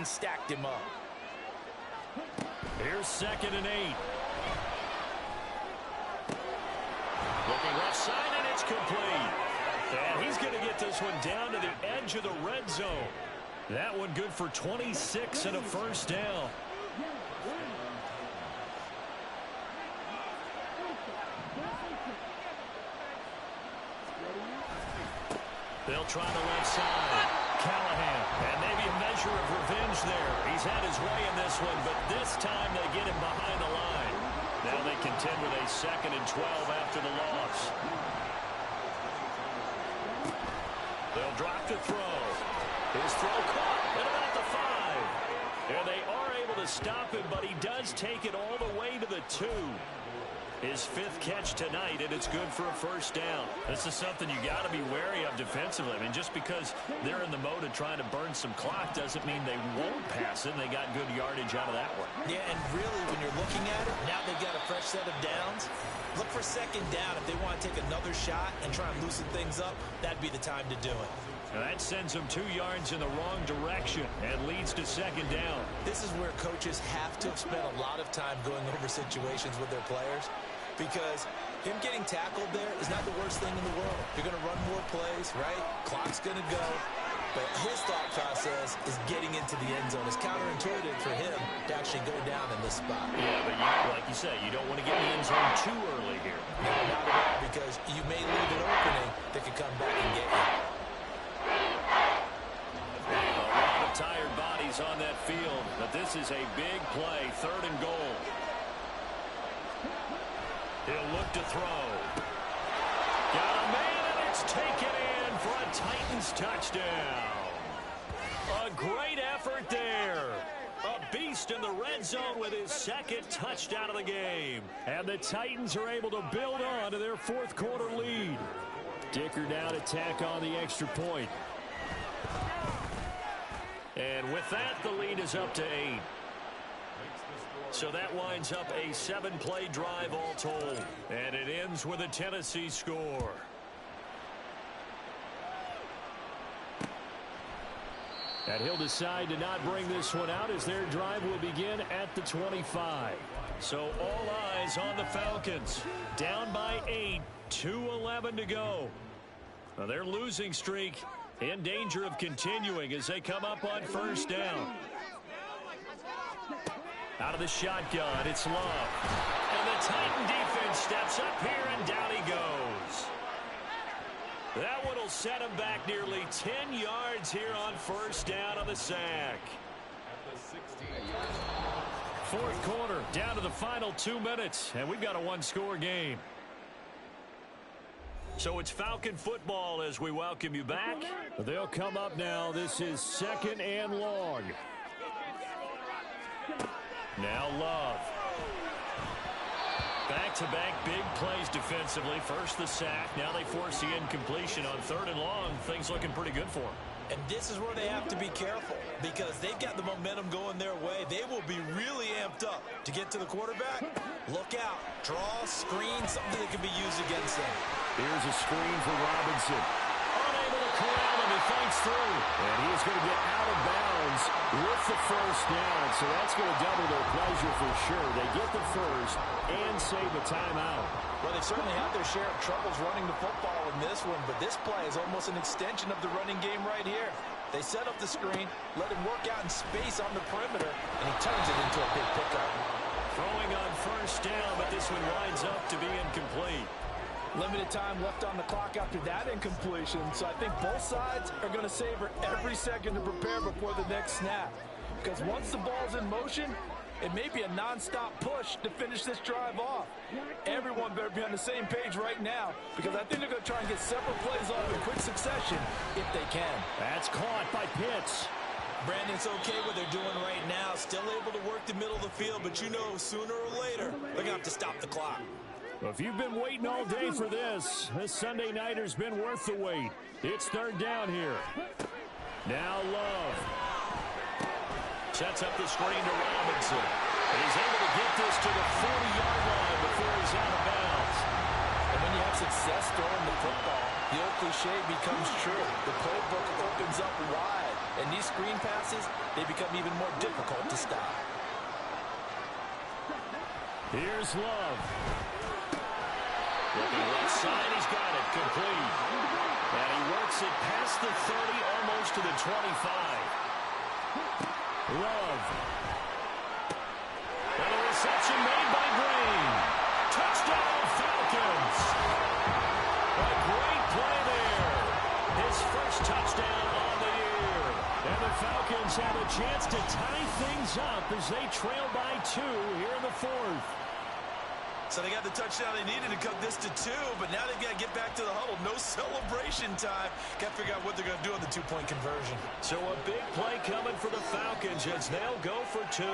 stacked him up. Here's 2nd and 8. Looking left side, and it's complete. And he's going to get this one down to the edge of the red zone. That one good for 26 and a first down. They'll try the left side. Callahan, and maybe a measure of revenge there. He's had his way in this one, but this time they get him behind the line. Now they contend with a 2nd and 12 after the loss. They'll drop to throw. His throw caught at about the 5. And they are able to stop him, but he does take it all the way to the 2. His 5th catch tonight, and it's good for a first down. This is something you got to be wary of defensively. I mean, just because they're in the mode of trying to burn some clock doesn't mean they won't pass it. They got good yardage out of that one. Yeah, and really, when you're looking at it, now they've got a fresh set of downs. Look for 2nd down. If they want to take another shot and try and loosen things up, that'd be the time to do it. Now that sends them 2 yards in the wrong direction and leads to 2nd down. This is where coaches have to have spent a lot of time going over situations with their players, because him getting tackled there is not the worst thing in the world. You're going to run more plays, right? Clock's going to go. But his thought process is getting into the end zone. It's counterintuitive for him to actually go down in this spot. Yeah, but like you say, you don't want to get in the end zone too early here. No, not at all, because you may leave an opening that could come back and get you. A lot of tired bodies on that field, but this is a big play, 3rd and goal. He'll look to throw. Got a man, and it's taken in for a Titans touchdown. A great effort there. A beast in the red zone with his 2nd touchdown of the game. And the Titans are able to build on to their 4th quarter lead. Dicker now to tack on the extra point. And with that, the lead is up to 8. So that winds up a 7-play drive all told. And it ends with a Tennessee score. And he'll decide to not bring this one out as their drive will begin at the 25. So all eyes on the Falcons. Down by 8, 2:11 to go. Now their losing streak in danger of continuing as they come up on first down. Out of the shotgun, it's Love. And the Titan defense steps up here, and down he goes. That one will set him back nearly 10 yards here on first down on the sack. 4th quarter, down to the final 2 minutes, and we've got a 1-score game. So it's Falcon football as we welcome you back. They'll come up now. This is 2nd and long. Now Love. Back-to-back big plays defensively. First the sack. Now they force the incompletion on 3rd and long. Things looking pretty good for them. And this is where they have to be careful, because they've got the momentum going their way. They will be really amped up to get to the quarterback. Look out. Draw, screen, something that can be used against them. Here's a screen for Robinson. Unable to corral him. He fights through. And he's going to get out of bounds with the first down. So that's going to double their pleasure for sure. They get the first and save a timeout. Well, they've certainly had their share of troubles running the football in this one, but this play is almost an extension of the running game right here. They set up the screen, let him work out in space on the perimeter, and he turns it into a big pickup. Throwing on first down, but this one winds up to be incomplete. Limited time left on the clock after that incompletion, so I think both sides are going to savor every second to prepare before the next snap. Because once the ball's in motion, it may be a non-stop push to finish this drive off. Everyone better be on the same page right now, because I think they're going to try and get several plays off in quick succession if they can. That's caught by Pitts. Brandon, it's okay what they're doing right now. Still able to work the middle of the field, but you know sooner or later they're going to have to stop the clock. Well, if you've been waiting all day for this Sunday nighter's been worth the wait. It's 3rd down here. Now Love. Sets up the screen to Robinson. He's able to get this to the 40-yard line before he's out of bounds. And when you have success throwing the football, the old cliche becomes true. The playbook opens up wide. And these screen passes, they become even more difficult to stop. Here's Love. Looking left side, he's got it, complete. And he works it past the 30, almost to the 25. Love. And a reception made by Green. Touchdown, Falcons. A great play there. His first touchdown on the year. And the Falcons have a chance to tie things up as they trail by 2 here in the 4th. So they got the touchdown they needed to cut this to 2, but now they've got to get back to the huddle. No celebration time. Got to figure out what they're going to do on the 2-point conversion. So a big play coming for the Falcons as they'll go for 2.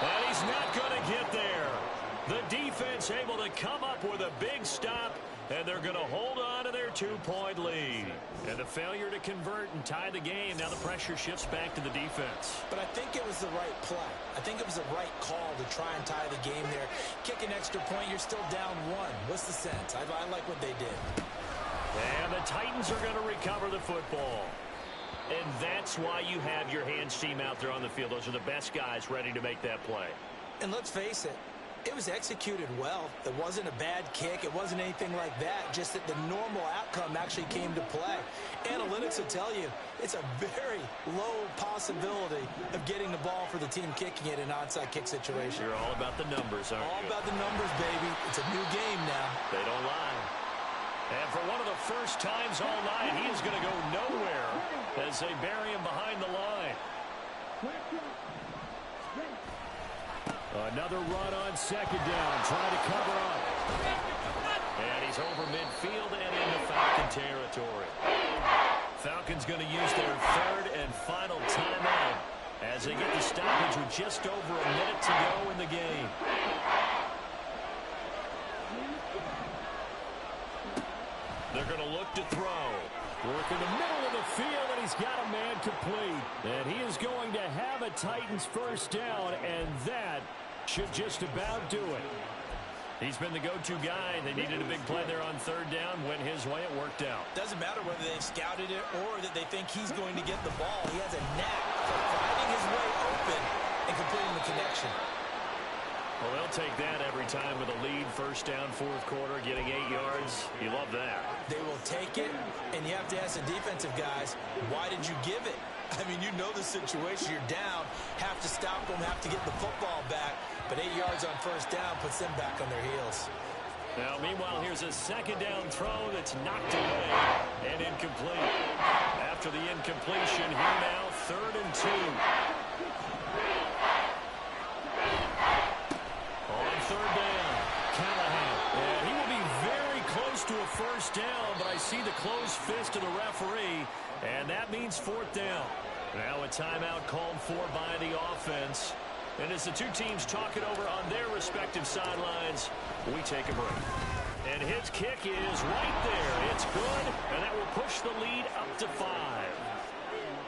And he's not going to get there. The defense able to come up with a big stop, and they're going to hold on to their 2-point lead. And the failure to convert and tie the game, now the pressure shifts back to the defense. But I think it was the right play. I think it was the right call to try and tie the game there. Kick an extra point, you're still down 1. What's the sense? I like what they did. And the Titans are going to recover the football. And that's why you have your hands team out there on the field. Those are the best guys ready to make that play. And let's face it, it was executed well. It wasn't a bad kick. It wasn't anything like that. Just that the normal outcome actually came to play. Analytics will tell you it's a very low possibility of getting the ball for the team kicking it in an onside kick situation. You're all about the numbers, aren't you? All about the numbers, baby. It's a new game now. They don't lie. And for one of the first times all night, he is going to go nowhere as they bury him behind the line. Another run on 2nd down, trying to cover up. And he's over midfield and into Falcon territory. Falcons going to use their 3rd and final timeout as they get the stoppage with just over a minute to go in the game. They're going to look to throw. Work in the middle of the field, and he's got a man complete. And he is going to have a Titans first down, and that should just about do it. He's been the go-to guy. They needed a big play there on 3rd down. Went his way. It worked out. Doesn't matter whether they've scouted it or that they think he's going to get the ball. He has a knack for finding his way open and completing the connection. Well, they'll take that every time with a lead. 1st down, 4th quarter, getting 8 yards. You love that. They will take it, and you have to ask the defensive guys, why did you give it? I mean, you know the situation. You're down, have to stop them, have to get the football back. But 8 yards on 1st down puts them back on their heels. Now, meanwhile, here's a 2nd down throw that's knocked away and incomplete. After the incompletion, here now, 3rd and 2. On 3rd down, Callahan. And he will be very close to a 1st down, but I see the closed fist of the referee, and that means 4th down. Now a timeout called for by the offense. And as the two teams talk it over on their respective sidelines, we take a break. And his kick is right there. It's good, and that will push the lead up to 5.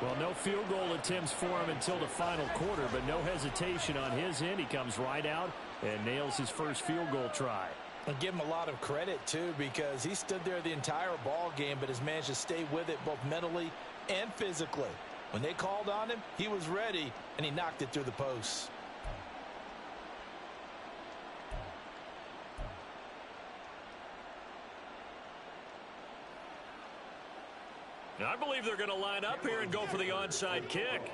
Well, no field goal attempts for him until the final quarter, but no hesitation on his end. He comes right out and nails his first field goal try. I give him a lot of credit, too, because he stood there the entire ball game, but has managed to stay with it both mentally and physically. When they called on him, he was ready, and he knocked it through the posts. I believe they're going to line up here and go for the onside kick.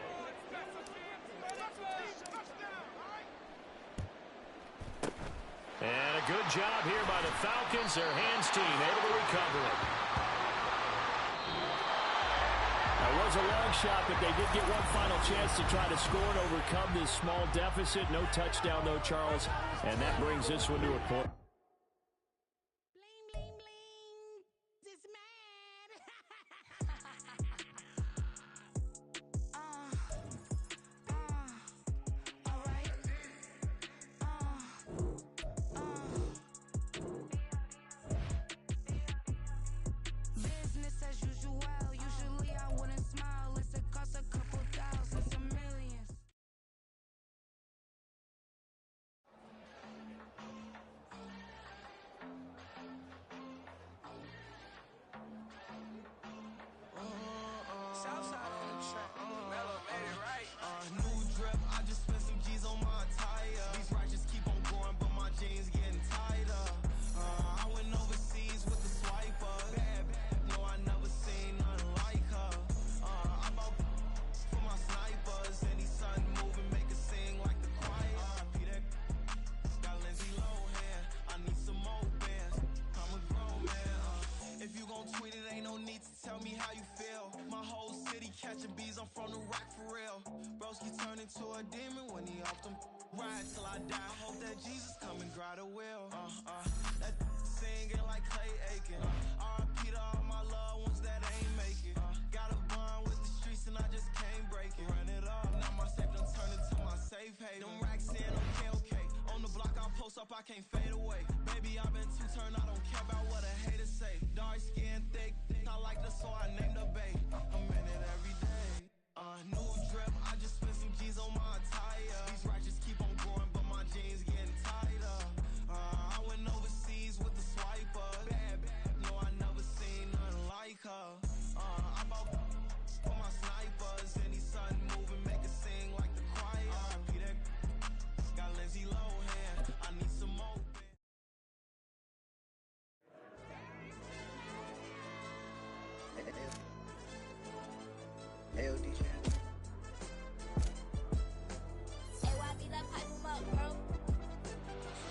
And a good job here by the Falcons. Their hands team able to recover it. That was a long shot, but they did get one final chance to try to score and overcome this small deficit. No touchdown, though, Charles. And that brings this one to a point. New drip, I just spent some G's on my attire. These righteous keep on going, but my jeans getting tighter. I went overseas with the swiper. Bad, no, I never seen nothing like her. I bought for my snipers. Any sun moving, make it sing like the choir. Peter got Lindsay Lohan. I need some more bands. I'm a grown man. If you gon' tweet it, ain't no need to tell me how you feel. My whole city catching bees, I'm from the rack for real. Broski turn into a demon when he off them ride till I die. I hope that Jesus come and grab the wheel. That singing like Clay Aiken. R.I.P. to all my loved ones that ain't make it. Got a bond with the streets and I just can't break it. Run it up, now my safe done turned into my safe haven. Them racks in, okay. On the block I post up, I can't fade away. Baby, I've been too turned, I don't care about what a hater say. Dark skin, thick, I like the so I named the babe. I'm in it every day. New drip, I just spent some G's on my attire. These righteous keep on growing, but my jeans getting tighter. I went overseas with the swiper. Bad, no, I never seen nothing like her. I bought for my snipers. Any sun moving, make it sing like the choir. Peter got Lindsay Lohan. I need some more. LD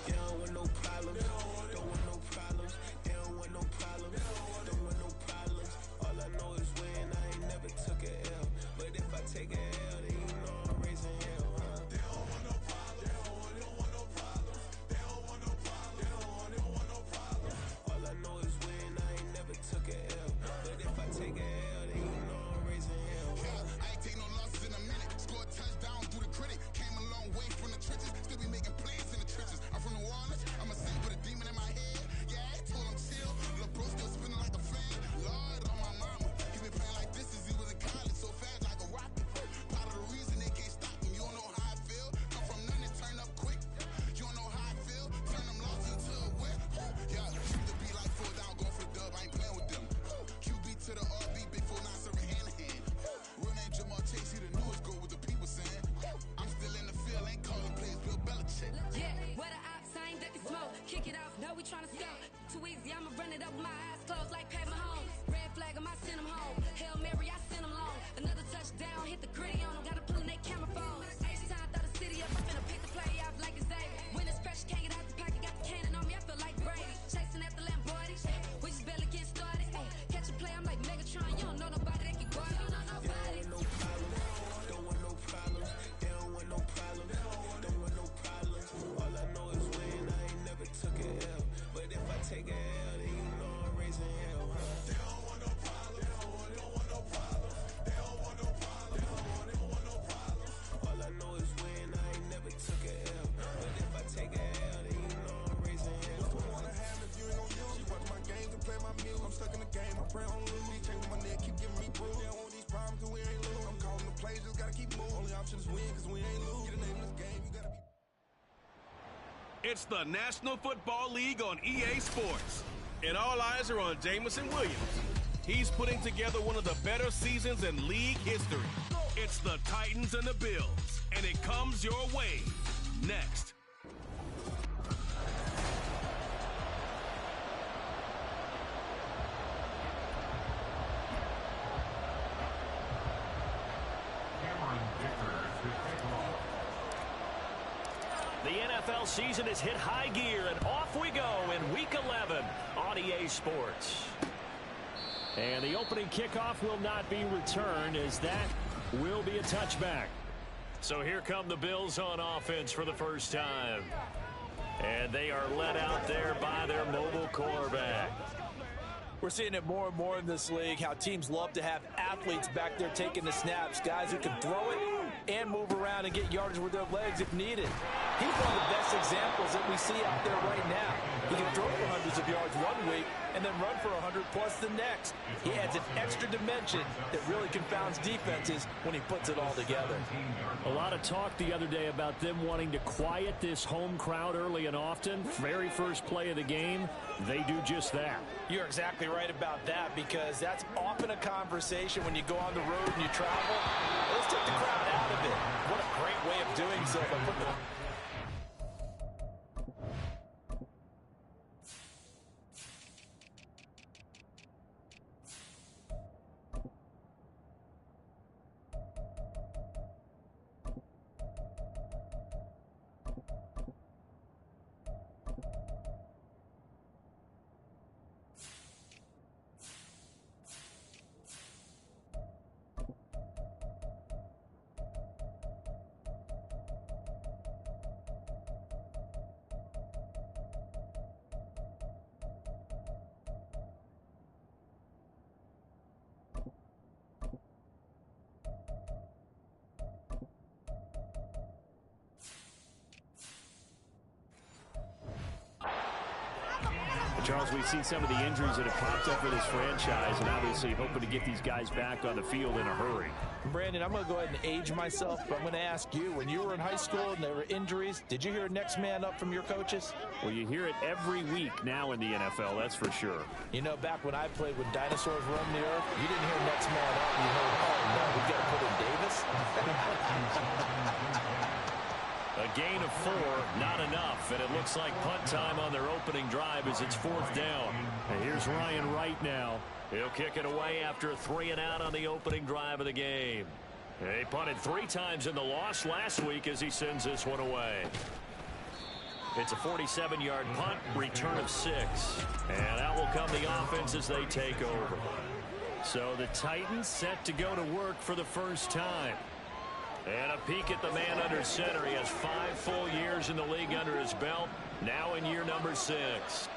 They don't want no problems, don't want no problems. They don't want no problems, don't want no problems. All I know is win, I ain't never took a L. But if I take a L, then you know I'm raising hell, huh? They don't want no problems, they don't want no problems. They don't want no problems, they don't want no problems. All I know is win, I ain't never took a L. But if I take a L, then you know I'm raising hell, huh? Yeah, I ain't take no losses in a minute. Scored touchdown through the critic. Came a long way from the trenches. Still be making plays in the trenches. I'm from New Orleans. I'm a saint with a demon in my head. Yeah, I told him chill. Lil' bro still spinning like a fan. Lord on my mama. He been playing like this since he was in college. So fast like a rocket. Part of the reason they can't stop him. You don't know how I feel. Come from nothing, turn up quick. You don't know how I feel. Turn them losses into a whip. Yeah, keep the beat like 4 down, going for the dub. I ain't playing with them. QB to the RB, big 4-9 serving hand to hand. Real name Jamar Chase, he the newest goal with the people saying. I'm still in the field, ain't calling plays, Bill Belichick. Yeah, where the ops, I ain't ducking smoke. Kick it off, no, we tryna score. Too easy, I'ma run it up with my eyes closed like Pat Mahomes. Red flag, I might send him home. Hail Mary, I send him long. Another touchdown, hit the gritty on him. Gotta pull in they camera phones. H-time, throw the city up, I'm finna pick the play off like it's Xavier. When it's pressure, can't get out the pocket, got the cannon on me, I feel like Brady. Chasing after Lamborghini, we just barely getting started. Ay, catch a play, I'm like Megatron, you don't know nobody that can guard me, you don't know nobody. No problems, don't want no problems. They don't want no problems, don't want no problems. All I know is win, I ain't never took a L. But if I take a L, then you know I'm raising hell, huh? They don't want no problems, they don't want no problems. They don't want no problems, they don't want no problems. All I know is win, I ain't never took a L. But if I take a L, then you know I'm raising hell. What you wanna have if you ain't gon' use? You watch my games and play my music. I'm stuck in the game, I pray on lose me. Changing my neck, keep giving me bruise. They don't want these problems cause we ain't lose. I'm calling the plays, just gotta keep moving. Only option is win cause we ain't lose. Get a name in this game, you gotta be. It's the National Football League on EA Sports. And all eyes are on Jameson Williams. He's putting together one of the better seasons in league history. It's the Titans and the Bills, and it comes your way next. The NFL season has hit high gear, and off we go in Week 11 on EA Sports. And the opening kickoff will not be returned, as that will be a touchback. So here come the Bills on offense for the first time. And they are led out there by their mobile quarterback. We're seeing it more and more in this league, how teams love to have athletes back there taking the snaps, guys who can throw it and move around and get yardage with their legs if needed. He's one of the best examples that we see out there right now. He can throw for hundreds of yards one week and then run for 100+ the next. He adds an extra dimension that really confounds defenses when he puts it all together. A lot of talk the other day about them wanting to quiet this home crowd early and often. Very first play of the game, they do just that. You're exactly right about that, because that's often a conversation when you go on the road and you travel. Let's take the crowd out of it. What a great way of doing so. Charles, we've seen some of the injuries that have popped up for this franchise, and obviously hoping to get these guys back on the field in a hurry. Brandon, I'm going to go ahead and age myself, but I'm going to ask you, when you were in high school and there were injuries, did you hear next man up from your coaches? Well, you hear it every week now in the NFL, that's for sure. You know, back when I played when dinosaurs roamed the earth, you didn't hear next man up. You heard, oh, no, we got to put in Davis. A gain of 4, not enough, and it looks like punt time on their opening drive as it's 4th down. And here's Ryan Wright now. He'll kick it away after a 3-and-out on the opening drive of the game. He punted 3 times in the loss last week as he sends this one away. It's a 47-yard punt, return of 6. And out will come the offense as they take over. So the Titans set to go to work for the first time. And a peek at the man under center. He has 5 full years in the league under his belt, now in year number 6.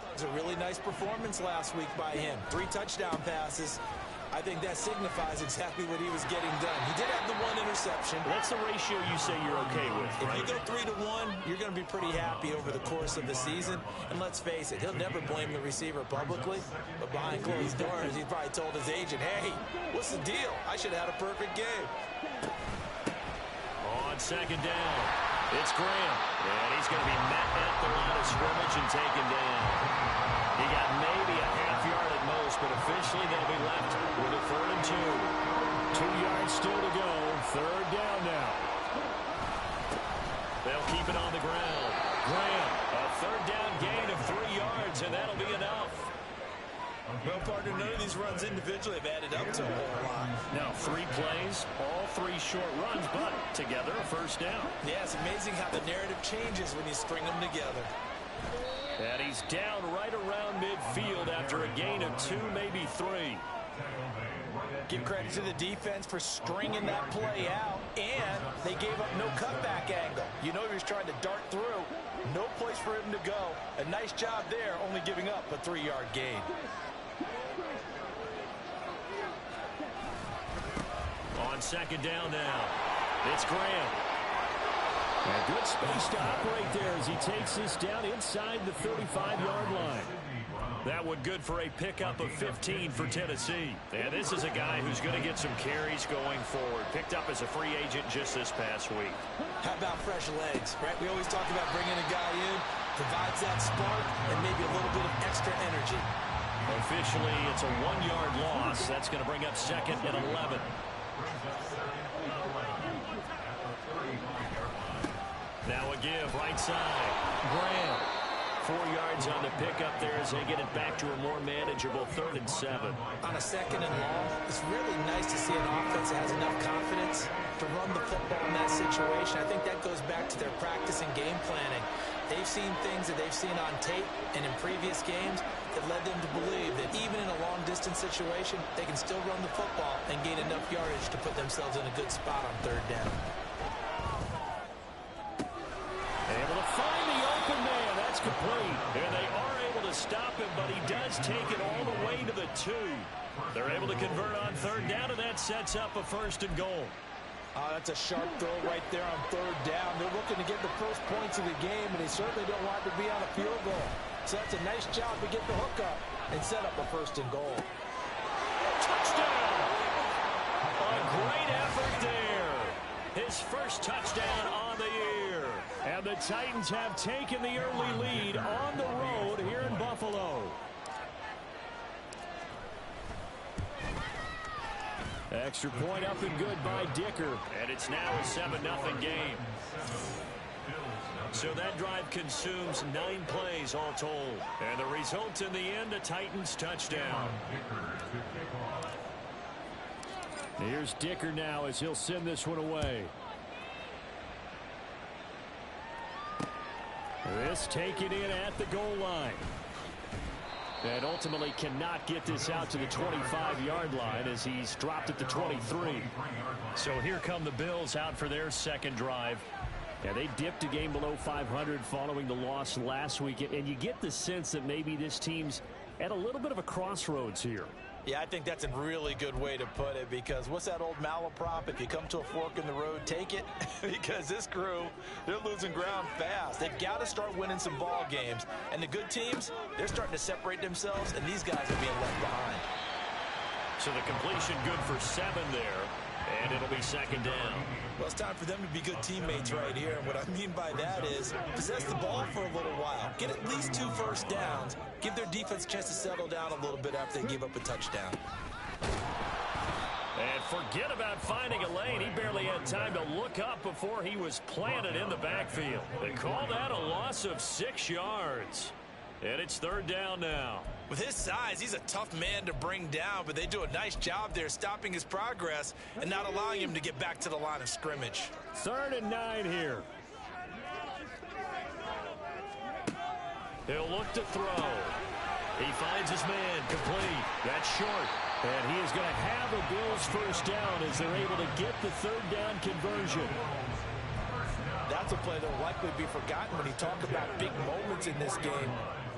It was a really nice performance last week by him. 3 touchdown passes. I think that signifies exactly what he was getting done. He did have the 1 interception. That's the ratio you say you're okay with, right? If you go 3-to-1, you're going to be pretty happy over the course of the season. And let's face it, he'll never blame the receiver publicly. But behind closed doors, he probably told his agent, hey, what's the deal? I should have had a perfect game. On 2nd down, it's Graham. And he's going to be met at the line of scrimmage and taken down. He got maybe a half yard at most, but officially they'll be left with a 3rd and 2. 2 yards still to go. 3rd down now. They'll keep it on the ground. Graham, a 3rd down gain of 3 yards, and that'll be enough. Well, partner, none of these runs individually have added up to a whole lot. Now, 3 plays, all 3 short runs, but together a 1st down. Yeah, it's amazing how the narrative changes when you string them together. And he's down right around midfield after a gain of 2, maybe 3. Give credit to the defense for stringing that play out, and they gave up no cutback angle. You know he was trying to dart through. No place for him to go. A nice job there, only giving up a 3-yard gain. On 2nd down now, it's Graham. And good space to operate there as he takes this down inside the 35-yard line. That one good for a pickup of 15 for Tennessee. And this is a guy who's going to get some carries going forward. Picked up as a free agent just this past week. How about fresh legs, right? We always talk about bringing a guy in, provides that spark, and maybe a little bit of extra energy. Officially, it's a 1-yard loss. That's going to bring up 2nd and 11. Now a give, right side. Graham. 4 yards on the pickup there as they get it back to a more manageable 3rd and 7. On a 2nd and long, it's really nice to see an offense that has enough confidence to run the football in that situation. I think that goes back to their practice and game planning. They've seen things that they've seen on tape and in previous games that led them to believe that even in a long-distance situation, they can still run the football and gain enough yardage to put themselves in a good spot on third down. Able to find the open man. That's complete. And they are able to stop him, but he does take it all the way to the 2. They're able to convert on third down, and that sets up a 1st and goal. That's a sharp throw right there on third down. They're looking to get the first points of the game, and they certainly don't want to be on a field goal. So that's a nice job to get the hook up and set up a 1st and goal. Touchdown! A great effort there. His first touchdown on the year. And the Titans have taken the early lead on the road here in Buffalo. Extra point up and good by Dicker. And it's now a 7-0 game. So that drive consumes 9 plays all told. And the result in the end, a Titans touchdown. Here's Dicker now as he'll send this one away. This taken in at the goal line. And ultimately cannot get this out to the 25-yard line as he's dropped at the 23. So here come the Bills out for their second drive. Yeah, they dipped a game below 500 following the loss last week. And you get the sense that maybe this team's at a little bit of a crossroads here. Yeah, I think that's a really good way to put it, because what's that old malaprop? If you come to a fork in the road, take it. Because this crew, they're losing ground fast. They've got to start winning some ball games. And the good teams, they're starting to separate themselves, and these guys are being left behind. So the completion good for 7 there. And it'll be 2nd down. Well, it's time for them to be good teammates right here. And what I mean by that is possess the ball for a little while. Get at least 2 first downs. Give their defense a chance to settle down a little bit after they give up a touchdown. And forget about finding a lane. He barely had time to look up before he was planted in the backfield. They call that a loss of 6 yards. And it's 3rd down now. With his size, he's a tough man to bring down, but they do a nice job there stopping his progress and not allowing him to get back to the line of scrimmage. 3rd and 9 here. He'll look to throw. He finds his man complete. That's short. And he is going to have a Bills first down as they're able to get the 3rd down conversion. That's a play that will likely be forgotten when you talk about big moments in this game.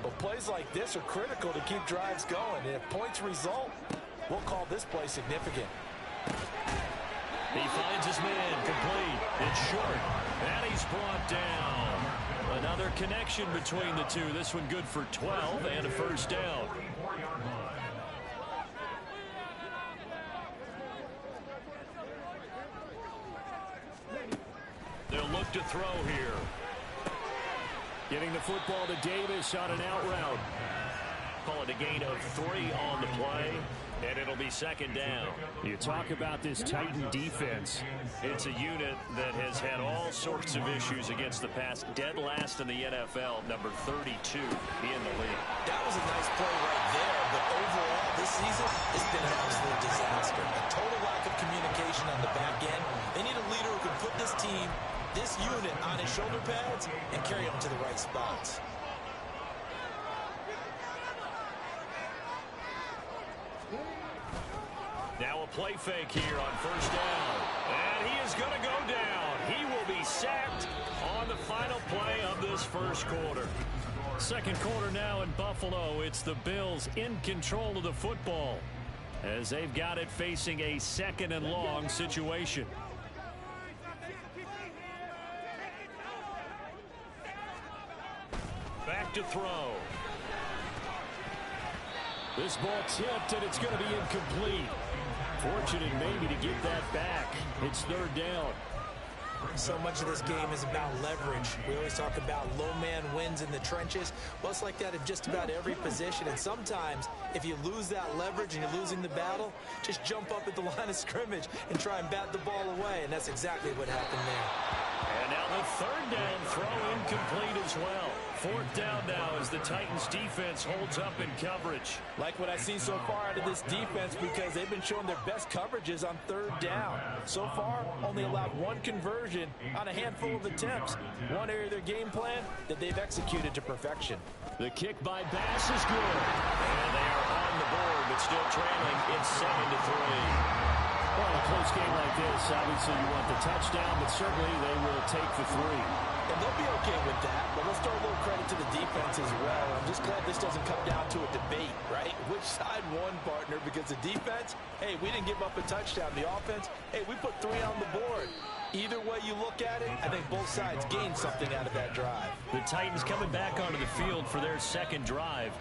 But plays like this are critical to keep drives going. And if points result, we'll call this play significant. He finds his man complete. It's short. And he's brought down. Another connection between the two. This one good for 12 and a first down. They'll look to throw here. Getting the football to Davis on an out route. Call it a gain of 3 on the play, and it'll be 2nd down. You talk about this Titan defense. It's a unit that has had all sorts of issues against the pass. Dead last in the NFL, number 32 in the league. That was a nice play right there, but overall this season, it's been an absolute disaster. A total lack of communication on the back end. They need a leader who can put this team, this unit, on his shoulder pads and carry them to the right spots. Now a play fake here on first down. And he is going to go down. He will be sacked on the final play of this first quarter. Second quarter now in Buffalo. It's the Bills in control of the football as they've got it facing a 2nd and long situation. Back to throw. This ball tipped, and it's going to be incomplete. Fortunate maybe to get that back. It's 3rd down. So much of this game is about leverage. We always talk about low man wins in the trenches. Well, it's like that in just about every position. And sometimes, if you lose that leverage and you're losing the battle, just jump up at the line of scrimmage and try and bat the ball away. And that's exactly what happened there. And now the 3rd down throw incomplete as well. Fourth down now as the Titans defense holds up in coverage. Like what I've seen so far out of this defense because they've been showing their best coverages on third down. So far, only allowed one conversion on a handful of attempts. One area of their game plan that they've executed to perfection. The kick by Bass is good. And they are on the board, but still trailing. It's 7-3. Well, in a close game like this, obviously you want the touchdown, but certainly they will take the 3. And they'll be okay with that, but let's throw a little credit to the defense as well. I'm just glad this doesn't come down to a debate, right? Which side won, partner? Because the defense, hey, we didn't give up a touchdown. The offense, hey, we put 3 on the board. Either way you look at it, I think both sides gained something out of that drive. The Titans coming back onto the field for their second drive.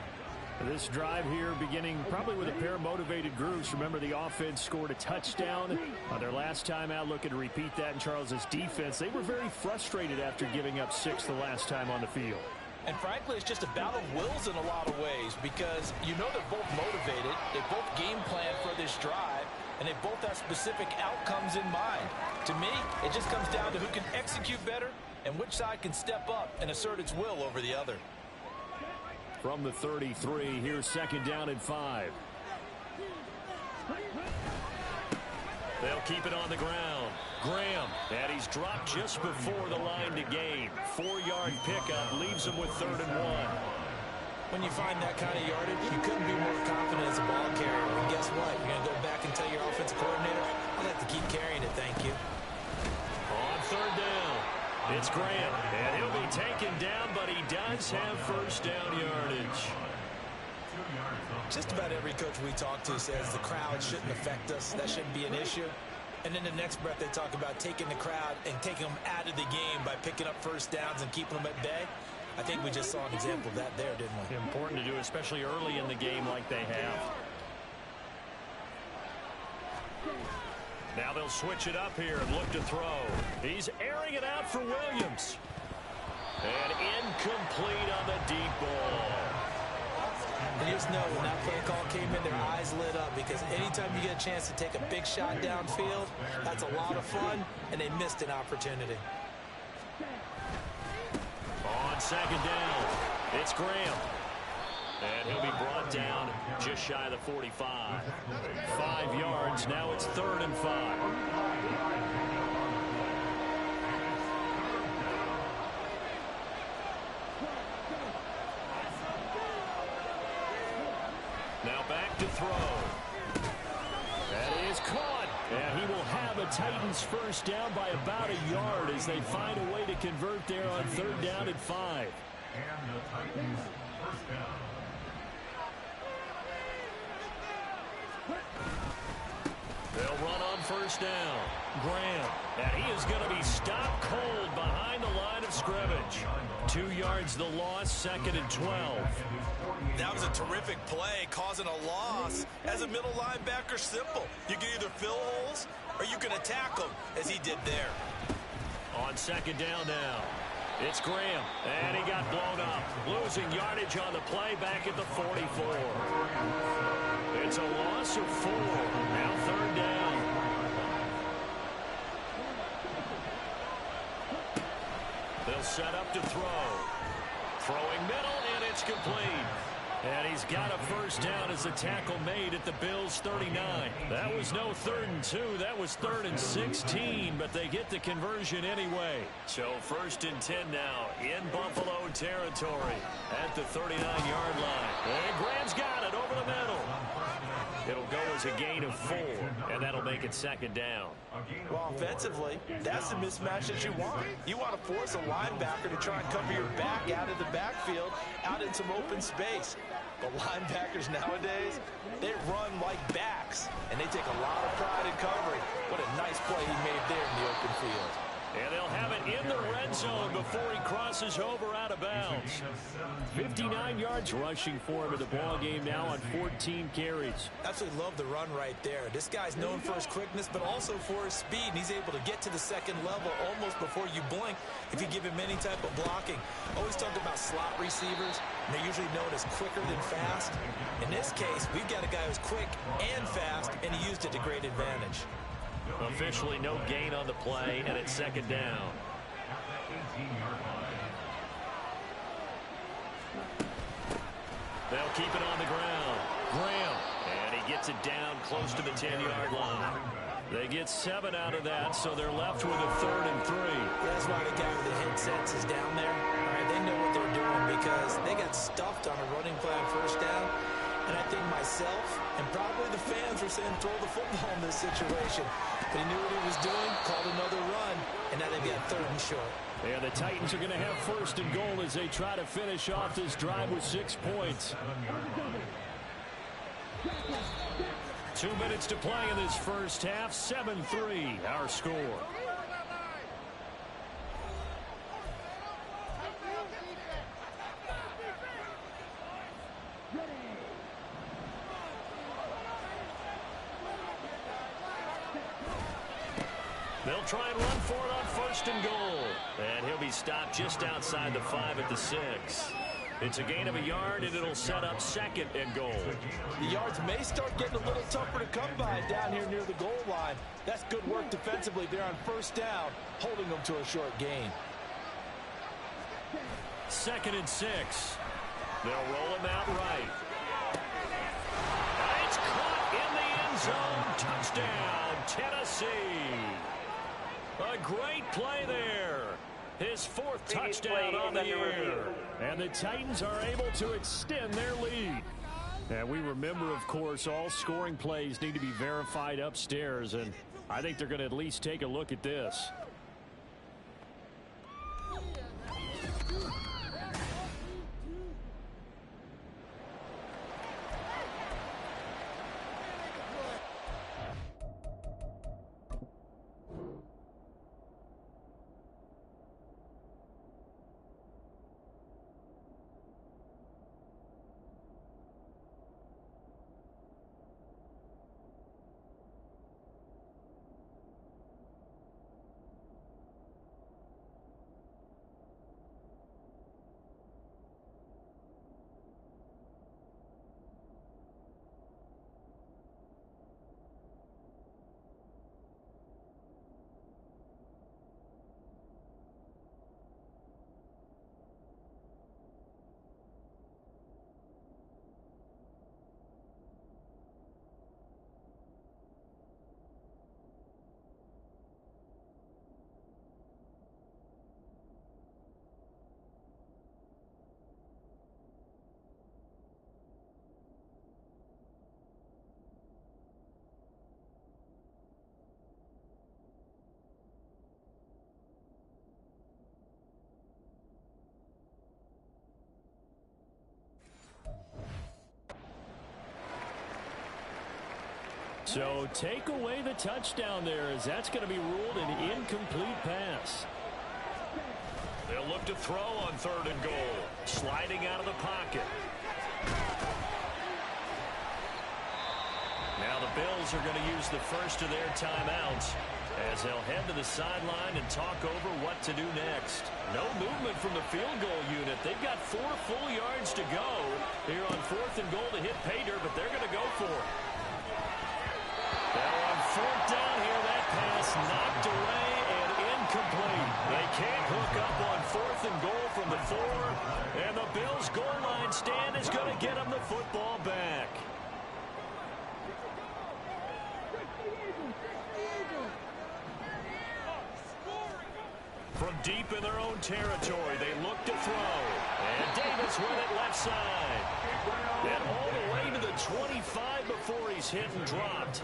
This drive here beginning probably with a pair of motivated groups. Remember, the offense scored a touchdown on their last time out. Looking to repeat that in Charles's defense. They were very frustrated after giving up 6 the last time on the field. And frankly, it's just a battle of wills in a lot of ways because you know they're both motivated. They both game plan for this drive, and they both have specific outcomes in mind. To me, it just comes down to who can execute better and which side can step up and assert its will over the other. From the 33, here's second down and 5. They'll keep it on the ground. Graham, and he's dropped just before the line to gain. 4-yard pickup leaves him with 3rd and 1. When you find that kind of yardage, you couldn't be more confident as a ball carrier. And guess what? You're going to go back and tell your offensive coordinator, I'd like to keep carrying it, thank you. On 3rd down, it's Graham, and he'll be taken down, but he does have first down yardage. Just about every coach we talk to says the crowd shouldn't affect us. That shouldn't be an issue. And in the next breath, they talk about taking the crowd and taking them out of the game by picking up first downs and keeping them at bay. I think we just saw an example of that there, didn't we? Important to do, especially early in the game like they have. Now they'll switch it up here and look to throw. He's airing it out for Williams. And incomplete on the deep ball. And just know when that play call came in, their eyes lit up because anytime you get a chance to take a big shot downfield, that's a lot of fun, and they missed an opportunity. On second down, it's Graham. And he'll be brought down just shy of the 45. 5 yards, now it's 3rd and 5. Now back to throw. That is caught. And he will have a Titans first down by about a yard as they find a way to convert there on 3rd down and 5. And the Titans first down. They'll run on first down. Graham. And he is going to be stopped cold behind the line of scrimmage. 2 yards the loss, 2nd and 12. That was a terrific play, causing a loss. As a middle linebacker, simple. You can either fill holes or you can attack them, as he did there. On 2nd down now, it's Graham, and he got blown up. Losing yardage on the play back at the 44. It's a loss of 4. Now 3rd down. They'll set up to throw. Throwing middle, and it's complete. And he's got a first down as the tackle made at the Bills' 39. That was no 3rd and 2. That was 3rd and 16, but they get the conversion anyway. So 1st and 10 now in Buffalo territory at the 39-yard line. And Graham's got it over the middle. It'll go as a gain of 4, and that'll make it 2nd down. Well, offensively, that's the mismatch that you want. You want to force a linebacker to try and cover your back out of the backfield, out in some open space. But linebackers nowadays, they run like backs, and they take a lot of pride in covering. What a nice play he made there in the open field. And they'll have it in the red zone before he crosses over out of bounds. 59 yards rushing for him in the ball game now on 14 carries. Absolutely love the run right there. This guy's known for his quickness, but also for his speed. And he's able to get to the second level almost before you blink if you give him any type of blocking. Always talk about slot receivers, and they're usually known as quicker than fast. In this case, we've got a guy who's quick and fast, and he used it to great advantage. Officially no gain on the play, and it's 2nd down. They'll keep it on the ground. Graham. And he gets it down close to the 10-yard line. They get 7 out of that, so they're left with a 3rd and 3. That's why the guy with the headsets is down there. All right, they know what they're doing because they got stuffed on a running play on first down. And I think myself and probably the fans were saying throw the football in this situation. But he knew what he was doing, called another run, and now they've got 3rd and short. And the Titans are going to have 1st and goal as they try to finish off this drive with 6 points. 2 minutes to play in this first half. 7-3 our score. They'll try and run for it on 1st and goal. And he'll be stopped just outside the 5 at the 6. It's a gain of a yard, and it'll set up 2nd and goal. The yards may start getting a little tougher to come by down here near the goal line. That's good work defensively there on 1st down, holding them to a short gain. 2nd and 6. They'll roll him out right. It's caught in the end zone. Touchdown, Tennessee. A great play there. His 4th touchdown on the year. And the Titans are able to extend their lead. And we remember, of course, all scoring plays need to be verified upstairs. And I think they're going to at least take a look at this. So take away the touchdown there, as that's going to be ruled an incomplete pass. They'll look to throw on 3rd and goal. Sliding out of the pocket. Now the Bills are going to use the first of their timeouts as they'll head to the sideline and talk over what to do next. No movement from the field goal unit. They've got 4 full yards to go here on 4th and goal to hit pay dirt, but they're going to go for it. Now on 4th down here, that pass knocked away and incomplete. They can't hook up on 4th and goal from the 4, and the Bills' goal line stand is going to get them the football back. From deep in their own territory, they look to throw. And Davis with it left side. And all the way to the 25 before he's hit and dropped.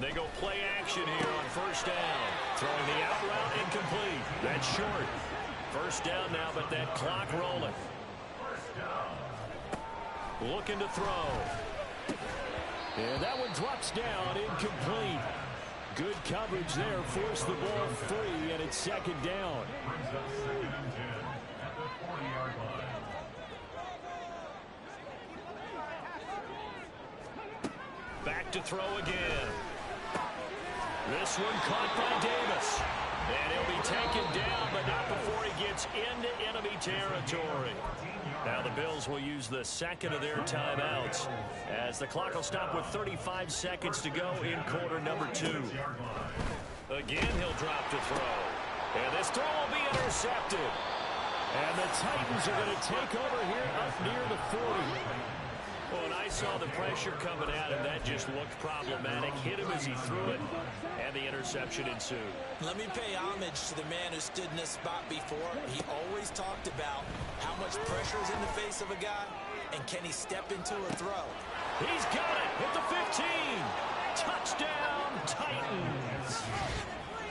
They go play action here on 1st down. Throwing the out route incomplete. That's short. 1st down now, but that clock rolling. Looking to throw. And that one drops down incomplete. Good coverage there. Forced the ball free, and it's 2nd down. Back to throw again. This one caught by Davis. And he'll be taken down, but not before he gets into enemy territory. Now the Bills will use the 2nd of their timeouts as the clock will stop with 35 seconds to go in quarter number 2. Again, he'll drop to throw. And this throw will be intercepted. And the Titans are going to take over here up near the 40. Well, and I saw the pressure coming at him. That just looked problematic. Hit him as he threw it, and the interception ensued. Let me pay homage to the man who stood in this spot before. He always talked about how much pressure is in the face of a guy, and can he step into a throw. He's got it at the 15. Touchdown, Titans.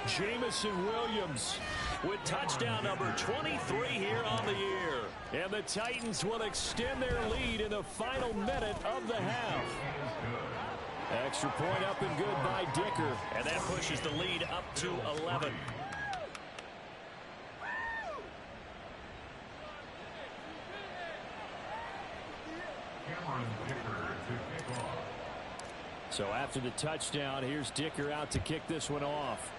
Jameson Williams with touchdown number 23 here on the year. And the Titans will extend their lead in the final minute of the half. Extra point up and good by Dicker. And that pushes the lead up to 11. So after the touchdown, here's Dicker out to kick this one off.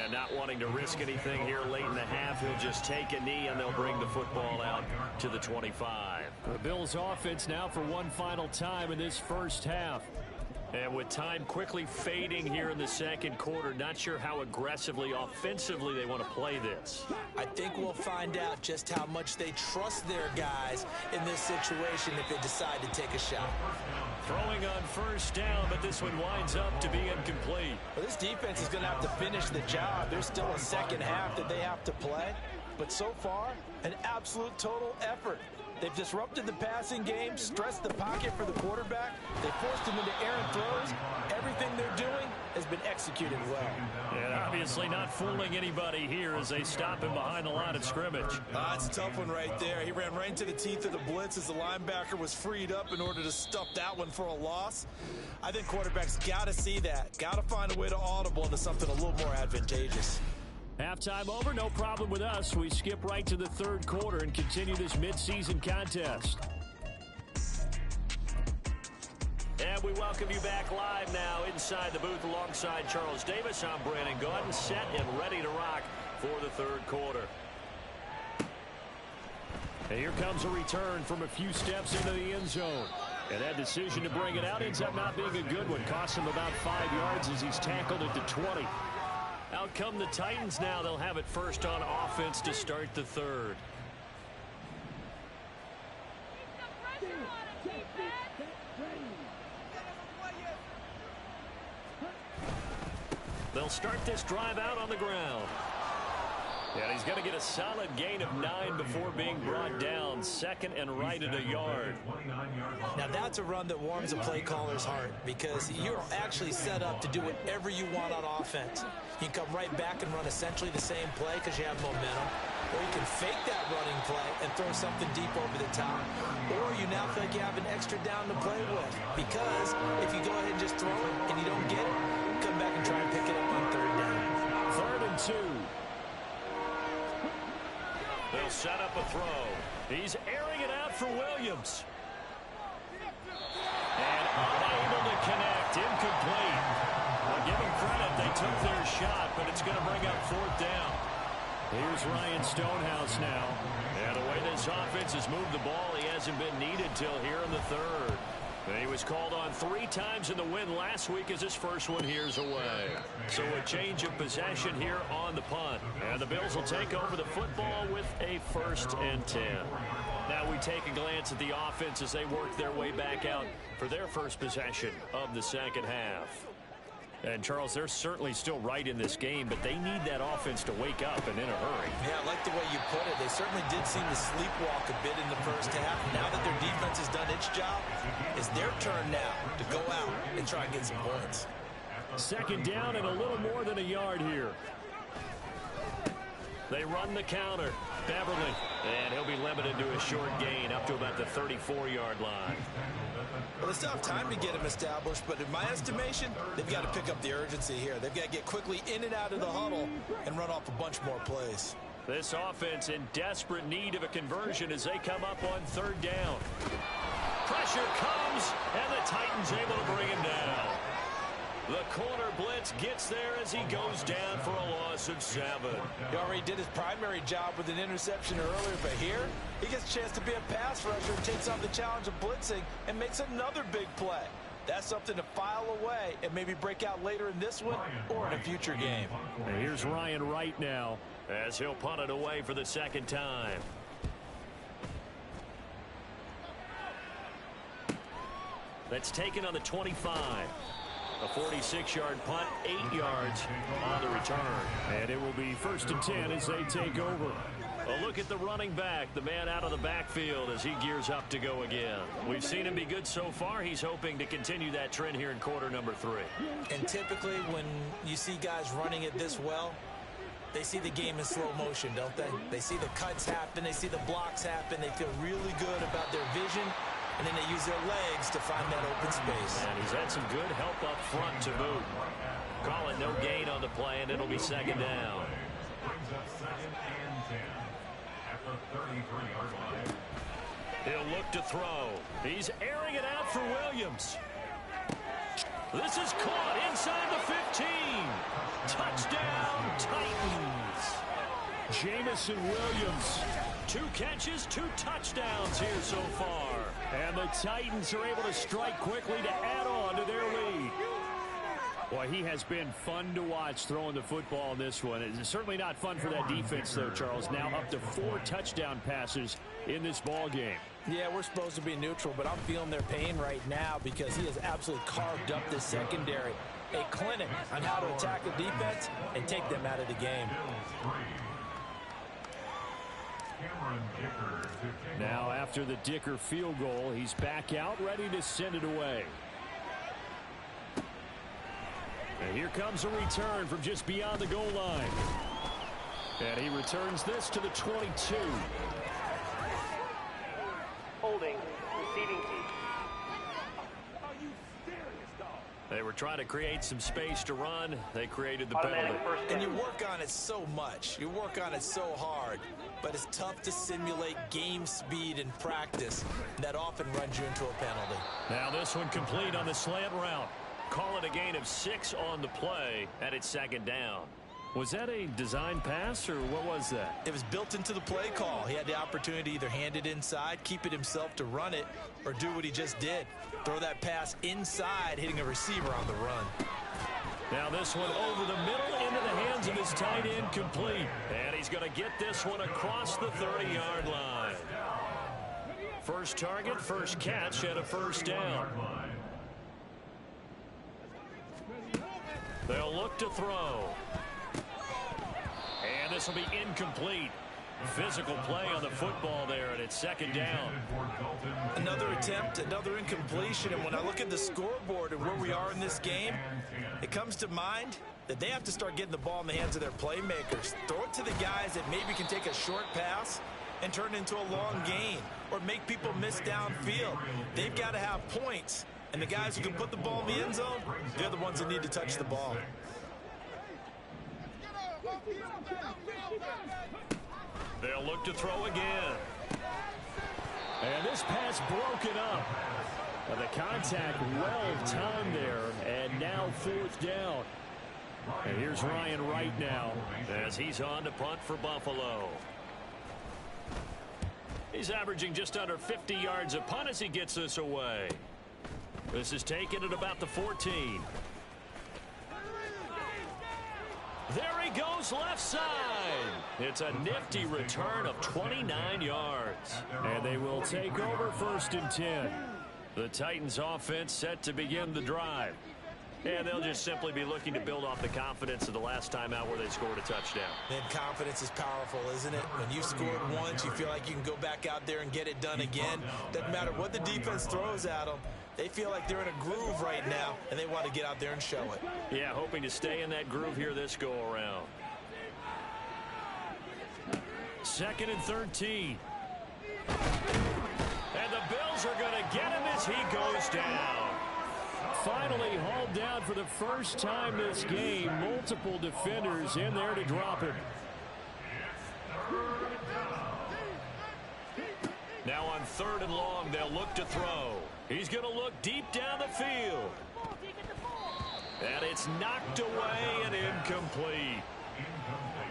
And not wanting to risk anything here late in the half, he'll just take a knee and they'll bring the football out to the 25. The Bills offense now for one final time in this first half. And with time quickly fading here in the second quarter, not sure how aggressively, offensively they want to play this. I think we'll find out just how much they trust their guys in this situation if they decide to take a shot. Throwing on first down, but this one winds up to be incomplete. Well, this defense is going to have to finish the job. There's still a second half that they have to play. But so far, an absolute total effort. They've disrupted the passing game, stressed the pocket for the quarterback. They forced him into errant throws. Everything they're doing has been executed well. And obviously not fooling anybody here as they stop him behind the line of scrimmage. It's a tough one right there. He ran right into the teeth of the blitz as the linebacker was freed up in order to stuff that one for a loss. I think quarterbacks got to see that. Got to find a way to audible into something a little more advantageous. Halftime over, no problem with us. We skip right to the third quarter and continue this midseason contest. And we welcome you back live now inside the booth alongside Charles Davis. I'm Brandon Gaudin, set and ready to rock for the third quarter. And here comes a return from a few steps into the end zone. And that decision to bring it out ends up not being a good one. Costs him about 5 yards as he's tackled at the 20. Out come the Titans now. They'll have it first on offense to start the third. They'll start this drive out on the ground. And he's going to get a solid gain of 9 before being brought down. Second and right at a yard. Now that's a run that warms a play caller's heart because you're actually set up to do whatever you want on offense. You can come right back and run essentially the same play because you have momentum. Or you can fake that running play and throw something deep over the top. Or you now feel like you have an extra down to play with. Because if you go ahead and just throw it and you don't get it, come back and try and pick it up on third down. 3rd and 2. They'll set up a throw. He's airing it out for Williams. And unable to connect. Incomplete. Well, give them credit. They took their shot, but it's going to bring up 4th down. Here's Ryan Stonehouse now. And the way this offense has moved the ball, he hasn't been needed till here in the third. He was called on 3 times in the win last week as his first one here's away. So a change of possession here on the punt. And the Bills will take over the football with a 1st and 10. Now we take a glance at the offense as they work their way back out for their first possession of the second half. And, Charles, they're certainly still right in this game, but they need that offense to wake up and in a hurry. Yeah, I like the way you put it. They certainly did seem to sleepwalk a bit in the first half. Now that their defense has done its job, it's their turn now to go out and try and get some points. 2nd down and a little more than a yard here. They run the counter. Beverly. And he'll be limited to a short gain up to about the 34-yard line. Well, they still have time to get him established, but in my estimation, they've got to pick up the urgency here. They've got to get quickly in and out of the huddle and run off a bunch more plays. This offense in desperate need of a conversion as they come up on 3rd down. Pressure comes, and the Titans able to bring him down. The corner blitz gets there as he goes down for a loss of 7. He already did his primary job with an interception earlier, but here he gets a chance to be a pass rusher and takes on the challenge of blitzing and makes another big play. That's something to file away and maybe break out later in this one or in a future game. And here's Ryan Wright now as he'll punt it away for the second time. That's taken on the 25. A 46-yard punt, 8 yards on the return. And it will be 1st and 10 as they take over. A look at the running back, the man out of the backfield as he gears up to go again. We've seen him be good so far. He's hoping to continue that trend here in quarter number 3. And typically when you see guys running it this well, they see the game in slow motion, don't they? They see the cuts happen. They see the blocks happen. They feel really good about their vision. And then they use their legs to find that open space. And he's had some good help up front to boot. Call it no gain on the play, and it'll be second down. He'll look to throw. He's airing it out for Williams. This is caught inside the 15. Touchdown, Titans. Jamison Williams. 2 catches, 2 touchdowns here so far. And the Titans are able to strike quickly to add on to their lead. Boy, he has been fun to watch throwing the football in this one. It's certainly not fun for that defense, though, Charles. Now up to 4 touchdown passes in this ball game. Yeah, we're supposed to be neutral, but I'm feeling their pain right now because he has absolutely carved up this secondary. A clinic on how to attack the defense and take them out of the game. Now after the Dicker field goal, he's back out ready to send it away. And here comes a return from just beyond the goal line. And he returns this to the 22. Holding, receiving team. They were trying to create some space to run. They created the penalty. And you work on it so much. You work on it so hard. But it's tough to simulate game speed in practice. That often runs you into a penalty. Now this one complete on the slant route. Call it a gain of 6 on the play, and it's second down. Was that a design pass, or what was that? It was built into the play call. He had the opportunity to either hand it inside, keep it himself to run it, or do what he just did. Throw that pass inside, hitting a receiver on the run. Now this one over the middle into the hands of his tight end, complete. And he's going to get this one across the 30-yard line. First target, first catch, and a first down. They'll look to throw. And this will be incomplete. Physical play on the football there, and it's second down. Another attempt, another incompletion, and when I look at the scoreboard and where we are in this game, it comes to mind that they have to start getting the ball in the hands of their playmakers. Throw it to the guys that maybe can take a short pass and turn it into a long gain or make people miss downfield. They've got to have points, and the guys who can put the ball in the end zone, they're the ones that need to touch the ball. They'll look to throw again. And this pass broken up. The contact well timed there, and now 4th down. And here's Ryan Wright now as he's on to punt for Buffalo. He's averaging just under 50 yards a punt as he gets this away. This is taken at about the 14. There he goes left side. It's a nifty return of 29 yards. And they will take over 1st and 10. The Titans offense set to begin the drive. And they'll just simply be looking to build off the confidence of the last time out where they scored a touchdown. And confidence is powerful, isn't it? When you've scored once, you feel like you can go back out there and get it done again. Doesn't matter what the defense throws at them. They feel like they're in a groove right now, and they want to get out there and show it. Yeah, hoping to stay in that groove here this go-around. 2nd and 13. And the Bills are going to get him as he goes down. Finally hauled down for the first time this game. Multiple defenders in there to drop him. Now on 3rd and long, they'll look to throw. He's going to look deep down the field. And it's knocked away and incomplete.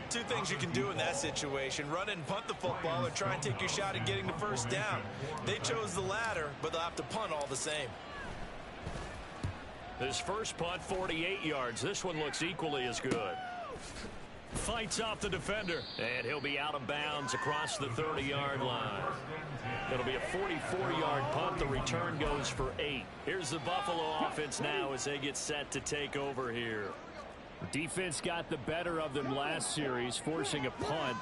Two things you can do in that situation: run and punt the football, or try and take your shot at getting the first down. They chose the latter, but they'll have to punt all the same. His first punt, 48 yards. This one looks equally as good. Fights off the defender, and he'll be out of bounds across the 30-yard line. It'll be a 44-yard punt. The return goes for 8. Here's the Buffalo offense now as they get set to take over here. Defense got the better of them last series, forcing a punt.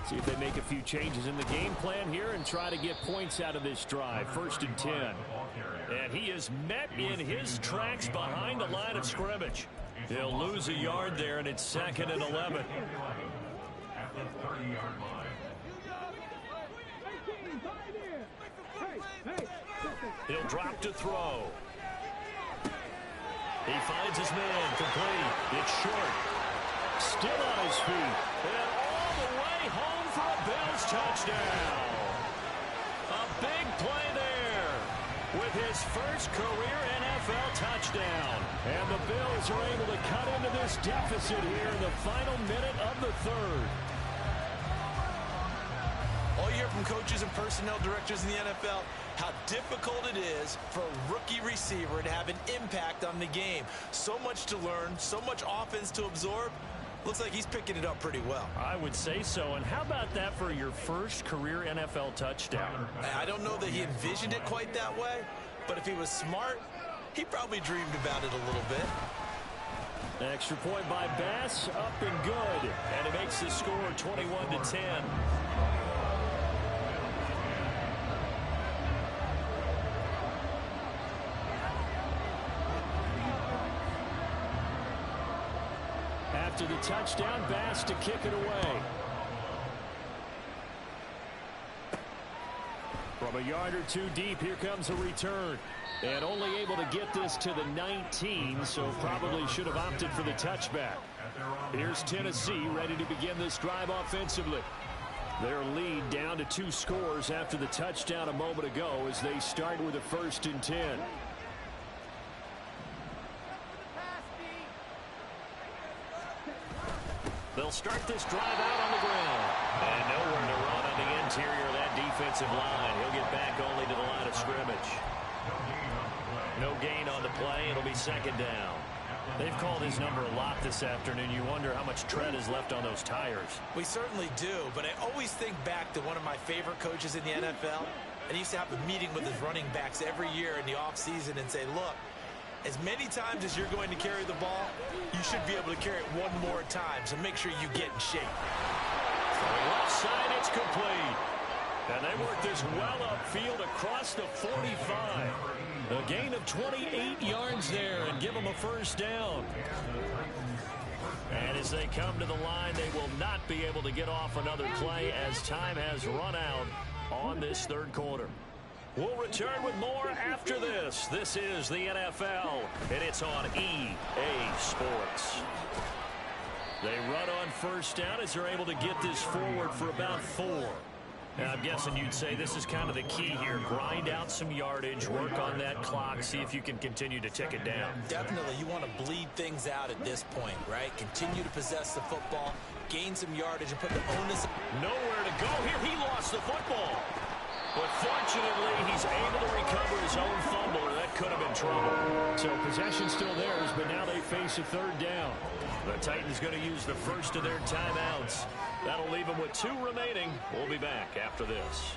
See if they make a few changes in the game plan here and try to get points out of this drive. 1st and 10. And he is met in his tracks behind the line of scrimmage. He'll lose a yard there, and it's 2nd and 11. At the 30-yard line. He'll drop to throw. He finds his man, complete. It's short. Still on his feet. And all the way home for a Bills touchdown. A big play there with his first career NFL touchdown. And the Bills are able to cut into this deficit here in the final minute of the 3rd. All you hear from coaches and personnel directors in the NFL, how difficult it is for a rookie receiver to have an impact on the game. So much to learn, so much offense to absorb. Looks like he's picking it up pretty well. I would say so. And how about that for your first career NFL touchdown? I don't know that he envisioned it quite that way, but if he was smart, he probably dreamed about it a little bit. Extra point by Bass, up and good. And it makes the score 21-10. After the touchdown, Bass to kick it away. From a yard or two deep, here comes a return. And only able to get this to the 19, so probably should have opted for the touchback. Here's Tennessee ready to begin this drive offensively. Their lead down to 2 scores after the touchdown a moment ago as they start with a 1st and 10. They'll start this drive out on the ground. And nowhere to run on the interior of that defensive line. He'll get back only to the line of scrimmage. No gain on the play. It'll be 2nd down. They've called his number a lot this afternoon. You wonder how much tread is left on those tires. We certainly do, but I always think back to one of my favorite coaches in the NFL. And he used to have a meeting with his running backs every year in the offseason and say, look, as many times as you're going to carry the ball, you should be able to carry it one more time, so make sure you get in shape. Left side, it's complete. And they work this well upfield across the 45. A gain of 28 yards there and give them a 1st down. And as they come to the line, they will not be able to get off another play as time has run out on this 3rd quarter. We'll return with more after this. This is the NFL, and it's on EA Sports. They run on 1st down as they're able to get this forward for about 4. And I'm guessing you'd say this is kind of the key here. Grind out some yardage, work on that clock, see if you can continue to tick it down. Definitely, you want to bleed things out at this point, right? Continue to possess the football, gain some yardage, and put the onus. Nowhere to go here. He lost the football. But fortunately, he's able to recover his own fumble, or that could have been trouble. So possession still theirs, but now they face a 3rd down. The Titans going to use the first of their timeouts. That'll leave them with 2 remaining. We'll be back after this.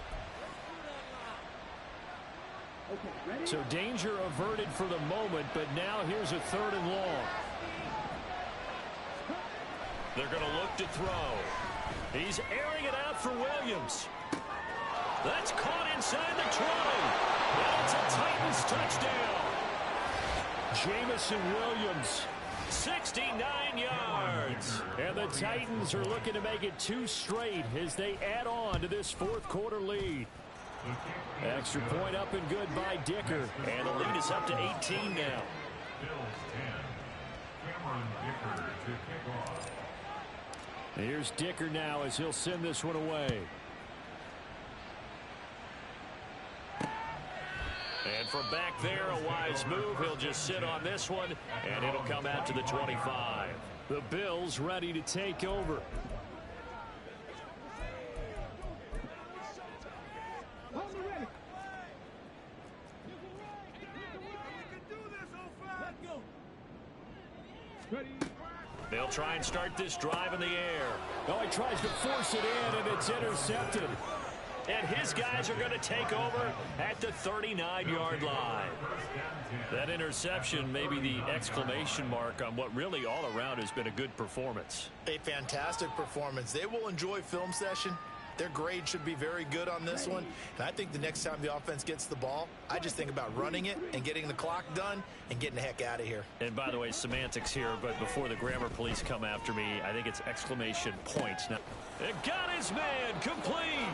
So danger averted for the moment, but now here's a 3rd and long. They're going to look to throw. He's airing it out for Williams. That's caught inside the 20. And it's a Titans touchdown. Jamison Williams. 69 yards. And the Titans are looking to make it 2 straight as they add on to this 4th quarter lead. Extra point up and good by Dicker. And the lead is up to 18 now. Here's Dicker now as he'll send this one away. And from back there, a wise move. He'll just sit on this one, and it'll come out to the 25. The Bills ready to take over. They'll try and start this drive in the air. Oh, he tries to force it in, and it's intercepted. And his guys are going to take over at the 39-yard line. That interception may be the exclamation mark on what really all around has been a good performance. A fantastic performance. They will enjoy film session. Their grade should be very good on this one. And I think the next time the offense gets the ball, I just think about running it and getting the clock done and getting the heck out of here. And by the way, semantics here, but before the grammar police come after me, I think it's exclamation points. Now, it got his man complete.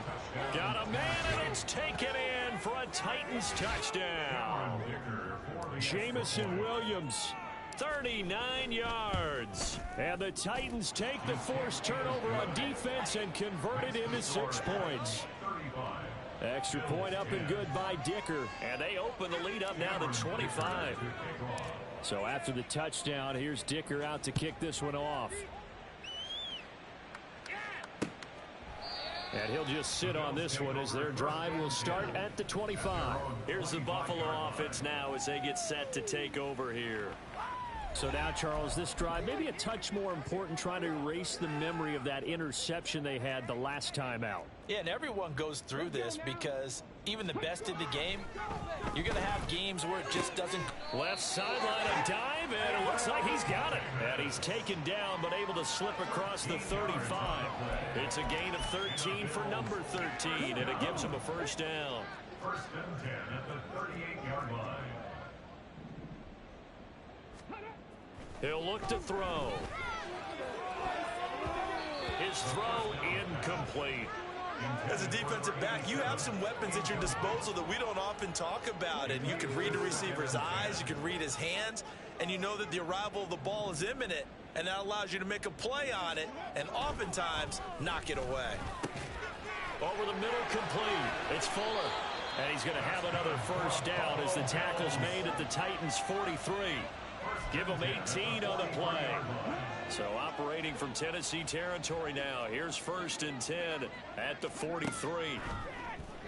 Got a man, and it's taken in for a Titans touchdown. Jamison Williams, 39 yards. and the Titans take the forced turnover on defense and convert it into 6 points. Extra point up and good by Dicker. And they open the lead up now to 25. So after the touchdown, here's Dicker out to kick this one off. And he'll just sit on this one as their drive will start at the 25. Here's the Buffalo offense now as they get set to take over here. So now, Charles, this drive maybe a touch more important, trying to erase the memory of that interception they had the last time out. Yeah, and everyone goes through this because even the best in the game, you're going to have games where it just doesn't. Left sideline, a dive, and it looks like he's got it. And he's taken down, but able to slip across the 35. It's a gain of 13 for number 13, and it gives him a first down. First and 10 at the 38-yard line. He'll look to throw. His throw incomplete. As a defensive back, you have some weapons at your disposal that we don't often talk about. And you can read the receiver's eyes, you can read his hands, and you know that the arrival of the ball is imminent. And that allows you to make a play on it and oftentimes knock it away. Over the middle, complete. It's Fuller. And he's going to have another first down as the tackle's made at the Titans' 43. Give him 18 on the play. So operating from Tennessee territory now. Here's first and 10 at the 43.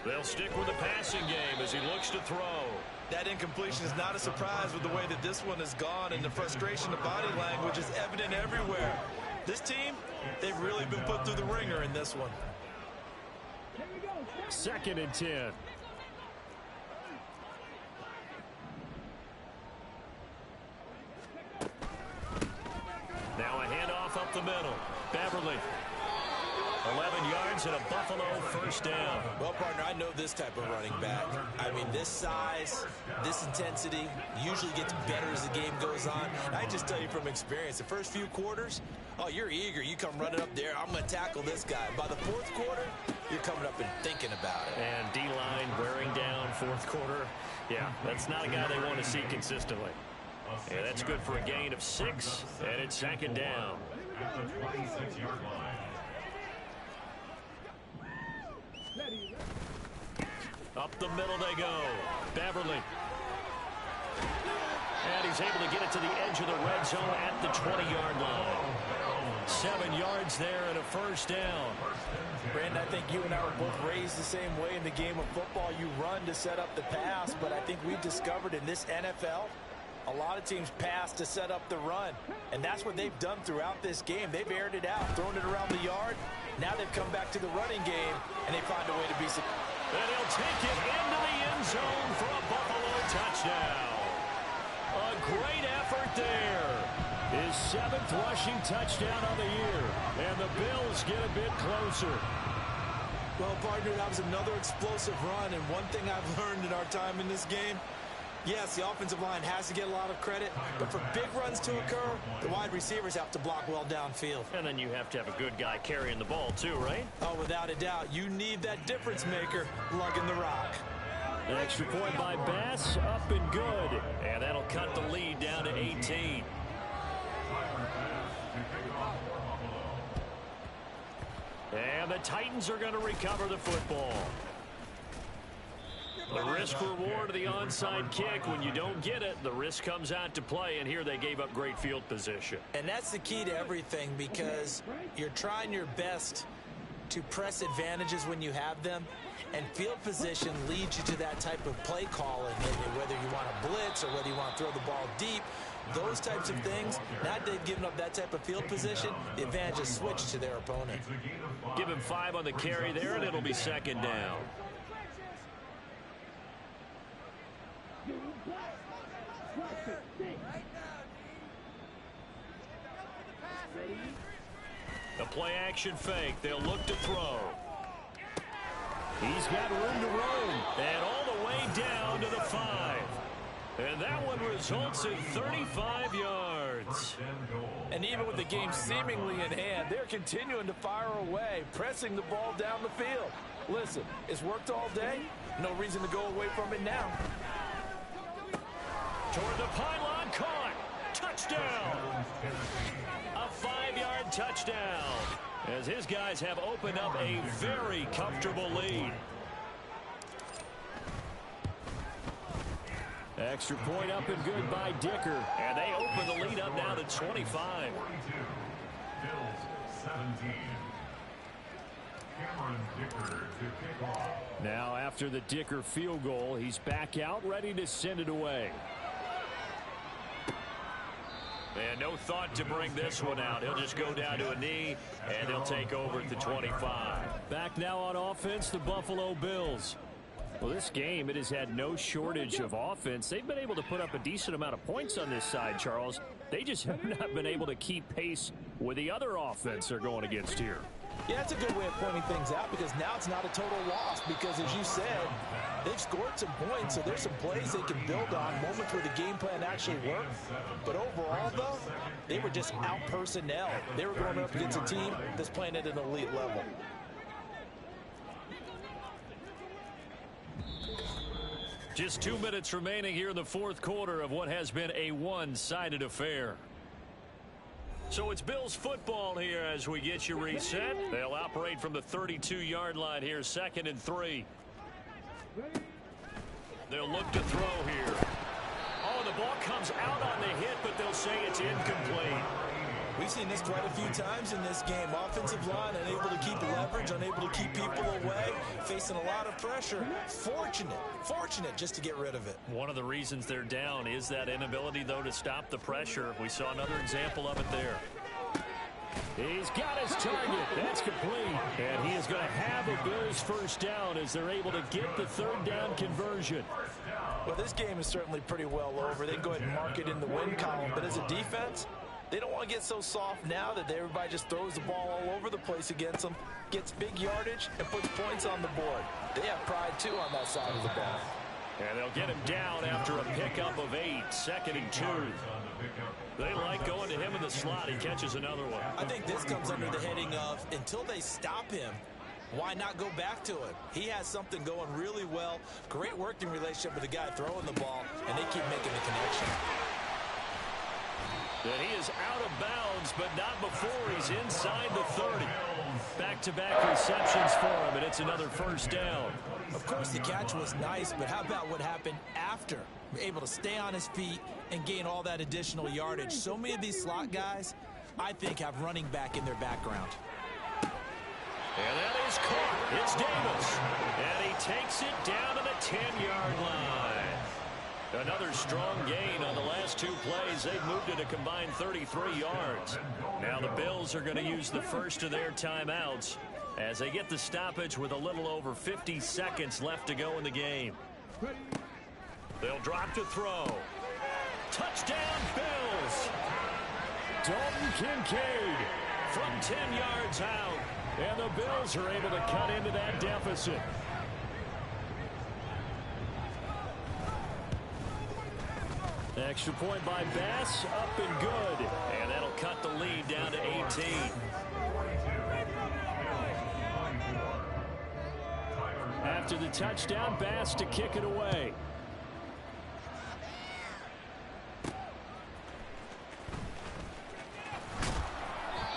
They'll stick with the passing game as he looks to throw. That incompletion is not a surprise with the way that this one has gone, and the frustration of body language is evident everywhere. This team, they've really been put through the ringer in this one. Second and 10. Now a handoff up the middle. Beverly. 11 yards and a Buffalo first down. Well, partner, I know this type of running back. I mean, this size, this intensity usually gets better as the game goes on. I just tell you from experience, the first few quarters, oh, you're eager. You come running up there, I'm going to tackle this guy. By the fourth quarter, you're coming up and thinking about it. And D-line wearing down fourth quarter. Yeah, that's not a guy they want to see consistently. Yeah, that's good for a gain of 6, and it's second down. At the 26-yard line. Up the middle they go. Beverly. And he's able to get it to the edge of the red zone at the 20-yard line. 7 yards there and a first down. Brandon, I think you and I were both raised the same way in the game of football. You run to set up the pass, but I think we've discovered in this NFL, a lot of teams pass to set up the run, and that's what they've done throughout this game. They've aired it out, thrown it around the yard. Now they've come back to the running game, and they find a way to be successful. And he'll take it into the end zone for a Buffalo touchdown. A great effort there. His 7th rushing touchdown on the year, and the Bills get a bit closer. Well, partner, that was another explosive run, and one thing I've learned in our time in this game, yes, the offensive line has to get a lot of credit, but for big runs to occur, the wide receivers have to block well downfield. And then you have to have a good guy carrying the ball too, right? Oh, without a doubt. You need that difference maker lugging the rock. An extra point by Bass, up and good. And that'll cut the lead down to 18. And the Titans are going to recover the football. The risk-reward of the onside kick, when you don't get it, the risk comes out to play, and here they gave up great field position. And that's the key to everything, because you're trying your best to press advantages when you have them, and field position leads you to that type of play calling, and whether you want to blitz or whether you want to throw the ball deep, those types of things. Now that they've given up that type of field position, the advantage is switched to their opponent. Give him 5 on the carry there, and it'll be second down. The play action fake. They'll look to throw. He's got room to roam. And all the way down to the 5. And that one results in 35 yards. And even with the game seemingly in hand, they're continuing to fire away, pressing the ball down the field. Listen, it's worked all day. No reason to go away from it now. Toward the pylon, caught. Touchdown. A 5-yard touchdown, as his guys have opened up a very comfortable lead. Extra point up and good by Dicker. And they open the lead up now to 25. Bills 17. Cameron Dicker to kick off. Now after the Dicker field goal, he's back out ready to send it away. And no thought to bring this one out. He'll just go down to a knee, and they'll take over at the 25. Back now on offense, the Buffalo Bills. Well, this game, it has had no shortage of offense. They've been able to put up a decent amount of points on this side, Charles. They just have not been able to keep pace with the other offense they're going against here. Yeah, that's a good way of pointing things out, because now it's not a total loss, because as you said, they've scored some points, so there's some plays they can build on, moments where the game plan actually worked. But overall, though, they were just out personnel. They were going up against a team that's playing at an elite level. Just 2 minutes remaining here in the fourth quarter of what has been a one-sided affair. So it's Bills football here as we get you reset. They'll operate from the 32-yard line here, 2nd and 3. They'll look to throw here. Oh, the ball comes out on the hit, but they'll say it's incomplete. We've seen this quite a few times in this game. Offensive line unable to keep leverage, unable to keep people away, facing a lot of pressure. Fortunate just to get rid of it. One of the reasons they're down is that inability, though, to stop the pressure. We saw another example of it there. He's got his target. That's complete. And he is going to have a Bills first down as they're able to get the third down conversion. Well, this game is certainly pretty well over. They can go ahead and mark it in the win column. But as a defense, they don't want to get so soft now that everybody just throws the ball all over the place against them, gets big yardage, and puts points on the board. They have pride, too, on that side of the ball. And they'll get him down after a pickup of 8, 2nd and 2. They like going to him in the slot. He catches another one. I think this comes under the heading of, until they stop him, why not go back to him? He has something going really well. Great working relationship with the guy throwing the ball, and they keep making the connection. And he is out of bounds, but not before he's inside the 30. Back-to-back receptions for him, and it's another first down. Of course, the catch was nice, but how about what happened after? Able to stay on his feet and gain all that additional yardage. So many of these slot guys, I think, have running back in their background. And that is caught. It's Davis. And he takes it down to the 10-yard line. Another strong gain on the last 2 plays. They've moved it a combined 33 yards. Now the Bills are going to use the first of their timeouts as they get the stoppage with a little over 50 seconds left to go in the game. They'll drop to throw. Touchdown, Bills! Dalton Kincaid from 10 yards out. And the Bills are able to cut into that deficit. Extra point by Bass, up and good. And that'll cut the lead down to 18. After the touchdown, Bass to kick it away.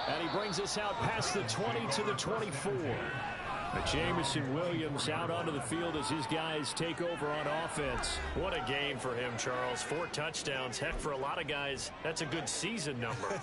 And he brings us out past the 20 to the 24. Jameson Williams out onto the field as his guys take over on offense. What a game for him, Charles. 4 touchdowns. Heck, for a lot of guys, that's a good season number.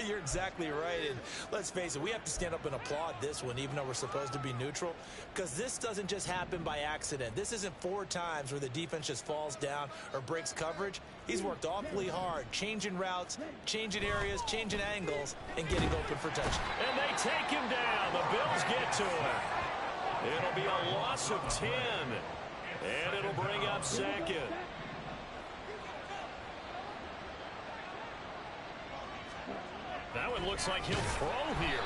You're exactly right. And let's face it, we have to stand up and applaud this one, even though we're supposed to be neutral, because this doesn't just happen by accident. This isn't 4 times where the defense just falls down or breaks coverage. He's worked awfully hard, changing routes, changing areas, changing angles, and getting open for touchdown. And they take him down. The Bills get to him. It'll be a loss of 10, and it'll bring up second. That one looks like he'll throw here.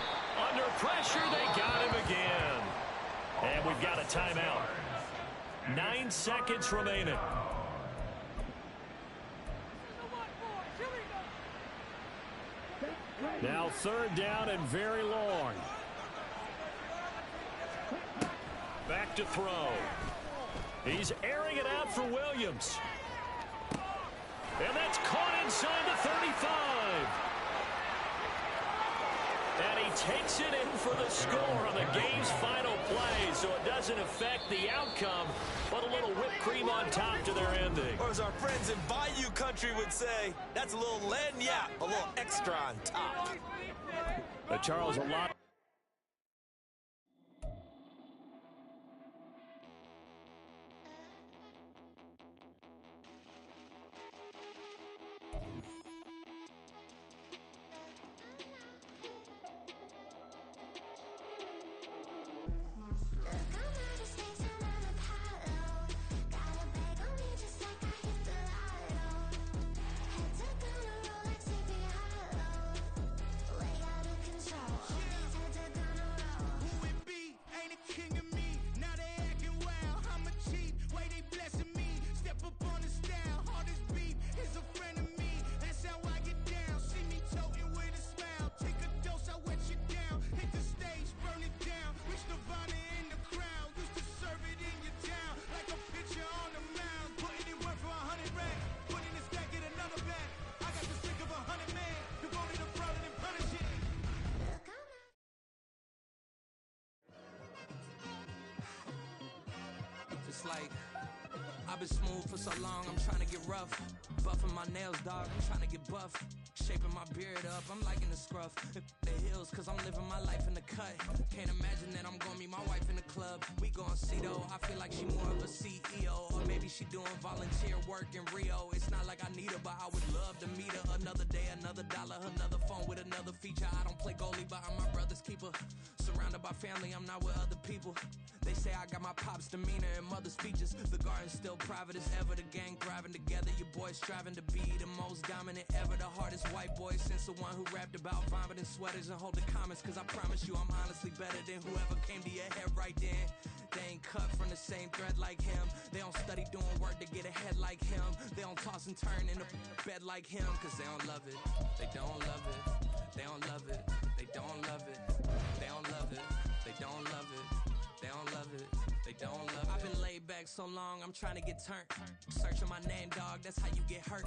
Under pressure, they got him again. And we've got a timeout. 9 seconds remaining. Now 3rd down and very long. Back to throw. He's airing it out for Williams. And that's caught inside the 35. And he takes it in for the score on the game's final play, so it doesn't affect the outcome, but a little whipped cream on top to their ending. Or as our friends in Bayou Country would say, that's a little lagniappe, a little extra on top. Charles, a lot. It's like, I've been smooth for so long, I'm trying to get rough. Buffing my nails, dog, I'm trying to get buff. Shaping my beard up, I'm liking the scruff. The hills, cause I'm living my life in the cut. Can't imagine that I'm gonna meet my wife in the club. We gon' see though, I feel like she more of a CEO. Or maybe she doing volunteer work in Rio. It's not like I need her, but I would love to meet her. Another day, another dollar, another phone with another feature. I don't play goalie, but I'm my brother's keeper. Surrounded by family, I'm not with other people. They say I got my pop's demeanor and mother's features. The garden's still private as ever. The gang thriving together. Your boys striving to be the most dominant ever. The hardest white boy since the one who rapped about vomiting sweaters and hold the comments. Cause I promise you I'm honestly better than whoever came to your head right then. They ain't cut from the same thread like him. They don't study doing work to get ahead like him. They don't toss and turn in the bed like him. Cause they don't love it. They don't love it. They don't love it. They don't love it. They don't love it. They don't love it. They don't love it. They don't love it. I've been laid back so long, I'm trying to get turned. Searching my name, dog, that's how you get hurt.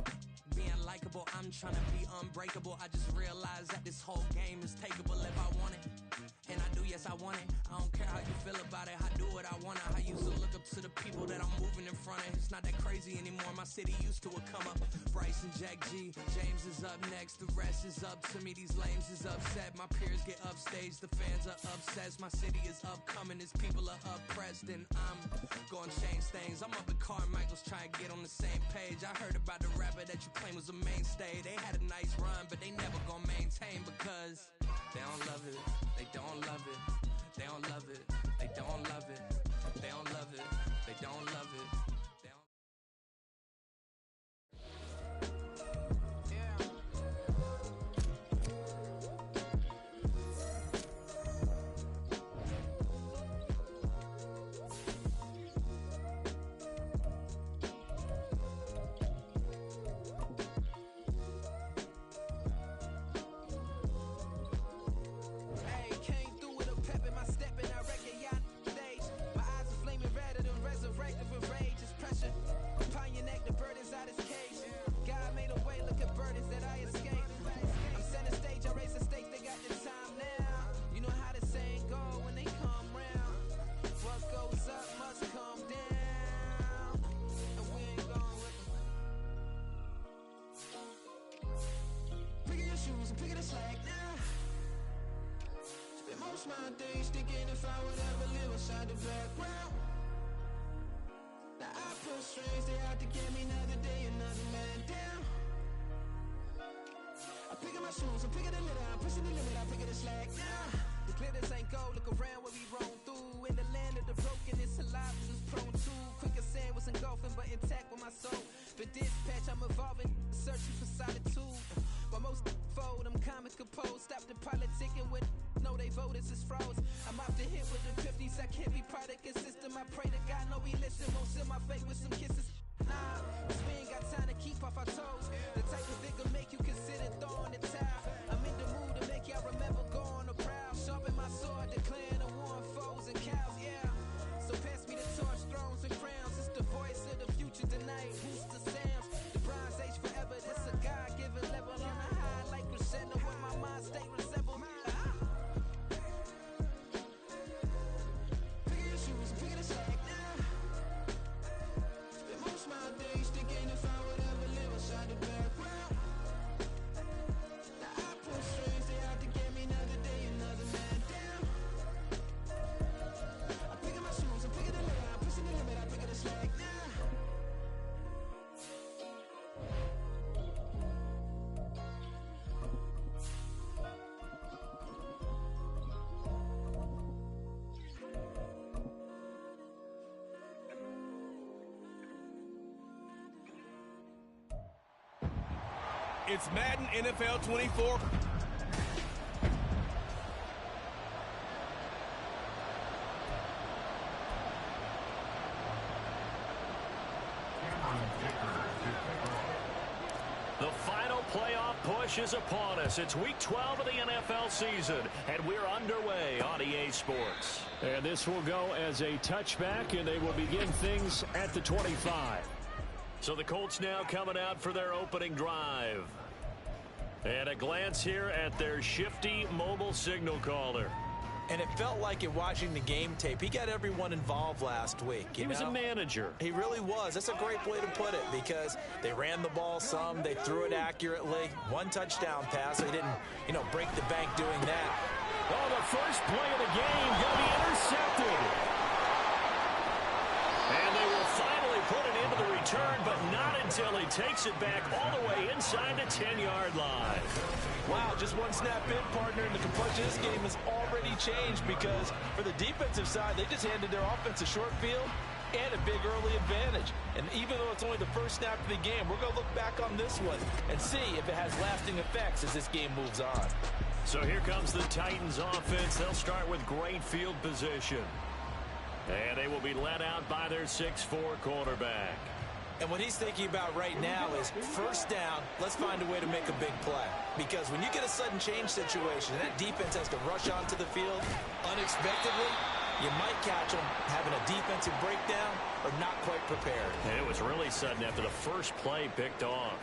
Being likable, I'm trying to be unbreakable. I just realized that this whole game is takeable if I want it. And I do, yes, I want it. I don't care how you feel about it. I do what I want. I used to look up to the people that I'm moving in front of. It's not that crazy anymore. My city used to a come up. Bryce and Jack G. James is up next. The rest is up to me. These lames is upset. My peers get upstage. The fans are obsessed. My city is upcoming. His people are oppressed. And I'm gonna change things. I'm up at Carmichael's trying to get on the same page. I heard about the rapper that you claim was a mainstay. They had a nice run, but they never gonna maintain because they don't love it. They don't love it. They don't love it. They don't love it. They don't love it. They don't love it. Rage most my days thinking if I would ever live inside the background. Now I pull strings, they out to get me another day, another man down. I'm picking my shoes, I'm picking the litter, I'm pushing the limit, I'm picking the slack now. The glitters ain't gold, look around where we roam through. In the land of the broken, it's alive, it's prone to. Quicker sand was engulfing, but intact with my soul. But dispatch, I'm evolving, searching for solitude. While most fold, I'm comic composed. Stop the politicking with no, they voters is froze. I'm off the hit with the 50s, I can't be product and system. I pray to God, no, we listen. Won't seal my fate with some kisses. Nah, cause we ain't got time to keep off our toes. The type of vigor make you consider throwing the towel. I'm in the mood to make y'all remember going to proud. Sharpen my sword, declaring the war on foes and cows, yeah. So pass me the torch, thrones and crowns. It's the voice of the future tonight. Boost the sounds. The Bronze Age forever. This a God-given level on a high like crescendo when my mind state resemble. Pick your shoes and pick the slack now. Spend most my days thinking if I would ever live inside the background. Now I pull strings, they out to get me another day, another man down. I'm picking my shoes, I'm picking the litter, I'm pushing the limit, I'm picking the slack now. It's Madden NFL 24. The final playoff push is upon us. It's week 12 of the NFL season, and we're underway on EA Sports. And this will go as a touchback, and they will begin things at the 25. So the Colts now coming out for their opening drive. And a glance here at their shifty mobile signal caller. And it felt like it watching the game tape. He got everyone involved last week. He was a manager. He really was. That's a great way to put it because they ran the ball some. They threw it accurately. One touchdown pass. They didn't, break the bank doing that. Oh, the first play of the game going to be intercepted. And they will finally put it into the return, but not until he takes it back all the way inside the 10-yard line. Wow, just one snap in, partner, and the complexion of this game has already changed because for the defensive side, they just handed their offense a short field and a big early advantage. And even though it's only the first snap of the game, we're going to look back on this one and see if it has lasting effects as this game moves on. So here comes the Titans offense. They'll start with great field position. And they will be led out by their 6'4" quarterback. And what he's thinking about right now is first down, let's find a way to make a big play. Because when you get a sudden change situation, that defense has to rush onto the field unexpectedly, you might catch them having a defensive breakdown or not quite prepared. And it was really sudden after the first play picked off.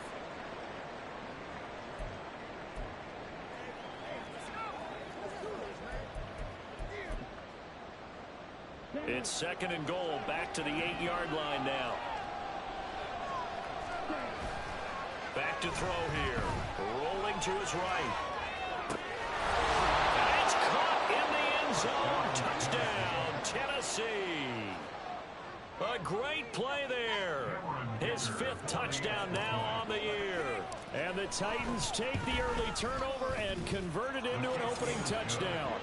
It's second and goal, back to the 8-yard line now. Back to throw here. Rolling to his right. And it's caught in the end zone. Touchdown, Tennessee. A great play there. His 5th touchdown now on the year. And the Titans take the early turnover and convert it into an opening touchdown.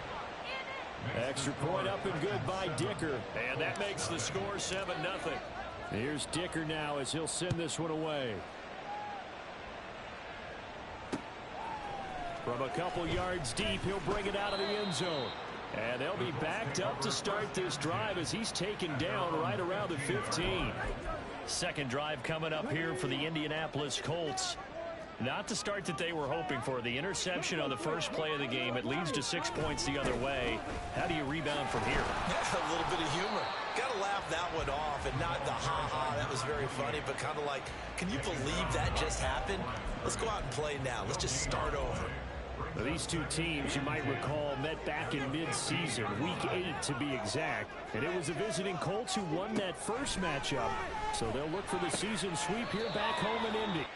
Extra point up and good by Dicker. And that makes the score 7-0. Here's Dicker now as he'll send this one away. From a couple yards deep, he'll bring it out of the end zone. And they'll be backed up to start this drive as he's taken down right around the 15. Second drive coming up here for the Indianapolis Colts. Not the start that they were hoping for. The interception on the first play of the game. It leads to 6 points the other way. How do you rebound from here? A little bit of humor. Got to laugh that one off and not the ha-ha. That was very funny, but kind of like, can you believe that just happened? Let's go out and play now. Let's just start over. Now, these two teams, you might recall, met back in mid-season, week 8 to be exact. And it was the visiting Colts who won that first matchup. So they'll look for the season sweep here back home in Indy.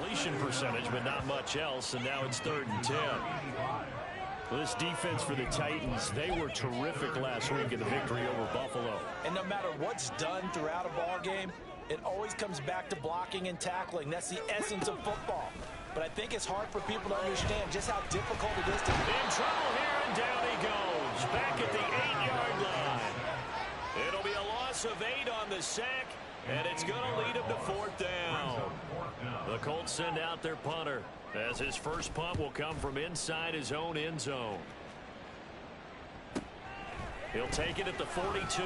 completion percentage, but not much else, and now it's 3rd and 10. Well, this defense for the Titans, they were terrific last week in the victory over Buffalo. And no matter what's done throughout a ball game, it always comes back to blocking and tackling. That's the essence of football. But I think it's hard for people to understand just how difficult it is to... In trouble here, and down he goes. Back at the 8-yard line. It'll be a loss of 8 on the sack, and it's going to lead him to 4th down. The Colts send out their punter, as his first punt will come from inside his own end zone. He'll take it at the 42.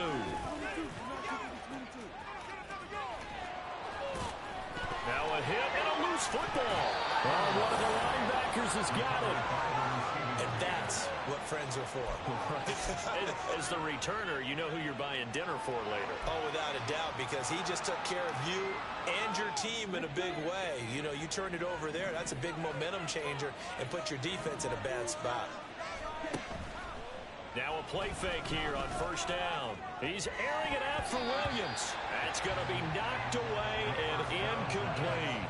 Now a hit and a loose football. Oh, one of the linebackers has got it. And that's what friends are for. As the returner, you know who you're buying dinner for later. Oh, without a doubt, because he just took care of you and your team in a big way. You know, you turned it over there. That's a big momentum changer and put your defense in a bad spot. Now a play fake here on 1st down. He's airing it out for Williams. That's going to be knocked away and incomplete.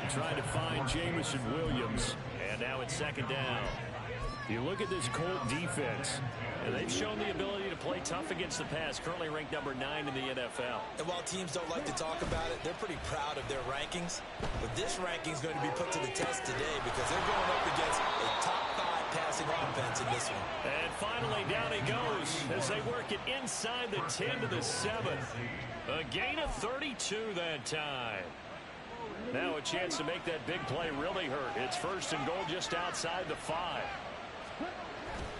Trying to find Jameson Williams. And now it's 2nd down. You look at this Colt defense, and they've shown the ability to play tough against the pass, currently ranked number 9 in the NFL. And while teams don't like to talk about it, they're pretty proud of their rankings. But this ranking is going to be put to the test today because they're going up against a top 5 passing offense in this one. And finally, down he goes as they work it inside the 10 to the 7. A gain of 32 that time. Now a chance to make that big play really hurt. It's 1st and goal just outside the 5.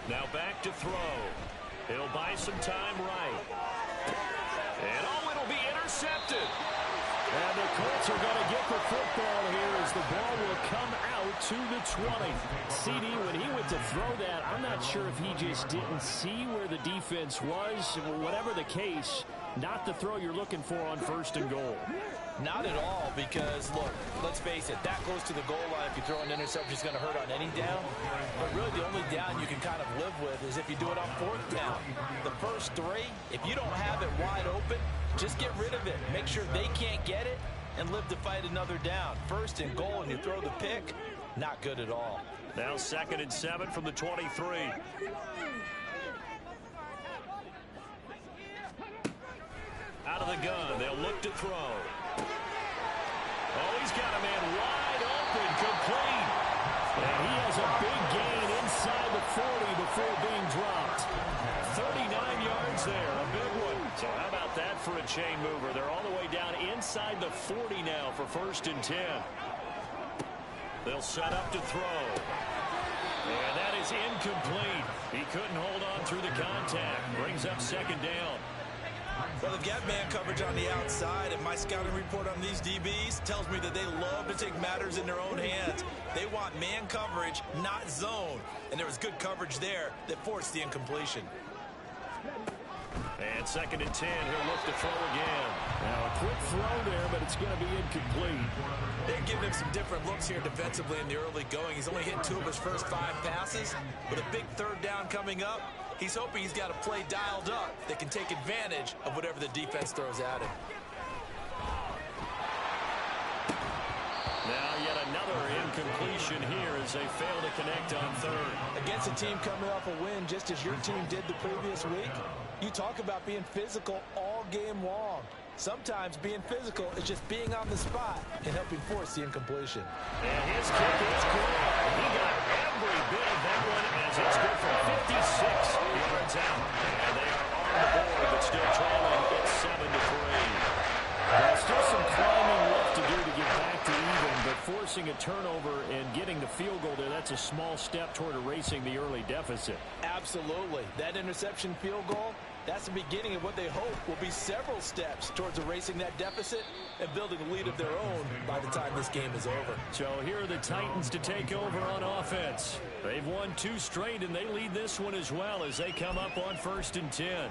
Now back to throw. He'll buy some time right. And oh, it'll be intercepted. And the Colts are going to get the football here as the ball will come out to the 20. CD, when he went to throw that, I'm not sure if he just didn't see where the defense was. Whatever the case, not the throw you're looking for on 1st and goal. Not at all, because, look, let's face it, that goes to the goal line. If you throw an interception, it's going to hurt on any down. But really, the only down you can kind of live with is if you do it on 4th down. The first 3, if you don't have it wide open, just get rid of it. Make sure they can't get it and live to fight another down. 1st and goal, and you throw the pick, not good at all. Now 2nd and 7 from the 23. Out of the gun, they'll look to throw. Oh, he's got a man wide open, complete. And he has a big gain inside the 40 before being dropped. 39 yards there, a big one. So how about that for a chain mover? They're all the way down inside the 40 now for 1st and 10. They'll set up to throw. And that is incomplete. He couldn't hold on through the contact. Brings up 2nd down. Well, they've got man coverage on the outside, and my scouting report on these DBs tells me that they love to take matters in their own hands. They want man coverage, not zone. And there was good coverage there that forced the incompletion. And 2nd and 10, he'll look to throw again. Now a quick throw there, but it's going to be incomplete. They're giving him some different looks here defensively in the early going. He's only hit 2 of his first 5 passes. With a big 3rd down coming up, he's hoping he's got a play dialed up that can take advantage of whatever the defense throws at him. Now yet another incompletion here as they fail to connect on 3rd. Against a team coming off a win just as your team did the previous week, you talk about being physical all game long. Sometimes being physical is just being on the spot and helping force the incompletion. And his kick is good. He got every bit of that one as it's good from 56 yards out. And they are on the board, but still trailing. It's 7-3. There's still some climbing left to do to get back to even, but forcing a turnover and getting the field goal there, that's a small step toward erasing the early deficit. Absolutely. That interception field goal, that's the beginning of what they hope will be several steps towards erasing that deficit and building a lead of their own by the time this game is over. So here are the Titans to take over on offense. They've won 2 straight, and they lead this one as well as they come up on 1st and 10.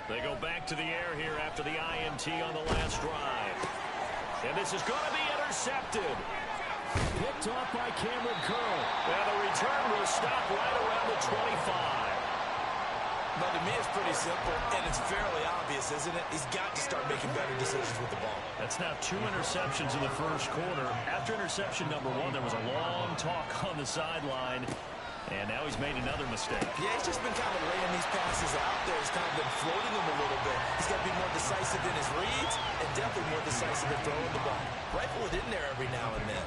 They go back to the air here after the INT on the last drive. And this is going to be intercepted. Picked off by Cameron Curl. And the return will stop right around the 25. But to me, it's pretty simple, and it's fairly obvious, isn't it? He's got to start making better decisions with the ball. That's now 2 interceptions in the first quarter. After interception number 1, there was a long talk on the sideline, and now he's made another mistake. Yeah, he's just been kind of laying these passes out there. He's kind of been floating them a little bit. He's got to be more decisive in his reads and definitely more decisive in throwing the ball. Rifle it in there every now and then.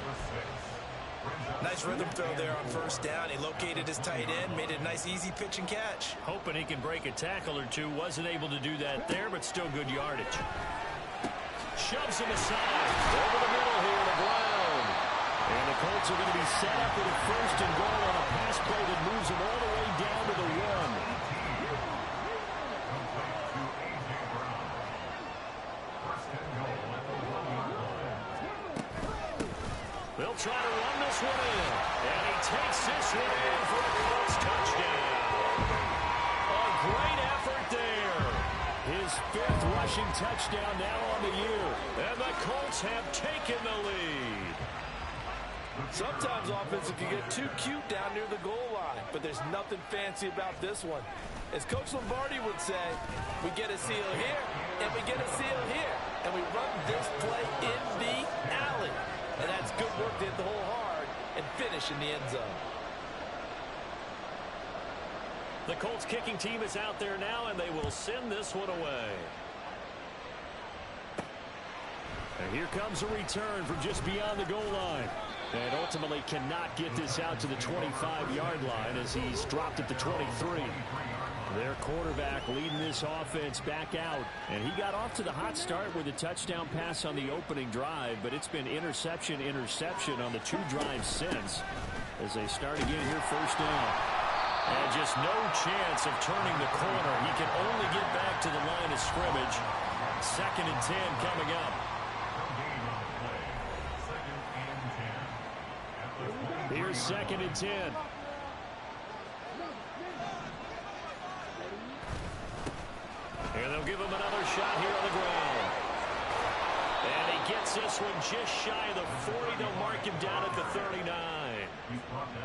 Nice rhythm throw there on first down. He located his tight end, made it a nice, easy pitch and catch. Hoping he can break a tackle or two. Wasn't able to do that there, but still good yardage. Shoves him aside. Over the middle here to Brown. And the Colts are going to be set up with a first and goal on a pass play that moves them all the way down to the 1. They'll try to run this one in. And he takes this one in for a Colts touchdown. A great effort there. His 5th rushing touchdown now on the year. And the Colts have taken the lead. Sometimes offenses can get too cute down near the goal line, but there's nothing fancy about this one. As Coach Lombardi would say, we get a seal here, and we get a seal here, and we run this play in the alley. And that's good work to hit the hole hard and finish in the end zone. The Colts kicking team is out there now, and they will send this one away. And here comes a return from just beyond the goal line. And ultimately cannot get this out to the 25-yard line as he's dropped at the 23. Their quarterback leading this offense back out. And he got off to the hot start with a touchdown pass on the opening drive, but it's been interception on the 2 drives since as they start again here first down. And just no chance of turning the corner. He can only get back to the line of scrimmage. 2nd and 10 coming up. Here's 2nd and 10. And they'll give him another shot here on the ground. And he gets this one just shy of the 40. They'll mark him down at the 39.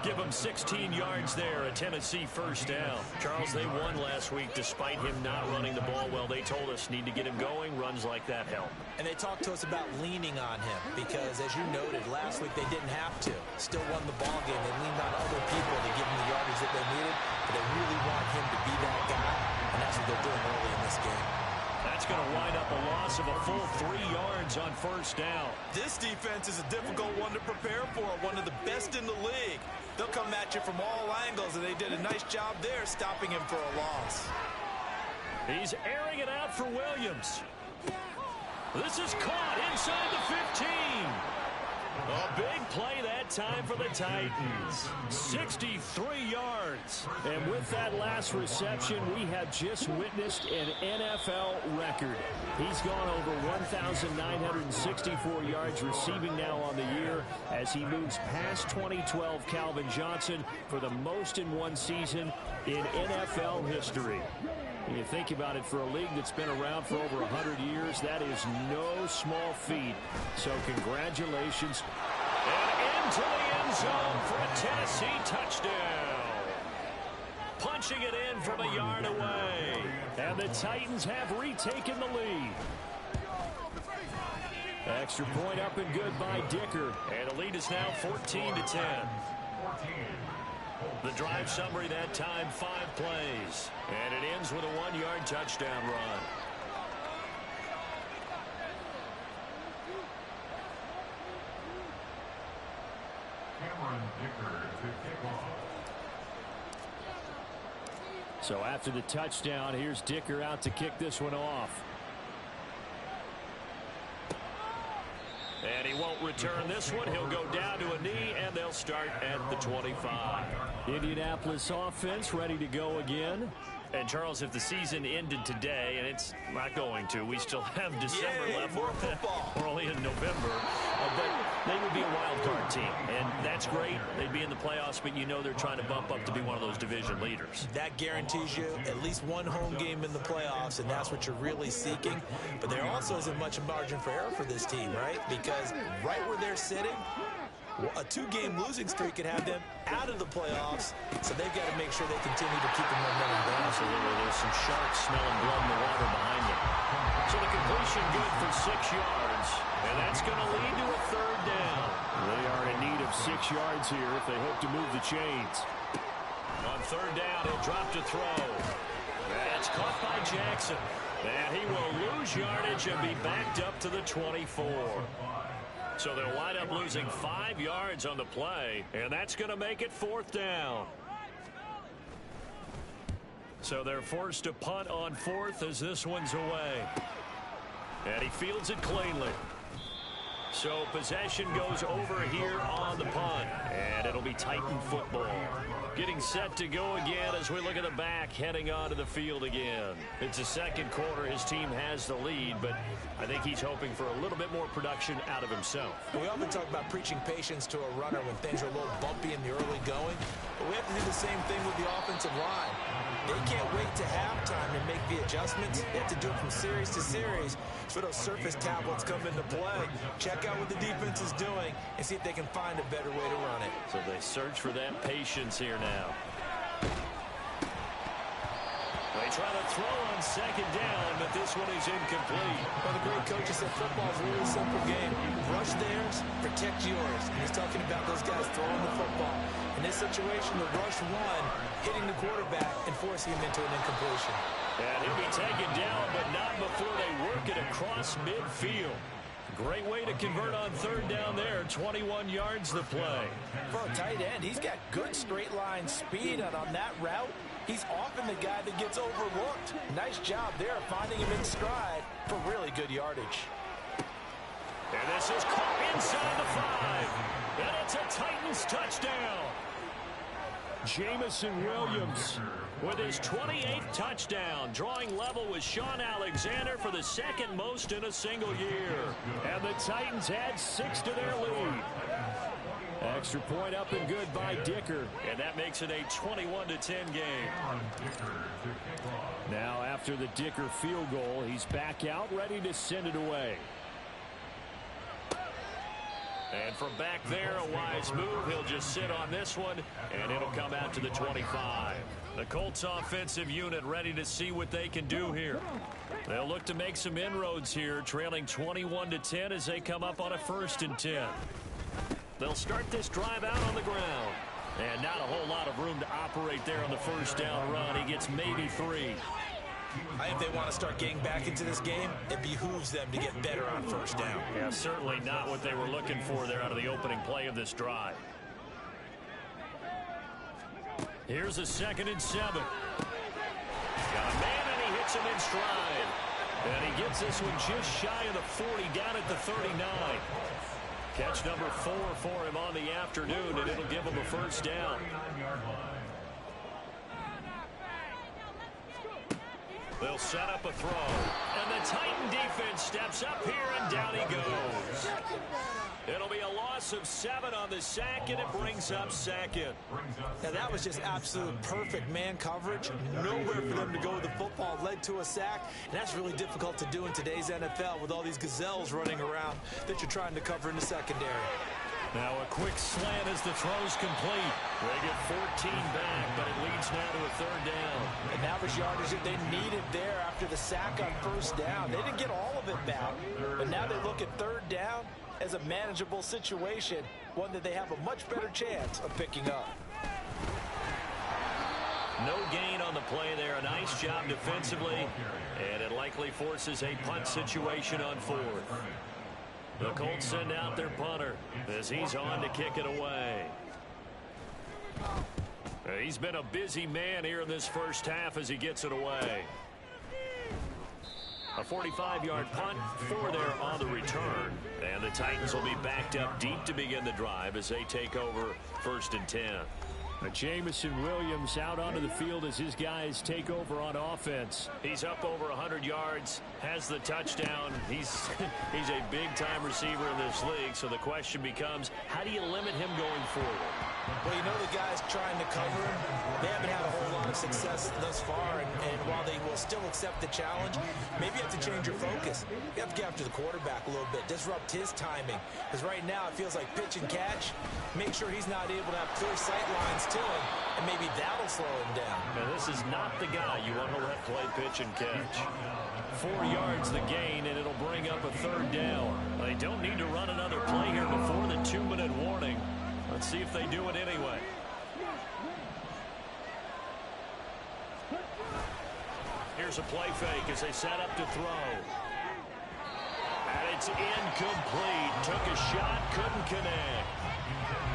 Give him 16 yards there, a Tennessee first down. Charles, they won last week despite him not running the ball well. They told us need to get him going. Runs like that help. And they talked to us about leaning on him because, as you noted, last week they didn't have to. Still won the ball game. They leaned on other people to give him the yardage that they needed. But they really want him to be that guy, and that's what they're doing early in this game. That's going to wind up a loss of a full 3 yards on first down. This defense is a difficult one to prepare for, one of the best in the league. They'll come at you from all angles, and they did a nice job there stopping him for a loss. He's airing it out for Williams. This is caught inside the 15. A big play that time for the Titans. 63 yards. And with that last reception, we have just witnessed an NFL record. He's gone over 1,964 yards receiving now on the year as he moves past 2012 Calvin Johnson for the most in one season in NFL history. When you think about it, for a league that's been around for over 100 years, that is no small feat. So congratulations. And into the end zone for a Tennessee touchdown. Punching it in from a yard away. And the Titans have retaken the lead. Extra point up and good by Dicker. And the lead is now 14-10. The drive summary that time, 5 plays. And it ends with a 1-yard touchdown run. Cameron Dicker to kick off. So after the touchdown, here's Dicker out to kick this one off. And he won't return this one. He'll go down to a knee, and they'll start at the 25. Indianapolis offense ready to go again. And, Charles, if the season ended today, and it's not going to, we still have December left. More football. We're only in November. But they would be a wild card team, and that's great. They'd be in the playoffs, but you know they're trying to bump up to be one of those division leaders. That guarantees you at least one home game in the playoffs, and that's what you're really seeking. But there also isn't much margin for error for this team, right? Because right where they're sitting, a 2-game losing streak could have them out of the playoffs, so they've got to make sure they continue to keep the momentum going. Absolutely. There's some sharks smelling blood in the water behind them. So the completion good for 6 yards, and that's going to lead to a 3rd down. They are in need of 6 yards here if they hope to move the chains. On 3rd down, he'll drop to throw. That's caught by Jackson. And he will lose yardage and be backed up to the 24. So they'll wind up losing 5 yards on the play, and that's going to make it 4th down. So they're forced to punt on 4th as this one's away. And he fields it cleanly. So possession goes over here on the punt, and it'll be Titan football. Getting set to go again as we look at the back, heading onto the field again. It's the 2nd quarter. His team has the lead, but I think he's hoping for a little bit more production out of himself. We often talk about preaching patience to a runner when things are a little bumpy in the early going, but we have to do the same thing with the offensive line. They can't wait to halftime and make the adjustments. They have to do it from series to series. So those surface tablets come into play. Check out what the defense is doing and see if they can find a better way to run it. So they search for that patience here now. They try to throw on 2nd down, but this one is incomplete. Well, the great coaches said football is a really simple game. Rush theirs, protect yours. And he's talking about those guys throwing the football. In this situation, the rush one, hitting the quarterback and forcing him into an incompletion. And he'll be taken down, but not before they work it across midfield. Great way to convert on 3rd down there. 21 yards the play. For a tight end, he's got good straight line speed, and on that route, he's often the guy that gets overlooked. Nice job there finding him in stride for really good yardage. And this is caught inside the 5. And it's a Titans touchdown. Jameson Williams with his 28th touchdown, drawing level with Sean Alexander for the 2nd most in a single year. And the Titans add 6 to their lead. Extra point up and good by Dicker. And that makes it a 21-10 game. Now after the Dicker field goal, he's back out ready to send it away. And from back there, a wise move. He'll just sit on this one, and it'll come out to the 25. The Colts offensive unit ready to see what they can do here. They'll look to make some inroads here, trailing 21-10 as they come up on a 1st and 10. They'll start this drive out on the ground. And not a whole lot of room to operate there on the 1st down run. He gets maybe 3. I think they want to start getting back into this game. It behooves them to get better on 1st down. Yeah, certainly not what they were looking for there out of the opening play of this drive. Here's a 2nd and 7. Got a man, and he hits him in stride. And he gets this one just shy of the 40, down at the 39. Catch number 4 for him on the afternoon, and it'll give him a 1st down. They'll set up a throw. And the Titan defense steps up here, and down he goes. It'll be a loss of 7 on the sack, and it brings up 2nd. Now, that was just absolute perfect man coverage. Nowhere for them to go with the football. Led to a sack, and that's really difficult to do in today's NFL with all these gazelles running around that you're trying to cover in the secondary. Now a quick slant as the throw's complete. They get 14 back, but it leads now to a 3rd down. And that was yardage that they needed there after the sack on 1st down. They didn't get all of it back, but now they look at 3rd down as a manageable situation, one that they have a much better chance of picking up. No gain on the play there. A nice job defensively, and it likely forces a punt situation on 4th. The Colts send out their punter as he's on to kick it away. He's been a busy man here in this 1st half as he gets it away. A 45-yard punt, 4 there on the return. And the Titans will be backed up deep to begin the drive as they take over 1st and 10. Jameson Williams out onto the field as his guys take over on offense. He's up over 100 yards, has the touchdown. He's a big-time receiver in this league, so the question becomes, how do you limit him going forward? Well, you know the guys trying to cover him, they haven't had a whole lot of success thus far, and while they will still accept the challenge, maybe you have to change your focus. You have to get after the quarterback a little bit, disrupt his timing, because right now it feels like pitch and catch. Make sure he's not able to have clear sight lines to him, and maybe that'll slow him down. Now, this is not the guy you want to let play pitch and catch. 4 yards the gain, and it'll bring up a 3rd down. They don't need to run another play here before the 2-minute warning. Let's see if they do it anyway. Here's a play fake as they set up to throw. And it's incomplete. Took a shot, couldn't connect.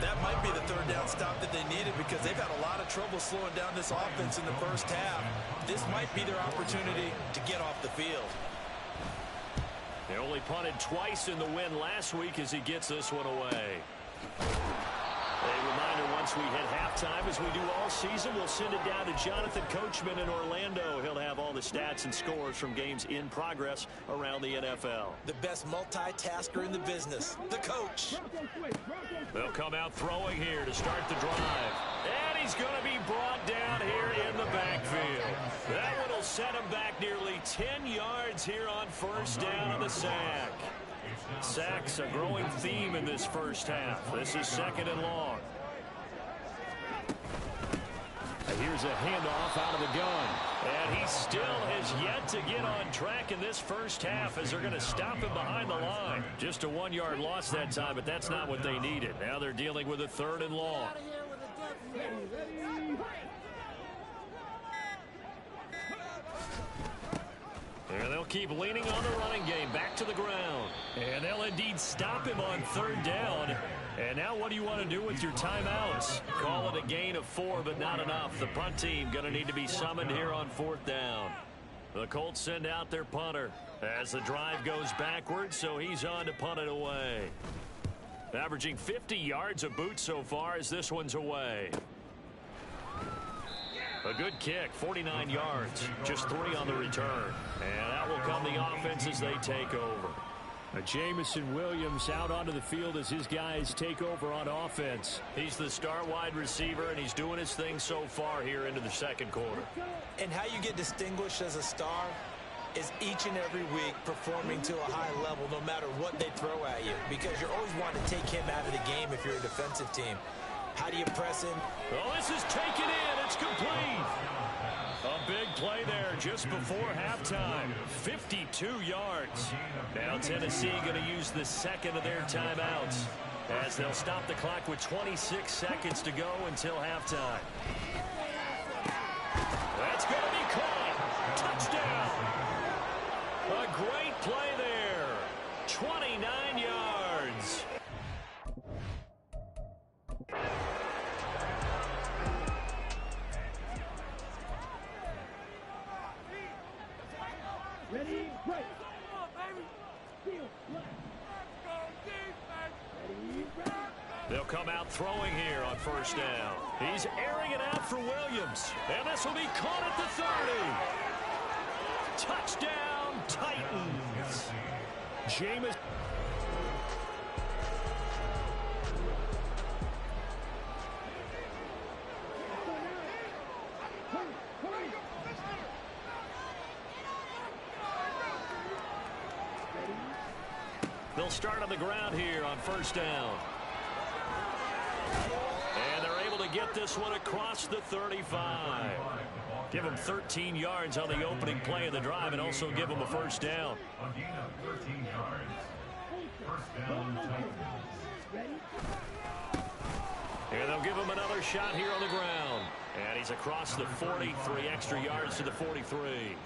That might be the 3rd down stop that they needed because they've had a lot of trouble slowing down this offense in the first half. This might be their opportunity to get off the field. They only punted twice in the win last week as he gets this one away. A reminder, once we hit halftime, as we do all season, we'll send it down to Jonathan Coachman in Orlando. He'll have all the stats and scores from games in progress around the NFL. The best multitasker in the business, the coach. They'll come out throwing here to start the drive. And he's going to be brought down here in the backfield. That one will set him back nearly 10 yards here on 1st down on the sack. Sacks a growing theme in this first half. This is 2nd and long. Here's a handoff out of the gun. And he still has yet to get on track in this first half as they're going to stop him behind the line. Just a 1-yard loss that time, but that's not what they needed. Now they're dealing with a 3rd and long. And they'll keep leaning on the running game back to the ground. And they'll indeed stop him on 3rd down. And now what do you want to do with your timeouts? Call it a gain of 4, but not enough. The punt team going to need to be summoned here on 4th down. The Colts send out their punter as the drive goes backwards, so he's on to punt it away. Averaging 50 yards a boot so far as this one's away. A good kick, 49 yards, just 3 on the return. And that will come the offense as they take over. Jameson Williams out onto the field as his guys take over on offense. He's the star wide receiver, and he's doing his thing so far here into the 2nd quarter. And how you get distinguished as a star is each and every week performing to a high level no matter what they throw at you, because you're always wanting to take him out of the game if you're a defensive team. How do you press him? Oh, this is taken in. It's complete. A big play there just before halftime. 52 yards. Now Tennessee going to use the 2nd of their timeouts as they'll stop the clock with 26 seconds to go until halftime. That's going to be caught. Touchdown. A great play there. 29 yards. Ready, break. They'll come out throwing here on 1st down. He's airing it out for Williams. And this will be caught at the 30. Touchdown, Titans. Jameis. They'll start on the ground here on 1st down. And they're able to get this one across the 35. Give them 13 yards on the opening play of the drive and also give them a 1st down. A gain of 13 yards. 1st down, Titans. And they'll give him another shot here on the ground. And he's across the 40, 3 extra yards to the 43.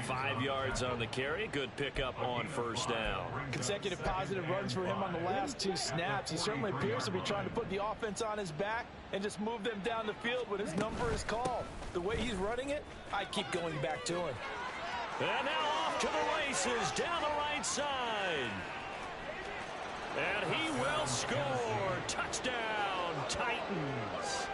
5 yards on the carry. Good pickup on 1st down. Consecutive positive runs for him on the last 2 snaps. He certainly appears to be trying to put the offense on his back and just move them down the field when his number is called. The way he's running it, I keep going back to him. And now off to the races down the right side. And he will score. Touchdown, Titans.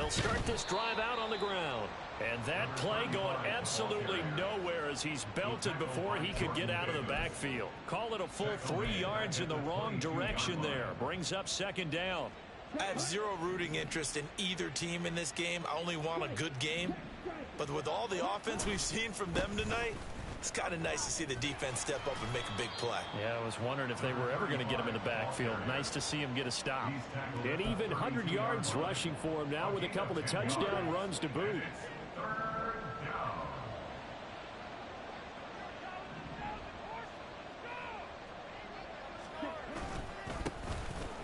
They'll start this drive out on the ground. And that play going absolutely nowhere as he's belted before he could get out of the backfield. Call it a full 3 yards in the wrong direction there. Brings up second down. I have zero rooting interest in either team in this game. I only want a good game. But with all the offense we've seen from them tonight, it's kind of nice to see the defense step up and make a big play. Yeah, I was wondering if they were ever going to get him in the backfield. Nice to see him get a stop. And even 100 yards rushing for him now with a couple of touchdown runs to boot.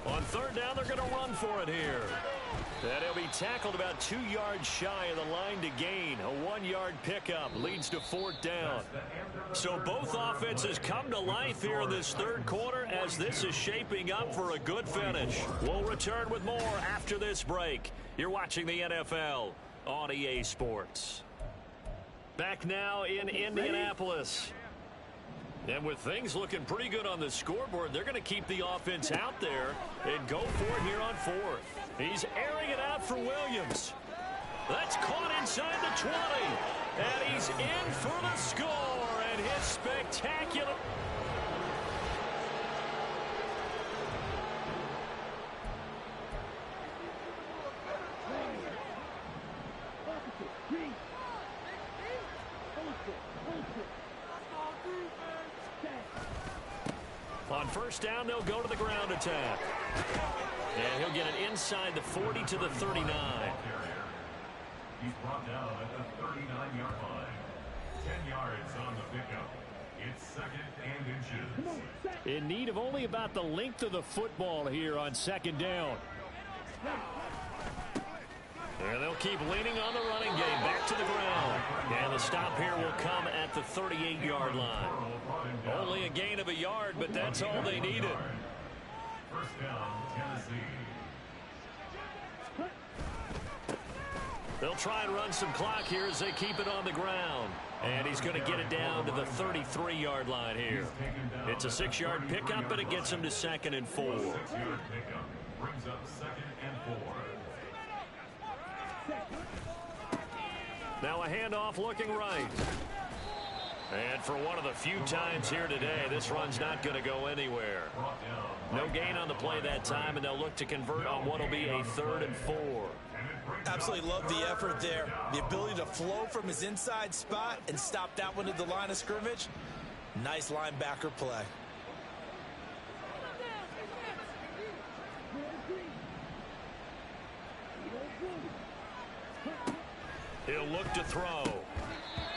On third down, they're going to run for it here. And he'll be tackled about 2 yards shy of the line to gain. A 1-yard pickup leads to fourth down. So both offenses come to life here in this third quarter as this is shaping up for a good finish. We'll return with more after this break. You're watching the NFL on EA Sports. Back now in Indianapolis. And with things looking pretty good on the scoreboard, they're going to keep the offense out there and go for it here on fourth. He's airing it out for Williams. That's caught inside the 20. And he's in for the score. And his spectacular... On first down, they'll go to the ground attack. And he'll get it inside the 40 to the 39. He's brought down at the 39-yard line. 10 yards on the pickup. It's second and inches. In need of only about the length of the football here on second down. And they'll keep leaning on the running game back to the ground. And the stop here will come at the 38-yard line. Only a gain of a yard, but that's all they needed. First down, Tennessee. They'll try and run some clock here as they keep it on the ground. And he's going to get it down to the 33-yard line here. It's a 6-yard pickup, but it gets him to second and 4. 6-yard pickup brings up second and 4. Now a handoff looking right. And for one of the few times here today, this run's not going to go anywhere. No gain on the play that time, and they'll look to convert on what will be a 3rd and 4. Absolutely love the effort there. The ability to flow from his inside spot and stop that one at the line of scrimmage. Nice linebacker play. He'll look to throw.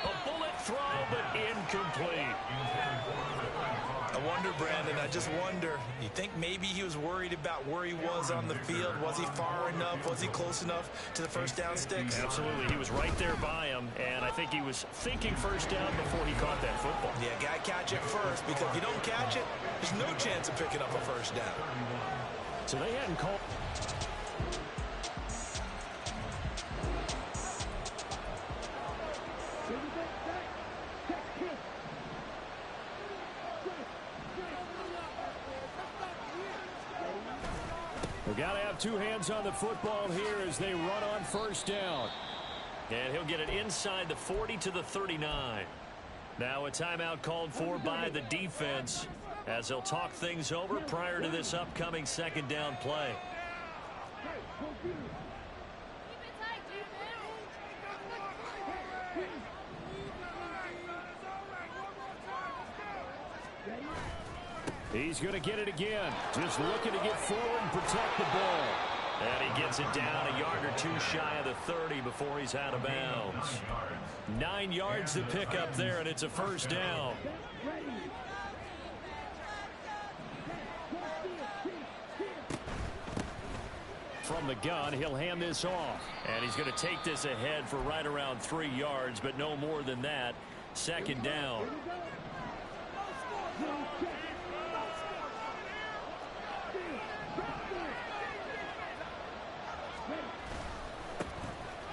A bullet throw, but incomplete. I wonder, Brandon, I just wonder, you think maybe he was worried about where he was on the field? Was he far enough? Was he close enough to the first down sticks? Absolutely. He was right there by him, and I think he was thinking first down before he caught that football. Yeah, got to catch it first, because if you don't catch it, there's no chance of picking up a first down. So they hadn't called... We've got to have two hands on the football here as they run on first down. And he'll get it inside the 40 to the 39. Now a timeout called for by the defense as they'll talk things over prior to this upcoming second down play. He's going to get it again. Just looking to get forward and protect the ball. And he gets it down a yard or two shy of the 30 before he's out of bounds. 9 yards to pick up there, and it's a first down. From the gun, he'll hand this off. And he's going to take this ahead for right around 3 yards, but no more than that. Second down.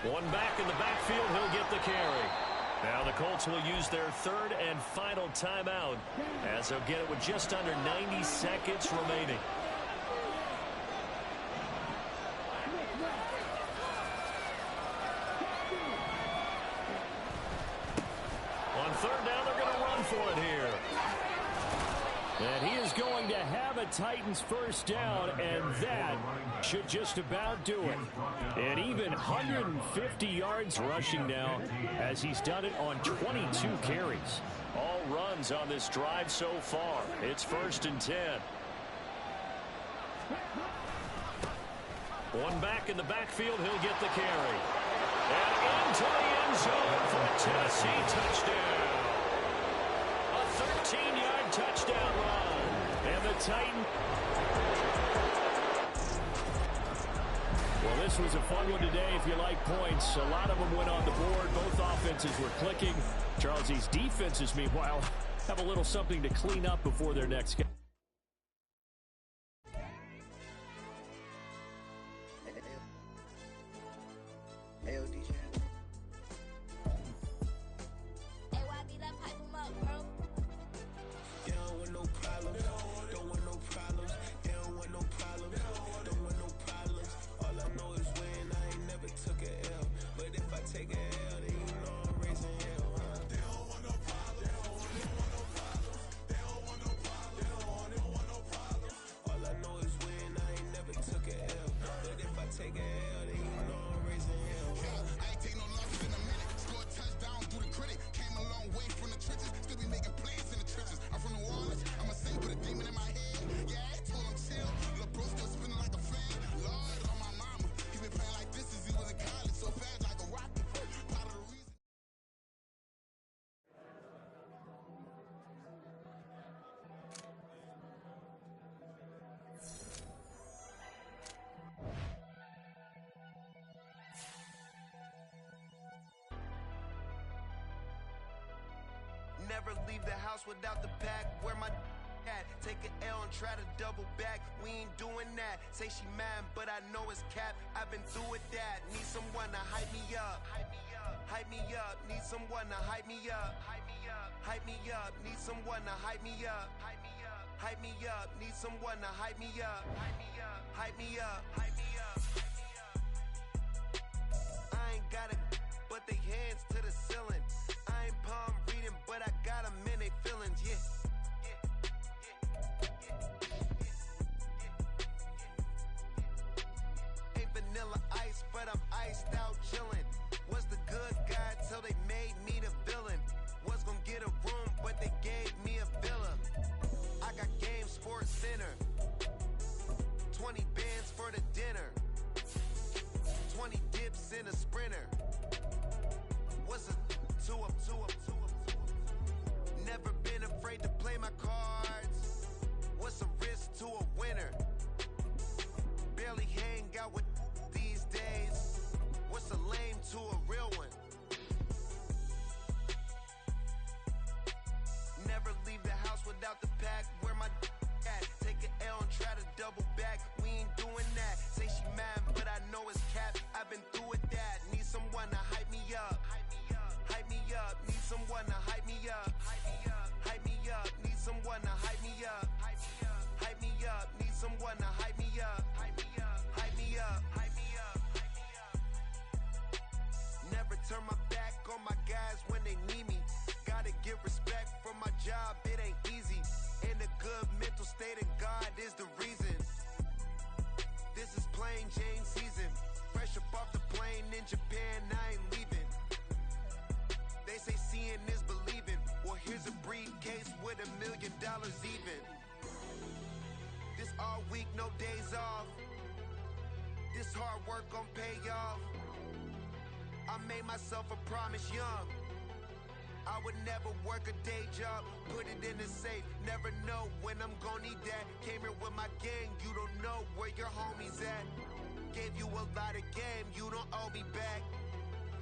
One back in the backfield, he'll get the carry. Now the Colts will use their third and final timeout as they'll get it with just under 90 seconds remaining. for it here. And he is going to have a Titans first down, and that should just about do it. And even 150 yards rushing now as he's done it on 22 carries. All runs on this drive so far. It's 1st and 10. One back in the backfield, he'll get the carry. And into the end zone for a Tennessee touchdown. A 13-yard touchdown run. And the Titans. Well, this was a fun one today if you like points. A lot of them went on the board. Both offenses were clicking. Charles, these defenses, meanwhile, have a little something to clean up before their next game. Never leave the house without the pack. Where my at? Take an L and try to double back. We ain't doing that. Say she mad, but I know it's cap. I've been through with that. Need someone to hype me up. Hype me up. Hype me up. Need someone to hype me up. Hype me up. Hype me up. Need someone to hype me up. Hype me up. Hype me up. Need someone to hype me up. Hype me up. Hype me up. Hype me up. I ain't got it, but they hands to the ceiling. I ain't palm reading, but I got them in they feelings, yeah. Ain't vanilla ice, but I'm iced out chillin'. Was the good guy till they made me the villain. Was gonna get a room, but they gave me a villa. I got Game Sports Center. 20 bands for the dinner. 20 dips in a sprinter. What's a two up? Never been afraid to play my cards. What's a risk to a winner? Barely hang out with these days. What's a lame to a real one? Never leave the house without the pack. Where my at? Take an L and try to double back. We ain't doing that. Say she mad, but I know it's cap. I've been through with that. Need someone to hype me up. Hype me up. Need someone to hype me up. Hype me up. Need someone to hype me up. Hype me up. Need someone to hype me up. Hype me up. Hype me up. Hype me up. Never turn my back on my guys when they need me. Gotta give respect for my job. It ain't easy. In a good mental state, and God is the reason. This is plain Jane season. Fresh up off the plane in Japan, I ain't leaving. They say seeing is believing. Well, here's a briefcase with $1 million even. This all week, no days off. This hard work gon' pay off. I made myself a promise young. I would never work a day job, put it in the safe. Never know when I'm gon' need that. Came here with my gang, you don't know where your homies at. Gave you a lot of game, you don't owe me back.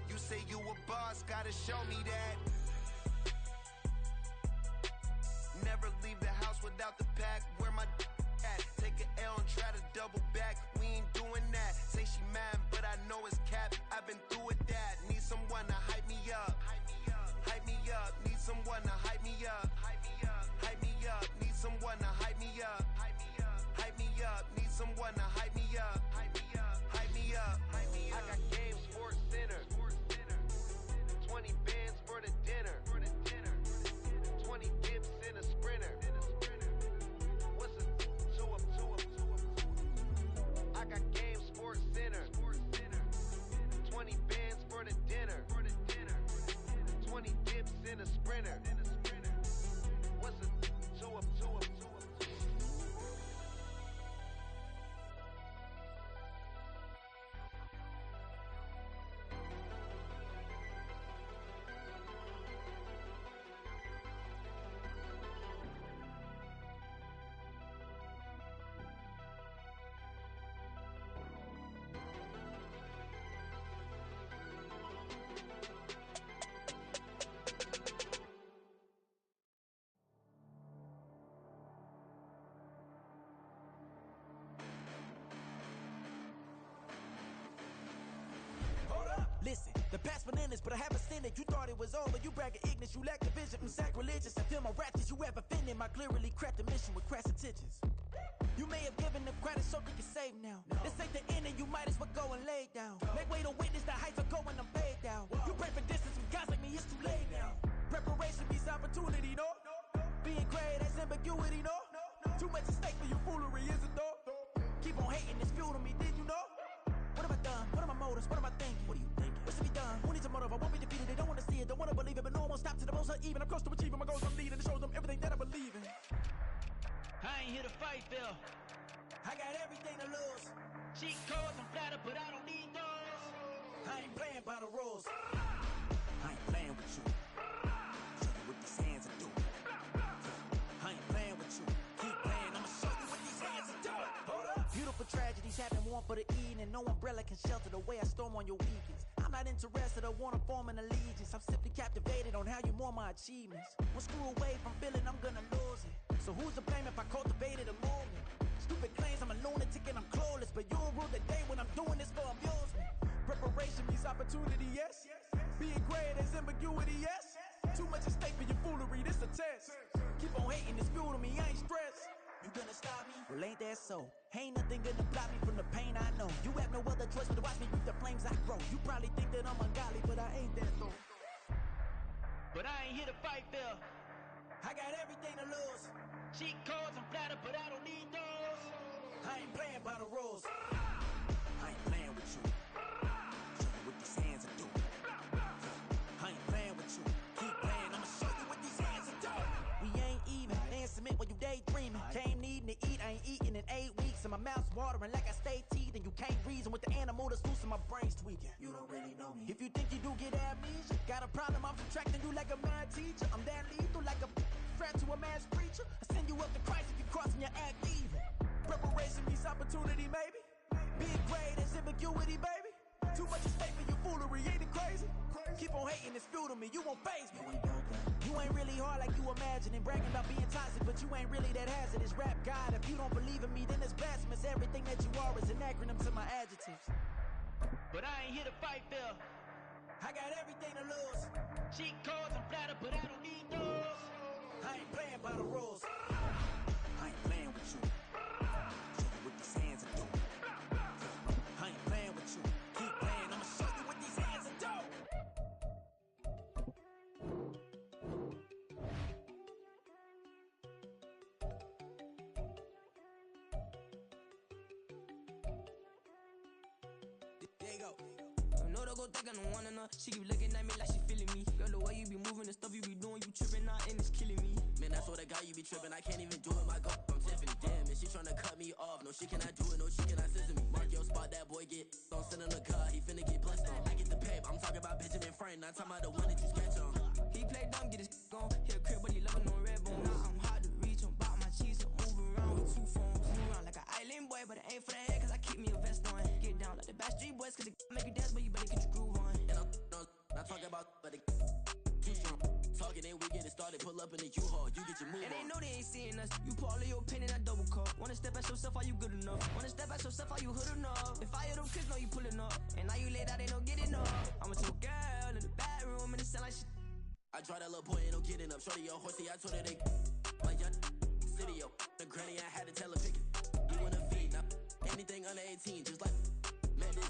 You say you a boss, gotta show me that. Never leave the house without the pack. Where my at? Take an L and try to double back. We ain't doing that. Say she mad, but I know it's cap. I've been through with that. Need someone to hype me up. Hype me up. Need someone to hype me up. Hype me up. Need someone to hype me up. Hype me up. Need someone to hype me up. Hype me up. I got Game Sports Center. 20 bands for the dinner. 20 past bananas, but I haven't seen it. You thought it was over, you bragging ignorance, you lack the vision. I'm sacrilegious, I feel my raptures, you have offended my clearly crafted mission with crass intentions. You may have given them credit, so they can save now. This ain't the end, and you might as well go and lay down. Make way to witness the heights are going, I'm paid down. You pray for distance from guys like me, it's too late now. Preparation means opportunity, no? Being great, that's ambiguity, no? Too much at stake for your foolery, is it though? Keep on hating, it's fuel to me, did you know? What have I done? What are my motives? What am I thinking? What are you thinking? What's to be done? Who needs a motive? I won't be defeated. They don't want to see it, don't want to believe it, but no one won't stop to the most even. I'm close to achieving my goals. I'm leading to show them everything that I believe in. I ain't here to fight, Phil. I got everything to lose. Cheat codes, I'm flattered, but I don't need those. I ain't playing by the rules. I ain't playing with you. Show you what these hands are doing. I ain't playing with you. Keep playing, I'ma show you what these hands are doing. Hold up. Beautiful tragedies happen, one for the evening. No umbrella can shelter the way I storm on your weekends. I'm not interested, I wanna form an allegiance. I'm simply captivated on how you more my achievements. One screw away from feeling I'm gonna lose it. So who's to blame if I cultivated a movement? Stupid claims I'm a lunatic and I'm clueless, but you'll rule the day when I'm doing this for amusement. Preparation means opportunity, yes. Being great is ambiguity, yes. Too much at stake for your foolery, this a test. Keep on hating, it's fuel to me, I ain't stressed. You gonna stop me? Well, ain't that so? Ain't nothing gonna block me from the pain I know. You have no other choice but to watch me reap the flames I grow. You probably think that I'm ungodly, but I ain't that though. But I ain't here to fight, Phil. I got everything to lose. Cheat codes, I'm flattered, but I don't need those. I ain't playing by the rules. I ain't playing with you. Show you what these hands are doing. I ain't playing with you. Keep playing, I'ma show you what these hands are doing. We ain't even. They ain't submit when you daydreaming. Came needing to eat, I ain't eating in 8 weeks. And my mouth's watering like I stay teeth. And you can't reason with the animal that's loose and my brain's tweaking. You don't really know me. If you think you do get amnesia, got a problem, I'm subtracting you like a mad teacher. I'm that lethal like a threat to a mass preacher. I send you up to Christ if you crossing your act evil. Preparation means opportunity, maybe. Being great is ambiguity, baby. Too much at stake for your foolery, ain't it crazy? Keep on hating, it's fuel to me, you won't faze me. You ain't really hard like you imagining. Bragging about being toxic, but you ain't really that hazardous. Rap God, if you don't believe in me, then it's blasphemous. Everything that you are is an acronym to my adjectives. But I ain't here to fight, Phil. I got everything to lose. Cheat codes, I'm flattered, but I don't need those. I ain't playing by the rules. I ain't playing with you. Show you what these hands are doing. I ain't playing with you. Keep playing, I'ma show you what these hands are doing. There you go. No, don't go think I don't wanna know. She keep looking at me like she feeling me. Girl, the way you be moving, the stuff you be doing, you tripping out and it's killing me. Man, that's what I got, you be tripping. I can't even do it, my go. I'm Tiffany, damn, and she tryna cut me off. No, she cannot do it, no, she cannot scissor me. Mark your spot, that boy get on. Send him the car, he finna get blessed on. I get the paper, I'm talking about Benjamin Franklin, not talking about the one that you sketch on. He play dumb, get his gone. He a crib, but he loving on red bone. Now I'm hard to reach, I'm about my cheese, I'm moving around with 2 phones. Move around like an island boy, but it ain't for the head, cause I keep me a vest on. Get down like the Backstreet Boys, cause it make you dance, but you better get your groove on. And I'm not talking about, but it too strong. Talking and we get it started, pull up in the U-Haul, you get your move and on. they know they ain't seeing us. You put all of your pen in that double cup. Wanna step at yourself, are you good enough? Wanna step at yourself, are you hood enough? If I hear them kids know you pulling up, and now you laid out, they don't get enough. I'm with your girl in the bedroom, and it sound like shit. I draw that little boy, ain't no getting up. Shorty your horsey, I told her they my young city, yo. The granny, I had to tell her pick it. You wanna feed, now anything under 18, just like man, this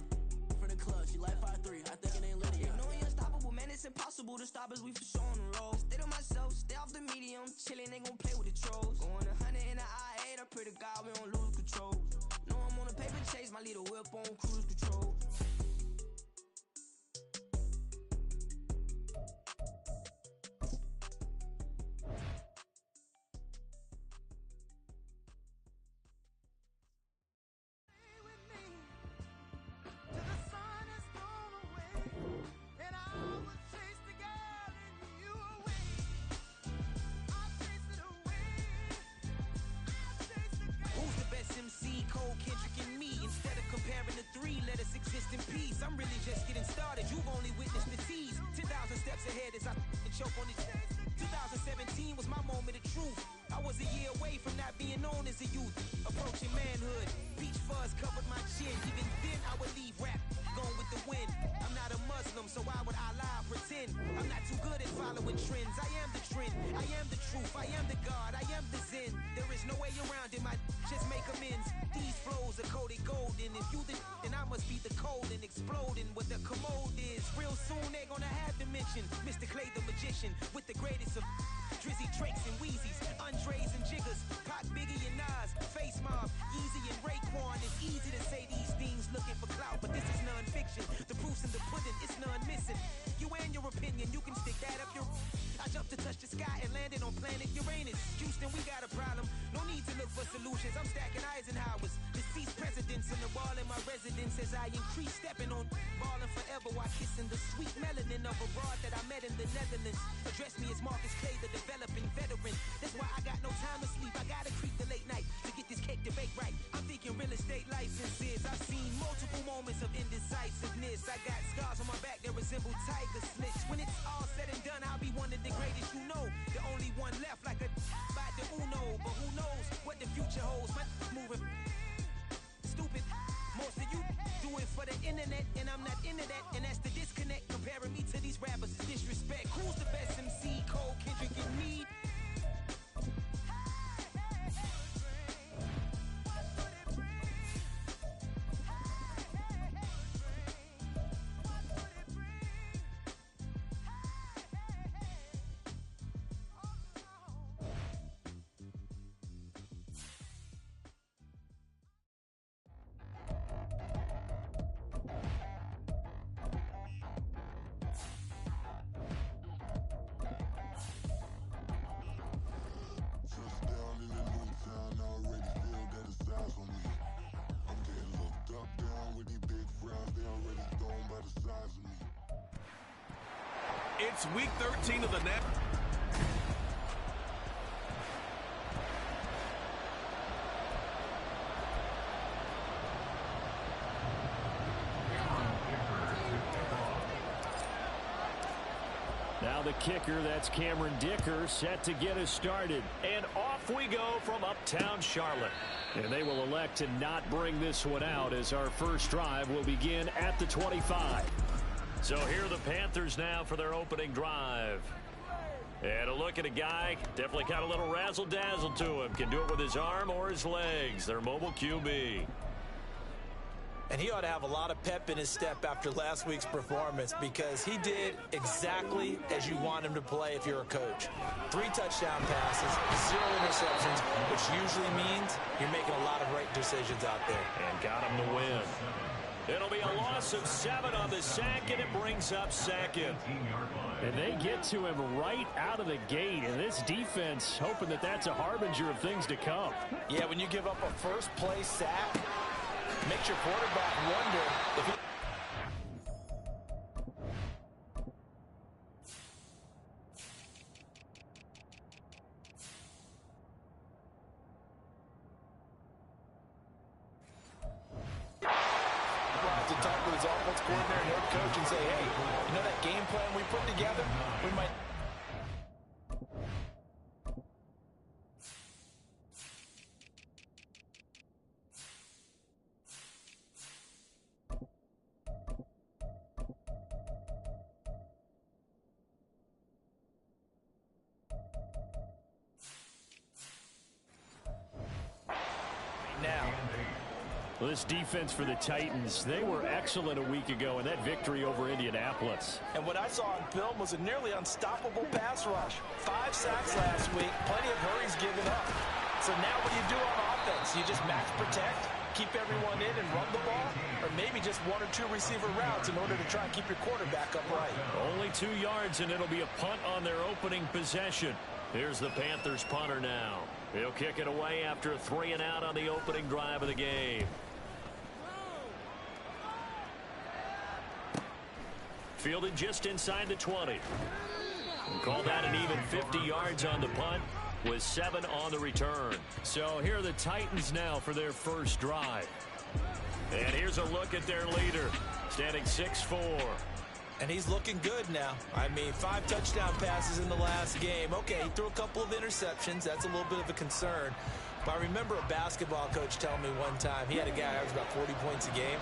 from the club, she like 5'3", I think it ain't Lydia. You know you're unstoppable, man, it's impossible to stop us, we for sure on the road. Stay to myself, stay off the medium, chillin', they gon' play with the trolls. Going 100 in the I-8, I pray to God we don't lose control. Know I'm on a paper chase, my little whip on cruise control. MC, Cole, Kendrick, and me. Instead of comparing the three, let us exist in peace. I'm really just getting started. You've only witnessed the tease. 10,000 steps ahead as I choke on it. 2017 was my moment of truth. I was a year away away from not being known as a youth. Approaching manhood, beach fuzz covered my chin. Even then I would leave rap, going with the wind. I'm not a Muslim, so why would I lie or pretend? I'm not too good at following trends. I am the trend, I am the truth, I am the God, I am the Zen. There is no way around it, my just make amends. These flows are coated golden. If you then I must be the cold and exploding what the commode is. Real soon they gonna have to mention Mr. Clay the magician with the greatest of Drizzy, Drakes, and Wheezies, Andres and Jiggers, Pac, Biggie, and Nas, Face Mob, Yeezy, and Raekwon. It's easy to say these things looking for clout, but this is non-fiction. The proof's in the pudding, it's none missing. You and your opinion, you can stick that up your... I jumped to touch the sky and landed on planet Uranus. Houston, we got a problem. No need to look for solutions. I'm stacking Eisenhowers. Deceased presidents in the wall in my residence as I increase stepping on ballin' forever while kissing the sweet melanin of a broad that I met in the Netherlands. Address me as Marcus Clay, the developing veteran. That's why I got no time to sleep. I gotta creep the late night to get this cake to bake right. I'm thinking real estate licenses. I've seen multiple moments of indecisiveness. I got scars on my back that resemble tiger slits. When it's all said and done, I'll be one of the greatest you know. The only one left like a by the Uno. But who knows what the future holds. My moving stupid. Most of you do it for the internet, and I'm not into that. And that's the disconnect. Comparing me to these rappers is disrespect. Who's the best MC? Cole, Kendrick, and me? It's week 13 of the net. Now the kicker, that's Cameron Dicker, set to get us started. And off we go from uptown Charlotte. And they will elect to not bring this one out as our first drive will begin at the 25. So here are the Panthers now for their opening drive. And a look at a guy, definitely got a little razzle-dazzle to him. Can do it with his arm or his legs. Their mobile QB. And he ought to have a lot of pep in his step after last week's performance because he did exactly as you want him to play if you're a coach. 3 touchdown passes, 0 interceptions, which usually means you're making a lot of right decisions out there. And got him to win. It'll be a loss of 7 on the sack, and it brings up second. And they get to him right out of the gate, and this defense hoping that that's a harbinger of things to come. Yeah, when you give up a first-place sack, makes your quarterback wonder if he... to talk with his offense coordinator and head coach and say, hey, you know that game plan we put together? We might... Now... Well, this defense for the Titans, they were excellent a week ago in that victory over Indianapolis. And what I saw on film was a nearly unstoppable pass rush. 5 sacks last week, plenty of hurries given up. So now what do you do on offense? You just max protect, keep everyone in and run the ball, or maybe just 1 or 2 receiver routes in order to try and keep your quarterback upright. Only 2 yards, and it'll be a punt on their opening possession. Here's the Panthers punter now. He'll kick it away after a 3-and-out on the opening drive of the game. Fielded just inside the 20. We'll call that an even 50 yards on the punt with 7 on the return. So here are the Titans now for their first drive. And here's a look at their leader, standing 6'4". And he's looking good now. I mean, 5 touchdown passes in the last game. Okay, he threw a couple of interceptions. That's a little bit of a concern. But I remember a basketball coach telling me one time, he had a guy who averaged about 40 points a game,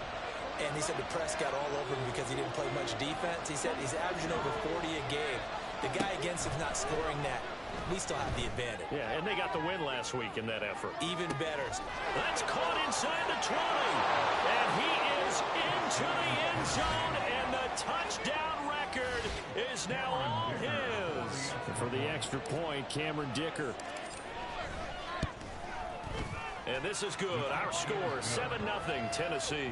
and he said the press got all over him because he didn't play much defense. He said he's averaging over 40 a game. The guy against him's not scoring that. We still have the advantage. Yeah, and they got the win last week in that effort. Even better. That's caught inside the 20. And he is into the end zone, and the touchdown record is now all his. And for the extra point, Cameron Dicker. And this is good. Our score, 7-0 Tennessee.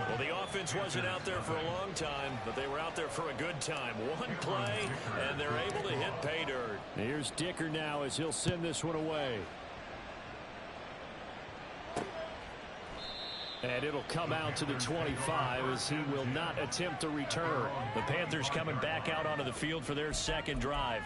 Well, the offense wasn't out there for a long time, but they were out there for a good time. One play, and they're able to hit pay dirt. Here's Dicker now as he'll send this one away. And it'll come out to the 25 as he will not attempt to return. The Panthers coming back out onto the field for their second drive.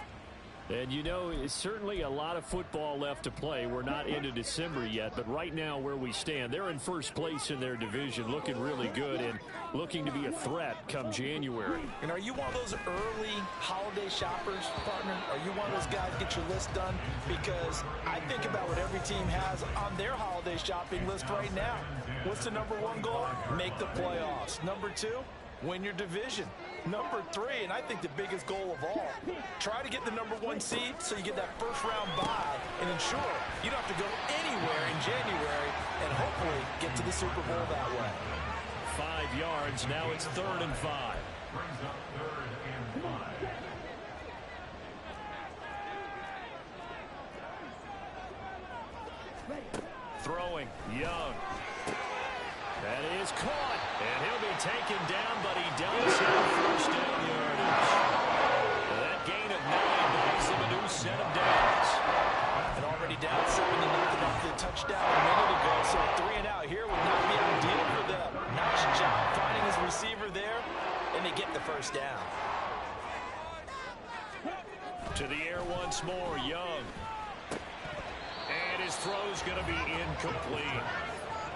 And you know, it's certainly a lot of football left to play. We're not into December yet, but right now where we stand, they're in first place in their division, looking really good and looking to be a threat come January. And are you one of those early holiday shoppers, partner? Are you one of those guys get your list done? Because I think about what every team has on their holiday shopping list right now. What's the #1 goal? Make the playoffs. #2, win your division. #3, and I think the biggest goal of all, try to get the #1 seed so you get that first-round bye and ensure you don't have to go anywhere in January and hopefully get to the Super Bowl that way. 5 yards. Now it's 3rd and 5. Brings up 3rd and 5. Throwing. Young. That is caught. And he'll be taken down, but he does have first down yardage. That gain of 9 brings him a new set of downs. And already down 7-0 after the touchdown a minute ago. So 3 and out here would not be ideal for them. Nice job finding his receiver there, and they get the first down. To the air once more, Young. And his throw's going to be incomplete.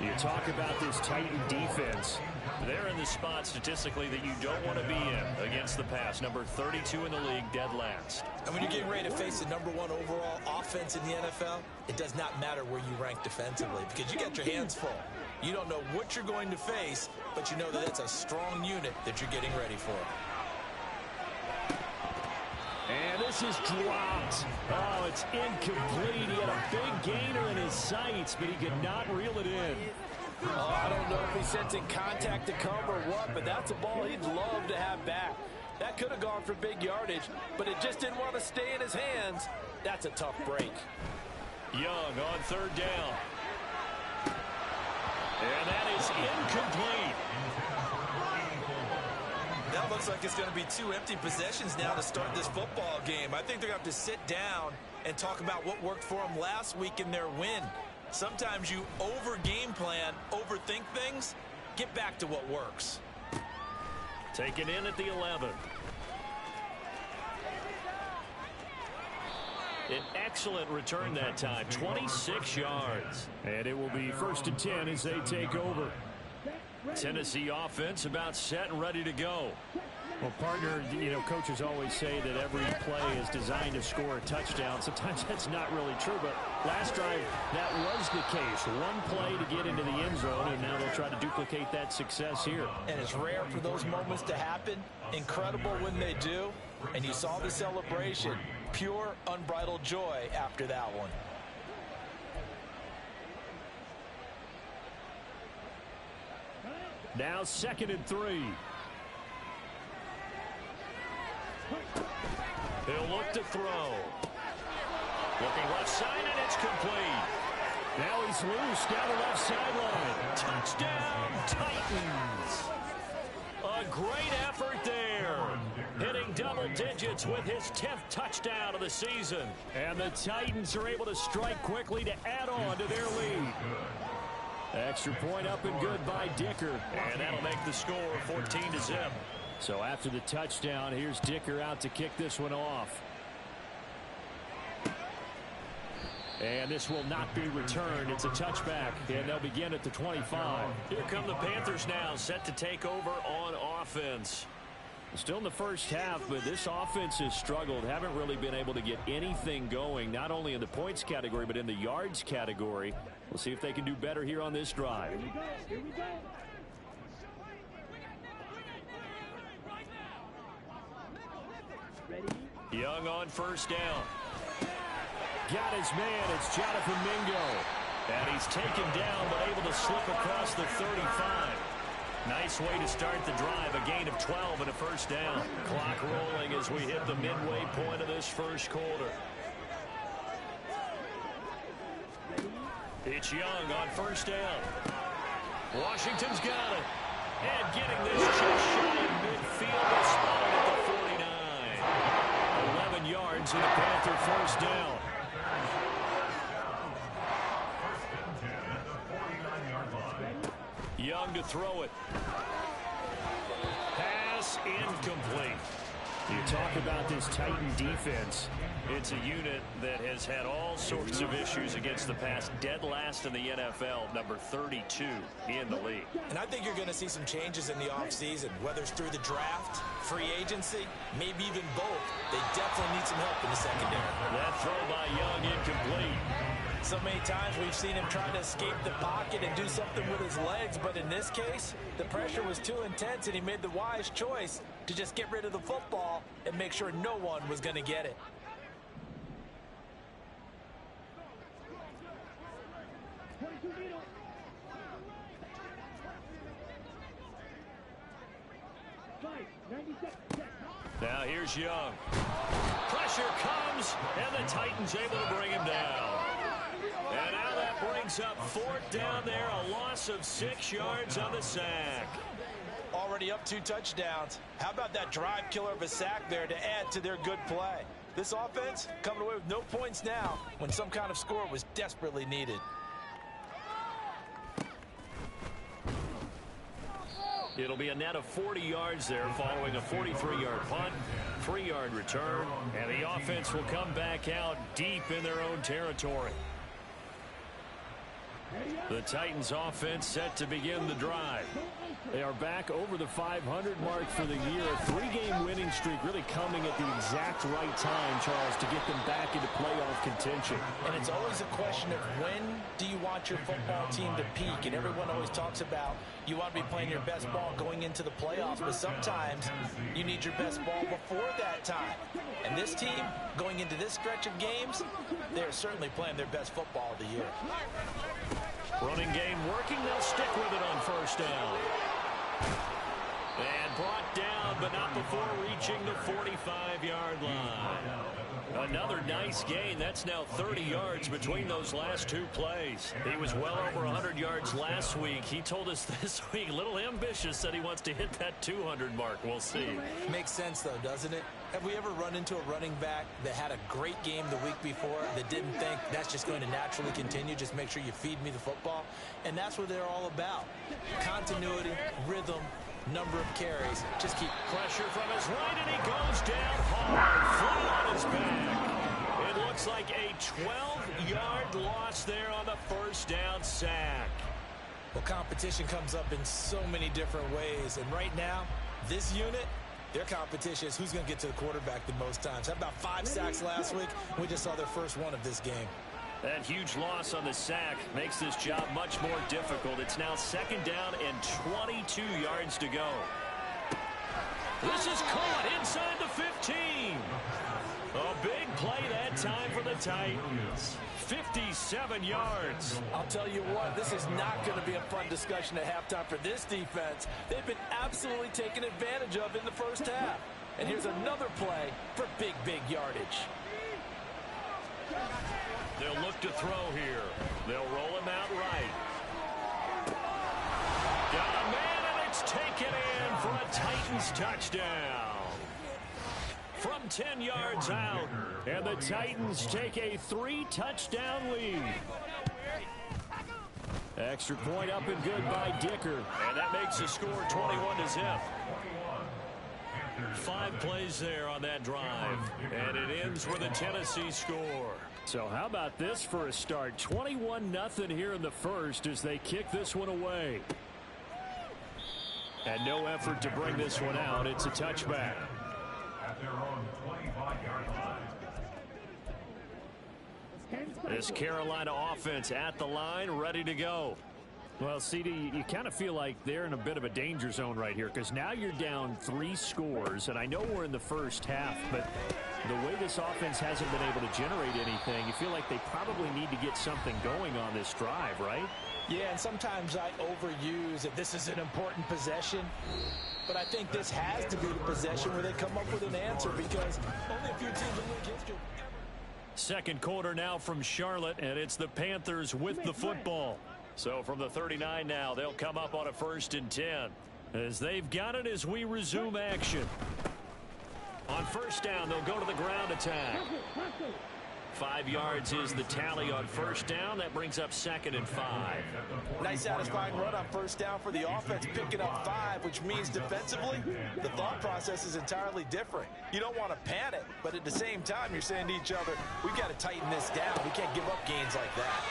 You talk about this Titan defense. They're in the spot statistically that you don't want to be in against the pass. Number 32 in the league, dead last. And when you're getting ready to face the #1 overall offense in the NFL, it does not matter where you rank defensively because you got your hands full. You don't know what you're going to face, but you know that it's a strong unit that you're getting ready for. And this is dropped. Oh, it's incomplete. He had a big gainer in his sights, but he could not reel it in. Oh, I don't know if he's sensing contact to come or what, but that's a ball he'd love to have back. That could have gone for big yardage, but it just didn't want to stay in his hands. That's a tough break. Young on 3rd down. And that is incomplete. That looks like it's going to be 2 empty possessions now to start this football game. I think they're going to have to sit down and talk about what worked for them last week in their win. Sometimes you over-game plan, overthink things. Get back to what works. Taken in at the 11. An excellent return that time, 26 yards. And it will be 1st and 10 as they take over. Tennessee offense about set and ready to go. Well, partner, you know, coaches always say that every play is designed to score a touchdown. Sometimes that's not really true, but last drive, that was the case. One play to get into the end zone, and now they'll try to duplicate that success here. And it's rare for those moments to happen. Incredible when they do. And you saw the celebration. Pure, unbridled joy after that one. Now 2nd and 3. He'll look to throw. Looking left side, and it's complete. Now he's loose down the left sideline. Touchdown, Titans. A great effort there. Hitting double digits with his 10th touchdown of the season. And the Titans are able to strike quickly to add on to their lead. Extra point up and good by Dicker. And that'll make the score 14-0. So after the touchdown, here's Dicker out to kick this one off. And this will not be returned. It's a touchback, and they'll begin at the 25. Here come the Panthers now, set to take over on offense. Still in the first half, but this offense has struggled. Haven't really been able to get anything going, not only in the points category, but in the yards category. We'll see if they can do better here on this drive. Here we go. Young on first down. Got his man. It's Jonathan Mingo. And he's taken down, but able to slip across the 35. Nice way to start the drive. A gain of 12 and a first down. Clock rolling as we hit the midway point of this first quarter. It's Young on first down. Washington's got it. And getting this just shy of midfield. Is spotted at the 49. 11 yards and a Panther first down. Young to throw it. Pass incomplete. You talk about this Titan defense. It's a unit that has had all sorts of issues against the pass. Dead last in the NFL, number 32 in the league. And I think you're going to see some changes in the offseason, whether it's through the draft, free agency, maybe even both. They definitely need some help in the secondary. That throw by Young incomplete. So many times we've seen him trying to escape the pocket and do something with his legs, but in this case, the pressure was too intense and he made the wise choice to just get rid of the football and make sure no one was going to get it. Now here's Young. Pressure comes, and the Titans able to bring him down. And now that brings up fourth down there, a loss of 6 yards on the sack. Already up 2 touchdowns. How about that drive killer of a sack there to add to their good play? This offense coming away with no points now when some kind of score was desperately needed. It'll be a net of 40 yards there following a 43-yard punt, 3-yard return, and the offense will come back out deep in their own territory. The Titans offense set to begin the drive. They are back over the 500 mark for the year. A 3-game winning streak really coming at the exact right time, Charles, to get them back into playoff contention. And it's always a question of when do you want your football team to peak? And everyone always talks about you want to be playing your best ball going into the playoffs, but sometimes you need your best ball before that time. And this team, going into this stretch of games, they're certainly playing their best football of the year. Running game working. They'll stick with it on first down. And brought down, but not before reaching the 45-yard line. Another nice gain. That's now 30 yards between those last 2 plays. He was well over 100 yards last week. He told us this week, a little ambitious, said he wants to hit that 200 mark. We'll see. Makes sense, though, doesn't it? Have we ever run into a running back that had a great game the week before that didn't think that's just going to naturally continue? Just make sure you feed me the football. And that's what they're all about. Continuity, rhythm, number of carries. Just keep pressure from his right, and he goes down hard, flat on his back. It looks like a 12-yard loss there on the first down sack. Well, competition comes up in so many different ways, and right now, this unit, their competition is who's going to get to the quarterback the most times. How about 5 sacks last week? We just saw their first one of this game. That huge loss on the sack makes this job much more difficult. It's now 2nd down and 22 yards to go. This is caught inside the 15. A big play that time for the Titans. 57 yards. I'll tell you what, this is not going to be a fun discussion at halftime for this defense. They've been absolutely taken advantage of in the first half. And here's another play for big, big yardage. They'll look to throw here. They'll roll him out right. Got a man, and it's taken in for a Titans touchdown. From 10 yards out, and the Titans take a 3-touchdown lead. Extra point up and good by Dicker, and that makes the score 21-0. 5 plays there on that drive, and it ends with a Tennessee score. So how about this for a start? 21-0 here in the first as they kick this one away. And no effort to bring this one out. It's a touchback. At their own 25-yard line. This Carolina offense at the line, ready to go. Well, CD, you kind of feel like they're in a bit of a danger zone right here because now you're down 3 scores, and I know we're in the first half, but the way this offense hasn't been able to generate anything, you feel like they probably need to get something going on this drive, right? Yeah, and sometimes I overuse that this is an important possession, but I think this has to be the possession where they come up with an answer because only a few teams in league history. Second quarter now from Charlotte, and it's the Panthers with the football. So from the 39 now, they'll come up on a 1st and 10 as they've got it as we resume action. On 1st down, they'll go to the ground attack. 5 yards is the tally on 1st down. That brings up 2nd and 5. Nice satisfying run on 1st down for the offense, picking up 5, which means defensively, the thought process is entirely different. You don't want to panic, but at the same time, you're saying to each other, we've got to tighten this down. We can't give up gains like that.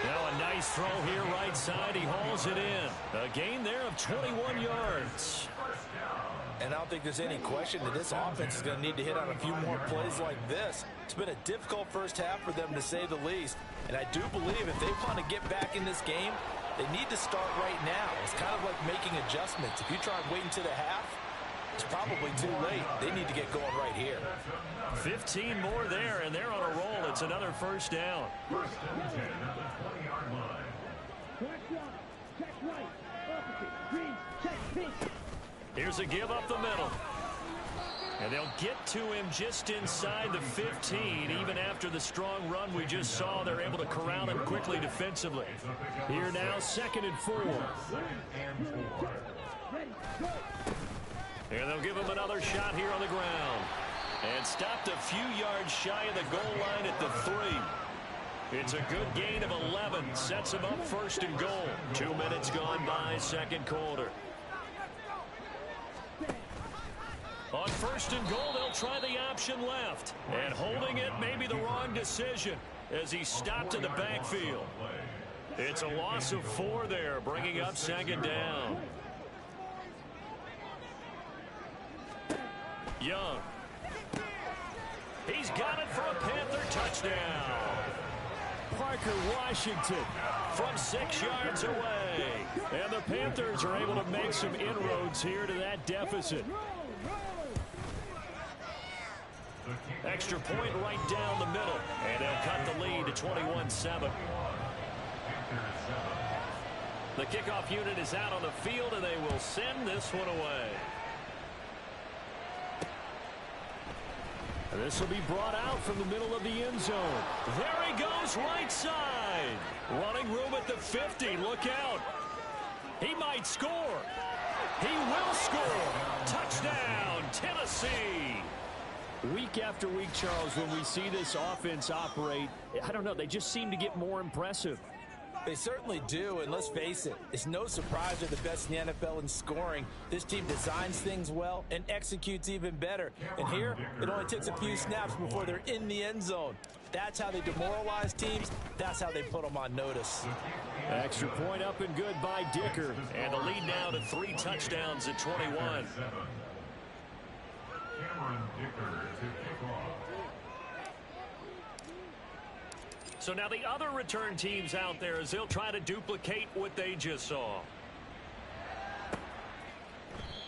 Now a nice throw here right side. He hauls it in. A gain there of 21 yards. And I don't think there's any question that this offense is going to need to hit on a few more plays like this. It's been a difficult first half for them, to say the least. And I do believe if they want to get back in this game, they need to start right now. It's kind of like making adjustments. If you try and wait until the half, it's probably too late. They need to get going right here. 15 more there, and they're on a roll. It's another 1st down. 1st and 10 at the 20-yard line. Here's a give up the middle. And they'll get to him just inside the 15. Even after the strong run we just saw, they're able to corral him quickly defensively. Here now, 2nd and 4. And they'll give him another shot here on the ground. And stopped a few yards shy of the goal line at the 3. It's a good gain of 11. Sets him up 1st and goal. 2 minutes gone by, 2nd quarter. On 1st and goal, they'll try the option left. And holding it may be the wrong decision as he stopped in the backfield. It's a loss of 4 there, bringing up 2nd down. Young. He's got it for a Panther touchdown. Parker Washington from 6 yards away. And the Panthers are able to make some inroads here to that deficit. Extra point right down the middle. And they'll cut the lead to 21-7. The kickoff unit is out on the field, and they will send this one away. This will be brought out from the middle of the end zone. There he goes, right side. Running room at the 50. Look out. He might score. He will score. Touchdown, Tennessee. Week after week, Charles, when we see this offense operate, I don't know, they just seem to get more impressive. They certainly do, and let's face it, it's no surprise they're the best in the NFL in scoring. This team designs things well and executes even better. And here, it only takes a few snaps before they're in the end zone. That's how they demoralize teams. That's how they put them on notice. Extra point up and good by Dicker. And the lead now to 3 touchdowns at 21. Cameron Dicker to kick off. So now the other return teams out there as they'll try to duplicate what they just saw.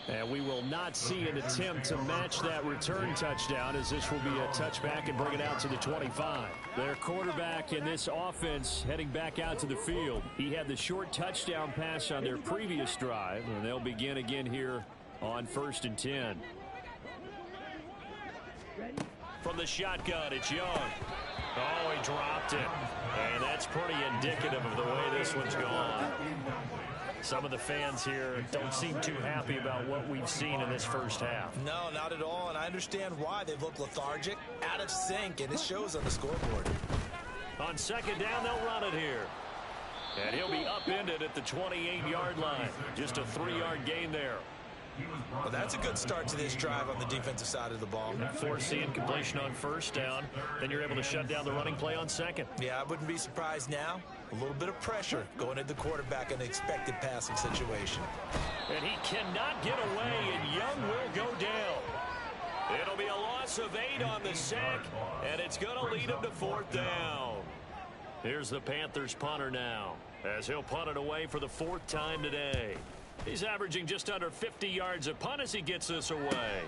And we will not see an attempt to match that return touchdown as this will be a touchback and bring it out to the 25. Their quarterback in this offense heading back out to the field. He had the short touchdown pass on their previous drive, and they'll begin again here on 1st and 10. From the shotgun, it's Young. Oh, he dropped it. And that's pretty indicative of the way this one's gone. Some of the fans here don't seem too happy about what we've seen in this first half. No, not at all, and I understand why. They look lethargic, out of sync, and it shows on the scoreboard. On 2nd down, they'll run it here. And he'll be upended at the 28-yard line. Just a 3-yard gain there. Well, that's a good start to this drive on the defensive side of the ball. Force the incompletion on first down. Then you're able to shut down the running play on second. Yeah, I wouldn't be surprised now. A little bit of pressure going at the quarterback in an expected passing situation. And he cannot get away, and Young will go down. It'll be a loss of 8 on the sack, and it's going to lead him to 4th down. Here's the Panthers punter now, as he'll punt it away for the 4th time today. He's averaging just under 50 yards a punt as he gets this away.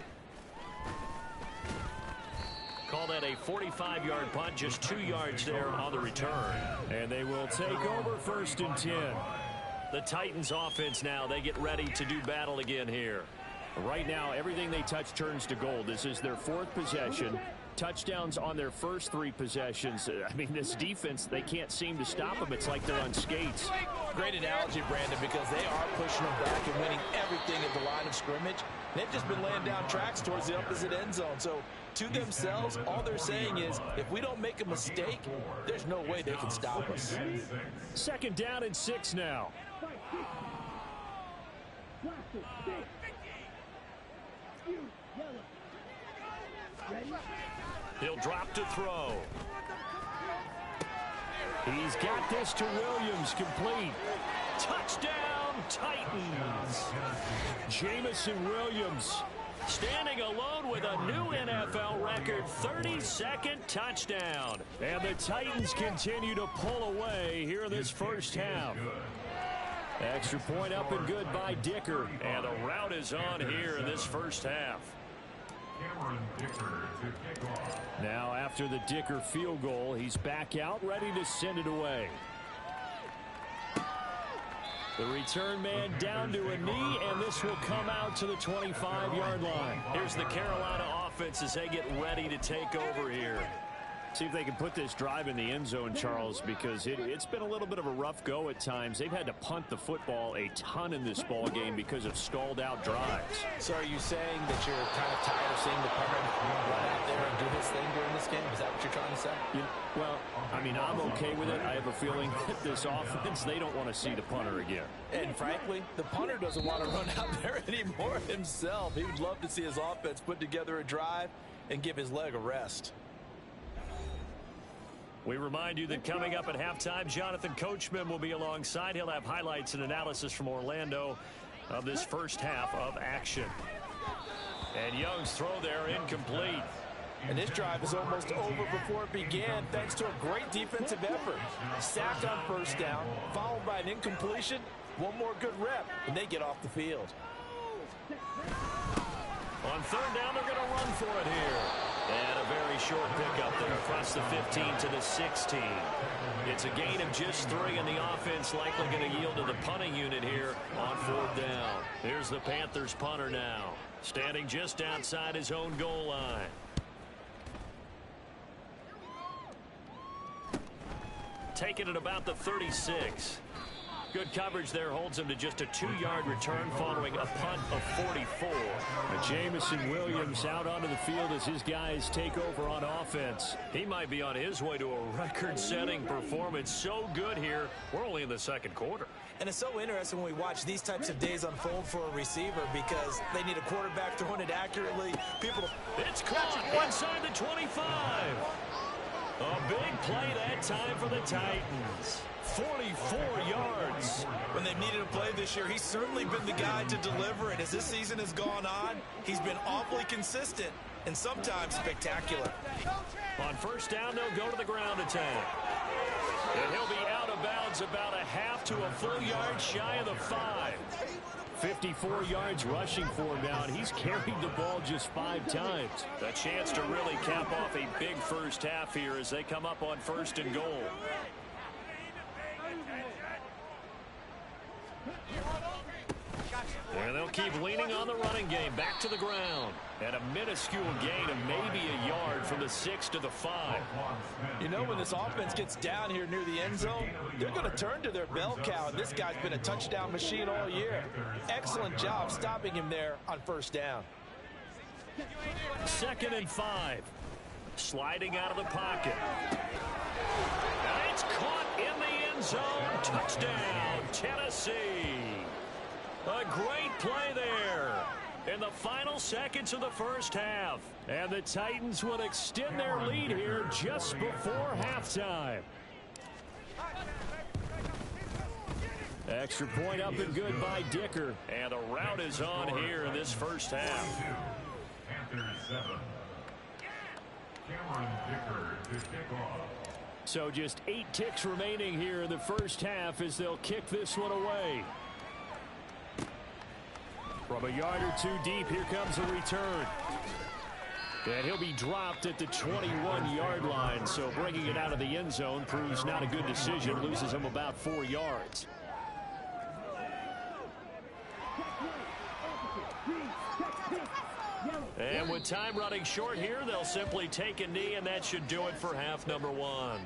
Call that a 45-yard punt, just 2 yards there on the return. And they will take over 1st and 10. The Titans offense now, they get ready to do battle again here. Right now, everything they touch turns to gold. This is their 4th possession. Touchdowns on their first 3 possessions. I mean, this defense, they can't seem to stop them. It's like they're on skates. Great analogy, Brandon, because they are pushing them back and winning everything at the line of scrimmage. They've just been laying down tracks towards the opposite end zone. So, to themselves, all they're saying is, if we don't make a mistake, there's no way they can stop us. 2nd down and 6 now. He'll drop to throw. He's got this to Williams, complete. Touchdown, Titans. Jamison Williams standing alone with a new NFL record 32nd touchdown. And the Titans continue to pull away here in this first half. Extra point up and good by Dicker. And the route is on here in this first half. Now after the Dicker field goal, he's back out ready to send it away. The return man down to a knee, and this will come out to the 25-yard line. Here's the Carolina offense as they get ready to take over here. See if they can put this drive in the end zone, Charles, because it's been a little bit of a rough go at times. They've had to punt the football a ton in this ball game because of stalled out drives. So are you saying that you're kind of tired of seeing the punter run out there and do his thing during this game? Is that what you're trying to say? Well, I mean, I'm okay with it. I have a feeling that this offense, they don't want to see the punter again. And frankly, the punter doesn't want to run out there anymore himself. He would love to see his offense put together a drive and give his leg a rest. We remind you that coming up at halftime, Jonathan Coachman will be alongside. He'll have highlights and analysis from Orlando of this first half of action. And Young's throw there incomplete. And this drive is almost over before it began thanks to a great defensive effort. Sacked on first down, followed by an incompletion. One more good rep, and they get off the field. On 3rd down, they're going to run for it here. And a very short pickup there across the 15 to the 16. It's a gain of just 3, and the offense likely going to yield to the punting unit here on 4th down. Here's the Panthers punter now, standing just outside his own goal line. Taking it about the 36. Good coverage there holds him to just a 2-yard return following a punt of 44. Jamison Williams out onto the field as his guys take over on offense. He might be on his way to a record-setting performance. So good here. We're only in the 2nd quarter. And it's so interesting when we watch these types of days unfold for a receiver because they need a quarterback throwing it accurately. It's caught inside the 25. A big play that time for the Titans. 44 yards. When they've needed a play this year, he's certainly been the guy to deliver it. As this season has gone on, he's been awfully consistent and sometimes spectacular. On 1st down, they'll go to the ground attack. And he'll be out of bounds about a half to a full yard shy of the 5. 54 yards rushing for him now, and he's carried the ball just 5 times. A chance to really cap off a big first half here as they come up on 1st and goal. And they'll keep leaning on the running game. Back to the ground. And a minuscule gain of maybe a yard from the 6 to the 5. You know, when this offense gets down here near the end zone, they're going to turn to their bell cow. And this guy's been a touchdown machine all year. Excellent job stopping him there on 1st down. 2nd and 5. Sliding out of the pocket. And it's caught in the end zone. Touchdown, Tennessee. A great play there in the final seconds of the first half. And the Titans will extend their lead here just before halftime. Extra point up and good by Dicker. And the rout is on here in this first half. Panthers 7. Cameron Dicker to kick off. So just 8 ticks remaining here in the first half as they'll kick this one away. From a yard or two deep, here comes a return. And he'll be dropped at the 21-yard line. So bringing it out of the end zone proves not a good decision. Loses him about 4 yards. And with time running short here, they'll simply take a knee, and that should do it for half number 1.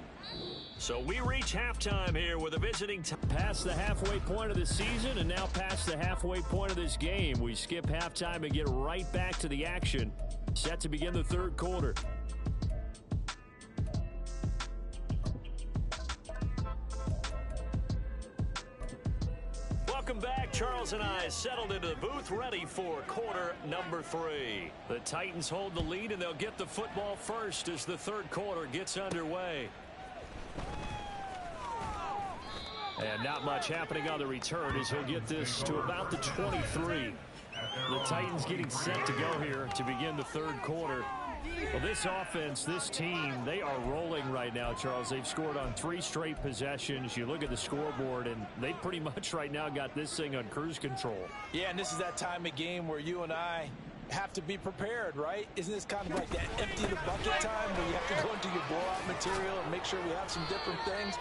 So we reach halftime here with a visiting past the halfway point of the season and now past the halfway point of this game. We skip halftime and get right back to the action. Set to begin the third quarter. Welcome back. Charles and I settled into the booth, ready for quarter number 3. The Titans hold the lead, and they'll get the football first as the third quarter gets underway. And not much happening on the return as he'll get this to about the 23. The Titans getting set to go here to begin the third quarter. Well, this offense, this team, they are rolling right now, Charles. They've scored on 3 straight possessions. You look at the scoreboard, and they pretty much right now got this thing on cruise control. Yeah, and this is that time of game where you and I have to be prepared, right? Isn't this kind of like that empty the bucket time where you have to go into your blowout material and make sure we have some different things?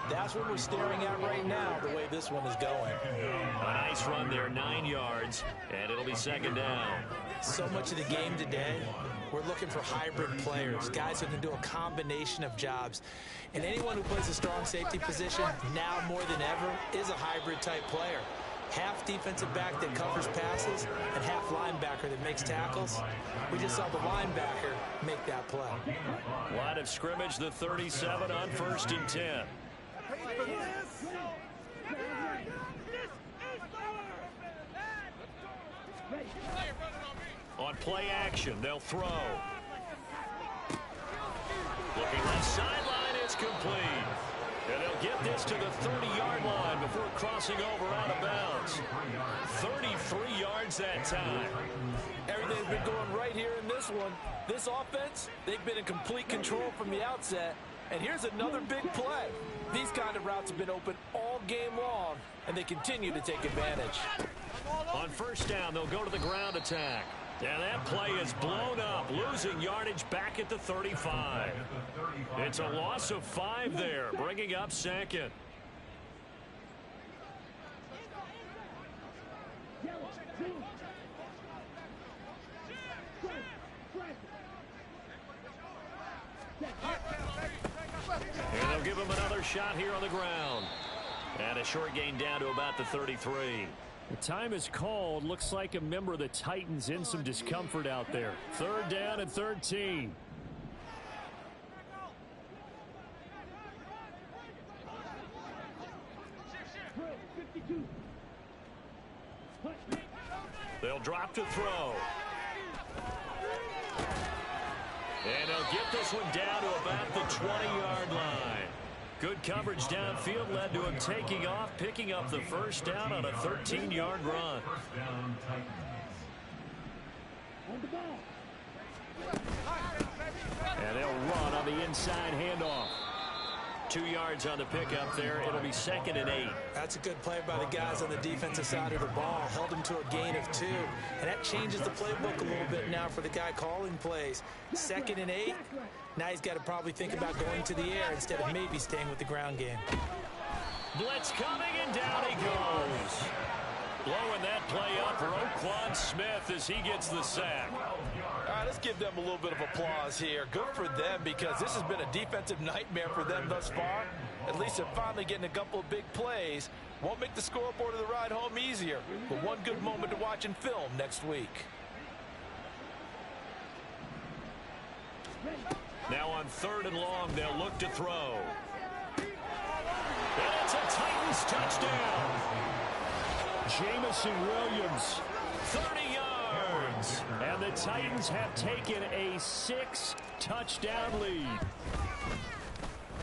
That's what we're staring at right now, the way this one is going. A nice run there, 9 yards, and it'll be second down. So much of the game today, we're looking for hybrid players, guys who can do a combination of jobs. And anyone who plays a strong safety position, now more than ever, is a hybrid type player. Half defensive back that covers passes and half linebacker that makes tackles. We just saw the linebacker make that play. Line of scrimmage, the 37 on 1st and 10. On play action, they'll throw. Looking left sideline, it's complete. And they'll get this to the 30-yard line before crossing over out of bounds. 33 yards that time. Everything's been going right here in this one. This offense, they've been in complete control from the outset. And here's another big play. These kind of routes have been open all game long, and they continue to take advantage. On first down, they'll go to the ground attack. And that play is blown up, losing yardage back at the 35. It's a loss of 5 there, bringing up second. And they'll give him another shot here on the ground. And a short gain down to about the 33. The time is called. Looks like a member of the Titans in some discomfort out there. 3rd down and 13. They'll drop to throw. And they'll get this one down to about the 20-yard line. Good coverage downfield led to him taking off, picking up the first down on a 13-yard run. And they'll run on the inside handoff. 2 yards on the pickup there. It'll be 2nd and 8. That's a good play by the guys on the defensive side of the ball. Held him to a gain of 2. And that changes the playbook a little bit now for the guy calling plays. 2nd and 8. Now he's got to probably think about going to the air instead of maybe staying with the ground game. Blitz coming, and down he goes. Blowing that play up for Roquan Smith as he gets the sack. All right, let's give them a little bit of applause here. Good for them, because this has been a defensive nightmare for them thus far. At least they're finally getting a couple of big plays. Won't make the scoreboard of the ride home easier, but one good moment to watch in film next week. Now on 3rd and long, they'll look to throw. And it's a Titans touchdown. Jameson Williams. 30 yards. And the Titans have taken a 6-touchdown lead.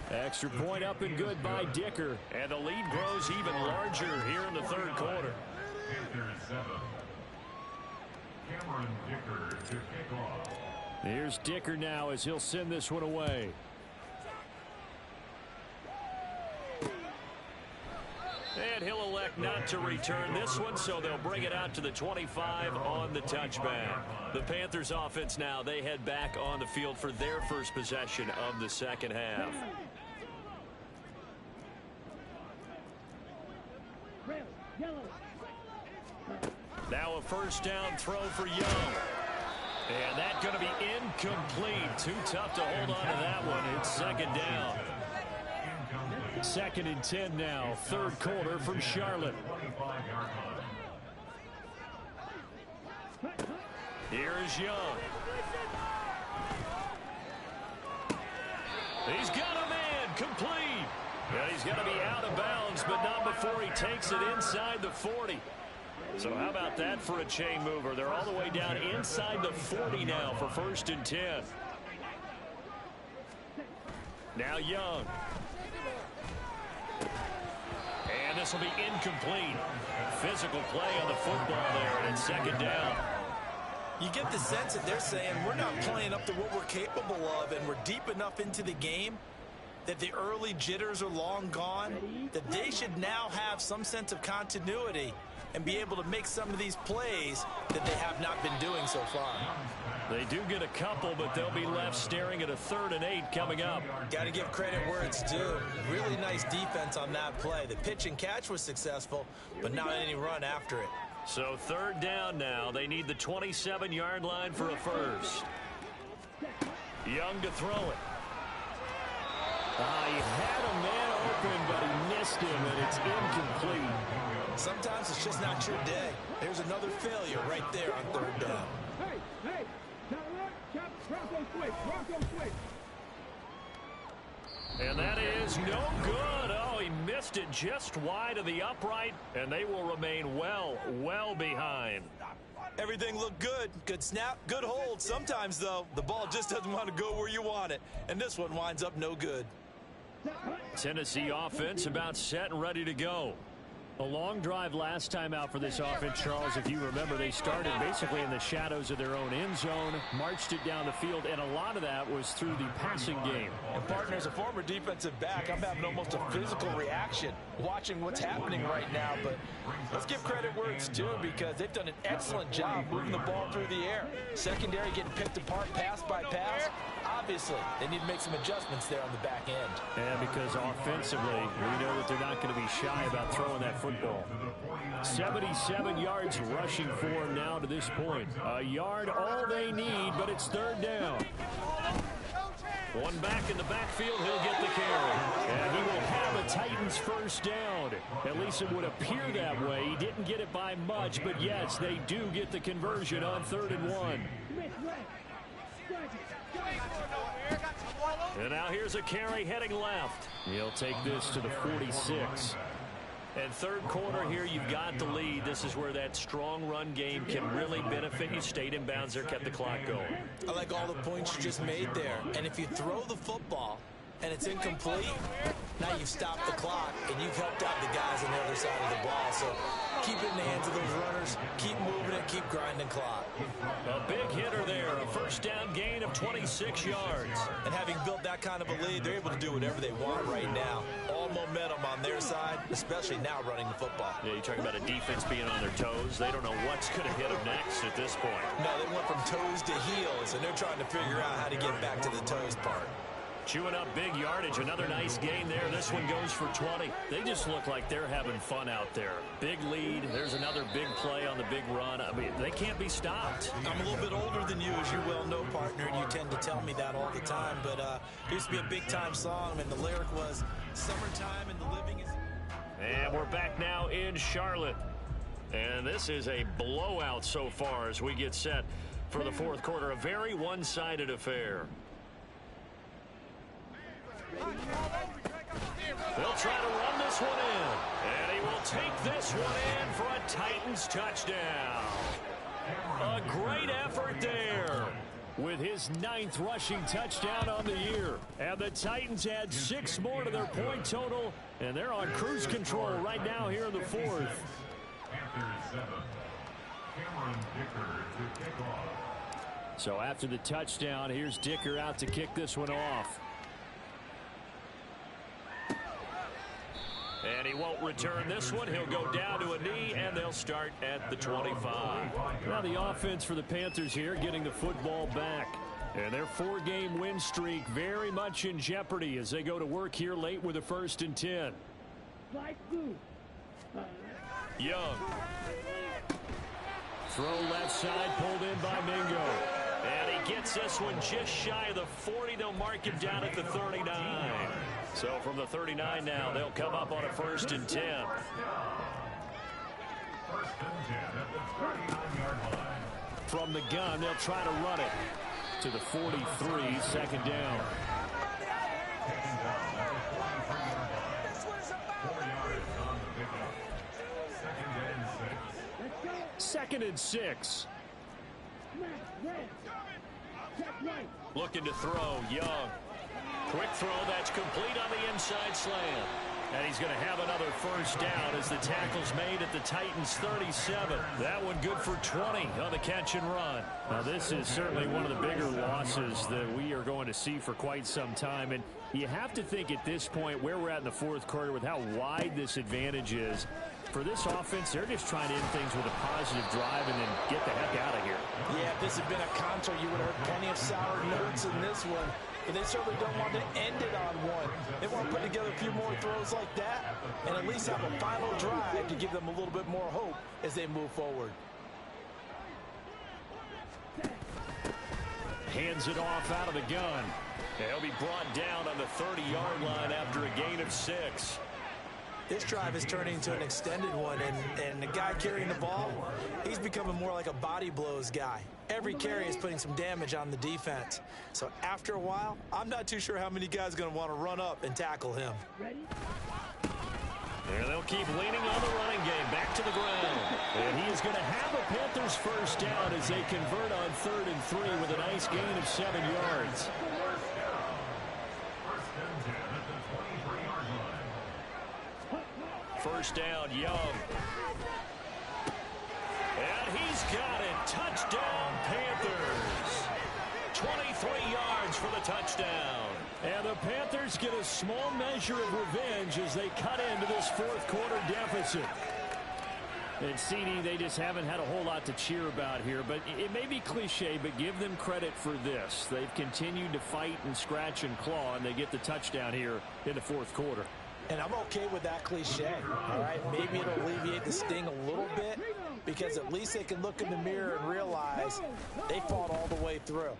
Extra point up and good by Dicker. And the lead grows even larger here in the third quarter. Panthers 7. Cameron Dicker to kick off. Here's Dicker now as he'll send this one away. And he'll elect not to return this one, so they'll bring it out to the 25 on the touchback. The Panthers offense now, they head back on the field for their first possession of the second half. Now a first down throw for Young. And that's going to be incomplete. Too tough to hold on to that one. It's second down. 2nd and 10 now. Third quarter from Charlotte. Here is Young. He's got a man complete. And he's got to be out of bounds, but not before he takes it inside the 40. So how about that for a chain mover? They're all the way down inside the 40 now for 1st and 10. Now Young. And this will be incomplete. Physical play on the football there, and it's second down. You get the sense that they're saying we're not playing up to what we're capable of, and we're deep enough into the game that the early jitters are long gone, that they should now have some sense of continuity and be able to make some of these plays that they have not been doing so far. They do get a couple, but they'll be left staring at a 3rd and 8 coming up. Got to give credit where it's due. Really nice defense on that play. The pitch and catch was successful, but not any run after it. So 3rd down now. They need the 27-yard line for a first. Young to throw it. He had a man open, but he missed him, and it's incomplete. Sometimes it's just not your day. There's another failure right there on 3rd down. Hey, Bronco switch. And that is no good. Oh, he missed it just wide of the upright, and they will remain well behind. Everything looked good. Good snap, good hold. Sometimes, though, the ball just doesn't want to go where you want it. And this one winds up no good. Tennessee offense about set and ready to go. A long drive last time out for this offense, Charles. If you remember, they started basically in the shadows of their own end zone, marched it down the field, and a lot of that was through the passing game. And partner, as a former defensive back, I'm having almost a physical reaction watching what's happening right now. But let's give credit where it's due, because they've done an excellent job moving the ball through the air. Secondary getting picked apart pass by pass. Obviously, they need to make some adjustments there on the back end. And because offensively, we know that they're not going to be shy about throwing that football. 77 yards rushing for him now to this point. A yard all they need, but it's 3rd down. One back in the backfield, he'll get the carry. And he will have a Titans first down. At least it would appear that way. He didn't get it by much, but yes, they do get the conversion on 3rd and 1. And now here's a carry heading left. He'll take this to the 46. And 3rd quarter here, you've got the lead. This is where that strong run game can really benefit you. Stayed in bounds there, kept the clock going. I like all the points you just made there. And if you throw the football and it's incomplete, now you've stopped the clock and you've helped out the guys on the other side of the ball. So keep it in the hands of those runners. Keep moving it. Keep grinding clock. A big hitter there. A first down gain of 26 yards. And having built that kind of a lead, they're able to do whatever they want right now. All momentum on their side, especially now running the football. Yeah, you're talking about a defense being on their toes. They don't know what's going to hit them next at this point. No, they went from toes to heels, and they're trying to figure out how to get back to the toes part. Chewing up big yardage. Another nice gain there. This one goes for 20. They just look like they're having fun out there. Big lead. There's another big play on the big run. I mean, they can't be stopped. I'm a little bit older than you, as you well know, partner, and you tend to tell me that all the time. But it used to be a big-time song, and the lyric was, "Summertime and the living is..." And we're back now in Charlotte. And this is a blowout so far as we get set for the 4th quarter. A very one-sided affair. They'll try to run this this one in. And he will take this one in for a Titans touchdown. A great effort there with his 9th rushing touchdown on the year. And the Titans add 6 more to their point total, and they're on cruise control right now here in the 4th. Panthers 7. Cameron Dicker to kick off. So after the touchdown, here's Dicker out to kick this one off. And he won't return this one. He'll go down to a knee, and they'll start at the 25. Now the offense for the Panthers here getting the football back. And their 4-game win streak very much in jeopardy as they go to work here late with a 1st and 10. Young. Throw left side, pulled in by Mingo. And he gets this one just shy of the 40. They'll mark him down at the 39. So from the 39 now, they'll come up on a 1st and 10. 1st and 10 at the 39-yard line. From the gun, they'll try to run it to the 43, 2nd down. Taken down at the 23-yard line. 4 yards on the pickup. 2nd and 6. 2nd and 6. Looking to throw, Young. Quick throw, that's complete on the inside slant. And he's going to have another 1st down as the tackle's made at the Titans' 37. That one good for 20 on the catch and run. Now this is certainly one of the bigger losses that we are going to see for quite some time. And you have to think at this point where we're at in the 4th quarter with how wide this advantage is. For this offense, they're just trying to end things with a positive drive and then get the heck out of here. Yeah, if this had been a concert, you would have heard plenty of sour notes in this one. But they certainly don't want to end it on one. They want to put together a few more throws like that and at least have a final drive to give them a little bit more hope as they move forward. Hands it off out of the gun. He'll be brought down on the 30-yard line after a gain of 6. This drive is turning into an extended one, and the guy carrying the ball, he's becoming more like a body blows guy. Every carry is putting some damage on the defense. So after a while, I'm not too sure how many guys are going to want to run up and tackle him. And they'll keep leaning on the running game back to the ground. And he is going to have a Panthers 1st down as they convert on 3rd and 3 with a nice gain of 7 yards. 1st and 10 at the 23-yard line. 1st down, Young. And he's got it. Touchdown, Panthers. 23 yards for the touchdown. And the Panthers get a small measure of revenge as they cut into this 4th quarter deficit. And CD, they just haven't had a whole lot to cheer about here, but it may be cliche, but give them credit for this. They've continued to fight and scratch and claw, and they get the touchdown here in the 4th quarter. And I'm okay with that cliche, all right? Maybe it'll alleviate the sting a little bit because at least they can look in the mirror and realize they fought all the way through.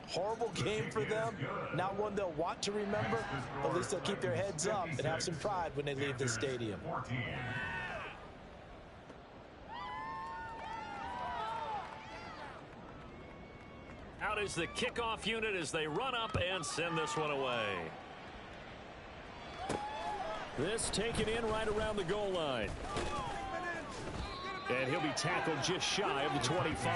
Horrible game for them, not one they'll want to remember, but at least they'll keep their heads up and have some pride when they leave the stadium. Out is the kickoff unit as they run up and send this one away. This taken in right around the goal line. And he'll be tackled just shy of the 25.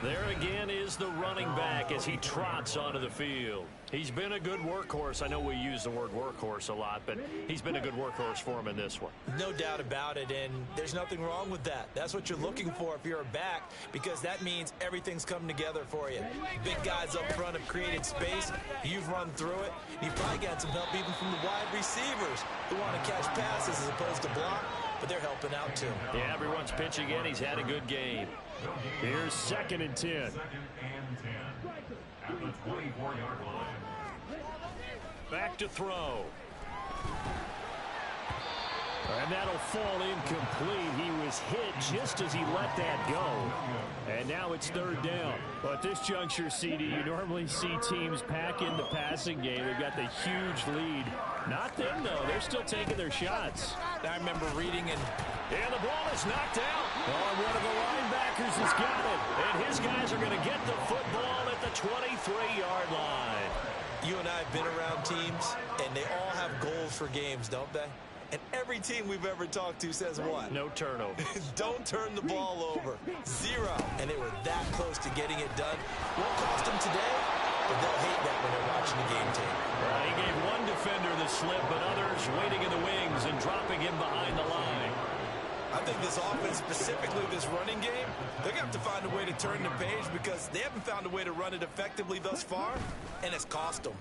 There again is the running back as he trots onto the field. He's been a good workhorse. I know we use the word workhorse a lot, but he's been a good workhorse for him in this one. No doubt about it, and there's nothing wrong with that. That's what you're looking for if you're a back, because that means everything's coming together for you. Big guys up front have created space. You've run through it. You've probably got some help even from the wide receivers who want to catch passes as opposed to block, but they're helping out too. Yeah, everyone's pitching in. He's had a good game. Here's 2nd and 10. 2nd and 10 at the 24-yard line. Back to throw. And that'll fall incomplete. He was hit just as he let that go. And now it's 3rd down. But this juncture, CD, you normally see teams pack in the passing game. They've got the huge lead. Not them, though. They're still taking their shots. I remember reading and the ball is knocked out. Oh, one of the linebackers has got it. And his guys are going to get the football at the 23-yard line. You and I have been around teams, and they all have goals for games, don't they? And every team we've ever talked to says what? No turnovers. Don't turn the ball over. 0. And they were that close to getting it done. Won't cost them today, but they'll hate that when they're watching the game tape. He gave one defender the slip, but others waiting in the wings and dropping him behind the line. I think this offense, specifically this running game, they're going to have to find a way to turn the page because they haven't found a way to run it effectively thus far, and it's cost them.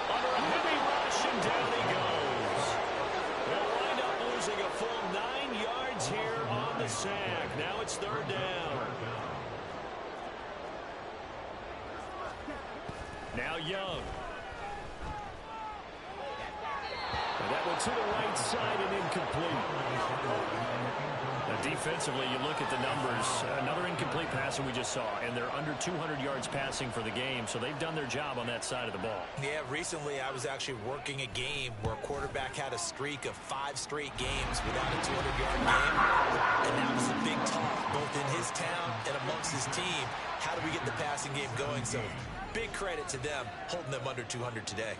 Under a heavy rush, and down he goes. They'll wind up losing a full 9 yards here on the sack. Now it's 3rd down. Now Young. And that one to the right side and incomplete. Now defensively, you look at the numbers. Another incomplete pass that we just saw, and they're under 200 yards passing for the game, so they've done their job on that side of the ball. Yeah, recently I was actually working a game where a quarterback had a streak of 5 straight games without a 200-yard game, and that was a big talk, both in his town and amongst his team. How do we get the passing game going? So big credit to them holding them under 200 today.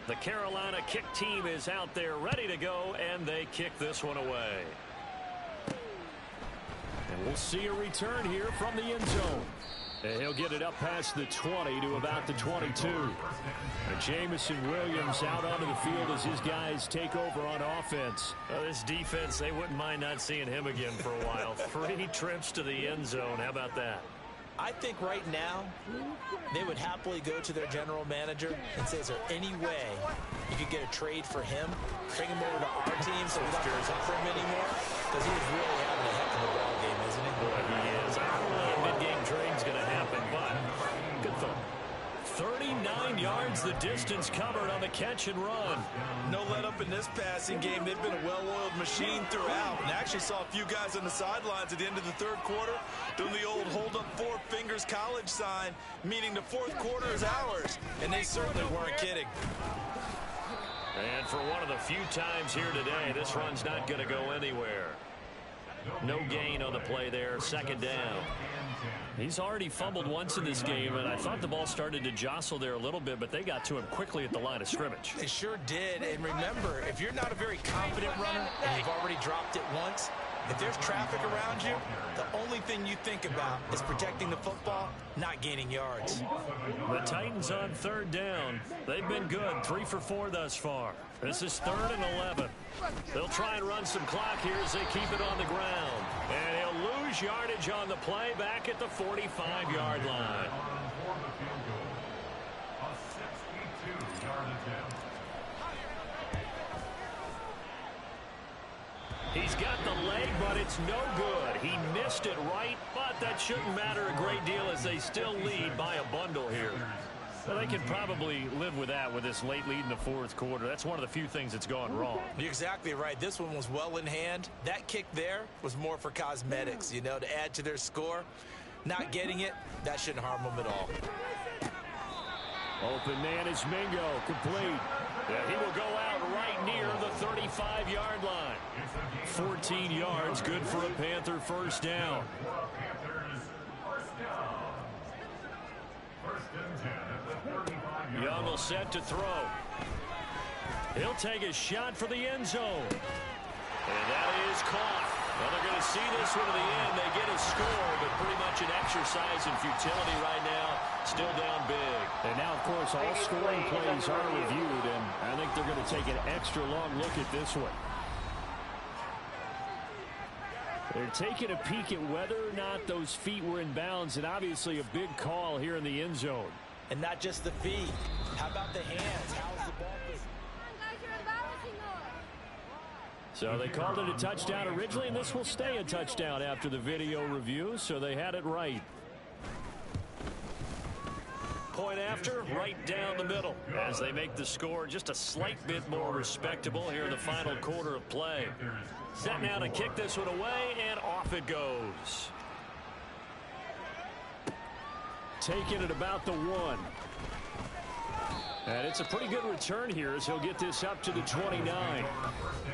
The Carolina kick team is out there ready to go, and they kick this one away. And we'll see a return here from the end zone. And he'll get it up past the 20 to about the 22. And Jameson Williams out onto the field as his guys take over on offense. This defense, they wouldn't mind not seeing him again for a while. 3 trips to the end zone. How about that? I think right now they would happily go to their general manager and say, is there any way you could get a trade for him, bring him over to our team so we don't have to look for him anymore? Because he's really having a heck of a ball game, isn't he? Boy, he is. I don't know if a mid-game trade's going to happen, but good thought. 39 yards the distance covered on the catch and run. No let up in this passing game. They've been a well-oiled machine throughout. And I actually saw a few guys on the sidelines at the end of the 3rd quarter doing the old hold up 4 fingers college sign, meaning the 4th quarter is ours. And they certainly weren't kidding. And for one of the few times here today, this run's not going to go anywhere. No gain on the play there. 2nd down. He's already fumbled once in this game, and I thought the ball started to jostle there a little bit, but they got to him quickly at the line of scrimmage. They sure did. And remember, if you're not a very confident runner and you've already dropped it once, if there's traffic around you, the only thing you think about is protecting the football, not gaining yards. The Titans on 3rd down. They've been good, 3 for 4 thus far. This is 3rd and 11. They'll try and run some clock here as they keep it on the ground. And he'll lose yardage on the play back at the 45-yard line. He's got the leg, but it's no good. He missed it right, but that shouldn't matter a great deal as they still lead by a bundle here. Well, they can probably live with that with this late lead in the 4th quarter. That's one of the few things that's gone wrong. You're exactly right. This one was well in hand. That kick there was more for cosmetics, you know, to add to their score. Not getting it, that shouldn't harm them at all. Open man is Mingo, complete. Yeah, he will go out right near the 35-yard line. 14 yards, good for a Panther 1st down. Young will set to throw. He'll take a shot for the end zone. And that is caught. Well, they're going to see this one to the end. They get a score, but pretty much an exercise in futility right now. Still down big. And now, of course, all scoring plays are reviewed, and I think they're going to take an extra long look at this one. They're taking a peek at whether or not those feet were in bounds, and obviously a big call here in the end zone. And not just the feet. How about the hands? How's the ball? So they called it a touchdown originally, and this will stay a touchdown after the video review, so they had it right. Point after, right down the middle, as they make the score just a slight bit more respectable here in the final quarter of play. Set now to kick this one away, and off it goes. Taking it about the 1. And it's a pretty good return here as he'll get this up to the 29.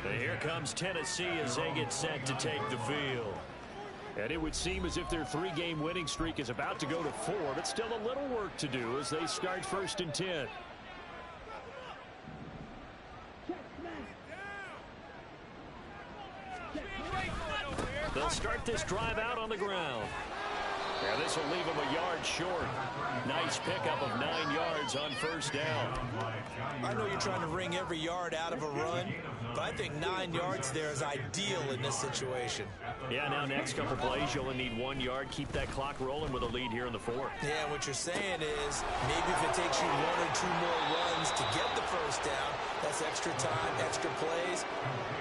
And here comes Tennessee as they get set to take the field. And it would seem as if their 3-game winning streak is about to go to 4, but still a little work to do as they start 1st and 10. they'll start this drive out on the ground. Yeah, this will leave him a yard short. Nice pickup of 9 yards on first down. I know you're trying to wring every yard out of a run, but I think 9 yards there is ideal in this situation. Yeah, now next couple plays, you only need 1 yard. Keep that clock rolling with a lead here in the fourth. Yeah, what you're saying is maybe if it takes you 1 or 2 more runs to get the first down, that's extra time, extra plays.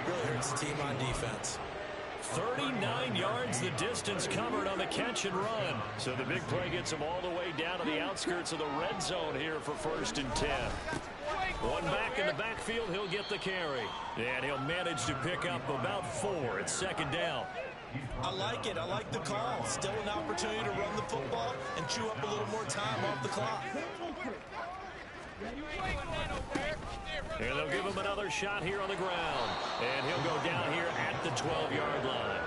Really hurts the team on defense. 39 yards the distance covered on the catch and run. So the big play gets him all the way down to the outskirts of the red zone here for 1st and 10. One back in the backfield, he'll get the carry. And he'll manage to pick up about 4 at 2nd down. I like it. I like the call. Still an opportunity to run the football and chew up a little more time off the clock. And they'll give him another shot here on the ground. And he'll go down here at the 12-yard line.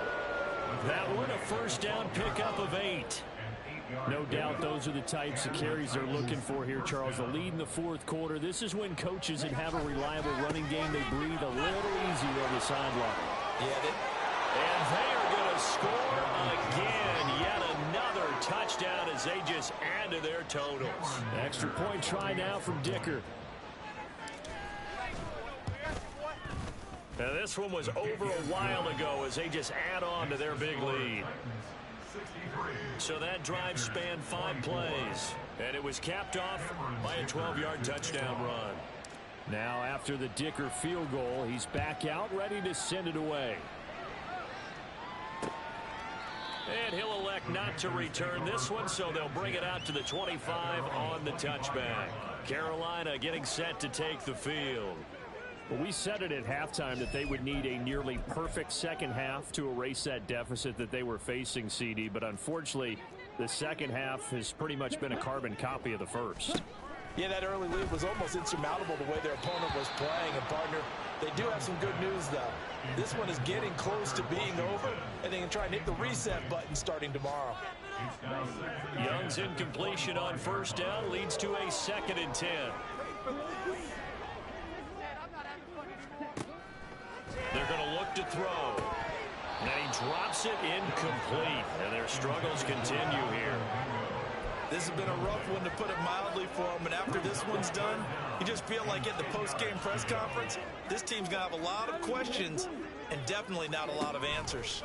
That one a first down pickup of 8. No doubt those are the types of carries they're looking for here, Charles. The lead in the fourth quarter. This is when coaches that have a reliable running game, they breathe a little easier on the sideline. Yeah, and they are going to score again. Yet another touchdown as they just add to their totals. Extra point try now from Dicker. Now this one was over a while ago as they just add on to their big lead. So that drive spanned 5 plays, and it was capped off by a 12-yard touchdown run. Now after the Dicker field goal, he's back out ready to send it away. And he'll elect not to return this one, so they'll bring it out to the 25 on the touchback. Carolina getting set to take the field. Well, we said it at halftime that they would need a nearly perfect second half to erase that deficit that they were facing, CD. But unfortunately, the second half has pretty much been a carbon copy of the first. Yeah, that early lead was almost insurmountable the way their opponent was playing. And, partner, they do have some good news, though. This one is getting close to being over, and they can try and hit the reset button starting tomorrow. Young's incompletion on first down leads to a 2nd and 10. They're going to look to throw. And he drops it incomplete. And their struggles continue here. This has been a rough one, to put it mildly, for him. And after this one's done, you just feel like at the post-game press conference, this team's going to have a lot of questions and definitely not a lot of answers.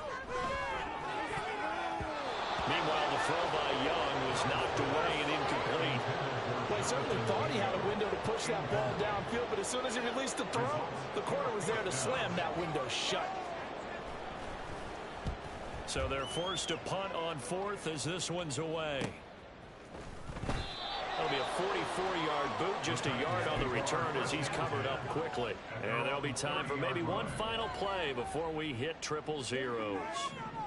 Meanwhile, the throw by Young was knocked away and incomplete. Well, he certainly thought he had a window to push that ball downfield, but as soon as he released the throw, the corner was there to slam that window shut. So they're forced to punt on 4th as this one's away. That'll be a 44-yard boot, just a yard on the return as he's covered up quickly. And there'll be time for maybe one final play before we hit triple zeros.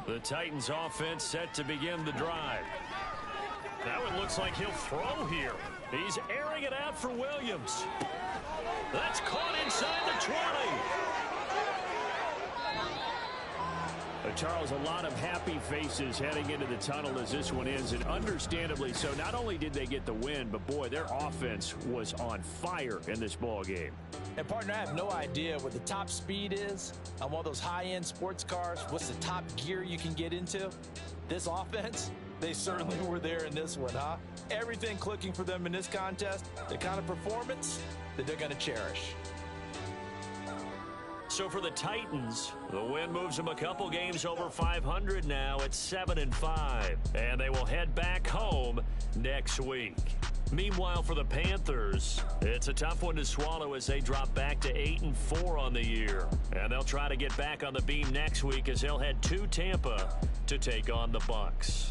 The Titans offense set to begin the drive. Now it looks like he'll throw here. He's airing it out for Williams. That's caught inside the 20. Charles, a lot of happy faces heading into the tunnel as this one ends, and understandably so. Not only did they get the win, but boy, their offense was on fire in this ball game. And partner, I have no idea what the top speed is on one of those high-end sports cars. What's the top gear you can get into? This offense, they certainly were there in this one, huh? Everything clicking for them in this contest, the kind of performance that they're going to cherish. So for the Titans, the win moves them a couple games over 500 now at 7-5. And they will head back home next week. Meanwhile, for the Panthers, it's a tough one to swallow as they drop back to 8-4 on the year. And they'll try to get back on the beam next week as they'll head to Tampa to take on the Bucs.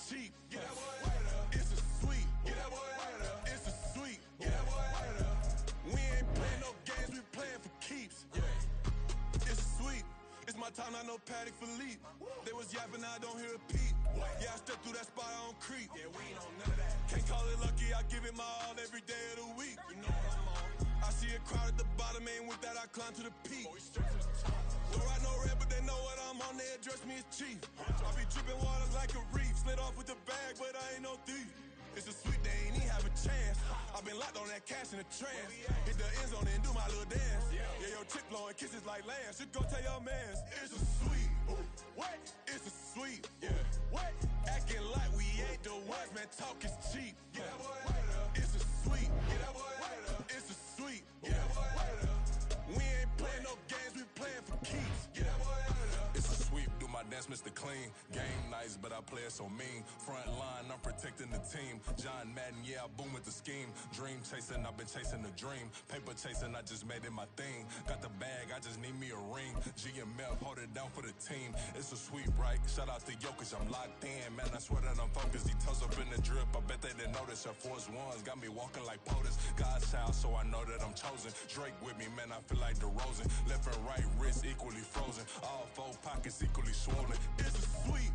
cheap. Get that boy right up. It's a sweep. Get that boy right up. It's a sweep. Get that boy right up. We ain't playing no games, we playing for keeps. Yeah. It's a sweep. It's my time, not no Paddock Philippe. They was yapping, I don't hear a peep. Yeah, I step through that spot, I don't creep. Yeah, we ain't on none of that. Can't call it lucky, I give it my all every day of the week. You know what I'm on. I see a crowd at the bottom, ain't with that, I climb to the peak. Don't ride no red, but they know what I'm on, they address me as chief. I be dripping water like a reef, slid off with the bag, but I ain't no thief. It's a sweet, they ain't even have a chance. I've been locked on that cash in a trance. Hit the end zone and do my little dance. Yeah, your chick blowing kisses like Lance. You go tell your mans. It's a sweet. What? It's a sweet. Yeah. What? Acting like we ain't the ones, man. Talk is cheap. Get that boy right up. It's a sweet. Get that boy right up. It's a sweet. Get that boy right up. We ain't playing no games, we playing for keeps. Get that boy right up. It's a sweep, do my dance, Mr. Clean. Game nice, but I play it so mean. Front line, I'm protecting the team. John Madden, yeah, I boom with the scheme. Dream chasing, I've been chasing the dream. Paper chasing, I just made it my thing. Got the bag, I just need me a ring. GMF, hold it down for the team. It's a sweep, right? Shout out to Jokic, I'm locked in. Man, I swear that I'm focused. He toes up in the drip, I bet they didn't notice. Her force ones got me walking like POTUS. God's child, so I know that I'm chosen. Drake with me, man, I feel like DeRozan. Left and right wrist equally frozen. All four pockets equally swollen. It's a sweep.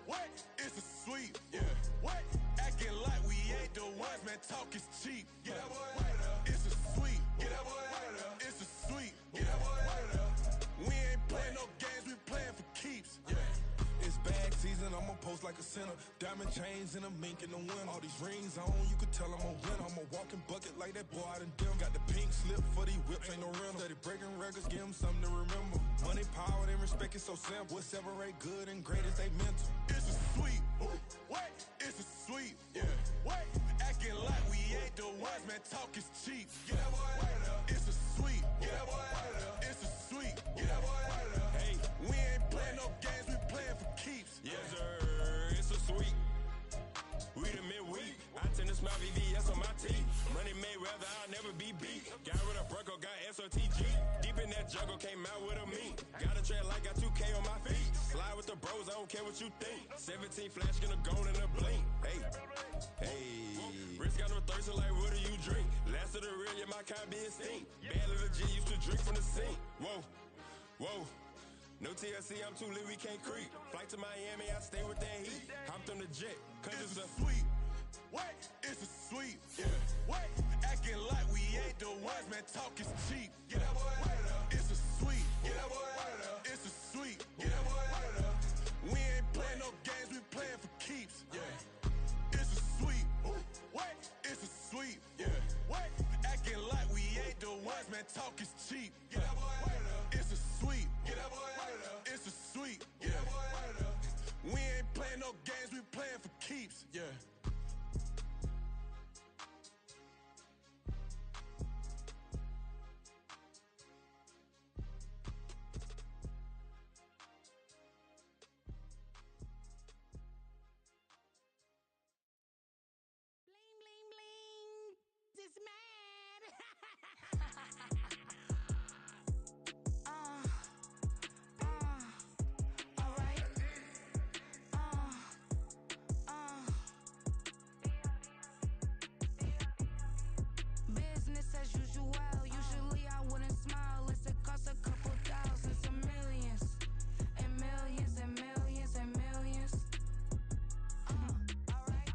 What? It's a sweep. Yeah. What? Acting like we ain't the ones, man. Talk is cheap. Get that boy right up. It's a sweep. Get that boy right up. It's a sweep. Get that boy right up. We ain't playing no games, we playing for keeps. Yeah. It's bag season, I'ma post like a center. Diamond chains and a mink in the wind. All these rings on, you could tell I'm a winner. I'm a walking bucket like that boy out in Denver. Got the pink slip for these whips, ain't no rental. Steady breaking records, give them something to remember. Money, power, and respect is so simple. What separate good and great is they mental. It's a sweep. What? It's a sweep. Yeah. What? Acting like we ain't the ones, man. Talk is cheap. Get that boy right up. It's a sweep. Get that boy right up. It's a sweep. Get that boy right up. Hey, we ain't playing no games, we playing for keeps. Yes, sir. It's a sweep. We the midweek. I tend to smile VVS on my teeth. Money Mayweather, I'll never be beat. Got rid of Bronco, got SOTG. Deep in that jungle, came out with a meat. Got a tread like got 2K on my feet. Slide with the bros, I don't care what you think. 17 flash, gonna go in a blink. Hey, hey. Wrist got no thirst, like what do you drink? Last of the real, yeah, my kind be extinct. Bad little G used to drink from the sink. Whoa, whoa. No TLC, I'm too lit, we can't creep. Flight to Miami, I stay with that heat. Hopped on the jet, cause it's a sweep. What? It's a sweep. Yeah. What? Acting like we ain't the ones, man. Talk is cheap. Get that boy right up. It's a sweep. Get that boy right up. It's a sweep. Get that boy right up. We ain't playing no games, we playing for keeps. Yeah. It's a sweep. What? It's a sweep. Yeah. What? Acting like we ain't the ones, man. Talk is cheap. Get that boy right up. It's a sweep. Get that boy right up. It's a sweep. Get that boy right up. We ain't playing no games, we playing for keeps. Yeah. This mad. All right. Business as usual. Usually I wouldn't smile. It's it costs a couple thousands and millions, and millions and millions and millions. All right.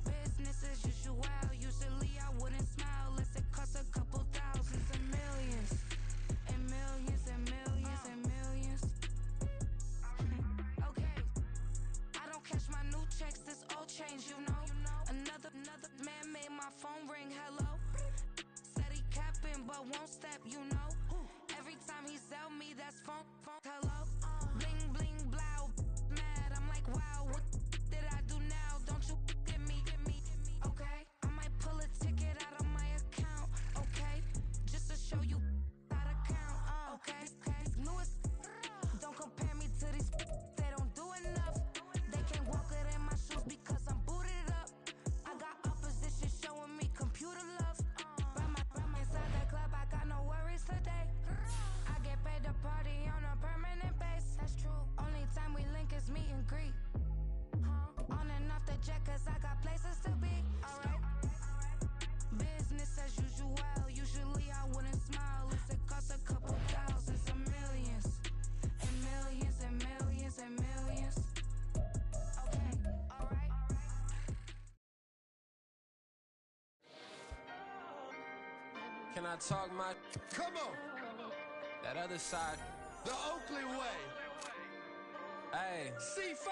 Business as usual. Usually I wouldn't smile unless it costs a couple thousands and millions, and millions and millions and millions. Okay, I don't cash my new checks, this old change, you know. Another man made my phone ring, hello. Said he capping but won't step, you know. Every time he sell me, that's phone, hello. Bling bling blow, mad, I'm like wow, what did I do now? Don't you get me, okay? I might pull a ticket out of my account, okay? Just to show you how to count, okay? These newest, don't compare me to these, they don't do enough. They can't walk it in my shoes because I'm booted up. I got opposition showing me computer love. Ram inside the club, I got no worries today. I get paid to party on a permanent base, that's true. Only time we link is meet and greet. Huh? a jet cause I got places to be, alright. Business as usual, usually I wouldn't smile. It costs a couple thousands of millions. And millions and millions and millions. Okay, alright. Can I talk my... Come on! That other side. The Oakley way. Hey, C5.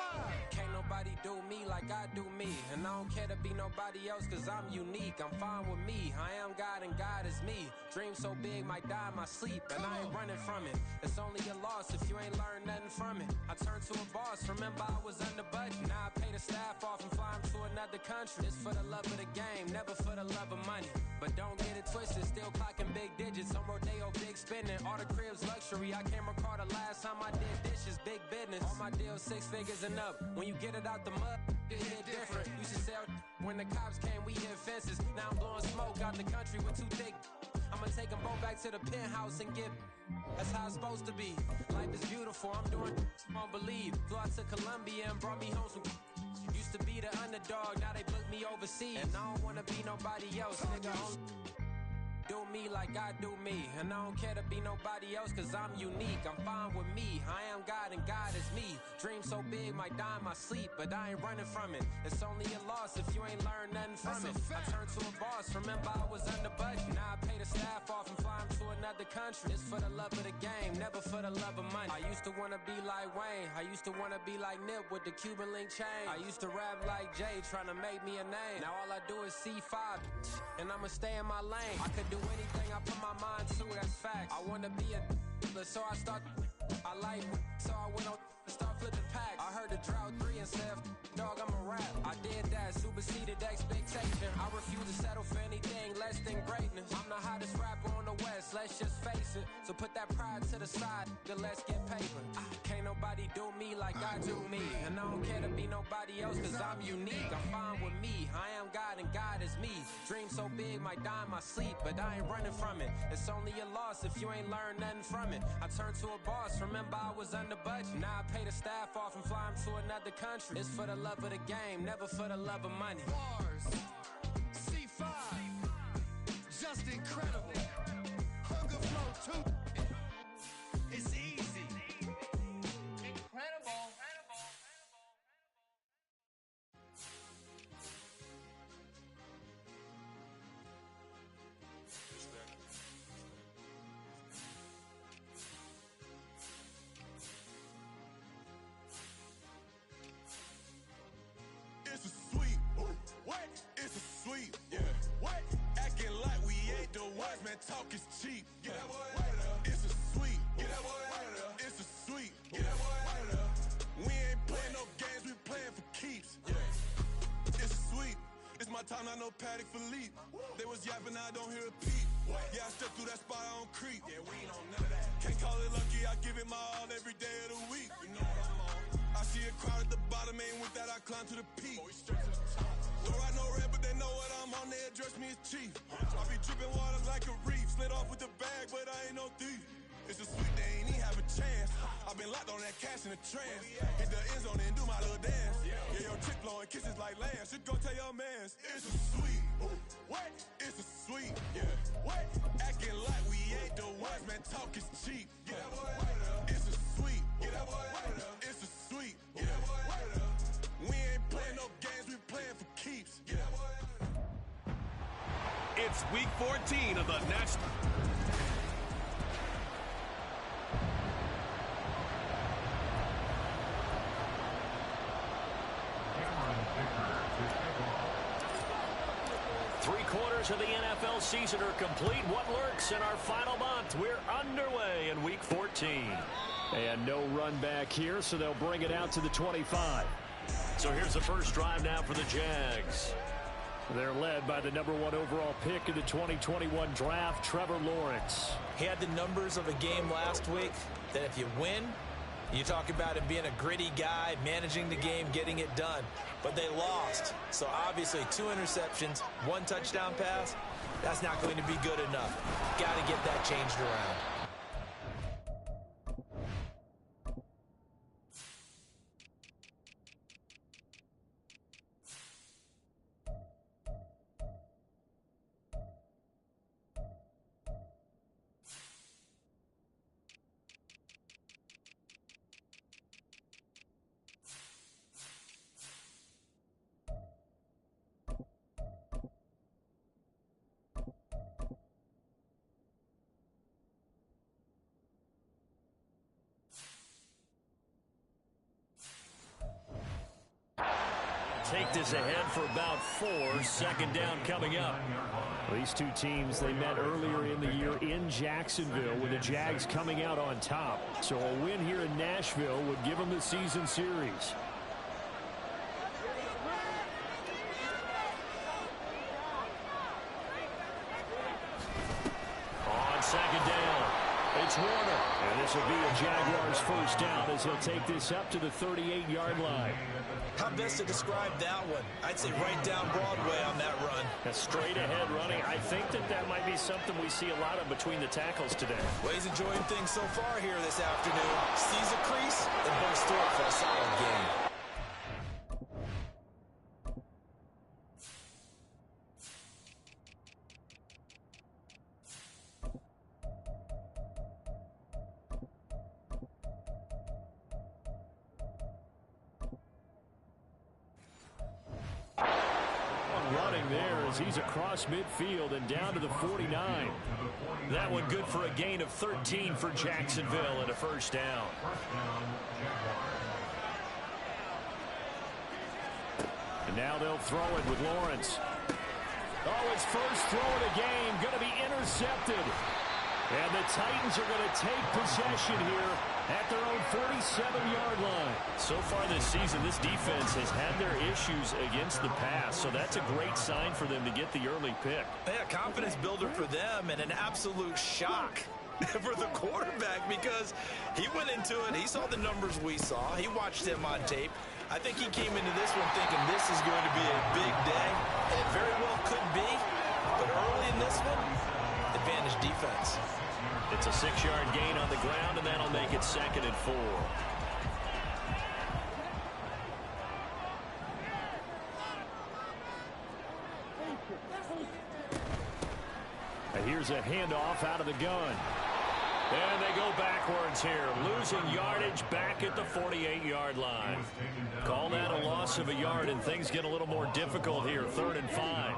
Can't nobody do me like I do me. And I don't care to be nobody else cause I'm unique. I'm fine with me. I am God and God is me. Dream so big might die in my sleep. And I ain't running from it. It's only a loss if you ain't learned nothing from it. I turned to a boss. Remember I was under budget. Now I pay the staff off and fly them to another country. It's for the love of the game, never for the love of money. But don't get it twisted, still clocking big digits. On Rodeo, big spending. All the cribs luxury. I can't recall the last time I did dishes. Big business. All my deals 6 figures and up. When you get it out the mud, it hit different. Used to sell when the cops came, we hit fences. Now I'm blowing smoke out the country with 2 thick. I'ma take them both back to the penthouse and get. That's how it's supposed to be. Life is beautiful, I'm doing won't believe. Flew out to Colombia and brought me home some. Used to be the underdog, now they book me overseas. And I don't wanna be nobody else, nigga. Do me like I do me. And I don't care to be nobody else cause I'm unique. I'm fine with me. I am God and God is me. Dream so big might die in my sleep, but I ain't running from it. It's only a loss if you ain't learned nothing from it. I turned to a boss, remember I was under budget. Now I pay the staff off and fly them to another country. It's for the love of the game, never for the love of money. I used to wanna be like Wayne. I used to wanna be like Nip with the Cuban link chain. I used to rap like Jay, trying to make me a name. Now all I do is C5, and I'ma stay in my lane. I could do anything I put my mind to, that's facts. I wanna be a so I start. I like so I went on and start flipping packs. I heard the drought 3 and said, dog, I'm a rap. I did that, superseded expectation. I refuse to settle for anything less than greatness. I'm the hottest rapper on the West, let's just face it. So put that pride to the side, then let's get paper. Can't nobody do me like I do me. And I don't care to be nobody else cause I'm unique. I'm fine with me, I am God and God is me. Dream so big might die in my sleep, but I ain't running from it. It's only a loss if you ain't learned nothing from it. I turned to a boss, remember I was under budget. Now I pay the staff off and fly them to another country. It's for the love of the game, never for the love of money. Bars. C5. Just incredible. Hunger Flow 2. It's easy. Incredible. It's a sweep. What? It's a sweep. Yeah. What? Acting like we ain't the ones, man. Talk is cheap. Get that boy out of there. It's a sweep. Get that boy out of there. It's a sweep. Get that boy out of there. We ain't playing no games, we playing for keeps. Yeah. It's a sweep. It's my time, not no Paddock Philippe. They was yapping, I don't hear a peep. Yeah, I step through that spot, I don't creep. Yeah, we ain't on none of that. Can't call it lucky, I give it my all every day of the week. You know what I'm on. I see a crowd at the bottom, and with that I climb to the peak. Don't ride no red, but they know what I'm on, they address me as chief. I be dripping water like a reef, slid off with the bag, but I ain't no thief. It's a sweet, they ain't even have a chance. I've been locked on that cash in a trance. Hit the end zone and do my little dance. Yeah, your chick blowing kisses like lambs. Should go tell your mans. It's a sweet. What? It's a sweet. Yeah. What? Acting like we ain't the ones, man. Talk is cheap. Get that boy out of there. It's a sweet. Get that boy out of there. It's a sweet. Get that boy out of there. We ain't playing no games, we playing for keeps. Get that boy out of there. It's week 14 of the National. Three-quarters of the NFL season are complete. What lurks in our final month? We're underway in Week 14. And no run back here, so they'll bring it out to the 25. So here's the first drive now for the Jags. They're led by the #1 overall pick of the 2021 draft, Trevor Lawrence. He had the numbers of a game last week that if you win, you talk about him being a gritty guy, managing the game, getting it done. But they lost. So obviously 2 interceptions, 1 touchdown pass, that's not going to be good enough. Got to get that changed around. take this ahead for about 4. Second down coming up. These two teams, they met earlier in the year in Jacksonville with the Jags coming out on top. So a win here in Nashville would give them the season series. On second down, it's Warner. And this will be a Jaguars first down as he'll take this up to the 38-yard line. How best to describe that one? I'd say right down Broadway on that run. A straight ahead running. I think that might be something we see a lot of between the tackles today. Well, he's enjoying things so far here this afternoon. Sees a crease and bursts through it for a solid gain. He's across midfield and down to the 49. That one good for a gain of 13 for Jacksonville and a first down. And now they'll throw it with Lawrence. Oh, his first throw of the game going to be intercepted. And the Titans are going to take possession here at their own 47-yard line. So far this season, this defense has had their issues against the pass, so that's a great sign for them to get the early pick. Yeah, confidence builder for them and an absolute shock for the quarterback because he went into it. He saw the numbers we saw. He watched him on tape. I think he came into this one thinking this is going to be a big day, and it very well could be. But early in this one, advantage defense. It's a 6-yard gain on the ground, and that'll make it 2nd and 4. And here's a handoff out of the gun. And they go backwards here, losing yardage back at the 48-yard line. Call that a loss of a yard, and things get a little more difficult here. 3rd and 5.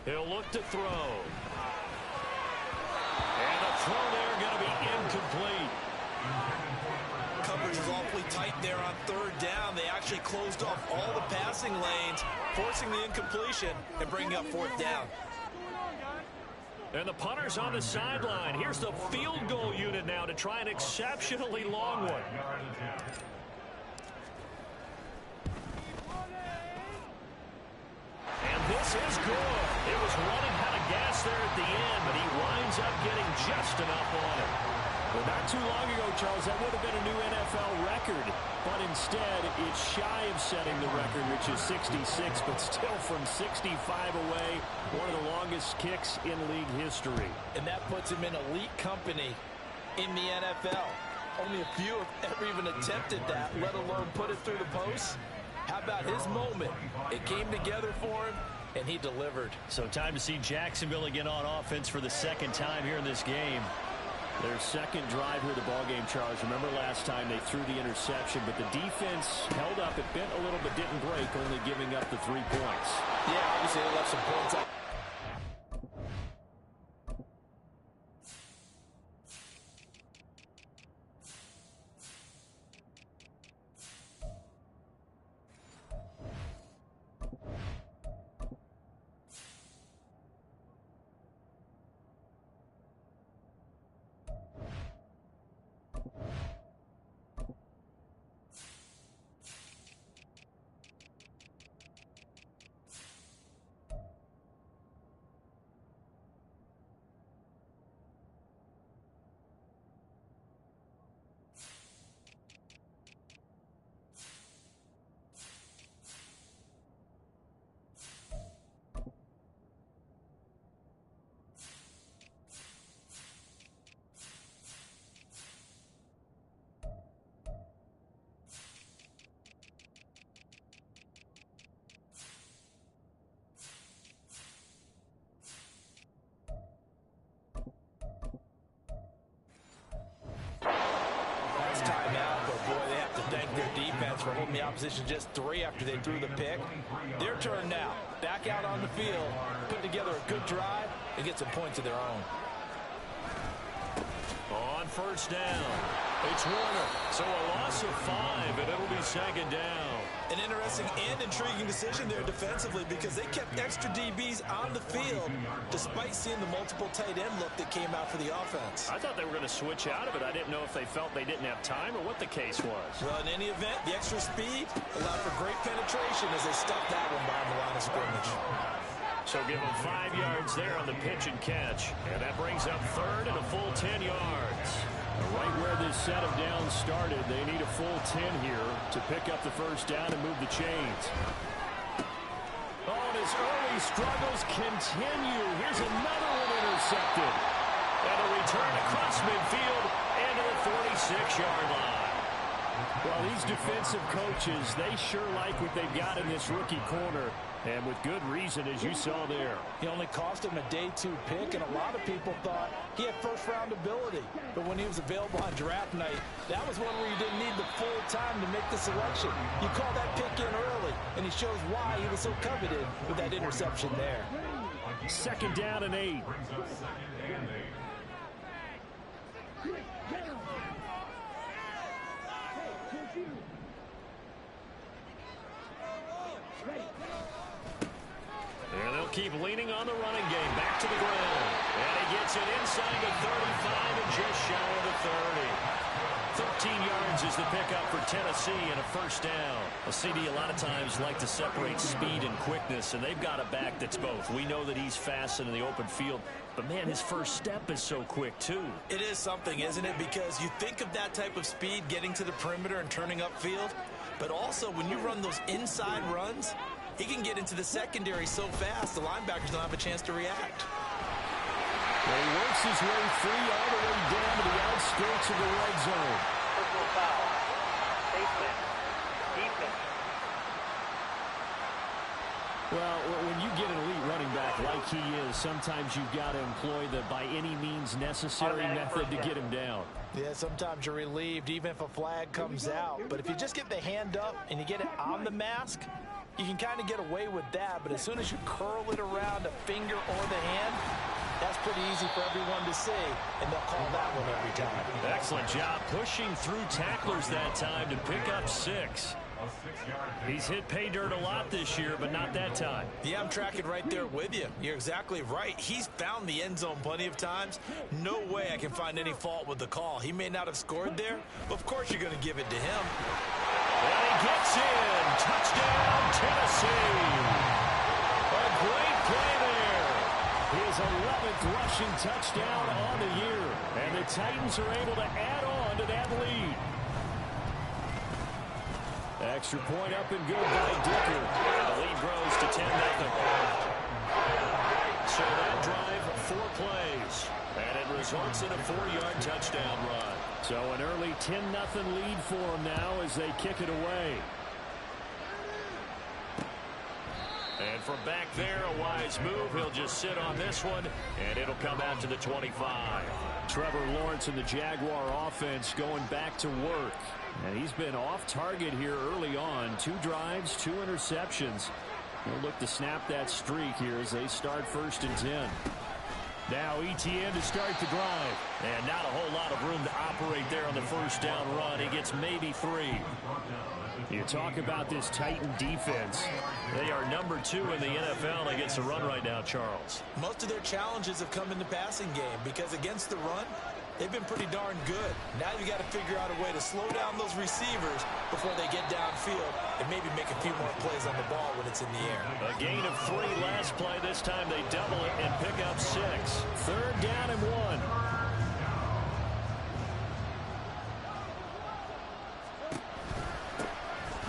He'll look to throw. And the throw there going to be incomplete. Coverage is awfully tight there on 3rd down. They actually closed off all the passing lanes, forcing the incompletion and bringing up 4th down. And the punter's on the sideline. Here's the field goal unit now to try an exceptionally long one. And this is good. It was running out of gas there at the end, but he winds up getting just enough on it. Well, not too long ago, Charles, that would have been a new NFL record. But instead, it's shy of setting the record, which is 66, but still from 65 away, one of the longest kicks in league history. And that puts him in elite company in the NFL. Only a few have ever even attempted that, let alone put it through the post. How about his moment? It came together for him, and he delivered. So time to see Jacksonville again on offense for the 2nd time here in this game. Their 2nd drive here of the ballgame, Charles. Remember last time they threw the interception, but the defense held up. It bent a little but didn't break, only giving up the 3 points. Yeah, obviously they left some points out. For holding the opposition just 3 after they threw the pick. Their turn now. Back out on the field, put together a good drive, and get some points of their own. On first down, it's Warner. So a loss of 5, and it'll be second down. An interesting and intriguing decision there defensively because they kept extra DBs on the field despite seeing the multiple tight end look that came out for the offense. I thought they were going to switch out of it. I didn't know if they felt they didn't have time or what the case was. Well, in any event, the extra speed allowed for great penetration as they stuffed that one behind the line of scrimmage. So give them 5 yards there on the pitch and catch. And that brings up third and a full 10 yards. Right where this set of downs started, they need a full 10 here to pick up the first down and move the chains. Oh, and his early struggles continue. Here's another one intercepted. And a return across midfield and to the 46-yard line. Well, these defensive coaches, they sure like what they've got in this rookie corner. And with good reason, as you saw there. He only cost him a day 2 pick, and a lot of people thought he had first-round ability. But when he was available on draft night, that was one where you didn't need the full time to make the selection. You call that pick in early, and he shows why he was so coveted with that interception there. Second down and 8. And they'll keep leaning on the running game. Back to the ground. And he gets it inside the 35 and just shy of the 30. 13 yards is the pickup for Tennessee and a first down. Well, CD, a lot of times like to separate speed and quickness, and they've got a back that's both. We know that he's fast in the open field, but, man, his first step is so quick, too. It is something, isn't it? Because you think of that type of speed getting to the perimeter and turning upfield, but also when you run those inside runs, he can get into the secondary so fast, the linebackers don't have a chance to react. Well, he works his way free all the way down to the outskirts of the red zone. Personal foul. Safety. Defense. Well, when you get an elite running back like he is, sometimes you've got to employ the by any means necessary method to get him down. Yeah, sometimes you're relieved even if a flag comes out. But if you just get the hand up and you get it on the mask, you can kind of get away with that. But as soon as you curl it around a finger or the hand, that's pretty easy for everyone to see, and they'll call that one every time. Excellent job pushing through tacklers that time to pick up 6. He's hit pay dirt a lot this year, but not that time. Yeah, I'm tracking right there with you. You're exactly right. He's found the end zone plenty of times. No way I can find any fault with the call. He may not have scored there, but of course you're going to give it to him. And he gets in. Touchdown, Tennessee. A great play there. His 11th rushing touchdown on the year. And the Titans are able to add on to that lead. Extra point up and good by Dicker. The lead grows to 10-0. So that drive, 4 plays. And it results in a 4-yard touchdown run. So an early 10-0 lead for them now as they kick it away. And from back there, a wise move. He'll just sit on this one, and it'll come out to the 25. Trevor Lawrence and the Jaguar offense going back to work. And he's been off target here early on. 2 drives, 2 interceptions. He'll look to snap that streak here as they start 1st and 10. Now Etienne to start the drive. And not a whole lot of room to operate there on the first down run. He gets maybe 3. You talk about this Titan defense. They are number 2 in the NFL against the run right now, Charles. Most of their challenges have come in the passing game because against the run, they've been pretty darn good. Now you got to figure out a way to slow down those receivers before they get downfield and maybe make a few more plays on the ball when it's in the air. A gain of 3 last play. This time they double it and pick up 6. 3rd down and 1.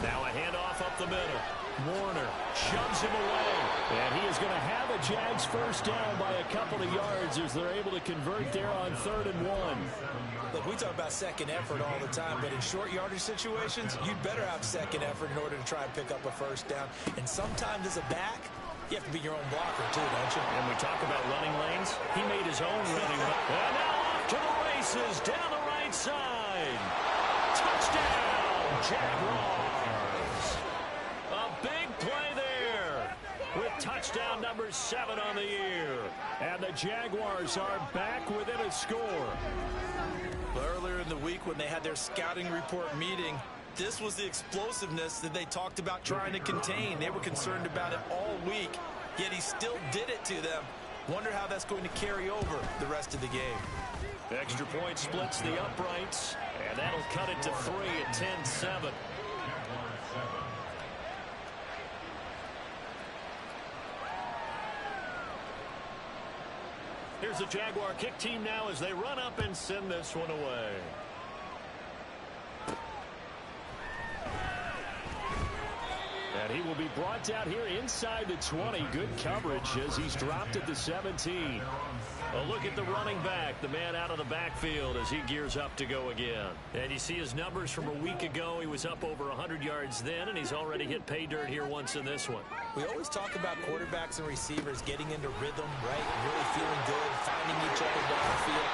Now a handoff up the middle. Warner shoves him away. And he is going to have a Jags first down by a couple of yards as they're able to convert there on 3rd and 1. Look, we talk about second effort all the time, but in short yardage situations, you'd better have second effort in order to try and pick up a first down. And sometimes as a back, you have to be your own blocker too, don't you? And we talk about running lanes. He made his own running lane. And now off to the races down the right side. Touchdown, Jaguars. A big play there with touchdown number 7 on the year. And the Jaguars are back within a score. Earlier in the week when they had their scouting report meeting, this was the explosiveness that they talked about trying to contain. They were concerned about it all week, yet he still did it to them. Wonder how that's going to carry over the rest of the game. Extra point splits the uprights, and that'll cut it to 3 at 10-7. Here's the Jaguar kick team now as they run up and send this one away. And he will be brought down here inside the 20. Good coverage as he's dropped at the 17. A look at the running back, the man out of the backfield as he gears up to go again. And you see his numbers from a week ago. He was up over 100 yards then, and he's already hit pay dirt here once in this one. We always talk about quarterbacks and receivers getting into rhythm, right? Really feeling good, finding each other downfield.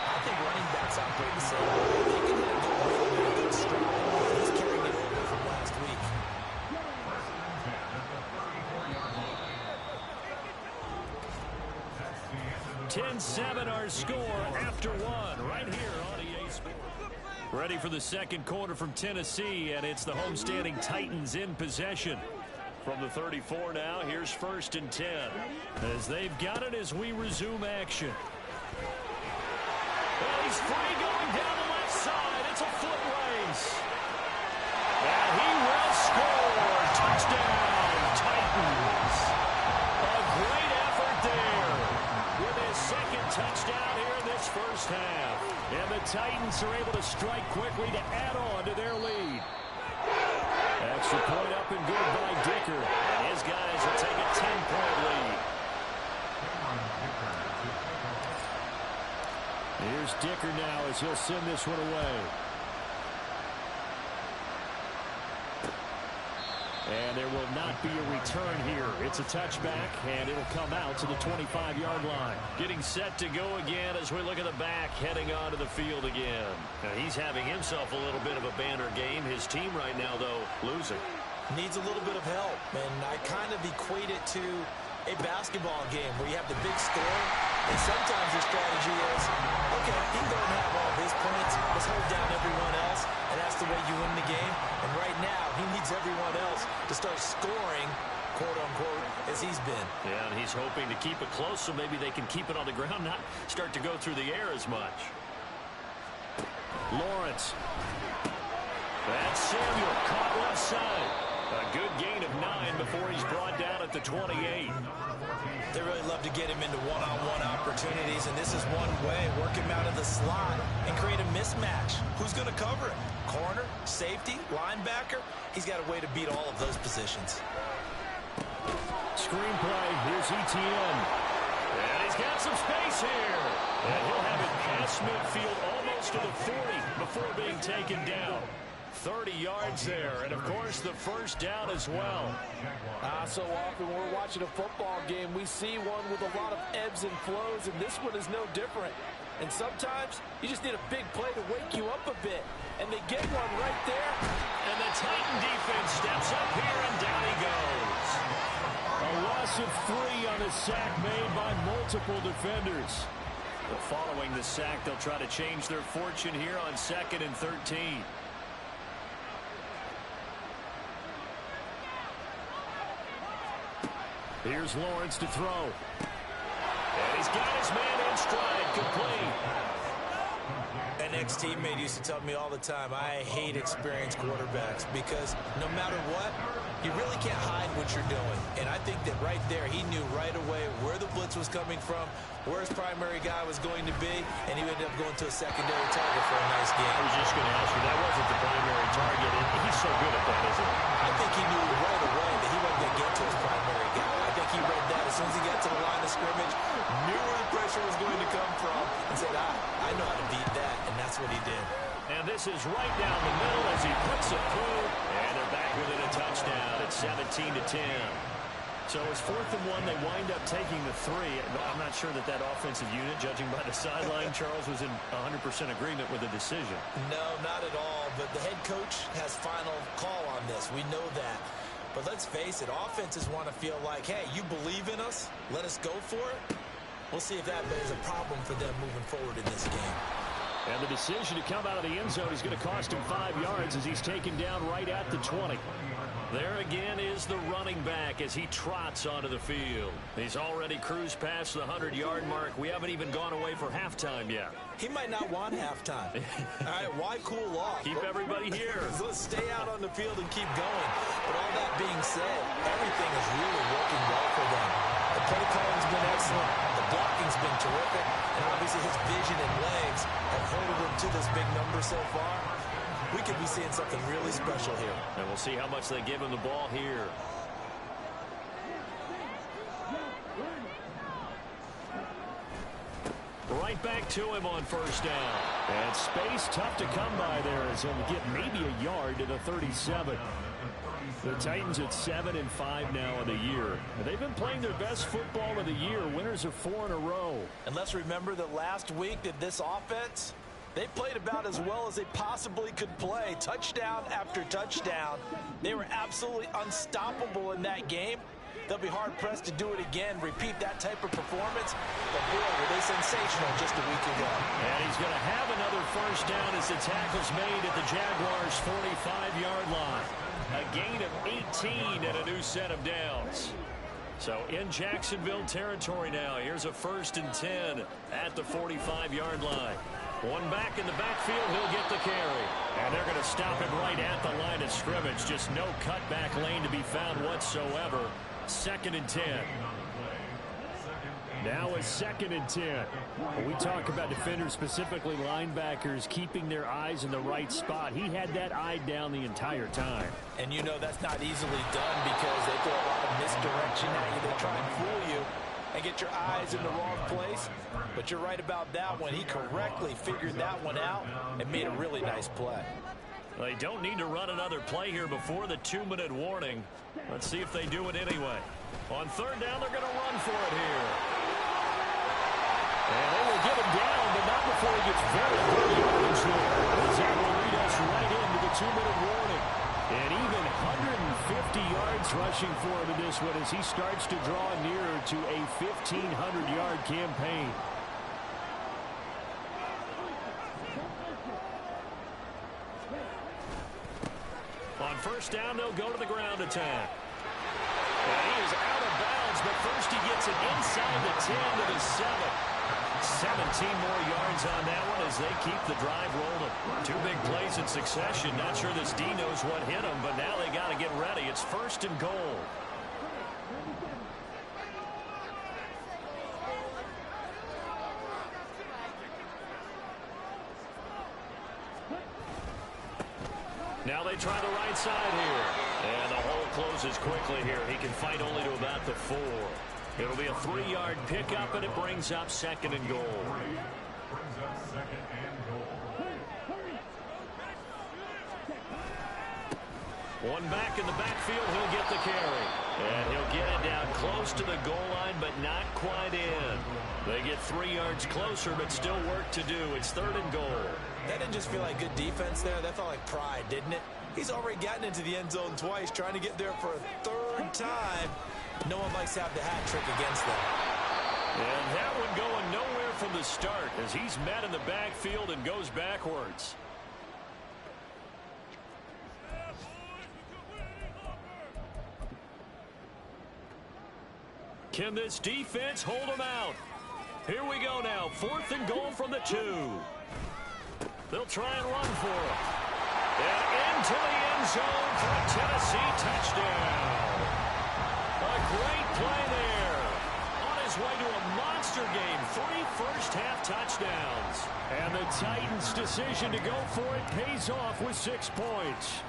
I think running backs operate the same way. They can hit a good rhythm and a good stride. He's carrying it over from last week. 10-7 our score after one right here on EA Sports. Ready for the second quarter from Tennessee, and it's the homestanding Titans in possession. From the 34 now, here's 1st and 10. As they've got it as we resume action. Well, he's free going down the left side. It's a foot race. And he will score. Touchdown, Titans. A great effort there. With his second touchdown here in this first half. And the Titans are able to strike quickly to add on to their lead. Extra point up and good by Dicker. And his guys will take a 10-point lead. Here's Dicker now as he'll send this one away. And there will not be a return here. It's a touchback, and it'll come out to the 25-yard line. Getting set to go again as we look at the back, heading onto the field again. Now, he's having himself a little bit of a banner game. His team right now, though, losing. Needs a little bit of help, and I kind of equate it to a basketball game where you have the big score, and sometimes your strategy is, okay, he can go and have all his points, let's hold down everyone else, and that's the way you win the game. And right now, he needs everyone else to start scoring, quote-unquote, as he's been. Yeah, and he's hoping to keep it close so maybe they can keep it on the ground, not start to go through the air as much. Lawrence. That's Samuel, caught left side. A good gain of 9 before he's brought down at the 28. They really love to get him into one-on-one opportunities, and this is one way, work him out of the slot and create a mismatch. Who's going to cover him? Corner, safety, linebacker? He's got a way to beat all of those positions. Screenplay, here's Etienne. And he's got some space here. And he'll have it past midfield almost to the 40 before being taken down. 30 yards there, and of course the first down as well. So often when we're watching a football game, we see one with a lot of ebbs and flows, and this one is no different. And sometimes you just need a big play to wake you up a bit, and they get one right there. And the Titan defense steps up here, and down he goes. A loss of 3 on a sack made by multiple defenders. But following the sack, they'll try to change their fortune here on 2nd and 13. Here's Lawrence to throw. And he's got his man in stride, complete. An ex-teammate used to tell me all the time, I hate experienced quarterbacks because no matter what, you really can't hide what you're doing. And I think that right there, he knew right away where the blitz was coming from, where his primary guy was going to be, and he ended up going to a secondary target for a nice game. I was just going to ask you, that wasn't the primary target. He's so good at that, isn't he? I think he knew right away that he wasn't going to get to his primary guy. I think he read that as soon as he got to the line of scrimmage, knew where the pressure was going to come from, and said, I know how to beat that, and that's what he did. And this is right down the middle as he puts it through, and they're back within a touchdown at 17-10. So it's 4th and 1. They wind up taking the 3. I'm not sure that offensive unit, judging by the sideline, Charles, was in 100% agreement with the decision. No, not at all. But the head coach has final call on this. We know that. But let's face it, offenses want to feel like, hey, you believe in us, let us go for it. We'll see if that is a problem for them moving forward in this game. And the decision to come out of the end zone is going to cost him 5 yards as he's taken down right at the 20. There again is the running back as he trots onto the field. He's already cruised past the 100-yard mark. We haven't even gone away for halftime yet. He might not want halftime. All right, why cool off? Keep everybody here. Let's stay out on the field and keep going. But all that being said, everything is really working well for them. The play calling's been excellent. The blocking's been terrific. And obviously his vision and legs have herded him to this big number so far. We could be seeing something really special here. And we'll see how much they give him the ball here. Right back to him on first down. And space tough to come by there as he'll get maybe a yard to the 37. The Titans at 7-5 now in the year. They've been playing their best football of the year. Winners of 4 in a row. And let's remember that last week that this offense, they played about as well as they possibly could play. Touchdown after touchdown. They were absolutely unstoppable in that game. They'll be hard-pressed to do it again, repeat that type of performance. But boy, were they sensational just a week ago. And he's going to have another first down as the tackle's made at the Jaguars' 45-yard line. A gain of 18 and a new set of downs. So in Jacksonville territory now. Here's a 1st and 10 at the 45-yard line. One back in the backfield, he'll get the carry. And they're going to stop him right at the line of scrimmage. Just no cutback lane to be found whatsoever. 2nd and 10. Now a 2nd and 10. When we talk about defenders, specifically linebackers, keeping their eyes in the right spot. He had that eye down the entire time. And you know that's not easily done because they throw a lot of misdirection at you. They try and fool you and get your eyes in the wrong place. But you're right about that one. He correctly figured that one out and made a really nice play. They don't need to run another play here before the 2-minute warning. Let's see if they do it anyway. On 3rd down, they're going to run for it here. And they will get him down, but not before he gets very good yardage there. That will lead us right into the 2-minute warning. And even 150 yards rushing for him in this one as he starts to draw nearer to a 1,500-yard campaign. On 1st down, they'll go to the ground attack. And he is out of bounds, but first he gets it inside the 10 to the 7. 17 more yards on that one as they keep the drive rolling. 2 big plays in succession. Not sure this D knows what hit him, but now they got to get ready. It's 1st and goal. Now they try the right side here. And the hole closes quickly here. He can fight only to about the 4. It'll be a 3-yard pickup, and it brings up 2nd and goal. Brings up 2nd and goal. One back in the backfield, he'll get the carry. And he'll get it down close to the goal line, but not quite in. They get 3 yards closer, but still work to do. It's 3rd and goal. That didn't just feel like good defense there. That felt like pride, didn't it? He's already gotten into the end zone twice, trying to get there for a 3rd time. No one likes to have the hat trick against them. And that one going nowhere from the start as he's met in the backfield and goes backwards. Can this defense hold him out? Here we go now. 4th and goal from the 2. They'll try and run for it. And into the end zone for a Tennessee touchdown. A great play there. On his way to a monster game. 3 first-half touchdowns. And the Titans' decision to go for it pays off with 6 points.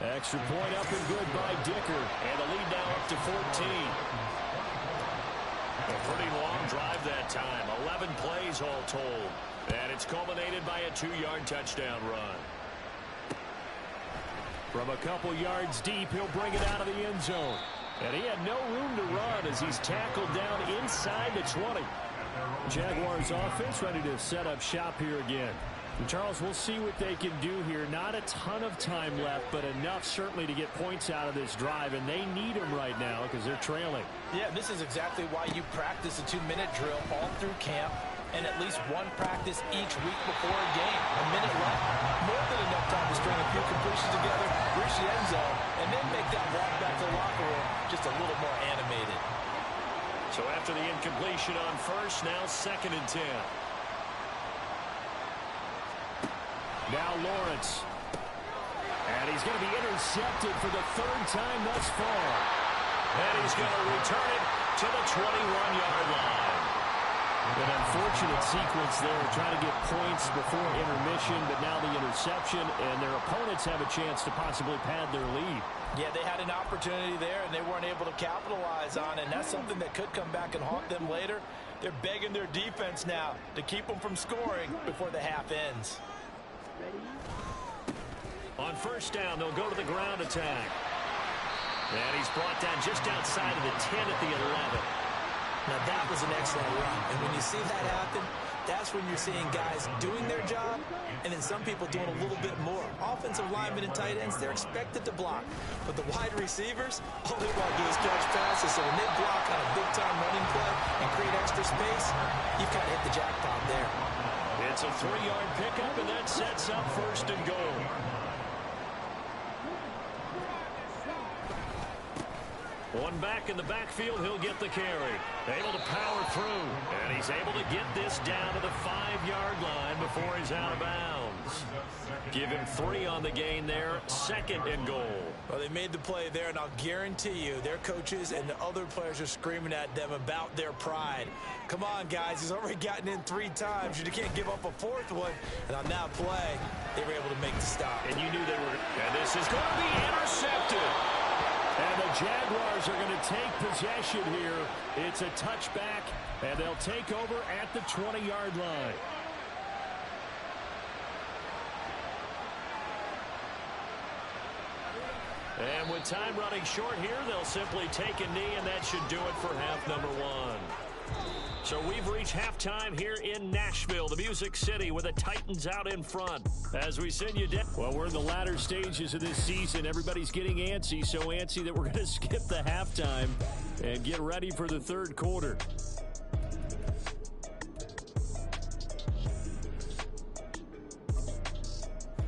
Extra point up and good by Dicker. And the lead now up to 14. A pretty long drive that time. 11 plays all told. And it's culminated by a 2-yard touchdown run. From a couple yards deep, he'll bring it out of the end zone. And he had no room to run as he's tackled down inside the 20. Jaguars offense ready to set up shop here again. And Charles, we'll see what they can do here. Not a ton of time left, but enough certainly to get points out of this drive, and they need them right now because they're trailing. Yeah, this is exactly why you practice a 2-minute drill all through camp and at least one practice each week before a game. A minute left, more than enough time to string a few completions together, reach the end zone, and then make that walk back to the locker room just a little more animated. So after the incompletion on first, now 2nd and 10. Now Lawrence. And he's going to be intercepted for the 3rd time thus far. And he's going to return it to the 21-yard line. An unfortunate sequence there, trying to get points before intermission, but now the interception, and their opponents have a chance to possibly pad their lead. Yeah, they had an opportunity there, and they weren't able to capitalize on it, and that's something that could come back and haunt them later. They're begging their defense now to keep them from scoring before the half ends. On first down, they'll go to the ground attack. And he's brought down just outside of the 10 at the 11. Now, that was an excellent run. And when you see that happen, that's when you're seeing guys doing their job and then some people doing a little bit more. Offensive linemen and tight ends, they're expected to block. But the wide receivers, all they want to do is catch passes. So when they block on a big-time running play and create extra space, you've kind of hit the jackpot there. It's a 3-yard pickup, and that sets up 1st and goal. One back in the backfield, he'll get the carry. Able to power through, and he's able to get this down to the 5-yard line before he's out of bounds. Give him 3 on the gain there, 2nd and goal. Well, they made the play there, and I'll guarantee you their coaches and the other players are screaming at them about their pride. Come on, guys. He's already gotten in 3 times. You can't give up a 4th one. And on that play, they were able to make the stop. And you knew they were. And this is going to be intercepted. And the Jaguars are going to take possession here. It's a touchback, and they'll take over at the 20-yard line. And with time running short here, they'll simply take a knee, and that should do it for half number 1. So we've reached halftime here in Nashville, the Music City, with the Titans out in front. As we send you down. Well, we're in the latter stages of this season. Everybody's getting antsy, so antsy that we're going to skip the halftime and get ready for the 3rd quarter.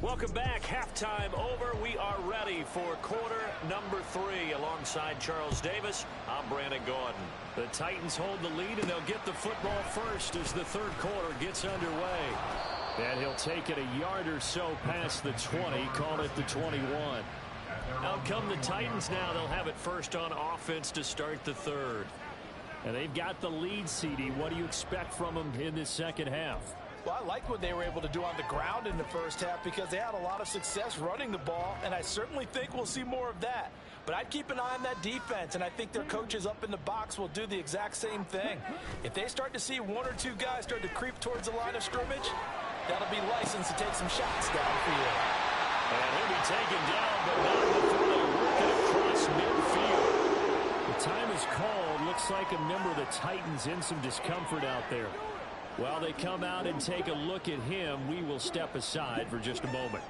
Welcome back. Halftime over. We are ready for quarter number 3. Alongside Charles Davis, I'm Brandon Gordon. The Titans hold the lead, and they'll get the football first as the 3rd quarter gets underway. And he'll take it a yard or so past the 20, call it the 21. Out come the Titans now. They'll have it first on offense to start the 3rd. And they've got the lead, CD. What do you expect from them in this 2nd half? Well, I like what they were able to do on the ground in the 1st half because they had a lot of success running the ball, and I certainly think we'll see more of that. But I'd keep an eye on that defense, and I think their coaches up in the box will do the exact same thing. If they start to see 1 or 2 guys start to creep towards the line of scrimmage, that'll be licensed to take some shots downfield. And he'll be taken down, but not before they work it across midfield. The time is called. Looks like a member of the Titans in some discomfort out there. While they come out and take a look at him, we will step aside for just a moment.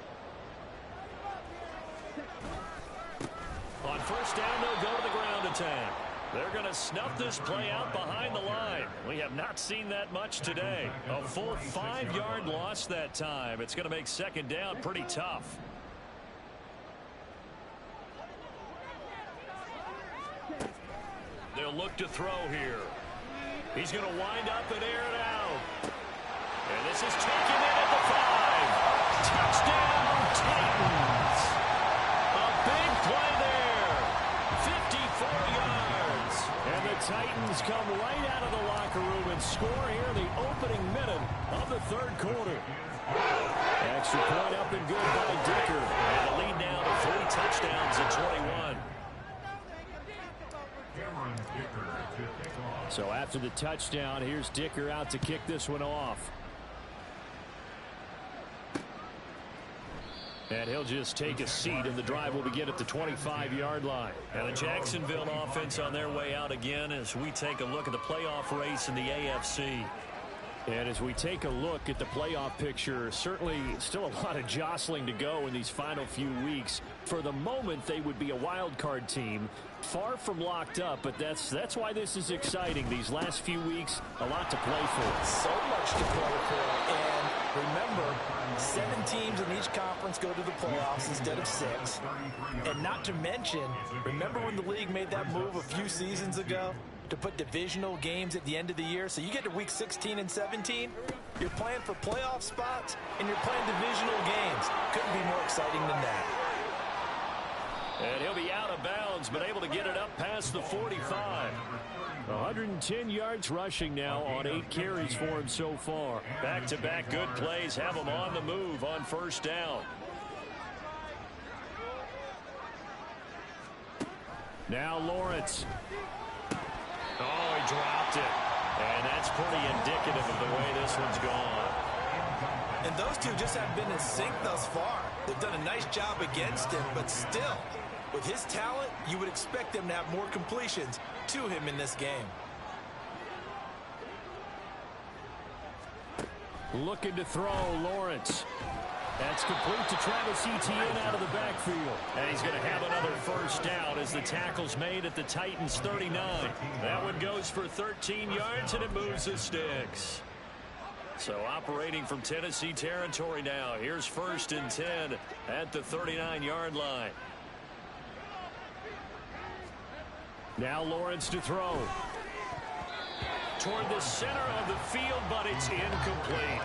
On first down, they'll go to the ground attack. They're going to snuff this play out behind the line. We have not seen that much today. A full 5-yard loss that time. It's going to make 2nd down pretty tough. They'll look to throw here. He's going to wind up and air it out. And this is taken in at the 5. Touchdown, Titans. A big play there. 54 yards. And the Titans come right out of the locker room and score here in the opening minute of the 3rd quarter. Extra point up and good by Dicker. And the lead now to 3 touchdowns at 21. So after the touchdown, here's Dicker out to kick this one off. And he'll just take a seat, and the drive will begin at the 25-yard line. And the Jacksonville offense on their way out again as we take a look at the playoff race in the AFC. And as we take a look at the playoff picture, certainly still a lot of jostling to go in these final few weeks. For the moment, they would be a wild card team, far from locked up, but that's why this is exciting. These last few weeks, a lot to play for. So much to play for. And remember, 7 teams in each conference go to the playoffs instead of 6. And not to mention, remember when the league made that move a few seasons ago to put divisional games at the end of the year? So you get to week 16 and 17, you're playing for playoff spots, and you're playing divisional games. Couldn't be more exciting than that. And he'll be out of bounds, but able to get it up past the 45. 110 yards rushing now on 8 carries for him so far. Back-to-back good plays have him on the move on first down. Now Lawrence. Oh, he dropped it. And that's pretty indicative of the way this one's gone. And those two just haven't been in sync thus far. They've done a nice job against him, but still, with his talent, you would expect them to have more completions to him in this game. Looking to throw, Lawrence. That's complete to Travis Etienne out of the backfield. And he's going to have another first down as the tackle's made at the Titans' 39. That one goes for 13 yards, and it moves the sticks. So operating from Tennessee territory now. Here's 1st and 10 at the 39-yard line. Now Lawrence to throw. Toward the center of the field, but it's incomplete.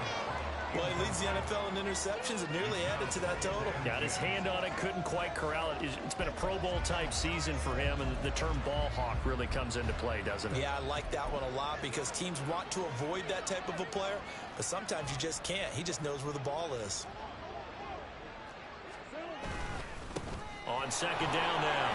Well, he leads the NFL in interceptions and nearly added to that total. Got his hand on it, couldn't quite corral it. It's been a Pro Bowl type season for him, and the term ball hawk really comes into play, doesn't it? Yeah, I like that one a lot because teams want to avoid that type of a player, but sometimes you just can't. He just knows where the ball is. On second down now,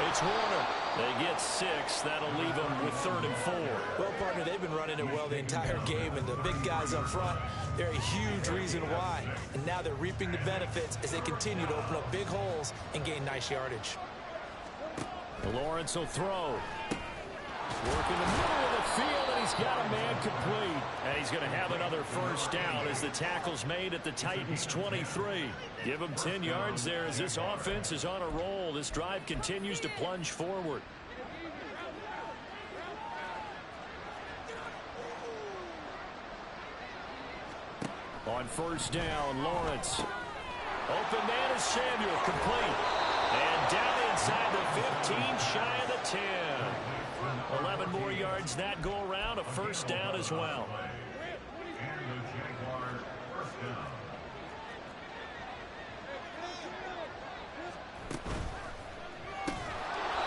it's Warner. They get 6. That'll leave them with 3rd and 4. Well, partner, they've been running it well the entire game, and the big guys up front, they're a huge reason why. And now they're reaping the benefits as they continue to open up big holes and gain nice yardage. Lawrence will throw. Working the middle of the field, and he's got a man complete. And he's going to have another first down as the tackle's made at the Titans' 23. Give him 10 yards there as this offense is on a roll. This drive continues to plunge forward. On first down, Lawrence. Open man is Samuel, complete. And down inside the 15, shy of the 10. 11 more yards that go around, a first down as well.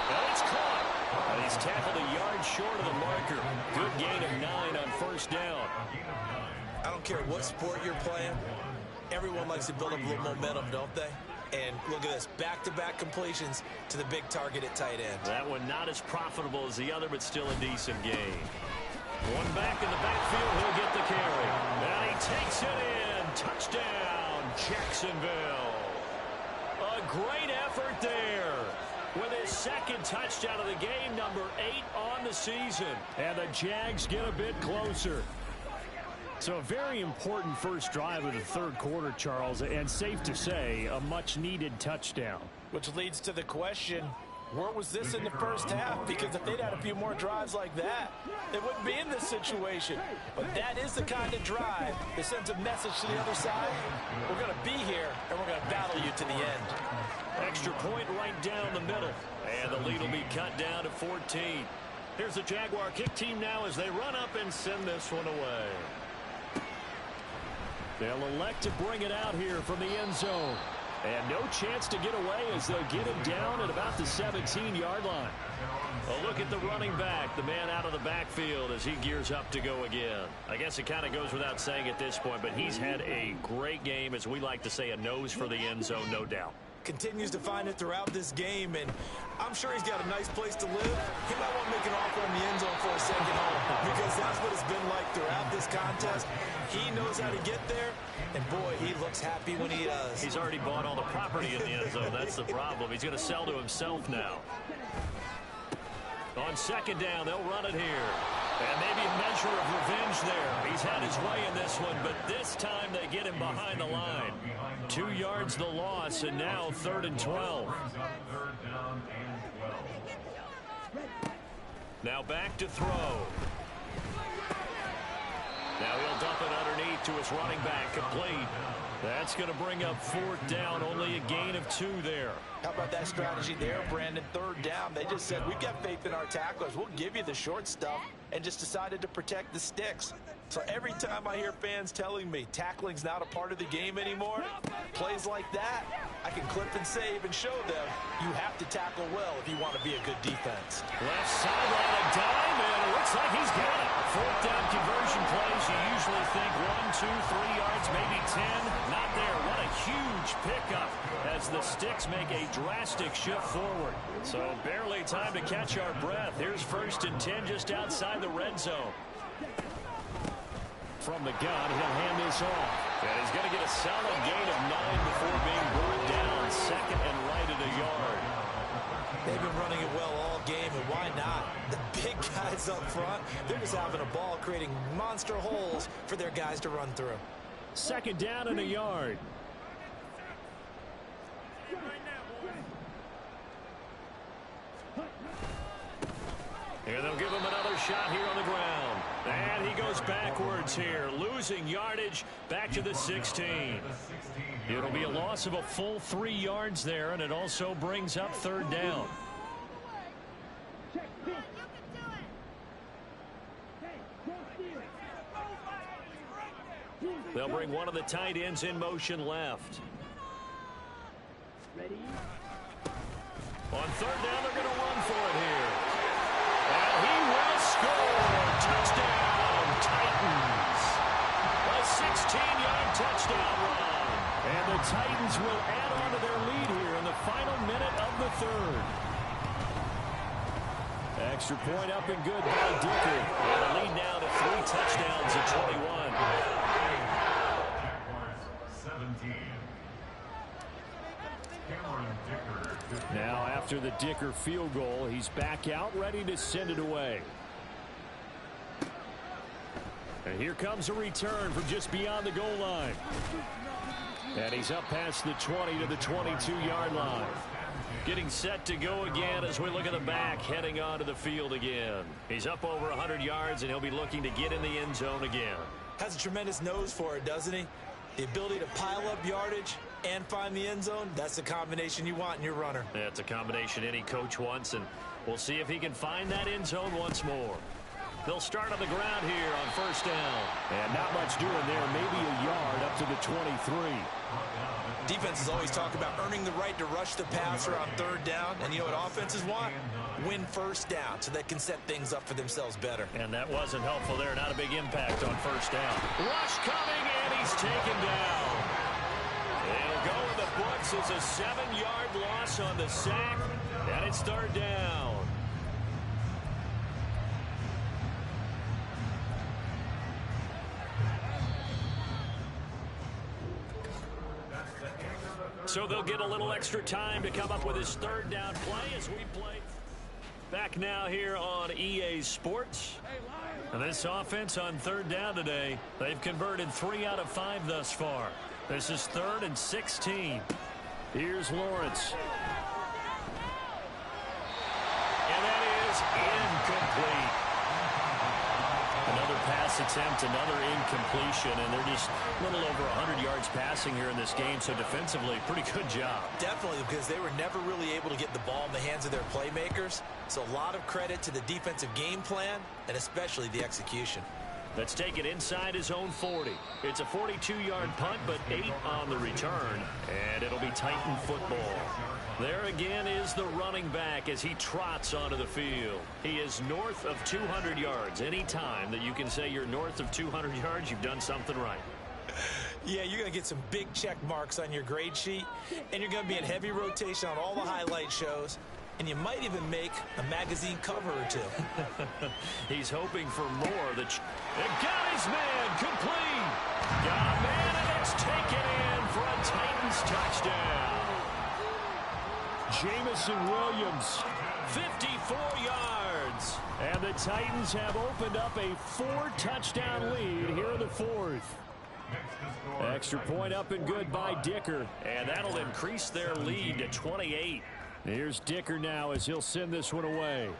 And it's caught. And he's tackled a yard short of the marker. Good gain of 9 on first down. I don't care what sport you're playing. Everyone likes to build up a little momentum, don't they? And look at this, back-to-back completions to the big target at tight end. That one not as profitable as the other, but still a decent gain. One back in the backfield, he'll get the carry. And he takes it in. Touchdown, Jacksonville. A great effort there. With his 2nd touchdown of the game, number 8 on the season. And the Jags get a bit closer. So a very important first drive of the 3rd quarter, Charles, and safe to say, a much-needed touchdown. Which leads to the question, where was this in the first half? Because if they'd had a few more drives like that, they wouldn't be in this situation. But that is the kind of drive that sends a message to the other side. We're going to be here, and we're going to battle you to the end. Extra point right down the middle. And the lead will be cut down to 14. Here's the Jaguar kick team now as they run up and send this one away. They'll elect to bring it out here from the end zone. And no chance to get away as they'll get him down at about the 17-yard line. Well, look at the running back, the man out of the backfield as he gears up to go again. I guess it kind of goes without saying at this point, but he's had a great game, as we like to say, a nose for the end zone, no doubt. Continues to find it throughout this game, and I'm sure he's got a nice place to live. He might want to make an offer in the end zone for a second home, because that's what it's been like throughout this contest. He knows how to get there, and boy, he looks happy when he does. He's already bought all the property in the end zone. That's the problem. He's going to sell to himself now. On second down, they'll run it here. And maybe a measure of revenge there. He he's had his way in this one, but this time they get him behind the line. 2 yards the loss, and now 3rd and 12. Now back to throw. Now he'll dump it underneath to his running back, complete. That's going to bring up 4th down, only a gain of 2 there. How about that strategy there, Brandon? 3rd down. They just said, we've got faith in our tacklers. We'll give you the short stuff, and just decided to protect the sticks. So every time I hear fans telling me tackling's not a part of the game anymore, plays like that, I can clip and save and show them you have to tackle well if you want to be a good defense. Left sideline, a dime, and it looks like he's got it. 4th down conversion plays, you usually think 1, 2, 3 yards, maybe 10. Not there. What a huge pickup as the sticks make a drastic shift forward. So barely time to catch our breath. Here's 1st and 10 just outside the red zone. From the gun, he'll hand this off. And he's going to get a solid gain of 9 before being brought down. 2nd and right at a yard. They've been running it well all game, and why not? The big guys up front, they're just having a ball, creating monster holes for their guys to run through. 2nd down and a yard. And they'll give him another shot here on the ground. And he goes backwards here, losing yardage back to the 16. It'll be a loss of a full 3 yards there, and it also brings up 3rd down. They'll bring one of the tight ends in motion left. On 3rd down, they're going to run for it here. And he will score. Touchdown, Titans. A 16-yard touchdown run. And the Titans will add on to their lead here in the final minute of the 3rd. Extra point up and good by Dicker. And the lead now to 3 touchdowns at 21. 17. Now after the Dicker field goal, he's back out ready to send it away. And here comes a return from just beyond the goal line. And he's up past the 20 to the 22-yard line. Getting set to go again as we look at the back, heading onto the field again. He's up over 100 yards, and he'll be looking to get in the end zone again. Has a tremendous nose for it, doesn't he? The ability to pile up yardage and find the end zone, that's the combination you want in your runner. That's a combination any coach wants, and we'll see if he can find that end zone once more. They'll start on the ground here on 1st down. And not much doing there, maybe a yard up to the 23. Defenses always talk about earning the right to rush the passer on 3rd down, and you know what offenses want? Win 1st down so they can set things up for themselves better. And that wasn't helpful there. Not a big impact on 1st down. Rush coming, and he's taken down. It'll go in the books as a 7-yard loss on the sack, and it's 3rd down. So they'll get a little extra time to come up with his 3rd down play as we play. Back now here on EA Sports. And this offense on 3rd down today, they've converted 3 out of 5 thus far. This is 3rd and 16. Here's Lawrence. And that is incomplete. Another pass attempt, another incompletion, and they're just a little over 100 yards passing here in this game, so defensively, pretty good job. Definitely, because they were never really able to get the ball in the hands of their playmakers, so a lot of credit to the defensive game plan, and especially the execution. Let's take it inside his own 40. It's a 42-yard punt, but 8 on the return, and it'll be Titan football. There again is the running back as he trots onto the field. He is north of 200 yards. Any time that you can say you're north of 200 yards, you've done something right. Yeah, you're going to get some big check marks on your grade sheet, and you're going to be in heavy rotation on all the highlight shows, and you might even make a magazine cover or 2. He's hoping for more. And got his man complete. Got a man, and it's taken in for a Titans touchdown. Jamison Williams, 54 yards. And the Titans have opened up a 4-touchdown lead here in the fourth. Extra point up and good by Dicker. And that'll increase their lead to 28. Here's Dicker now as he'll send this one away.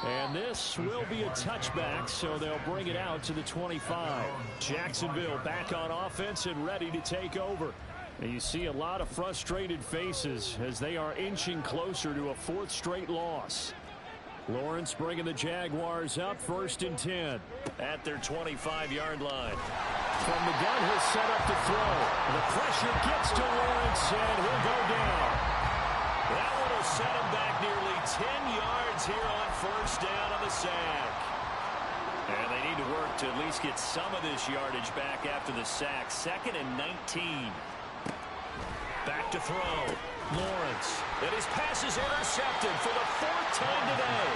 And this will be a touchback, so they'll bring it out to the 25. Jacksonville back on offense and ready to take over. And you see a lot of frustrated faces as they are inching closer to a 4th straight loss. Lawrence bringing the Jaguars up 1st and 10. At their 25-yard line. From the gun, he'll set up to throw. The pressure gets to Lawrence, and he'll go down. That one will set him back nearly 10 yards here on 1st down on the sack. And they need to work to at least get some of this yardage back after the sack. 2nd and 19. Back to throw. Lawrence. And his pass is intercepted for the 4th time today.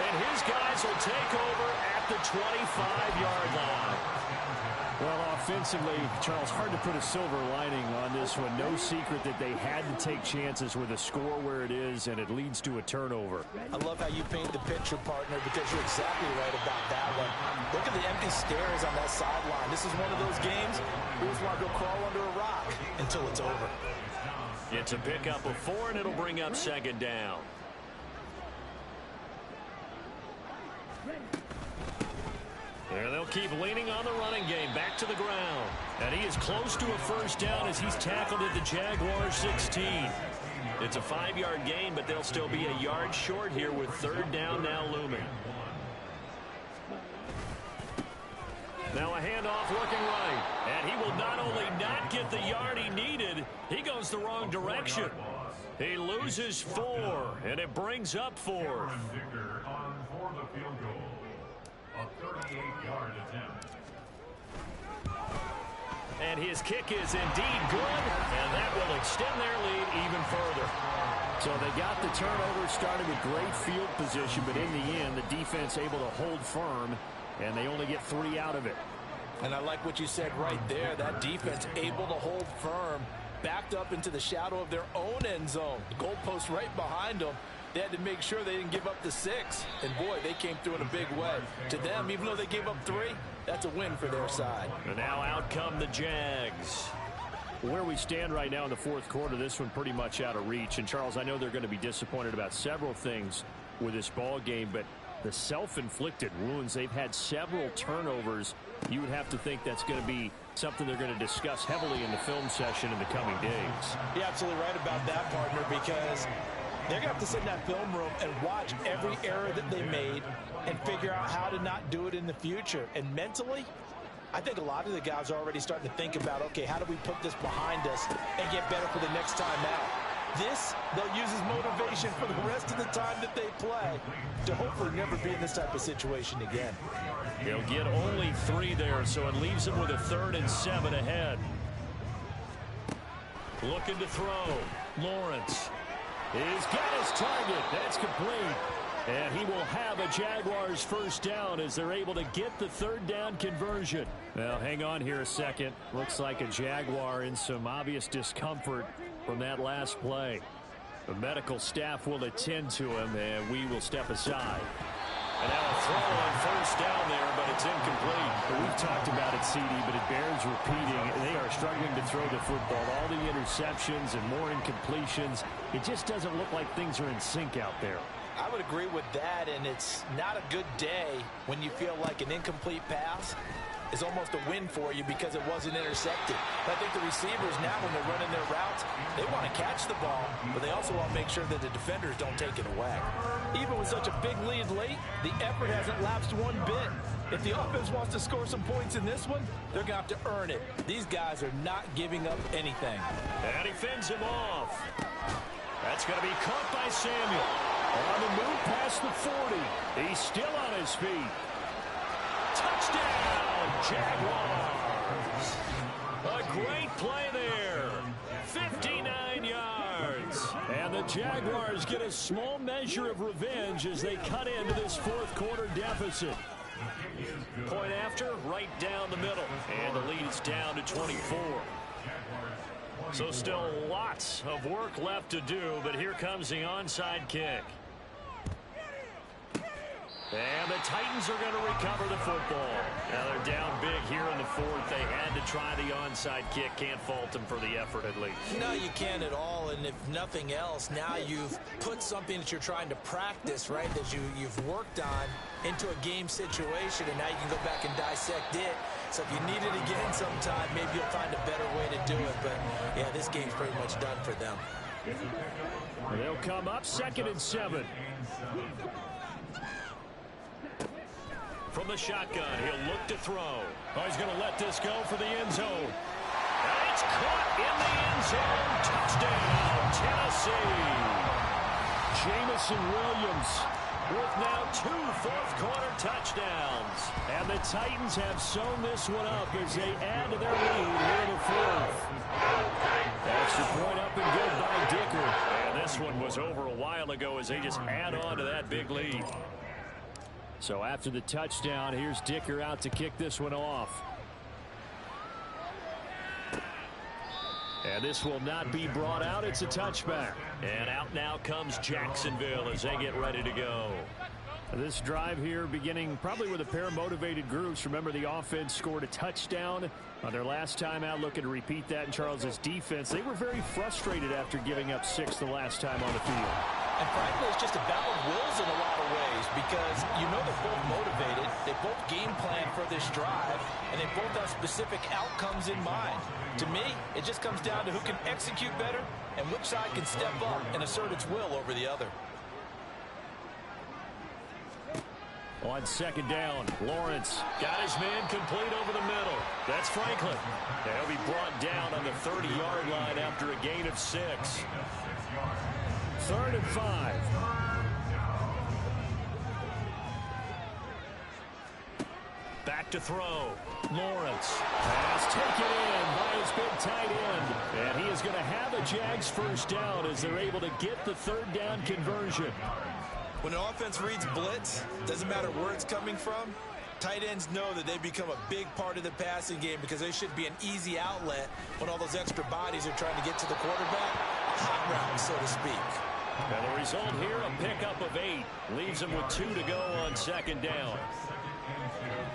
And his guys will take over at the 25-yard line. Well, offensively, Charles, hard to put a silver lining on this one. No secret that they had to take chances with a score where it is, and it leads to a turnover. I love how you paint the picture, partner, because you're exactly right about that one. Look at the empty stares on that sideline. This is one of those games we just want to go crawl under a rock until it's over. It's a pickup of 4, and it'll bring up 2nd down. And they'll keep leaning on the running game. Back to the ground. And he is close to a 1st down as he's tackled at the Jaguars 16. It's a 5-yard gain, but they'll still be a yard short here with 3rd down now looming. Now a handoff looking right. And he will not only not get the yard he needed, he goes the wrong direction. He loses 4, and it brings up 4. Dicker on for the field goal. A 38-yard attempt. And his kick is indeed good, and that will extend their lead even further. So they got the turnover, started with great field position, but in the end, the defense able to hold firm, and they only get 3 out of it. And I like what you said right there. That defense able to hold firm, backed up into the shadow of their own end zone. The goalpost right behind them. They had to make sure they didn't give up the 6. And, boy, they came through in a big way. To them, even though they gave up 3, that's a win for their side. And now out come the Jags. Where we stand right now in the 4th quarter, this one pretty much out of reach. And, Charles, I know they're going to be disappointed about several things with this ball game, but the self-inflicted wounds, they've had several turnovers. You would have to think that's going to be something they're going to discuss heavily in the film session in the coming days. You're absolutely right about that, partner, because they're going to have to sit in that film room and watch every error that they made and figure out how to not do it in the future. And mentally, I think a lot of the guys are already starting to think about, okay, how do we put this behind us and get better for the next time out? This, they'll use as motivation for the rest of the time that they play to hopefully never be in this type of situation again. They'll get only 3 there, so it leaves them with a 3rd and 7 ahead. Looking to throw. Lawrence. He's got his target. That's complete. And he will have a Jaguars 1st down as they're able to get the 3rd down conversion. Now, hang on here a second. Looks like a Jaguar in some obvious discomfort from that last play. The medical staff will attend to him, and we will step aside. And now a throw on 1st down there, but it's incomplete. We've talked about it, CD, but it bears repeating. They are struggling to throw the football. All the interceptions and more incompletions. It just doesn't look like things are in sync out there. I would agree with that, and it's not a good day when you feel like an incomplete pass is almost a win for you because it wasn't intercepted. I think the receivers now, when they're running their routes, they want to catch the ball, but they also want to make sure that the defenders don't take it away. Even with such a big lead late, the effort hasn't lapsed one bit. If the offense wants to score some points in this one, they're going to have to earn it. These guys are not giving up anything. And he fends him off. That's going to be caught by Samuel. On the move past the 40. He's still on his feet. Touchdown, Jaguars. A great play there. 59 yards. And the Jaguars get a small measure of revenge as they cut into this 4th quarter deficit. Point after, right down the middle. And the lead is down to 24. So still lots of work left to do, but here comes the onside kick. And the Titans are going to recover the football. Now they're down big here in the fourth. They had to try the onside kick. Can't fault them for the effort at least. No, you can't at all. And if nothing else, now you've put something that you're trying to practice, right, that you've worked on into a game situation, and now you can go back and dissect it. So if you need it again sometime, maybe you'll find a better way to do it. But, yeah, this game's pretty much done for them. They'll come up 2nd and 7. From the shotgun, he'll look to throw. Oh, he's going to let this go for the end zone. And it's caught in the end zone. Touchdown, Tennessee. Jamison Williams with now 2 fourth-quarter touchdowns. And the Titans have sewn this one up as they add to their lead here in the fourth. Extra point up and good by Dicker. And this one was over a while ago as they just add on to that big lead. So after the touchdown, here's Dicker out to kick this one off. And this will not be brought out. It's a touchback. And out now comes Jacksonville as they get ready to go. This drive here beginning probably with a pair of motivated groups. Remember, the offense scored a touchdown on their last time out, looking to repeat that in Charles's defense. They were very frustrated after giving up 6 the last time on the field. And frankly, it's just a battle of wills in a lot of ways because you know they're both motivated. They both game plan for this drive, and they both have specific outcomes in mind. To me, it just comes down to who can execute better and which side can step up and assert its will over the other. On 2nd down, Lawrence got his man complete over the middle. That's Franklin. They'll be brought down on the 30-yard line after a gain of 6. 3rd and 5. Back to throw. Lawrence has taken in by his big tight end. And he is going to have a Jags first down as they're able to get the 3rd down conversion. When an offense reads blitz, doesn't matter where it's coming from, tight ends know that they become a big part of the passing game because they should be an easy outlet when all those extra bodies are trying to get to the quarterback. A hot route, so to speak. And the result here, a pickup of 8. Leaves them with 2 to go on 2nd down.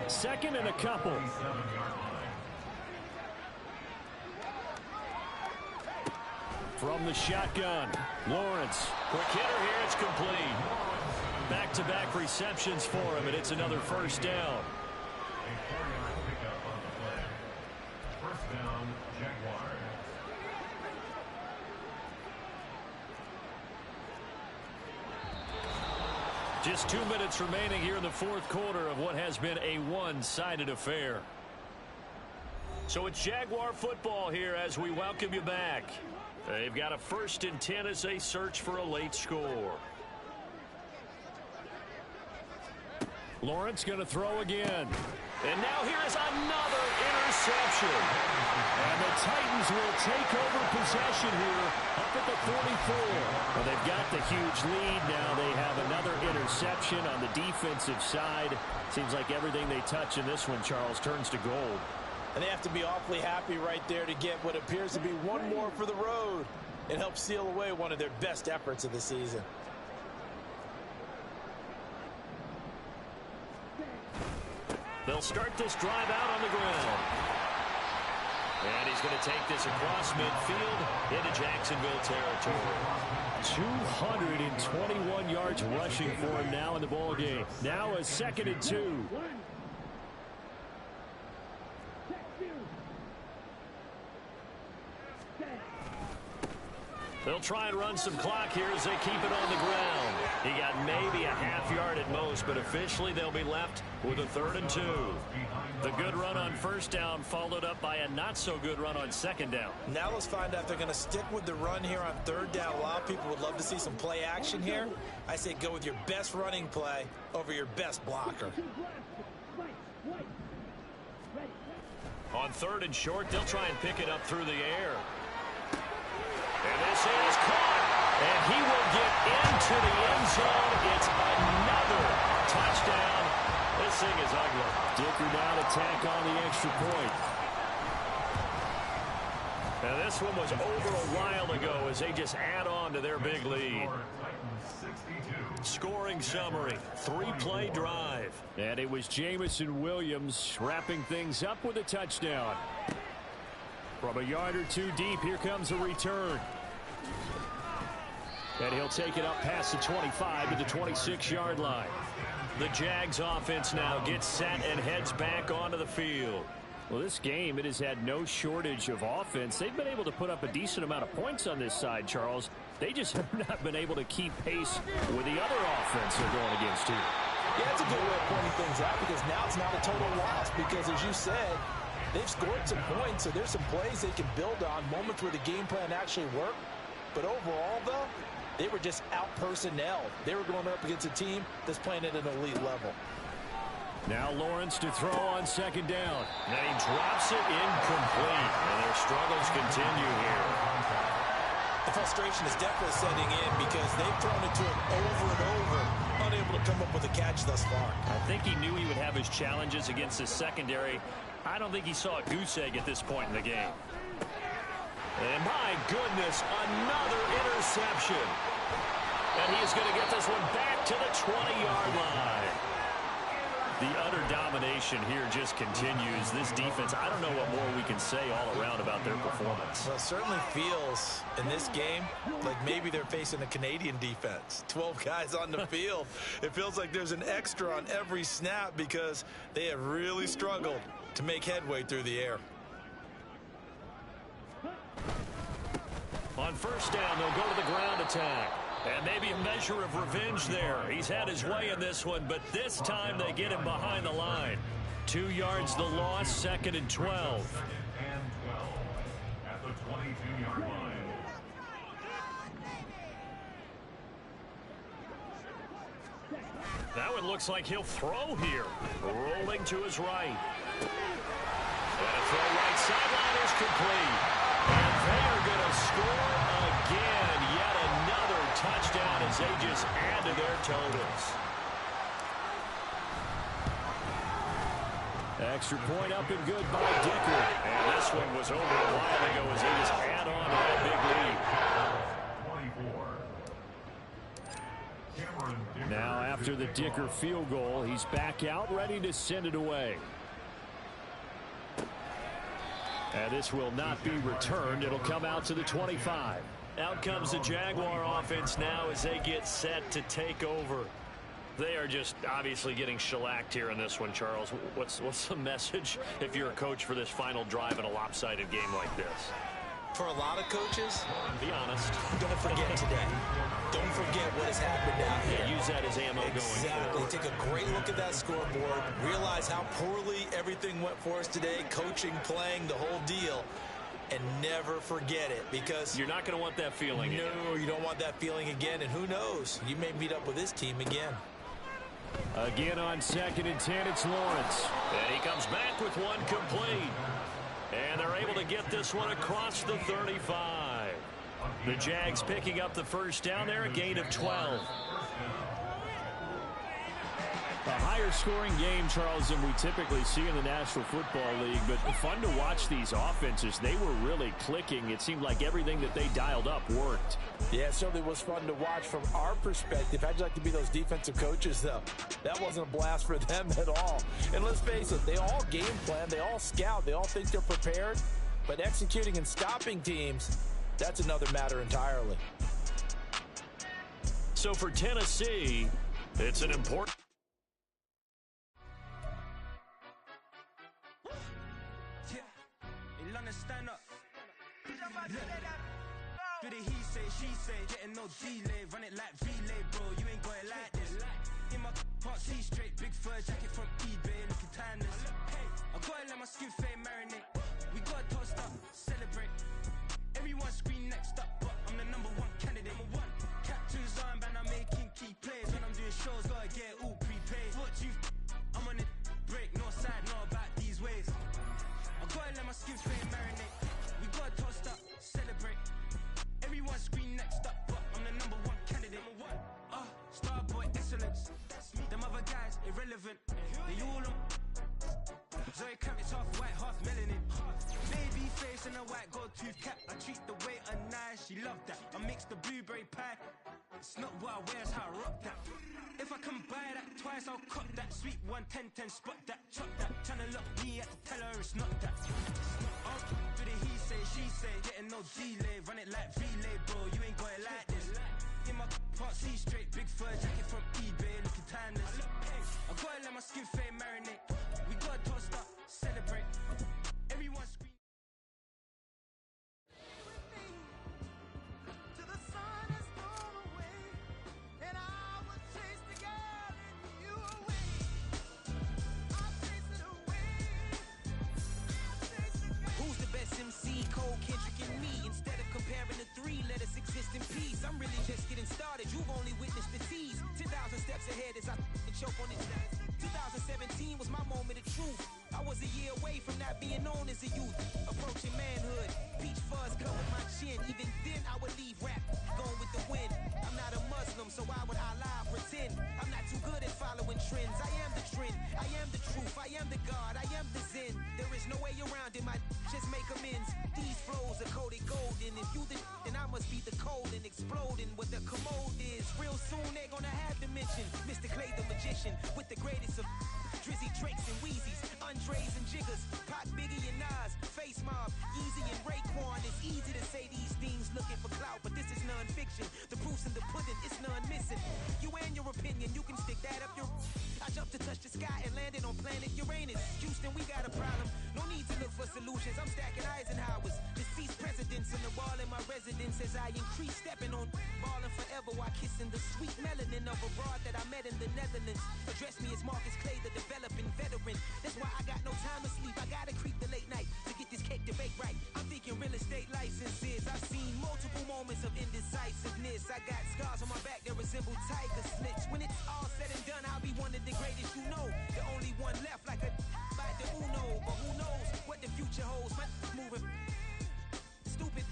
2nd and a couple. From the shotgun, Lawrence. Quick hitter here, it's complete. Back-to-back receptions for him, and it's another first down. First down, Jaguars. Just 2 minutes remaining here in the fourth quarter of what has been a one-sided affair. So it's Jaguar football here as we welcome you back. They've got a 1st and 10 as they search for a late score. Lawrence going to throw again. And now here's another interception. And the Titans will take over possession here up at the 44. Well, they've got the huge lead now. They have another interception on the defensive side. Seems like everything they touch in this one, Charles, turns to gold. And they have to be awfully happy right there to get what appears to be one more for the road. It helps seal away one of their best efforts of the season. They'll start this drive out on the ground. And he's going to take this across midfield into Jacksonville territory. 221 yards rushing for him now in the ball game. Now a 2nd and 2. They'll try and run some clock here as they keep it on the ground. He got maybe a half yard at most, but officially they'll be left with a 3rd and 2. The good run on 1st down followed up by a not-so-good run on 2nd down. Now let's find out if they're going to stick with the run here on 3rd down. A lot of people would love to see some play action here. I say go with your best running play over your best blocker. On 3rd and short, they'll try and pick it up through the air. And this is caught. And he will get into the end zone. It's another touchdown. This thing is ugly. Dicker down to tack on the extra point. And this one was over a while ago as they just add on to their big lead. Scoring summary, 3-play drive. And it was Jameson Williams wrapping things up with a touchdown. From a yard or two deep, here comes a return. And he'll take it up past the 25 to the 26-yard line. The Jags offense now gets set and heads back onto the field. Well, this game, it has had no shortage of offense. They've been able to put up a decent amount of points on this side, Charles. They just have not been able to keep pace with the other offense they're going against here. Yeah, that's a good way of pointing things out because now it's not a total loss because, as you said, they've scored some points, so there's some plays they can build on, moments where the game plan actually worked. But overall, though, they were just out-personnel. They were going up against a team that's playing at an elite level. Now Lawrence to throw on second down. And he drops it incomplete. And their struggles continue here. The frustration is definitely setting in because they've thrown it to him over and over, unable to come up with a catch thus far. I think he knew he would have his challenges against his secondary. I don't think he saw a goose egg at this point in the game. And my goodness, another interception. And he's going to get this one back to the 20-yard line. The utter domination here just continues. This defense, I don't know what more we can say all around about their performance. Well, it certainly feels in this game like maybe they're facing a Canadian defense. 12 guys on the field. It feels like there's an extra on every snap because they have really struggled to make headway through the air. On first down, they'll go to the ground attack. And maybe a measure of revenge there. He's had his way in this one, but this time they get him behind the line. 2 yards the loss, 2nd and 12. And 12 at the 22-yard line. That one looks like he'll throw here. Rolling to his right. And a throw right sideline is complete. And they are going to score again. Yet another touchdown as they just add to their totals. Extra point up and good by Dicker. And this one was over a while ago as they just add on to that big lead. Now after the Dicker field goal, he's back out ready to send it away. And this will not be returned. It'll come out to the 25. Out comes the Jaguar offense now as they get set to take over. They are just obviously getting shellacked here in this one, Charles. What's the message if you're a coach for this final drive in a lopsided game like this? For a lot of coaches, be honest. Don't forget today. Don't forget what has happened out here. Yeah, use that as ammo going forward. Take a great look at that scoreboard. Realize how poorly everything went for us today. Coaching, playing, the whole deal. And never forget it because you're not going to want that feeling again. No, you don't want that feeling again. And who knows? You may meet up with this team again. Again on 2nd and 10, it's Lawrence. And he comes back with one complete. And they're able to get this one across the 35. The Jags picking up the first down there, a gain of 12. A higher scoring game, Charles, than we typically see in the National Football League, but fun to watch these offenses. They were really clicking. It seemed like everything that they dialed up worked. Yeah, it certainly was fun to watch from our perspective. How'd you like to be those defensive coaches, though? That wasn't a blast for them at all. And let's face it, they all game plan, they all scout, they all think they're prepared, but executing and stopping teams, that's another matter entirely. So for Tennessee, it's an important... Stand up. Do the he say, she say, getting no delay, run it like relay, bro. You ain't got it like this. In my can't see straight, big fur jacket from eBay, looking timeless. I gotta let my skin fade marinate. We gotta toast up, celebrate. Everyone scream next up, but I'm the #1 candidate. Captain's armband, I'm making key plays. When I'm doing shows, gotta get all prepaid. What you? I'm on it, break, no side, no about these ways. I gotta let my skin fade marinate. We gotta toast up, celebrate. Everyone scream next up, but I'm the #1 candidate. Starboy excellence. Them other guys irrelevant. They all on. Zoe Kravitz half white, half melanin. Baby face Wrist and a white gold tooth cap. I treat the waiter nice, she love that. I mix the blueberry pie. It's not what I wear, it's how I rock that. If I can buy that twice, I'll cop that. Sweet 110, spot that, chop that. Tryna lock me at the teller, it's not that. Oh, do the he say, she say, getting no delay. Run it like relay, bro, you ain't got it like this. In my part C straight, big fur jacket from eBay, looking timeless. I gotta let my skin fade marinate. We gotta toast up, celebrate. Everyone scream. Till the sun has gone away, and I will chase the girl and you away. I'll chase it away. I'll chase the girl. Who's the best MC? Cole, Kendrick, and me. Instead of comparing the three, let us exist in peace. I'm really just getting started. You've only witnessed the tease. 10,000 steps ahead as I choke on it. 2017 was my moment of truth. I was a year away from not being known as a youth. Approaching manhood, peach fuzz covered my chin. Even then I would leave rap, going with the wind. I'm not a Muslim, so why would I lie, pretend? I'm not too good at following trends. I am the trend, I am the truth, I am the God, I am the Zen. There is no way around it, my just make amends. These flows are coated golden. If you then I must be the cold and exploding. What the commode is, real soon they're gonna have to mention Mr. Clay the magician with the greatest of Drizzy, Drakes, and Wheezies, Andres and Jiggers, Pac, Biggie, and Nas, Face Mob, Easy and Raekwon. It's easy to say these things looking for clout, but this is non-fiction. The proof's in the pudding, it's none missing. You and your opinion, you can stick that up your... I jumped to touch the sky and landed on planet Uranus. Houston, we got a problem. No need to look for solutions. I'm stacking Eisenhowers, deceased presidents in the wall in my residence as I increase stepping on balling forever while kissing the sweet melanin of a broad that I met in the Netherlands. Address me as Marcus Clay, the developing veteran. That's why I got no time to sleep. I gotta creep the late night to get this cake debate right. I'm thinking real estate licenses. I've seen multiple moments of indecisiveness. I got scars on my back that resemble tiger slits. When it's all said and done, I'll be one of the greatest you know. The only one left like a by the Uno. But who knows what the future holds? My moving stupid.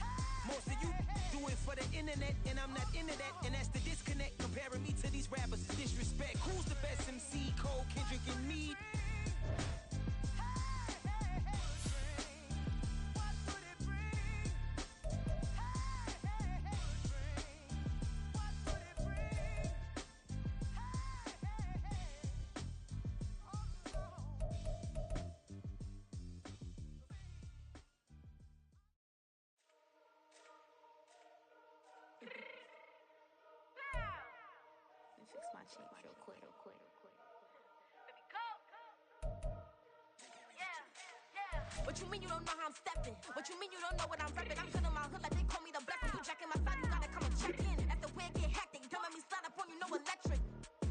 Most of you do it for the internet, and I'm not into that. And that's the disconnect. Comparing me to these rappers is disrespect. Who's the best MC? Cole, Kendrick, and me. Fix my cheeks real quick. What you mean you don't know how I'm stepping? What you mean you don't know what I'm repping? I'm good on my hood like they call me the blessing. You jacking my side, you gotta come and check in. That's the way it get hectic. Don't make me slide up on you, no electric.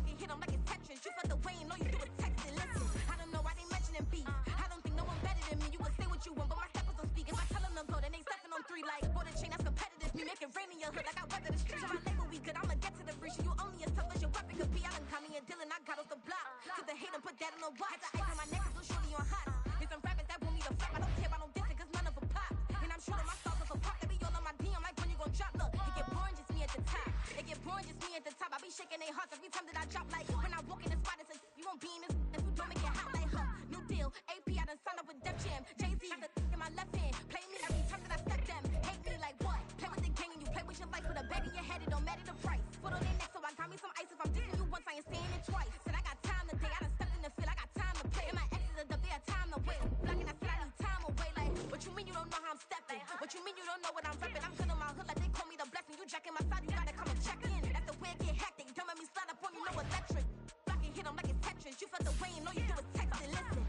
You hit them like it's Tetris. You felt the way and all you do is text it. Listen, I don't know why they mentioning beef. I don't think no one better than me. You can say what you want, but my steppers don't speak. If I tell them to go, then they stepping on three like border chain. That's competitive. Me make it rain in your hood like I weather the streets. So my label we good. I'ma get to the breach. You only as tough as your weapon could be. I done caught me a deal and I got off the block. Cause the hate and put that on the watch. Had the ice on my neck, so shorty on hot. Here's some rappers that want me to flop. I don't care about no dissing, cause none of them pop. And I'm shooting my stars off a pop. They be all on my DM like when you gon' drop. Look, it get boring, just me at the top. It get boring, just me at the top. I be shaking their hearts every time that I drop. Like when I walk in the spot, it says you won't be in this. If you don't make it hot like her. New deal, AP, I done signed up with Def Jam. Jay-Z, got the in my left hand. Play me every time that I step them. Hate me like what? Play with the gang and you play with your life. With a bag in your head, it don't matter the price. Foot on their neck, so I got me some ice. If I'm dissing you once, I ain't saying it twice. Said I got time today, I done stepped in the field, I got time to play. And my exes are up there, time to wait. Blocking, I said I need time away. Like, what you mean you don't know how I'm stepping? What you mean you don't know what I'm repping? I'm good on my hood like they call me the blessing. You jacking my side, you gotta come and check in. That's the way it get hectic. Don't make me slide up on you, no electric. Blocking, hit them like it's Tetris. You felt the way and all you do is text it. Listen.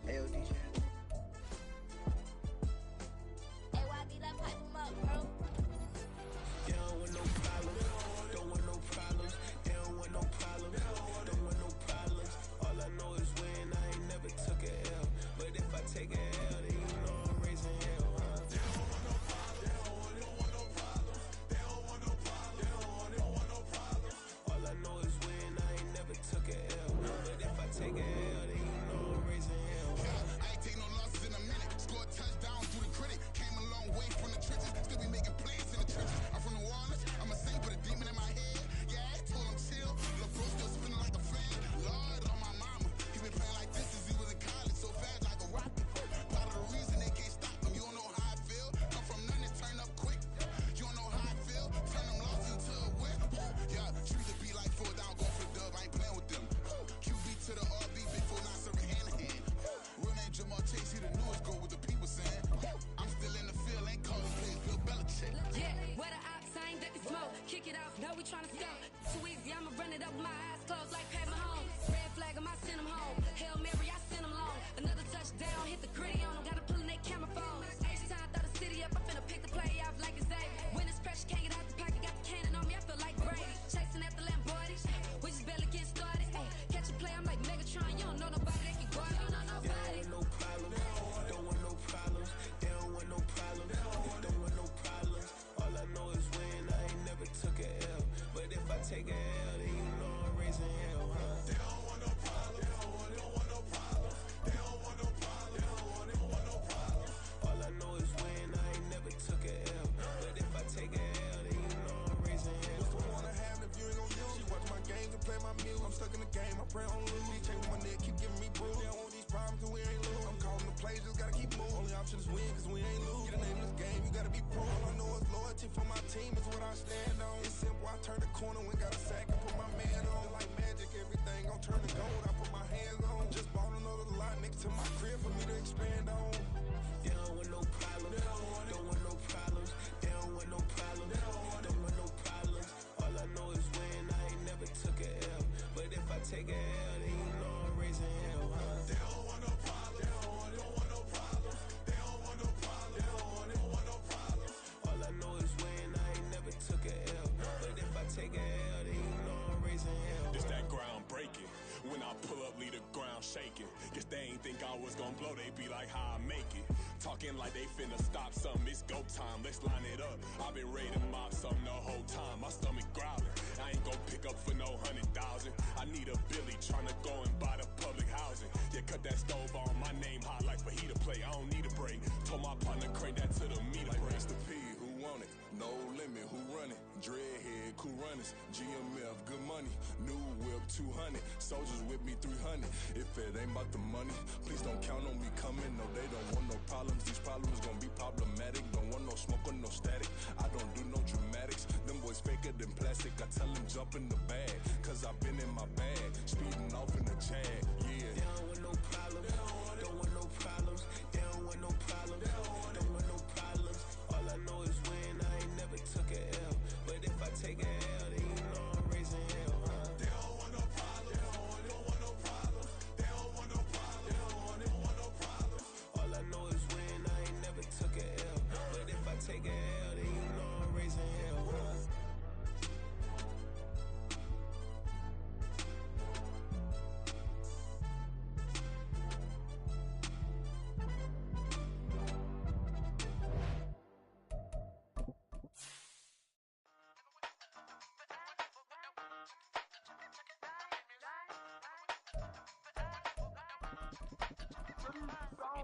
AOD channel. AYB, like pipe 'em up, bro. They don't want no problems. Don't want no problems. They don't want no problems. Don't it up with my eyes closed like Pat Mahomes. Red flag, I send them home. Hail Mary, I send them long. Another touchdown, hit the gritty on them. Gotta pull in their camera phones. H-time, throw the city up. I finna pick the play off like it's Xavier. When it's pressure, can't get out the pocket. Got the cannon on me, I feel like Brady. Chasing after Lamborghini. We just barely get started. Ay, catch a play, I'm like Megatron. You don't know nobody that can guard it. You know nobody. No problem. Don't want no problems. They don't want no problems. Don't want no problems. All I know is win. I ain't never took a L. But if I take a L, then you know I'm raising hell, huh? They don't want no problems. They don't want no problems. They don't want no problems. They don't want no problems. All I know is win. I ain't never took a L. But if I take a L, then you know I'm raising hell. What's the point of having if you ain't gon' use? She watch my games and play my music. I'm stuck in the game. I pray on lose. These chains on my neck keep giving me bruise. They don't want these problems 'cause we ain't lose. I'm calling the plays, just gotta keep moving. Only option is win 'cause we ain't lose. Get a name in this game, you gotta be pro. All I know is loyalty for my team is what I stand on. It's simple. I turn the corner when got a sack and put my man on. Like magic, everything gon' turn to gold. I put my hands on. Just bought another lot next to my crib for me to expand on. They don't want no problems. Don't want no problems. They don't want no problems. Don't want no problems. All I know is win. I ain't never took a L. But if I take a L, then you know I'm raising hell, huh? They don't want no problems. They don't want no problems. They don't want no problems. They don't want no problems. All I know is win. I ain't never took a L. But if I take a L, then you know I'm raising hell. It's that ground breaking. When I pull up, leave the ground shaking. Guess they ain't think I was gonna blow, they be like, how I make it. Talking like they finna stop something, it's go time, let's line it up. I've been ready to mop something the whole time, my stomach growling. I ain't gon' pick up for no 100,000. I need a Billy tryna go and buy the public housing. Yeah, cut that stove on, my name hot like fajita play. I don't need a break. Told my partner crank that to the meter like break. Mr. P, who want it? No limit, who run it? Dreadhead, cool runners, GMF, good money. New whip 200, soldiers with me 300. If it ain't about the money, please don't count on me coming. No, they don't want no problems. These problems gon' be problematic. Don't want no smoke or no static. I don't do no dramatics. Them boys faker than plastic. I tell them jump in the bag, 'cause I've been in my bag, speeding off in the Jag. Yeah. They don't want no problems. Don't want no problems. They don't want no problems. Don't want no problems. All I know is win. I ain't never took a L. But if I take a L, then you know I'm raising hell, huh? They don't want no problems. They don't want no problems. They don't want no problems. They don't want no problems. All I know is win. I ain't never took a L. But if I take a L, then you know I'm raising hell, huh?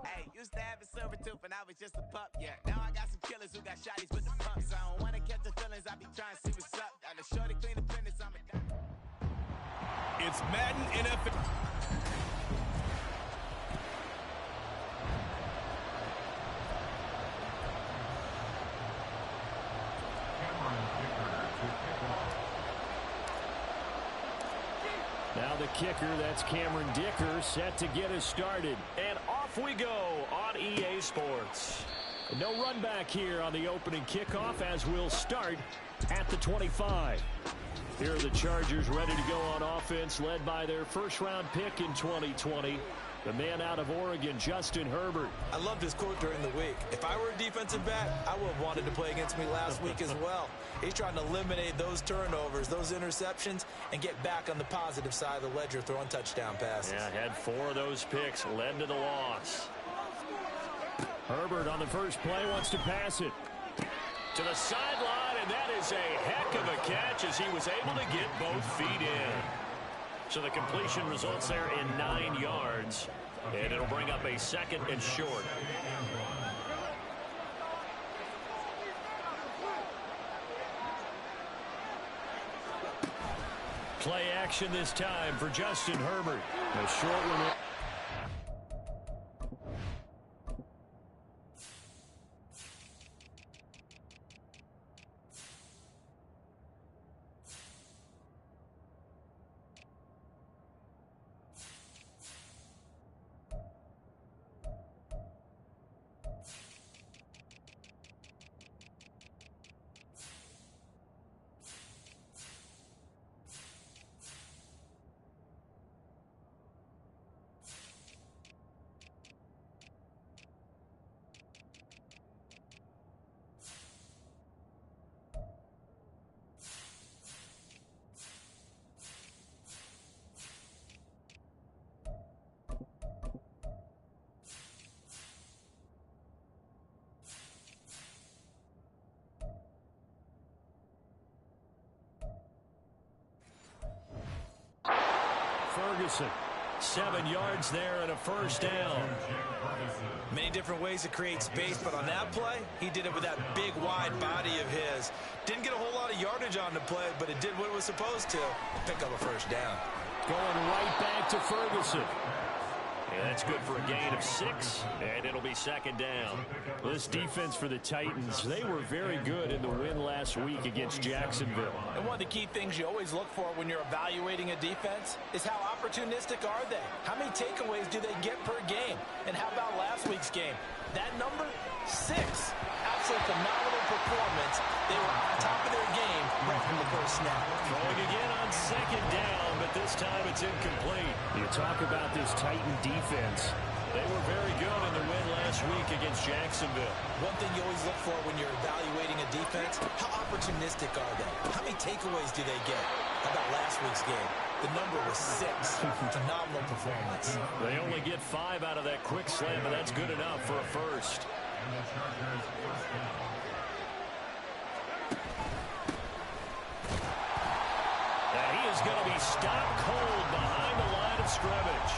Hey, used to have a silver tooth and I was just a pup, yeah. Now I got some killers who got shotties with the pumps. I don't wanna catch the feelings, I be trying to see what's up. Got a shorty clean the fitness, I'm a It's Madden NFL. Now the kicker, that's Cameron Dicker, set to get us started. And off we go on EA Sports. No run back here on the opening kickoff as we'll start at the 25. Here are the Chargers ready to go on offense, led by their first-round pick in 2020, the man out of Oregon, Justin Herbert. I loved his quote during the week. If I were a defensive back, I would have wanted to play against me last week as well. He's trying to eliminate those turnovers, those interceptions, and get back on the positive side of the ledger throwing touchdown passes. Yeah, had 4 of those picks, led to the loss. Herbert on the first play wants to pass it To the sideline, and that is a heck of a catch as he was able to get both feet in. So the completion results there in 9 yards, and it'll bring up a 2nd and short. Play action this time for Justin Herbert. A short one. Ferguson. 7 yards there and a first down. Many different ways to create space, but on that play, he did it with that big, wide body of his. Didn't get a whole lot of yardage on the play, but it did what it was supposed to. Pick up a first down. Going right back to Ferguson. And that's good for a gain of 6, and it'll be second down. This defense for the Titans, they were very good in the win last week against Jacksonville. And one of the key things you always look for when you're evaluating a defense is how opportunistic are they? How many takeaways do they get per game? And how about last week's game? That number, 6. Absolute phenomenal performance. They were on top of their game right from the first snap. Throwing again on second down, but this time it's incomplete. You talk about this Titan defense. They were very good in the win last week against Jacksonville. One thing you always look for when you're evaluating a defense, how opportunistic are they? How many takeaways do they get? How about last week's game? The number was 6. Phenomenal performance. They only get 5 out of that quick slant, but that's good enough for a first. And he is going to be stopped cold behind the line of scrimmage.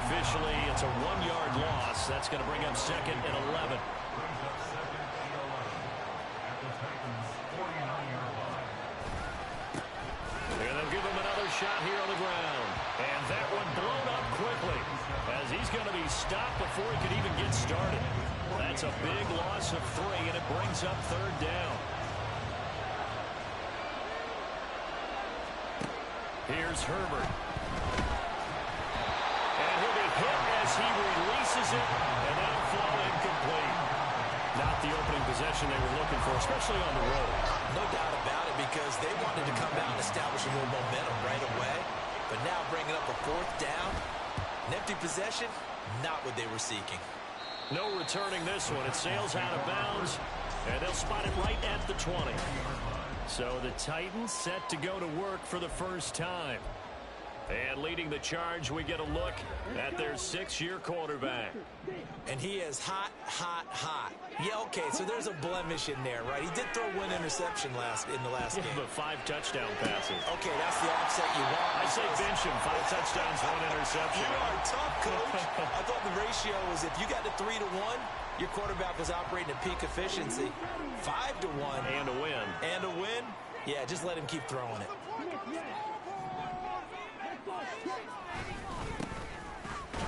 Officially, it's a 1-yard loss. That's going to bring up second and 11. And they'll give him another shot here on the ground. And that one blown up quickly as he's going to be stopped before he could even get started. That's a big loss of 3, and it brings up third down. Here's Herbert. And he'll be hit as he releases it, and that'll fall incomplete. Not the opening possession they were looking for, especially on the road. No doubt about it, because they wanted to come out and establish a little momentum right away. But now bringing up a 4th down, an empty possession, not what they were seeking. No returning this one. It sails out of bounds, and they'll spot it right at the 20. So the Titans set to go to work for the first time. And leading the charge, we get a look at their 6-year quarterback. And he is hot, hot, hot. Yeah, okay, so there's a blemish in there, right? He did throw 1 interception in the last game. But 5 touchdown passes. Okay, that's the offset you want. I say bench him. 5 touchdowns, 1 interception. You are tough, coach. I thought the ratio was if you got to 3-1, your quarterback was operating at peak efficiency. 5-1. And a win. And a win? Yeah, just let him keep throwing it.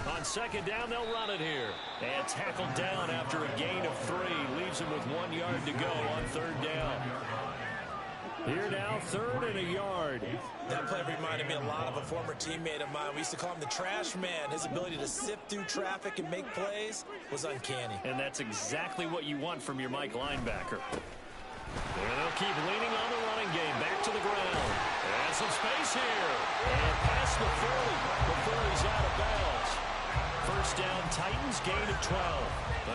On second down, they'll run it here. And tackled down after a gain of 3. Leaves him with 1 yard to go on third down. Here now, 3rd and a yard. That play reminded me a lot of a former teammate of mine. We used to call him the trash man. His ability to sift through traffic and make plays was uncanny. And that's exactly what you want from your Mike linebacker. And they'll keep leaning on the running game. Back to the ground. And some space here. And past the 30 before he's out of bounds. First down, Titans, gain of 12.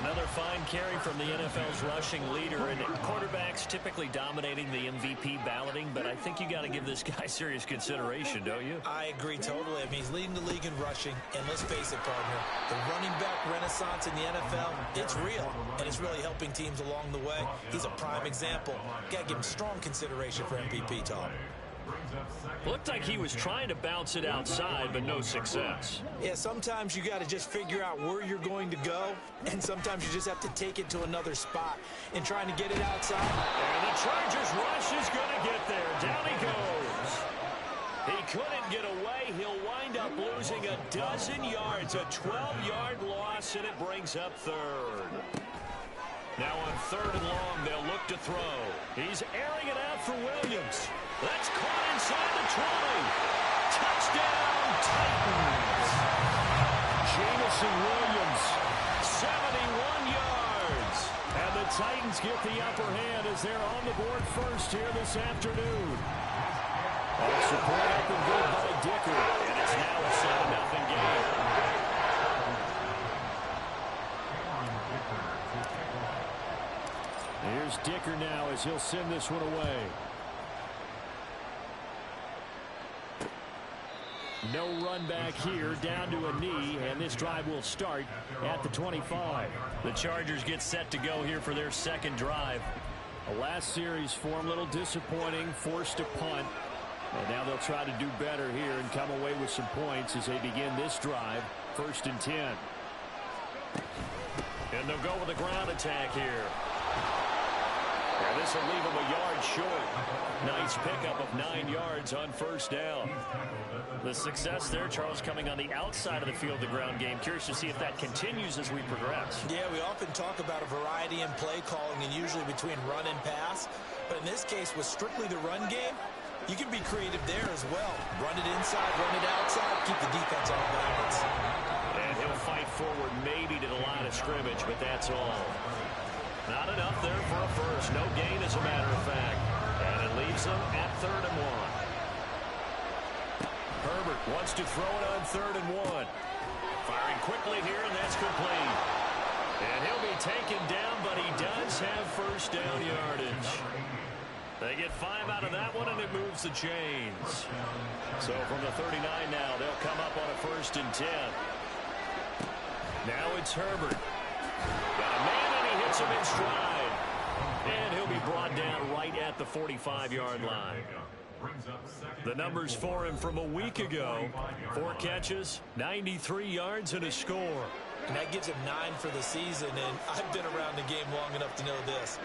Another fine carry from the NFL's rushing leader. And quarterbacks typically dominating the MVP balloting, but I think you got to give this guy serious consideration, don't you? I agree totally. I mean, he's leading the league in rushing. And let's face it, partner, the running back renaissance in the NFL, it's real. And it's really helping teams along the way. He's a prime example. Got to give him strong consideration for MVP talk. Looked like he was trying to bounce it outside, but no success. Yeah, sometimes you got to just figure out where you're going to go, and sometimes you just have to take it to another spot and trying to get it outside. And the Chargers rush is going to get there. Down he goes. He couldn't get away. He'll wind up losing a dozen yards, a 12-yard loss, and it brings up third. Now on 3rd and long, they'll look to throw. He's airing it out for Williams. That's caught inside the 20. Touchdown, Titans. Jamison Williams, 71 yards. And the Titans get the upper hand as they're on the board first here this afternoon. Support up and good by Dicker. And it's now a 7-0 game. Here's Dicker now as he'll send this one away. No run back here, down to a knee, and this drive will start at the 25. The Chargers get set to go here for their second drive. The last series for him, a little disappointing, forced a punt. And now they'll try to do better here and come away with some points as they begin this drive. 1st and 10. And they'll go with a ground attack here. And this will leave them a yard short. Nice pickup of 9 yards on 1st down. The success there, Charles, coming on the outside of the field, the ground game. Curious to see if that continues as we progress. Yeah, we often talk about a variety in play calling and usually between run and pass. But in this case, with strictly the run game, you can be creative there as well. Run it inside, run it outside, keep the defense on balance. And he'll fight forward maybe to the line of scrimmage, but that's all. Not enough there for a first. No gain, as a matter of fact. And it leaves them at 3rd and 1. Herbert wants to throw it on 3rd and 1. Firing quickly here, and that's complete. And he'll be taken down, but he does have 1st down yardage. They get 5 out of that one, and it moves the chains. So from the 39 now, they'll come up on a 1st and 10. Now it's Herbert. Got a man, and he hits him in stride. And he'll be brought down right at the 45-yard line. The numbers for him from a week ago. 4 catches, 93 yards, and a score. And that gives him 9 for the season, and I've been around the game long enough to know this.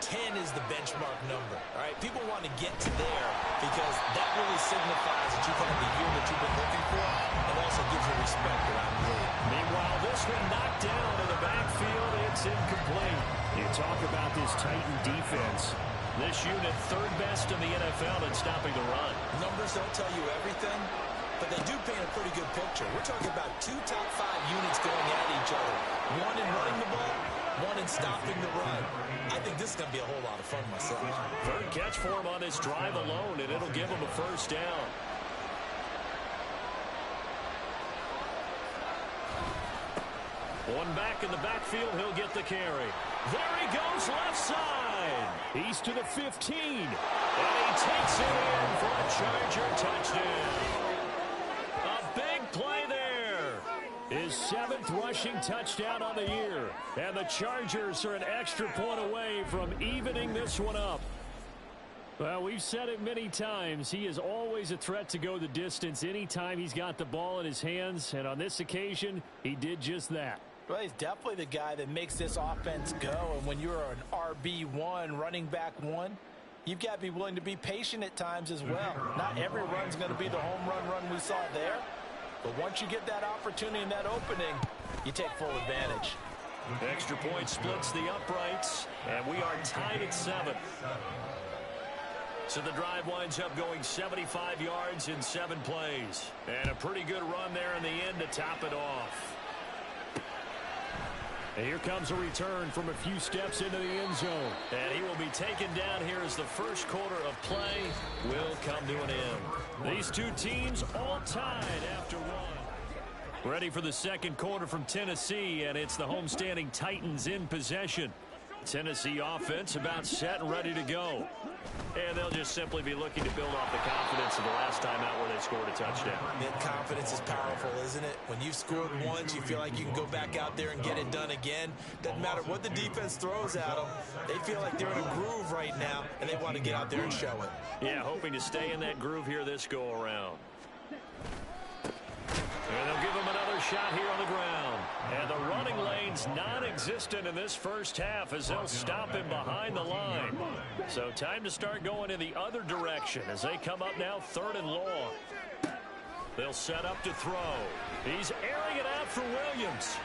10 is the benchmark number. All right, people want to get to there because that really signifies that you've had the year that you've been looking for, and also gives you respect around the league. Meanwhile, this one knocked down in the backfield. It's incomplete. You talk about this Titan defense. This unit 3rd best in the NFL in stopping the run. Numbers don't tell you everything, but they do paint a pretty good picture. We're talking about 2 top 5 units going at each other. 1 in running the ball, 1 in stopping the run. I think this is going to be a whole lot of fun myself. 3rd catch for him on this drive alone, and it'll give him a 1st down. One back in the backfield, he'll get the carry. There he goes, left side. He's to the 15. And he takes it in for a Charger touchdown. A big play there. His 7th rushing touchdown on the year. And the Chargers are an extra point away from evening this one up. Well, we've said it many times. He is always a threat to go the distance anytime he's got the ball in his hands. And on this occasion, he did just that. Well, he's definitely the guy that makes this offense go. And when you're an RB1, running back 1, you've got to be willing to be patient at times as well. Not every run's going to be the home run we saw there. But once you get that opportunity and that opening, you take full advantage. Extra point splits the uprights, and we are tied at 7. So the drive winds up going 75 yards in 7 plays. And a pretty good run there in the end to top it off. And here comes a return from a few steps into the end zone. And he will be taken down here as the first quarter of play will come to an end. These two teams all tied after 1. Ready for the second quarter from Tennessee, and it's the homestanding Titans in possession. Tennessee offense about set and ready to go. And they'll just simply be looking to build off the confidence of the last time out where they scored a touchdown. That confidence is powerful, isn't it? When you've scored once, you feel like you can go back out there and get it done again. Doesn't matter what the defense throws at them. They feel like they're in a groove right now, and they want to get out there and show it. Yeah, hoping to stay in that groove here this go-around. And they'll give him another shot here on the ground. And the running lane's non-existent in this first half as they'll stop him behind the line. So time to start going in the other direction as they come up now 3rd and long. They'll set up to throw. He's airing it out for Williams.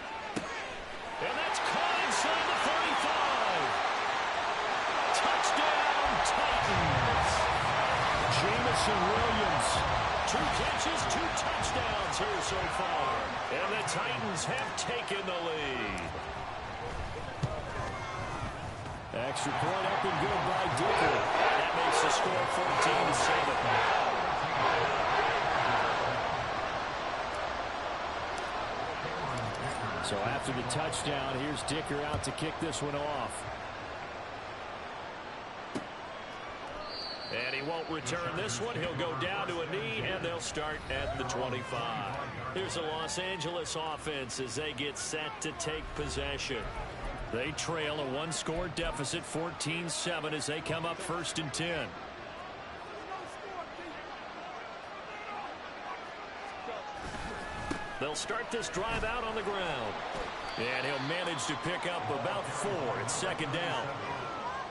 And that's caught inside the 35. Touchdown, Titans. Jameson Williams. 2 catches, 2 touchdowns here so far. And the Titans have taken the lead. Extra point up and good by Dicker. That makes the score 14-7. So after the touchdown, here's Dicker out to kick this one off. And he won't return this one. He'll go down to a knee, and they'll start at the 25. Here's a Los Angeles offense as they get set to take possession. They trail a 1-score deficit, 14-7, as they come up 1st and 10. They'll start this drive out on the ground. And he'll manage to pick up about 4. It's second down.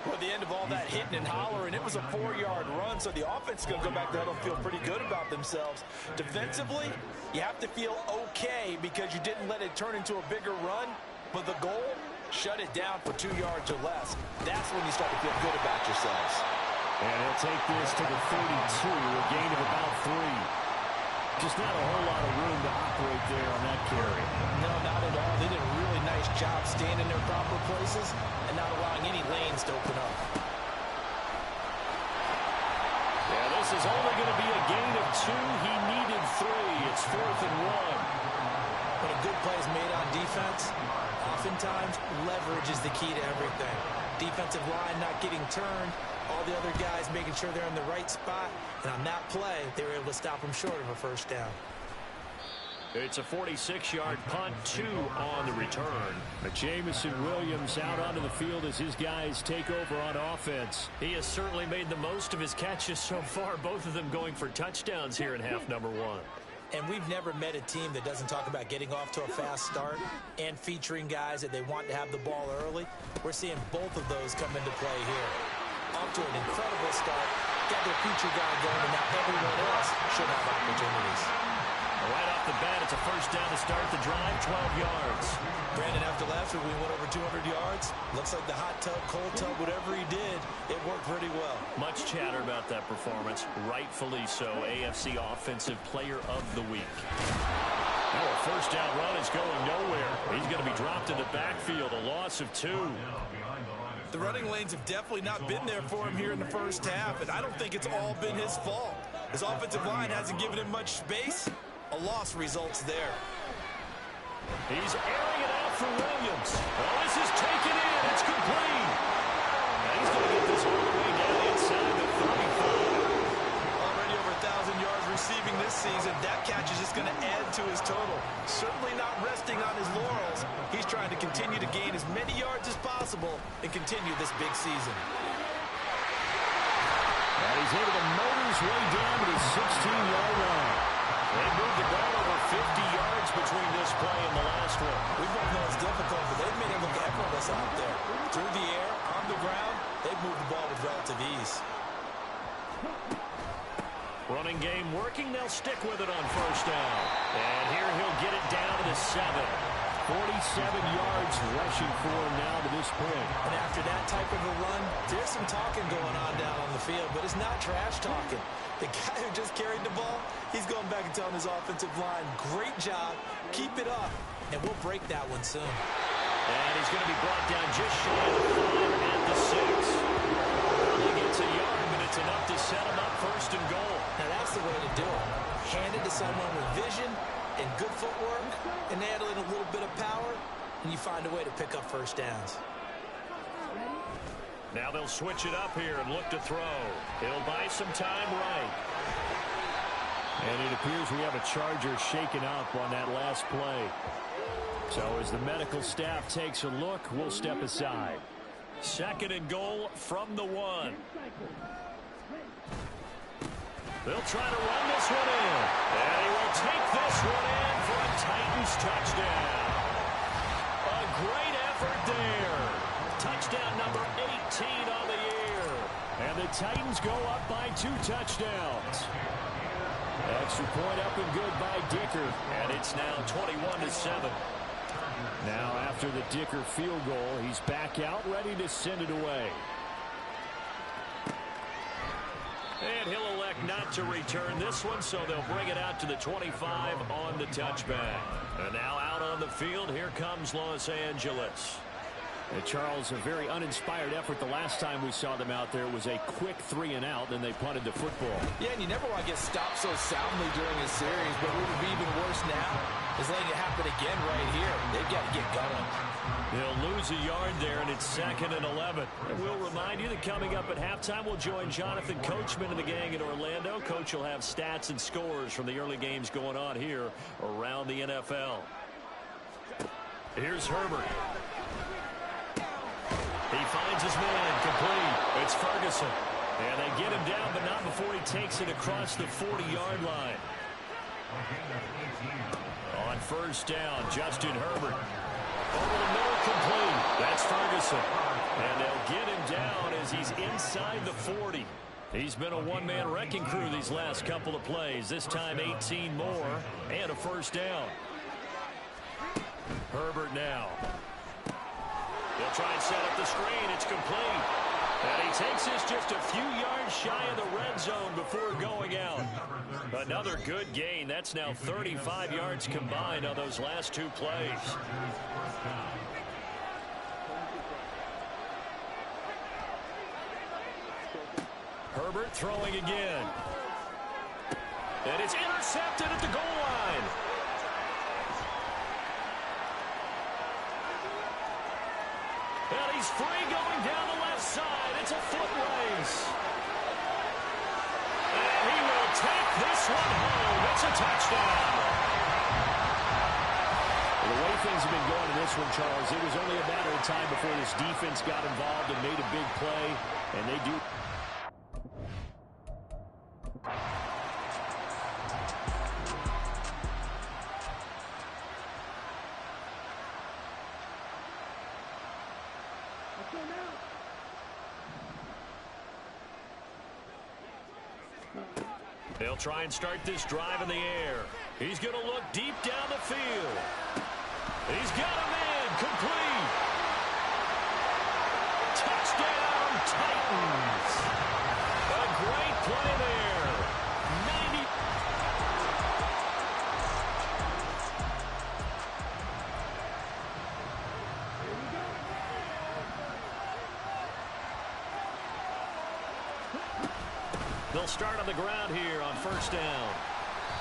Well, at the end of all that hitting and hollering, it was a 4-yard run, so the offense is going to go back there and feel pretty good about themselves. Defensively, you have to feel okay because you didn't let it turn into a bigger run, but the goal, shut it down for 2 yards or less. That's when you start to feel good about yourselves. And he'll take this to the 32, a gain of about 3. Just not a whole lot of room to operate there on that carry. No, not at all. They did a really nice job staying in their proper places and not allowing any lanes to open up. Yeah, this is only going to be a gain of 2. He needed 3. It's 4th and 1. When a good play is made on defense, oftentimes leverage is the key to everything. Defensive line not getting turned, all the other guys making sure they're in the right spot, and on that play, they were able to stop them short of a first down. It's a 46-yard punt, 2 on the return. Jamison Williams out onto the field as his guys take over on offense. He has certainly made the most of his catches so far, both of them going for touchdowns here in half number 1. And we've never met a team that doesn't talk about getting off to a fast start and featuring guys that they want to have the ball early. We're seeing both of those come into play here. Off to an incredible start, got their feature guy going, and now everyone else should have opportunities. Right off the bat, it's a first down to start the drive, 12 yards. Brandon, after last week, we went over 200 yards. Looks like the hot tub, cold tub, whatever he did, it worked pretty well. Much chatter about that performance, rightfully so. AFC Offensive Player of the Week. Now a first down run is going nowhere. He's going to be dropped in the backfield, a loss of 2. The running lanes have definitely not been there for him here in the first half, and I don't think it's all been his fault. His offensive line hasn't given him much space. A loss results there. He's airing it out for Williams. Oh, this is taken in. It's complete. And he's going to get this all the way down inside the 35. Already over 1,000 yards receiving this season. That catch is just going to add to his total. Certainly not resting on his laurels. He's trying to continue to gain as many yards as possible and continue this big season. And he's able to motor his way down to the 16-yard line. They moved the ball over 50 yards between this play and the last one. We both know it's difficult, but they've made it look effortless out there. Through the air, on the ground, they've moved the ball with relative ease. Running game working. They'll stick with it on first down. And here he'll get it down to the 7. 47 yards rushing for him now to this point. And after that type of a run, there's some talking going on down on the field, but it's not trash talking. The guy who just carried the ball, he's going back and telling his offensive line, great job, keep it up, and we'll break that one soon. And he's going to be brought down just shy of the 5 at the 6. He gets a yard, but it's enough to set him up first and goal. Now that's the way to do it. Hand it to someone with vision and good footwork, and add in a little bit of power, and you find a way to pick up first downs. Now they'll switch it up here and look to throw. He'll buy some time right. And it appears we have a Charger shaken up on that last play. So as the medical staff takes a look, we'll step aside. 2nd and goal from the 1. They'll try to run this one in. And he will take this one in for a Titans touchdown. A great effort there. Touchdown number 18 on the year. And the Titans go up by 2 touchdowns. Extra point up and good by Dicker. And it's now 21-7. Now after the Dicker field goal, he's back out ready to send it away. And he'll elect not to return this one, so they'll bring it out to the 25 on the touchback. And now out on the field, here comes Los Angeles. And Charles, a very uninspired effort. The last time we saw them out there was a quick 3 and out, then they punted the football. Yeah, and you never want to get stopped so soundly during a series, but what would be even worse now is letting it happen again right here. They've got to get going. They'll lose a yard there, and it's 2nd and 11. And we'll remind you that coming up at halftime, we'll join Jonathan Coachman and the gang in Orlando. Coach will have stats and scores from the early games going on here around the NFL. Here's Herbert. He finds his man complete. It's Ferguson. And they get him down, but not before he takes it across the 40-yard line. On first down. Justin Herbert. Over the middle, complete. That's Ferguson. And they'll get him down as he's inside the 40. He's been a one-man wrecking crew these last couple of plays. This time 18 more and a first down. Herbert now. They'll try and set up the screen. It's complete. And he takes this just a few yards shy of the red zone before going out. Another good gain. That's now 35 yards combined on those last two plays. Herbert throwing again. And it's intercepted at the goal line. And he's free going down the left side. It's a foot race. And he will take this one home. It's a touchdown. Well, the way things have been going in this one, Charles, it was only a matter of time before this defense got involved and made a big play. And they do. They'll try and start this drive in the air. He's going to look deep down the field. He's got a man complete. Touchdown, Titans. A great play there. 90. They'll start on the ground here on first down.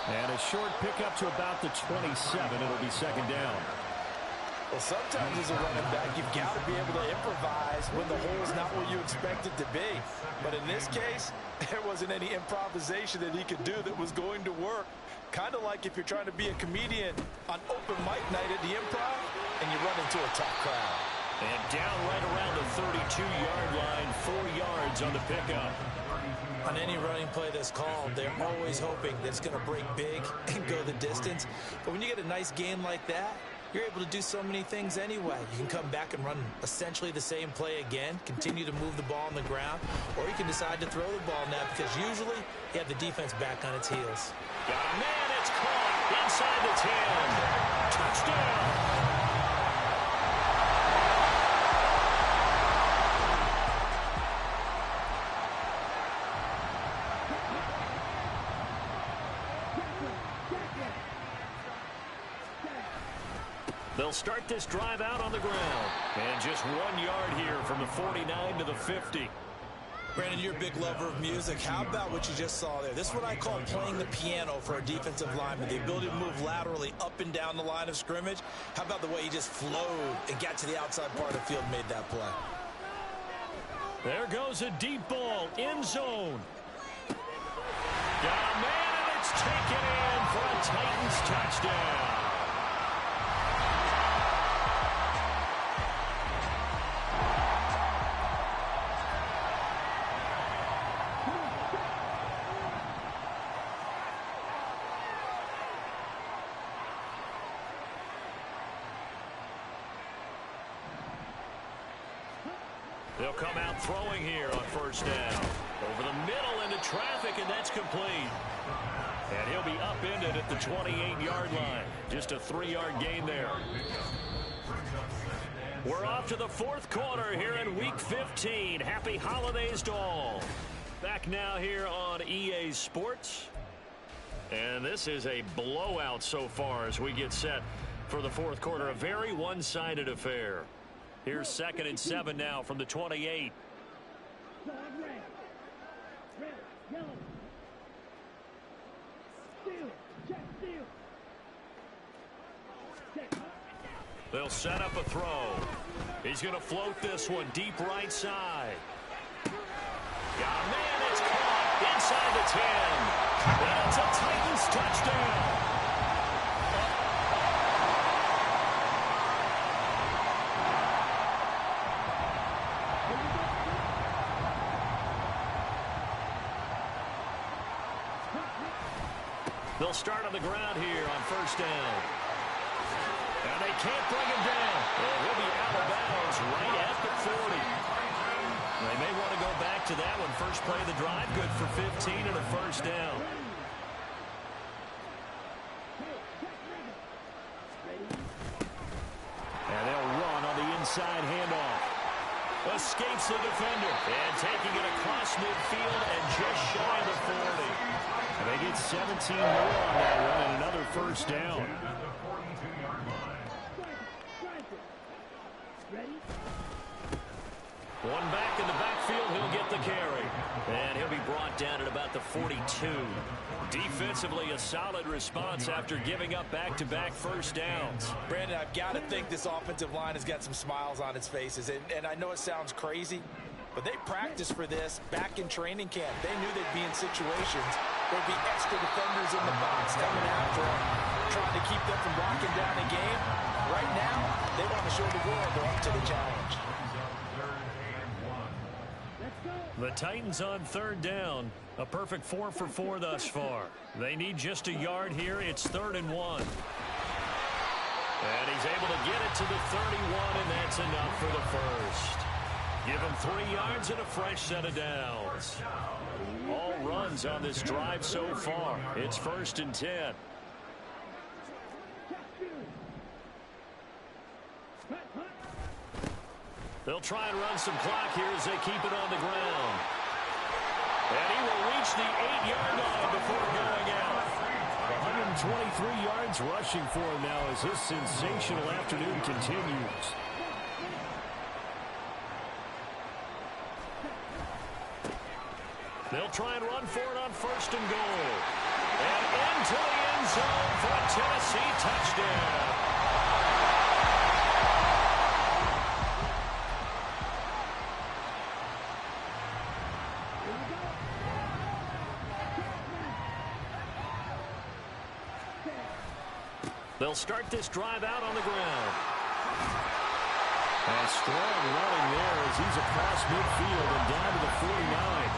And a short pickup to about the 27. It'll be second down. Well, sometimes as a running back, you've got to be able to improvise when the hole's not where you expect it to be. But in this case, there wasn't any improvisation that he could do that was going to work. Kind of like if you're trying to be a comedian on open mic night at the Improv and you run into a tough crowd. And down right around the 32-yard line, 4 yards on the pickup. On any running play that's called, they're always hoping that it's going to break big and go the distance. But when you get a nice gain like that, you're able to do so many things anyway. You can come back and run essentially the same play again, continue to move the ball on the ground, or you can decide to throw the ball now because usually you have the defense back on its heels. Got a man, it's caught inside the 10. Touchdown. They'll start this drive out on the ground. And just 1 yard here from the 49 to the 50. Brandon, you're a big lover of music. How about what you just saw there? This is what I call playing the piano for a defensive lineman. The ability to move laterally up and down the line of scrimmage. How about the way he just flowed and got to the outside part of the field and made that play? There goes a deep ball. End zone. Got a man, and it's taken in for a Titans touchdown. They'll come out throwing here on first down. Over the middle into traffic, and that's complete. And he'll be upended at the 28-yard line. Just a 3-yard gain there. We're off to the fourth quarter here in Week 15. Happy holidays to all. Back now here on EA Sports. And this is a blowout so far as we get set for the fourth quarter. A very one-sided affair. Here's 2nd and 7 now from the 28. They'll set up a throw. He's going to float this one deep right side. Got a man, it's caught inside the 10. And it's a Titans touchdown. They'll start on the ground here on first down. And they can't bring him down. And he'll be out of bounds right at the 40. They may want to go back to that one. First play of the drive, good for 15 and a first down. And they'll run on the inside handoff. Escapes the defender. And taking it across midfield and just shy of the 40. And they get 17 more on that one and another first down. One back in the backfield, he'll get the carry. And he'll be brought down at about the 42. Defensively, a solid response after giving up back-to-back first downs. Brandon, I've got to think this offensive line has got some smiles on its faces. And I know it sounds crazy, but they practiced for this back in training camp. They knew they'd be in situations. There'd be extra defenders in the box coming after them, trying to keep them from locking down the game. Right now, they want to show the world they're up to the challenge. The Titans on third down. A perfect 4 for 4 thus far. They need just a yard here. It's 3rd and 1. And he's able to get it to the 31, and that's enough for the first. Give him 3 yards and a fresh set of downs. All runs on this drive so far. It's 1st and 10. They'll try and run some clock here as they keep it on the ground. And he will reach the 8-yard line before going out. 123 yards rushing for him now as his sensational afternoon continues. They'll try and run for it on 1st and goal. And into the end zone for a Tennessee touchdown. They'll start this drive out on the ground. A strong running there as he's across midfield and down to the 49.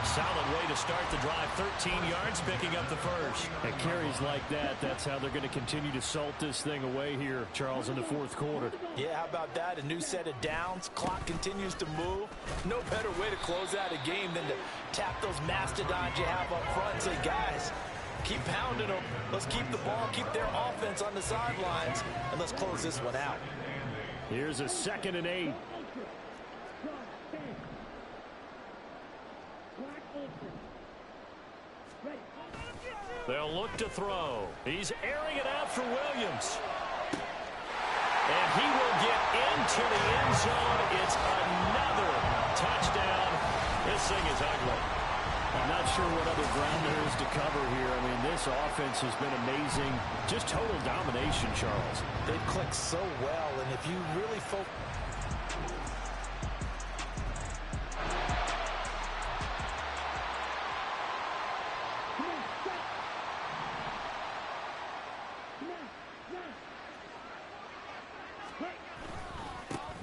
Solid way to start the drive. 13 yards, picking up the first. And carries like that, that's how they're going to continue to salt this thing away here, Charles, in the 4th quarter. Yeah, how about that? A new set of downs. Clock continues to move. No better way to close out a game than to tap those mastodons you have up front and say, guys, keep pounding them. Let's keep the ball, keep their offense on the sidelines, and let's close this one out. Here's a 2nd and 8. They'll look to throw. He's airing it out for Williams. And he will get into the end zone. It's another touchdown. This thing is ugly. I'm not sure what other ground there is to cover here. I mean, this offense has been amazing. Just total domination, Charles. They've clicked so well, and if you really focus...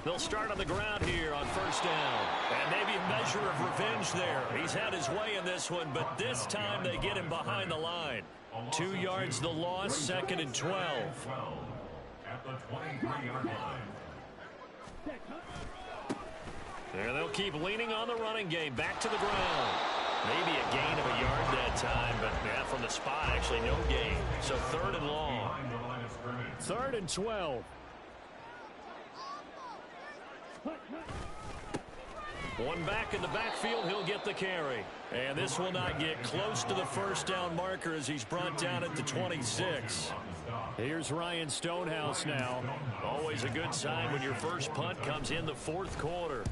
They'll start on the ground here on 1st down. And maybe a measure of revenge there. He's had his way in this one, but this time they get him behind the line. 2 yards the loss, 2nd and 12. At the 23-yard line. And they'll keep leaning on the running game. Back to the ground. Maybe a gain of a yard that time, but yeah, from the spot, actually no gain. So 3rd and long. 3rd and 12. One back in the backfield, he'll get the carry. And this will not get close to the 1st down marker as he's brought down at the 26. Here's Ryan Stonehouse now. Always a good sign when your first punt comes in the 4th quarter.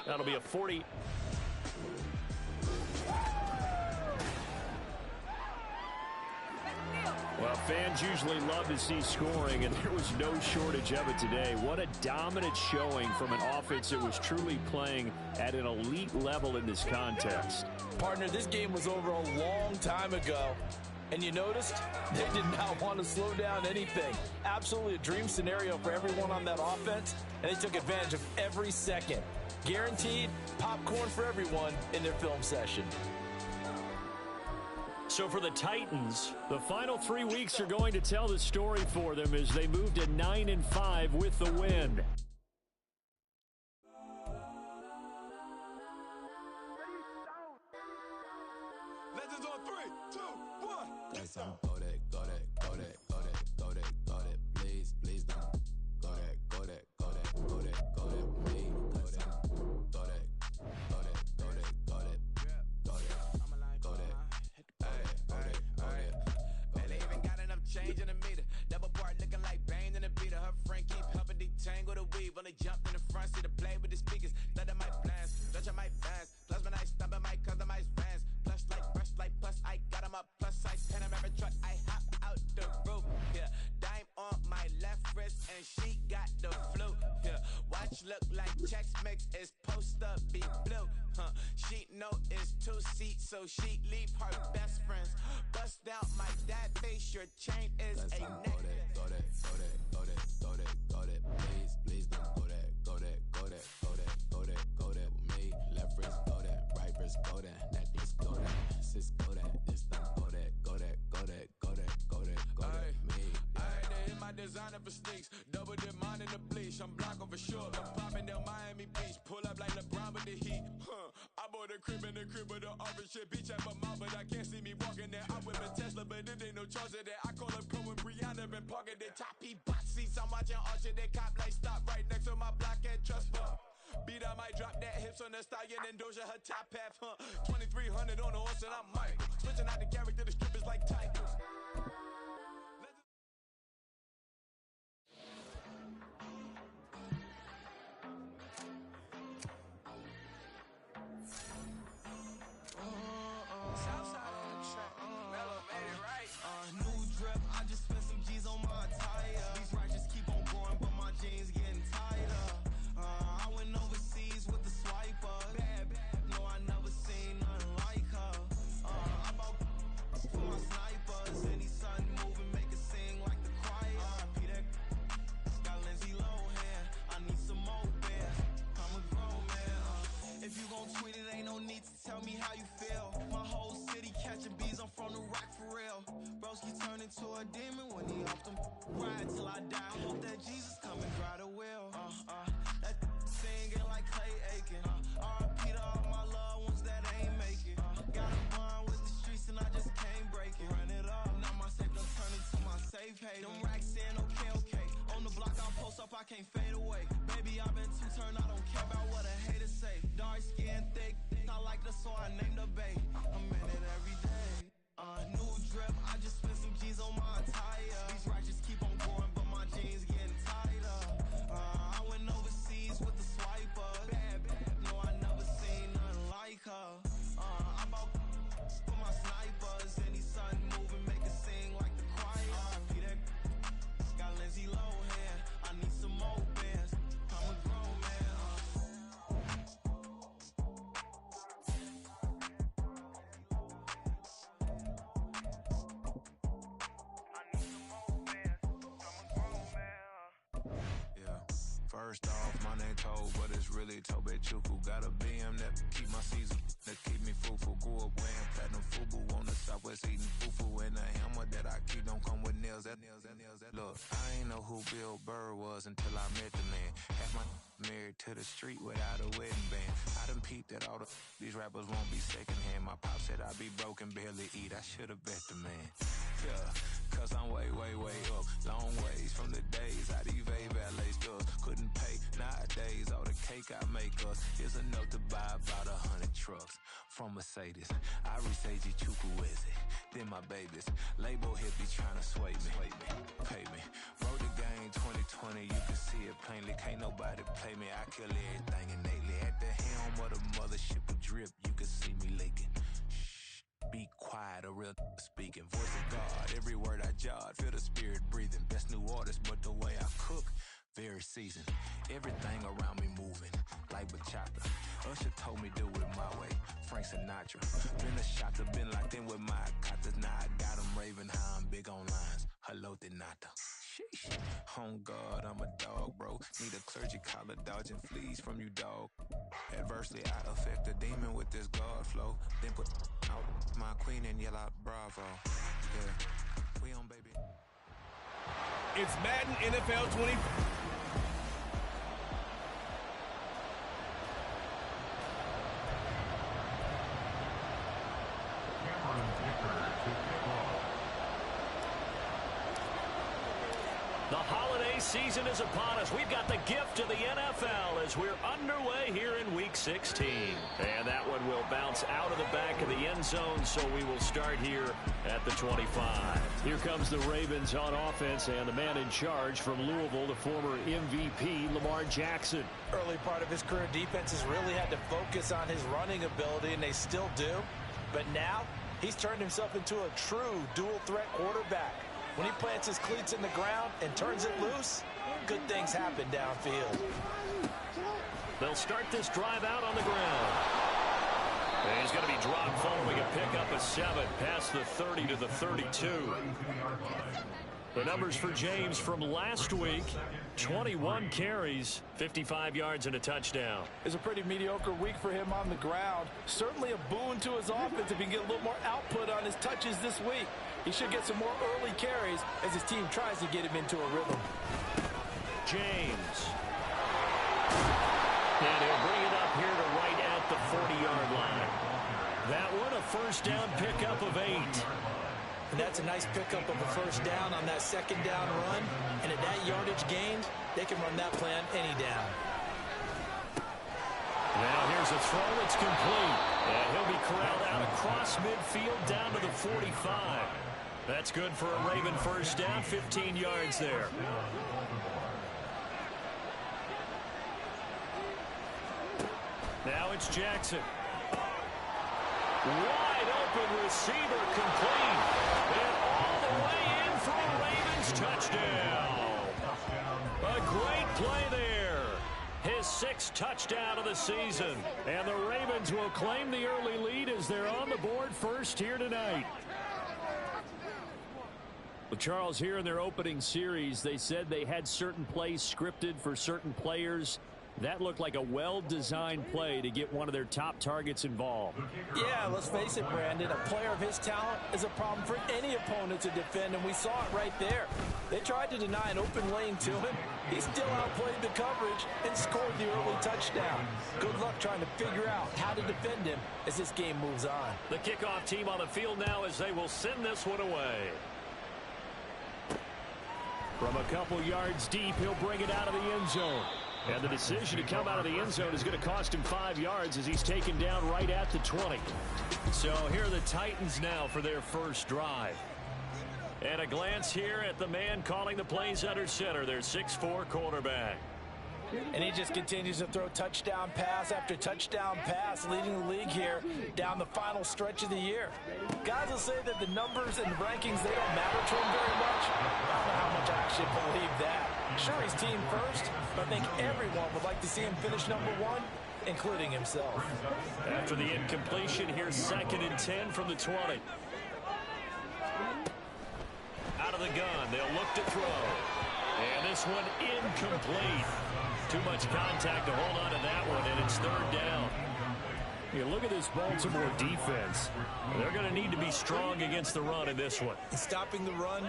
That'll be a 40. Well, fans usually love to see scoring, and there was no shortage of it today. What a dominant showing from an offense that was truly playing at an elite level in this context. Partner, this game was over a long time ago, and you noticed they did not want to slow down anything. Absolutely a dream scenario for everyone on that offense, and they took advantage of every second. Guaranteed popcorn for everyone in their film session. So for the Titans, the final 3 weeks are going to tell the story for them as they move to 9-5 with the win. Legends on 3, 2, 1. Let's go that, go that, go that, go that, go that, go that. Please, please don't. Go that, go that, go that, go that, go that. Me, go that, go that, go that, go that, go that, go that, go that. Man, they even got enough change in the meter. Double part looking like Bane in the beater. Her friend keep helping detangle the weave. Only jumped in the front seat to play with the speakers. Thunder might blast, Dutch I might dance. Plasma night, stumble might customize vans. Plush like brush like plus, I got 'em up plus size Panamera truck. I hop out the roof. Yeah, dime on my left wrist and she got the flu. Yeah, watch look like Chex Mix is post up be blue. She know it's 2 seats, so she leave her best friends. Bust out my dad face, your chain is Let's a go neck. that, go that, go that, go that, go that, go that. Please, please don't go that, go that, go that, go that, go that, go that. Me, left wrist go that, right wrist go that, necklace go that, sis go that, this don't go that, go that, go that, go that, go that, go that. Me, Ayy, they hit my designer for sneaks. Double dip mine in the bleach. I'm blocking for sure. I'm popping down Miami Beach. Pull up like LeBron with the heat. I bought a crib in the crib with the office shit. Beach at my mouth, but I can't see me walking there. I'm with a Tesla, but it ain't no charge of that. I call up Cohen, Brianna, been parking the top E box seats. I'm watching Archer, they cop like stop right next to my block and trust fund. Beat, I might drop that hips on the stallion and Doja her top half, 2300 on the horse and I'm Michael. Switching out the character, the strippers like Tigers. New drip, I just spent some G's on my attire. These righteous keep on going, but my jeans getting tighter. I went overseas with the swiper. Bad, no, I never seen nothing like her. I bought for my snipers. Any sun moving, make it sing like the choir. Peter got Lindsay Lohan. I need some more bands. I'm a grown man. If you gon' tweet it, ain't no need to tell me how you feel. My whole city catching bees, I'm from the rock for real. Broski turned into a demon when he off them ride till I die. I hope that Jesus come and dry the wheel. That singing like Clay Aiken. R.I.P. to all my loved ones that ain't make it. Got a bond with the streets and I just can't break it. Run it up, now my safe done turned into my safe haven. Them racks in, okay. On the block I post up, I can't fade away. Baby, I've been too turned, I don't care about what a hater say. Dark skin, thick, I like the so I named the bay. I'm in it every day. New drip, I just spent some G's on my attire. These righteous keep on going, but my jeans getting tighter. I went overseas with the swiper. Bad, no, I never seen nothing like her. I bought for my snipers. Any sun moving, make it sing like the choir. Peter got Lindsay Lohan. I need some more bands. I'm a grown man. First off, my name Toad, but it's really Tobe Chuku. Got a BM that keep my season, that keep me fruitful. Grew up wearing platinum FUBU on the southwest eating fufu. And a hammer that I keep don't come with nails. Look, I ain't know who Bill Burr was until I met the man. Had my married to the street without a wedding band. I done peeped that all these rappers won't be secondhand. My pop said I'd be broken, barely eat. I should've bet the man. Yeah, cause I'm way up. Long ways from the days I evade valet stores. Couldn't pay nowadays. All the cake I make us is enough to buy about 100 trucks from Mercedes. I resage Chukwueze, then my babies. Label hit be trying to sway me, pay me. Wrote the game 2020, you can see it plainly. Can't nobody play me. I kill everything innately. At the helm of the mothership with drip, you can see me leaking. Be quiet, a real speaking. Voice of God, every word I jot. Feel the spirit breathing. Best new artist, but the way I cook, very seasoned. Everything around me moving, like bachata. Usher told me do it my way. Frank Sinatra. Been a shot to been locked in with my katas. Now I got them raving how I'm big on lines. Hello, Denata. Sheesh. On God, I'm a dog, bro. Need a clergy collar, dodging fleas from you, dog. Adversely, I affect a demon with this God flow. Then put out my queen and yell out bravo. Yeah, we on, baby. It's Madden NFL 20. The holiday season is upon us. We've got the gift of the NFL as we're underway here in Week 16. And that one will bounce out of the back of the end zone, so we will start here at the 25. Here comes the Ravens on offense, and the man in charge from Louisville, the former MVP, Lamar Jackson. Early part of his career, defenses really had to focus on his running ability, and they still do. But now, he's turned himself into a true dual-threat quarterback. When he plants his cleats in the ground and turns it loose, good things happen downfield. They'll start this drive out on the ground. And he's going to be dropped following a pickup of 7 past the 30 to the 32. The numbers for James from last week: 21 carries, 55 yards, and a touchdown. It's a pretty mediocre week for him on the ground. Certainly a boon to his offense if he can get a little more output on his touches this week. He should get some more early carries as his team tries to get him into a rhythm. James. And he'll bring it up here to right at the 40-yard line. That one, a first down pickup of 8. And that's a nice pickup of a first down on that second down run. And at that yardage gained, they can run that plan any down. Now here's a throw that's complete. And he'll be corralled out across midfield down to the 45. That's good for a Raven first down, 15 yards there. Now it's Jackson. Wide open receiver, complete. And all the way in for a Ravens touchdown. A great play there. His 6th touchdown of the season. And the Ravens will claim the early lead as they're on the board first here tonight. Well, Charles, here in their opening series, they said they had certain plays scripted for certain players. That looked like a well-designed play to get one of their top targets involved. Yeah, let's face it, Brandon. A player of his talent is a problem for any opponent to defend, and we saw it right there. They tried to deny an open lane to him. He still outplayed the coverage and scored the early touchdown. Good luck trying to figure out how to defend him as this game moves on. The kickoff team on the field now as they will send this one away. From a couple yards deep, he'll bring it out of the end zone. And the decision to come out of the end zone is going to cost him 5 yards as he's taken down right at the 20. So here are the Titans now for their first drive. And a glance here at the man calling the plays under center, their 6'4" quarterback. And he just continues to throw touchdown pass after touchdown pass, leading the league here down the final stretch of the year. Guys will say that the numbers and the rankings, they don't matter to him very much. I don't know how much I actually believe that. Sure, he's team first, but I think everyone would like to see him finish number 1, including himself. After the incompletion, here's 2nd and 10 from the 20. Out of the gun, they'll look to throw. And this one incomplete. Too much contact to hold on to that one, and it's 3rd down. You look at this Baltimore defense. They're going to need to be strong against the run in this one. And stopping the run,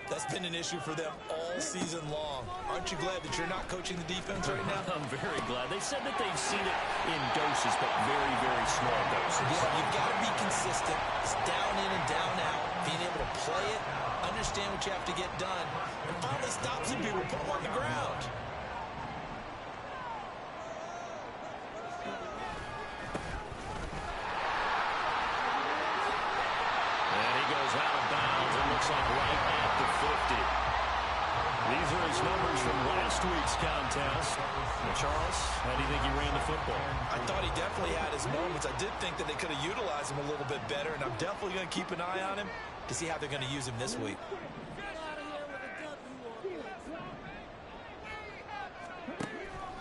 that's been an issue for them all season long. Aren't you glad that you're not coaching the defense right now? I'm very glad. They said that they've seen it in doses, but very, very small doses. Yeah, you've got to be consistent. It's down in and down out. Being able to play it, understand what you have to get done, and finally stop some people, put them on the ground. Like right at the 50. These are his numbers from last week's contest. Now, Charles, how do you think he ran the football? I thought he definitely had his moments. I did think that they could have utilized him a little bit better, and I'm definitely going to keep an eye on him to see how they're going to use him this week.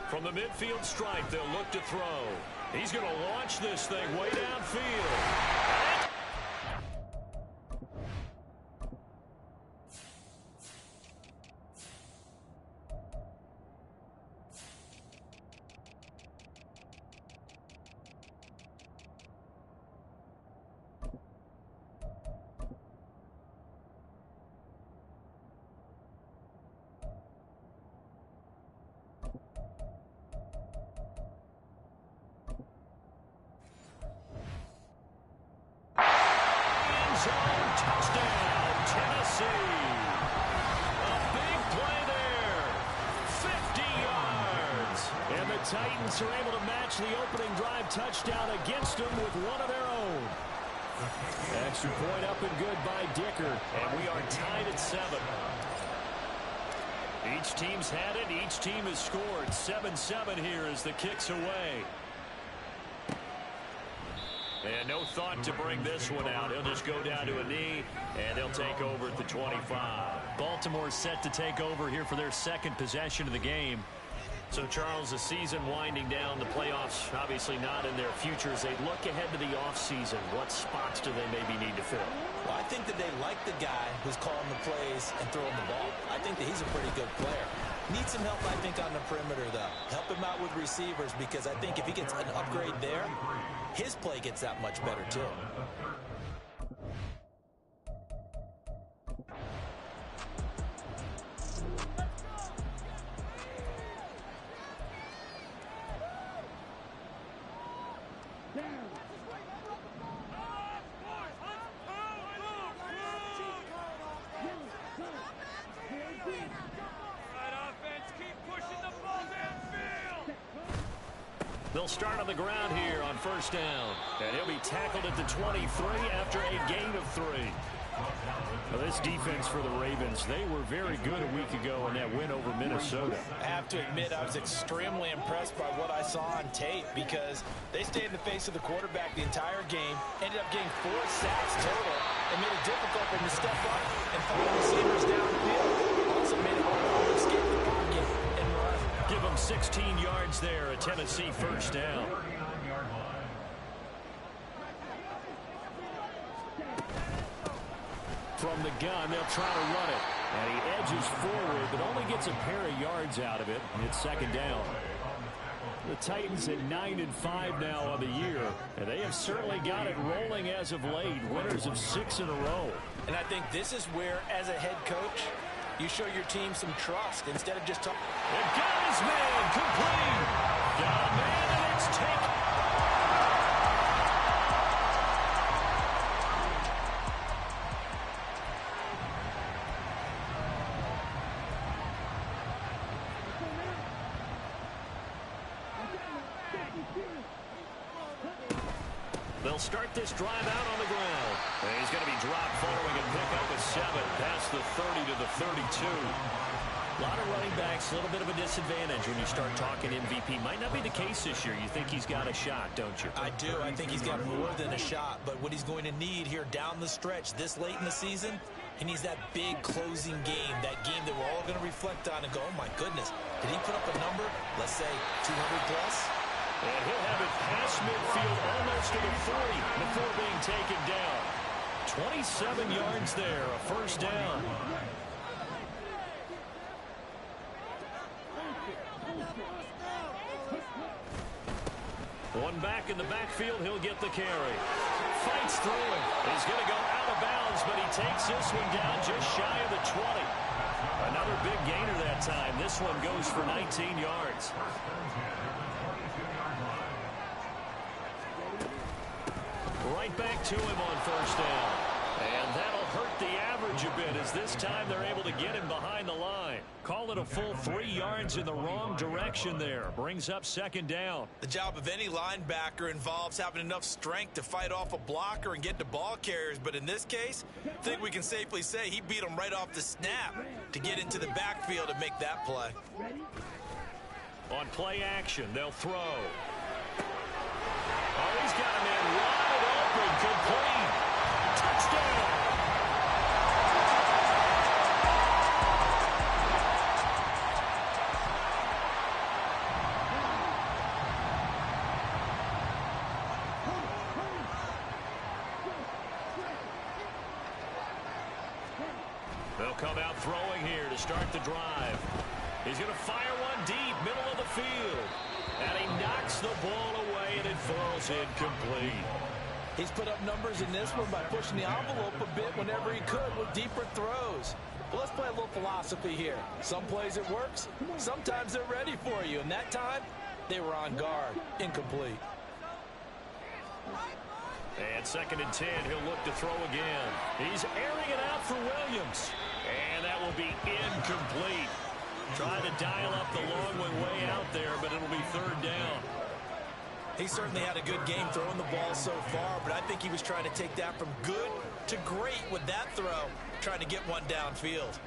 From the midfield stripe, they'll look to throw. He's going to launch this thing way downfield. zone. Touchdown, Tennessee. A big play there. 50 yards. And the Titans are able to match the opening drive touchdown against them with one of their own. Extra point up and good by Dicker. And we are tied at 7. Each team's had it. Each team has scored. 7-7 here as the kick's away. And no thought to bring this one out. He'll just go down to a knee, and they'll take over at the 25. Baltimore's set to take over here for their second possession of the game. So, Charles, the season winding down, the playoffs obviously not in their future. As they look ahead to the offseason, what spots do they maybe need to fill? Well, I think that they like the guy who's calling the plays and throwing the ball. I think that he's a pretty good player. Needs some help, I think, on the perimeter, though. Help him out with receivers, because I think if he gets an upgrade there, his play gets that much better, too. They'll start on the ground here on first down. And he'll be tackled at the 23 after a gain of 3. Well, this defense for the Ravens, they were very good a week ago in that win over Minnesota. I have to admit, I was extremely impressed by what I saw on tape, because they stayed in the face of the quarterback the entire game, ended up getting 4 sacks total, and made it difficult for him to step up and find receivers downfield. Also made it hard to escape the pocket and run. Give them 16 yards there, a Tennessee first down. From the gun, they'll try to run it. And he edges forward, but only gets a pair of yards out of it. And it's second down. The Titans at 9-5 now on the year. And they have certainly got it rolling as of late. Winners of 6 in a row. And I think this is where, as a head coach, you show your team some trust instead of just talking. And got his man complete. Got a man, and it's taken. They'll start this drive out on the ground. And he's going to be dropped following a pickup of 7 past the 30 to the 32. A lot of running backs, a little bit of a disadvantage when you start talking MVP. Might not be the case this year. You think he's got a shot, don't you? I do. I think he's got more than a shot. But what he's going to need here down the stretch this late in the season, he needs that big closing game, that game that we're all going to reflect on and go, oh, my goodness, did he put up a number, let's say, 200 plus? And he'll have it past midfield almost to the 40 before being taken down. 27 yards there, a first down. One back in the backfield, he'll get the carry. Fights through him. He's going to go out of bounds, but he takes this one down just shy of the 20. Another big gainer that time. This one goes for 19 yards. Right back to him on first down. And that'll hurt the average a bit, as this time they're able to get him behind the line. Call it a full 3 yards in the wrong direction there. Brings up second down. The job of any linebacker involves having enough strength to fight off a blocker and get to ball carriers. But in this case, I think we can safely say he beat him right off the snap to get into the backfield and make that play. On play action, they'll throw. Oh, he's got a man wide open, complete. Touchdown. They'll come out throwing here to start the drive. He's going to fire one deep, middle of the field. And he knocks the ball away, and it falls incomplete. He's put up numbers in this one by pushing the envelope a bit whenever he could with deeper throws. But let's play a little philosophy here. Some plays it works, sometimes they're ready for you. And that time, they were on guard. Incomplete. And 2nd and 10, he'll look to throw again. He's airing it out for Williams. And that will be incomplete. Trying to dial up the long way out there, but it'll be 3rd down. He certainly had a good game throwing the ball so far, but I think he was trying to take that from good to great with that throw, trying to get one downfield.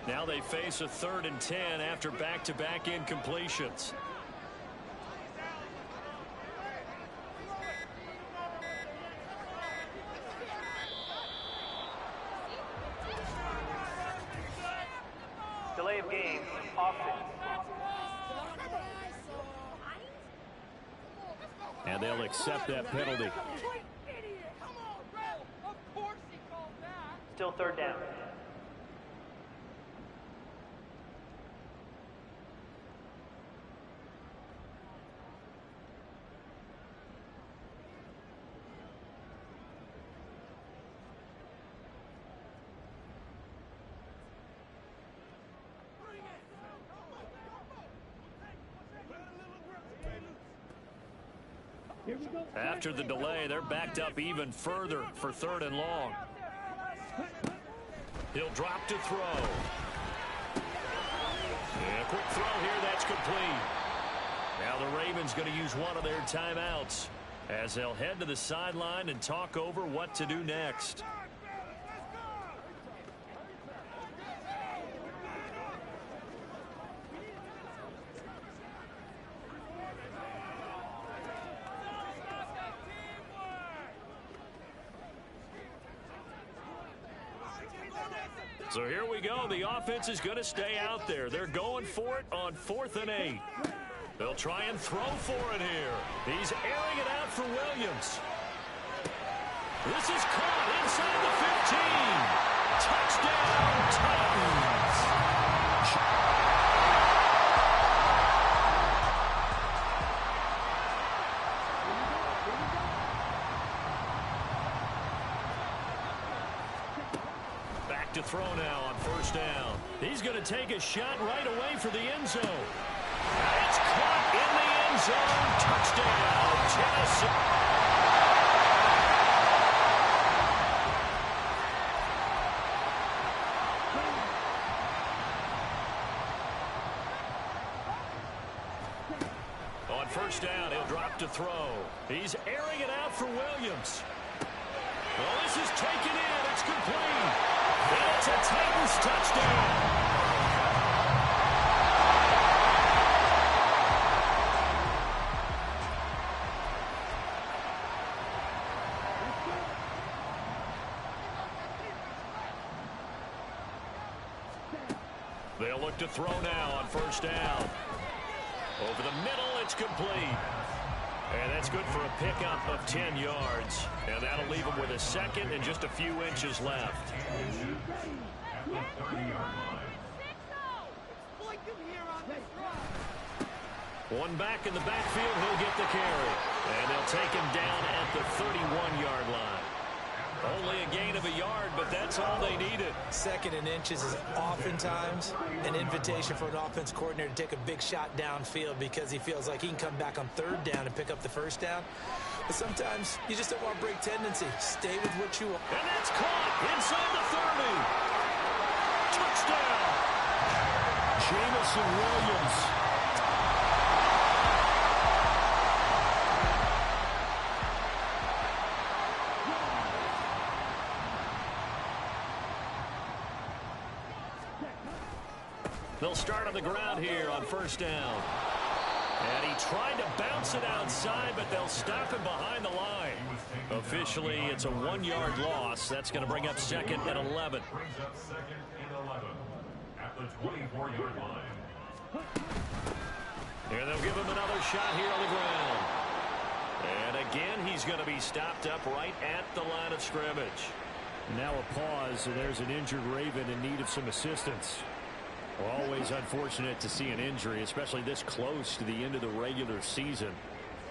Now they face a 3rd and 10 after back-to-back incompletions. Delay of game, offense. And they'll accept that penalty. Still 3rd down. After the delay, they're backed up even further for 3rd and long. He'll drop to throw. Yeah, quick throw here, that's complete. Now the Ravens going to use one of their timeouts as they'll head to the sideline and talk over what to do next. So here we go. The offense is going to stay out there. They're going for it on 4th and 8. They'll try and throw for it here. He's airing it out for Williams. This is caught inside the 15. Touchdown, Titans. Back to throw now on 1st down. He's going to take a shot right away for the end zone. It's caught in the end zone. Touchdown, Tennessee. On 1st down, he'll drop to throw. He's airing it out for Williams. Well, this is taken in. It's complete. And it's a Titans touchdown. They'll look to throw now on 1st down. Over the middle, it's complete. And that's good for a pickup of 10 yards. And that'll leave him with a 2nd and just a few inches left. One back in the backfield, he'll get the carry. And they'll take him down at the 31-yard line. Only a gain of a yard, but that's all they needed. 2nd and inches is oftentimes an invitation for an offense coordinator to take a big shot downfield because he feels like he can come back on 3rd down and pick up the 1st down. But sometimes you just don't want to break tendency. Stay with what you want. And that's caught inside the 30. Touchdown. Jamison Williams. They'll start on the ground here on 1st down. And he tried to bounce it outside, but they'll stop him behind the line. Officially, it's a 1-yard loss. That's going to bring up 2nd and 11. Brings up 2nd and 11 at the 24-yard line. And they'll give him another shot here on the ground. And again, he's going to be stopped up right at the line of scrimmage. Now a pause, and there's an injured Raven in need of some assistance. Always unfortunate to see an injury, especially this close to the end of the regular season.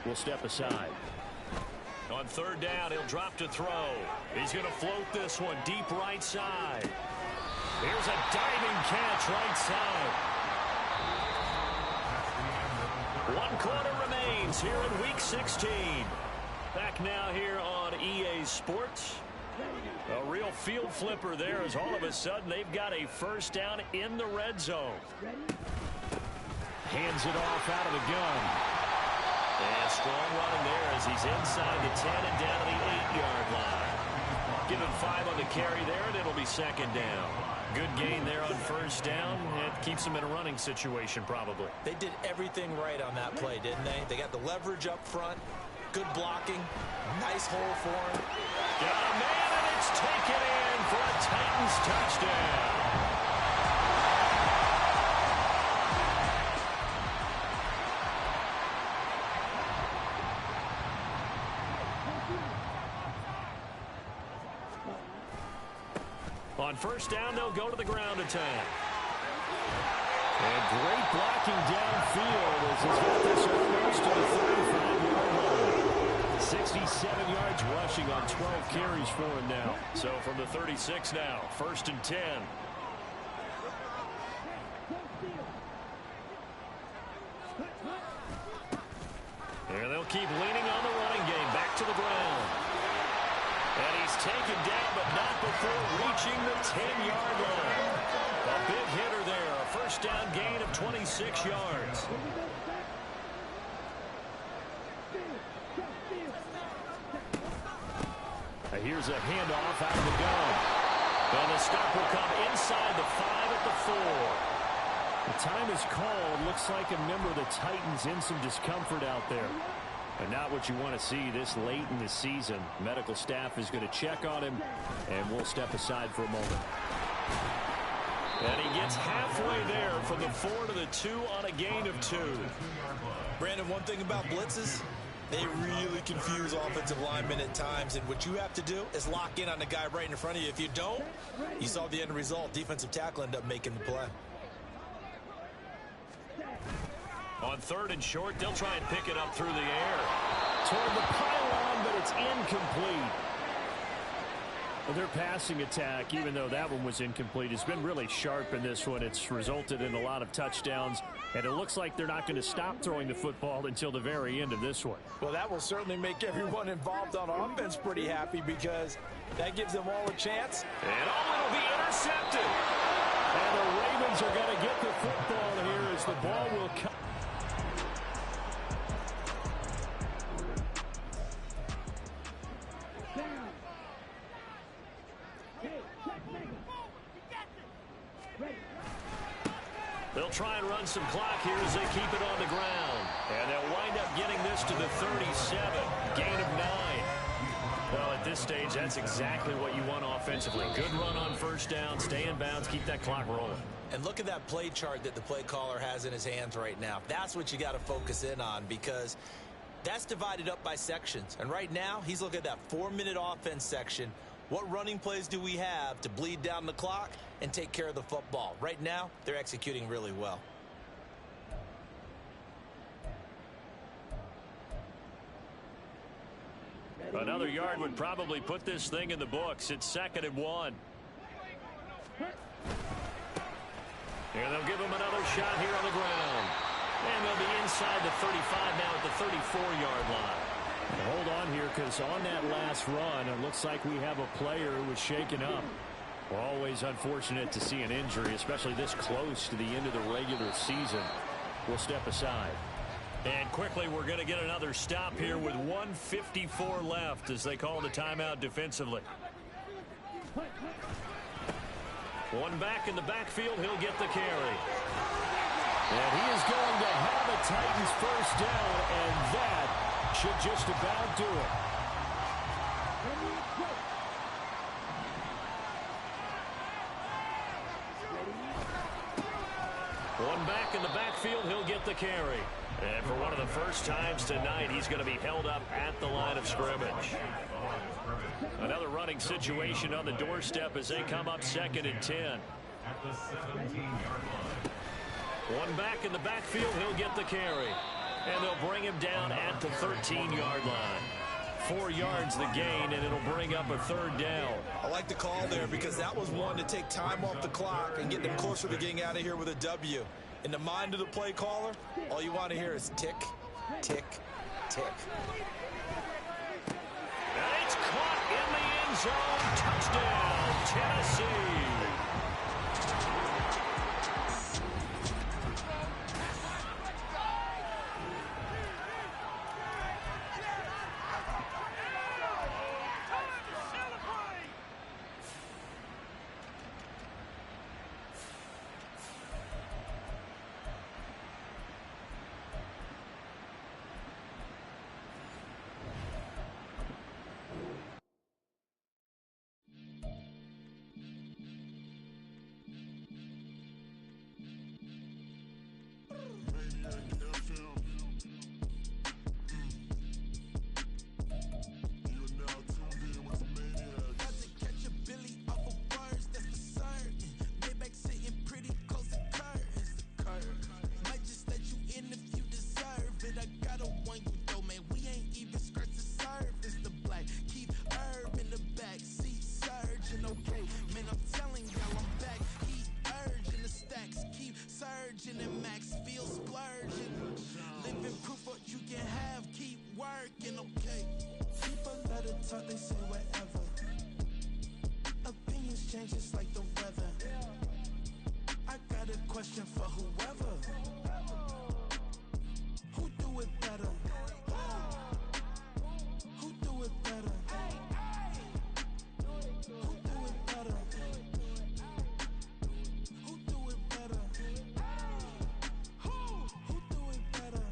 We'll step aside. On On third down, he'll drop to throw. He's going to float this one deep right side. Here's a diving catch right side. 1 quarter remains here in Week 16. Back now here on EA Sports. A real field flipper there as all of a sudden they've got a first down in the red zone. Hands it off out of the gun. And strong running there as he's inside the 10 and down to the 8-yard line. Give him 5 on the carry there, and it'll be second down. Good gain there on first down. It keeps him in a running situation probably. They did everything right on that play, didn't they? They got the leverage up front, good blocking, nice hole for him. Got a man, and it's taken in for a Titans touchdown. On first down, they'll go to the ground attack. And great blocking downfield as he's got this almost to the 35-yard line. 67 yards rushing on 12 carries for him now. So from the 36 now, 1st and 10. And they'll keep leaning on the running game. Back to the ground. And he's taken down, but not before reaching the 10-yard line. A big hitter there. A first down gain of 26 yards. Here's a handoff out of the gun. And the stop will come inside the 5 at the 4. The time is called. Looks like a member of the Titans in some discomfort out there. And not what you want to see this late in the season. Medical staff is going to check on him, and we'll step aside for a moment. And he gets halfway there from the 4 to the 2 on a gain of 2. Brandon, one thing about blitzes, they really confuse offensive linemen at times, and what you have to do is lock in on the guy right in front of you. If you don't, you saw the end result. Defensive tackle ended up making the play. On 3rd and short, they'll try and pick it up through the air. Toward the pylon, but it's incomplete. Well, their passing attack, even though that one was incomplete, has been really sharp in this one. It's resulted in a lot of touchdowns, and it looks like they're not going to stop throwing the football until the very end of this one. Well, that will certainly make everyone involved on offense pretty happy because that gives them all a chance. And it'll be intercepted. And the Ravens are going to get the football here as the ball will come. They'll try and run some clock here as they keep it on the ground. And they'll wind up getting this to the 37. Gain of 9. Well, at this stage, that's exactly what you want offensively. Good run on first down, stay in bounds, keep that clock rolling. And look at that play chart that the play caller has in his hands right now. That's what you got to focus in on because that's divided up by sections. And right now, he's looking at that 4-minute offense section. What running plays do we have to bleed down the clock and take care of the football? Right now, they're executing really well. Another yard would probably put this thing in the books. It's 2nd and 1. And they'll give him another shot here on the ground. And they'll be inside the 35 now at the 34-yard line. Hold on here because on that last run, it looks like we have a player who was shaken up. We're always unfortunate to see an injury, especially this close to the end of the regular season. We'll step aside. And quickly, we're going to get another stop here with 1:54 left as they call the timeout defensively. One back in the backfield, he'll get the carry. And he is going to have a Titans first down, and that should just about do it. One back in the backfield, he'll get the carry. And for one of the first times tonight, he's going to be held up at the line of scrimmage. Another running situation on the doorstep as they come up 2nd and 10. At the 17-yard line. One back in the backfield, he'll get the carry. And they'll bring him down at the 13-yard line. 4 yards the gain, and it'll bring up a 3rd down. I like the call there because that was one to take time off the clock and get them closer to getting out of here with a W. In the mind of the play caller, all you want to hear is tick, tick, tick. And it's caught in the end zone. Touchdown, Tennessee. They say whatever. Opinions change just like the weather. I got a question for whoever. Who do it better? Who do it better? Who do it better? Who do it better? Who do it better?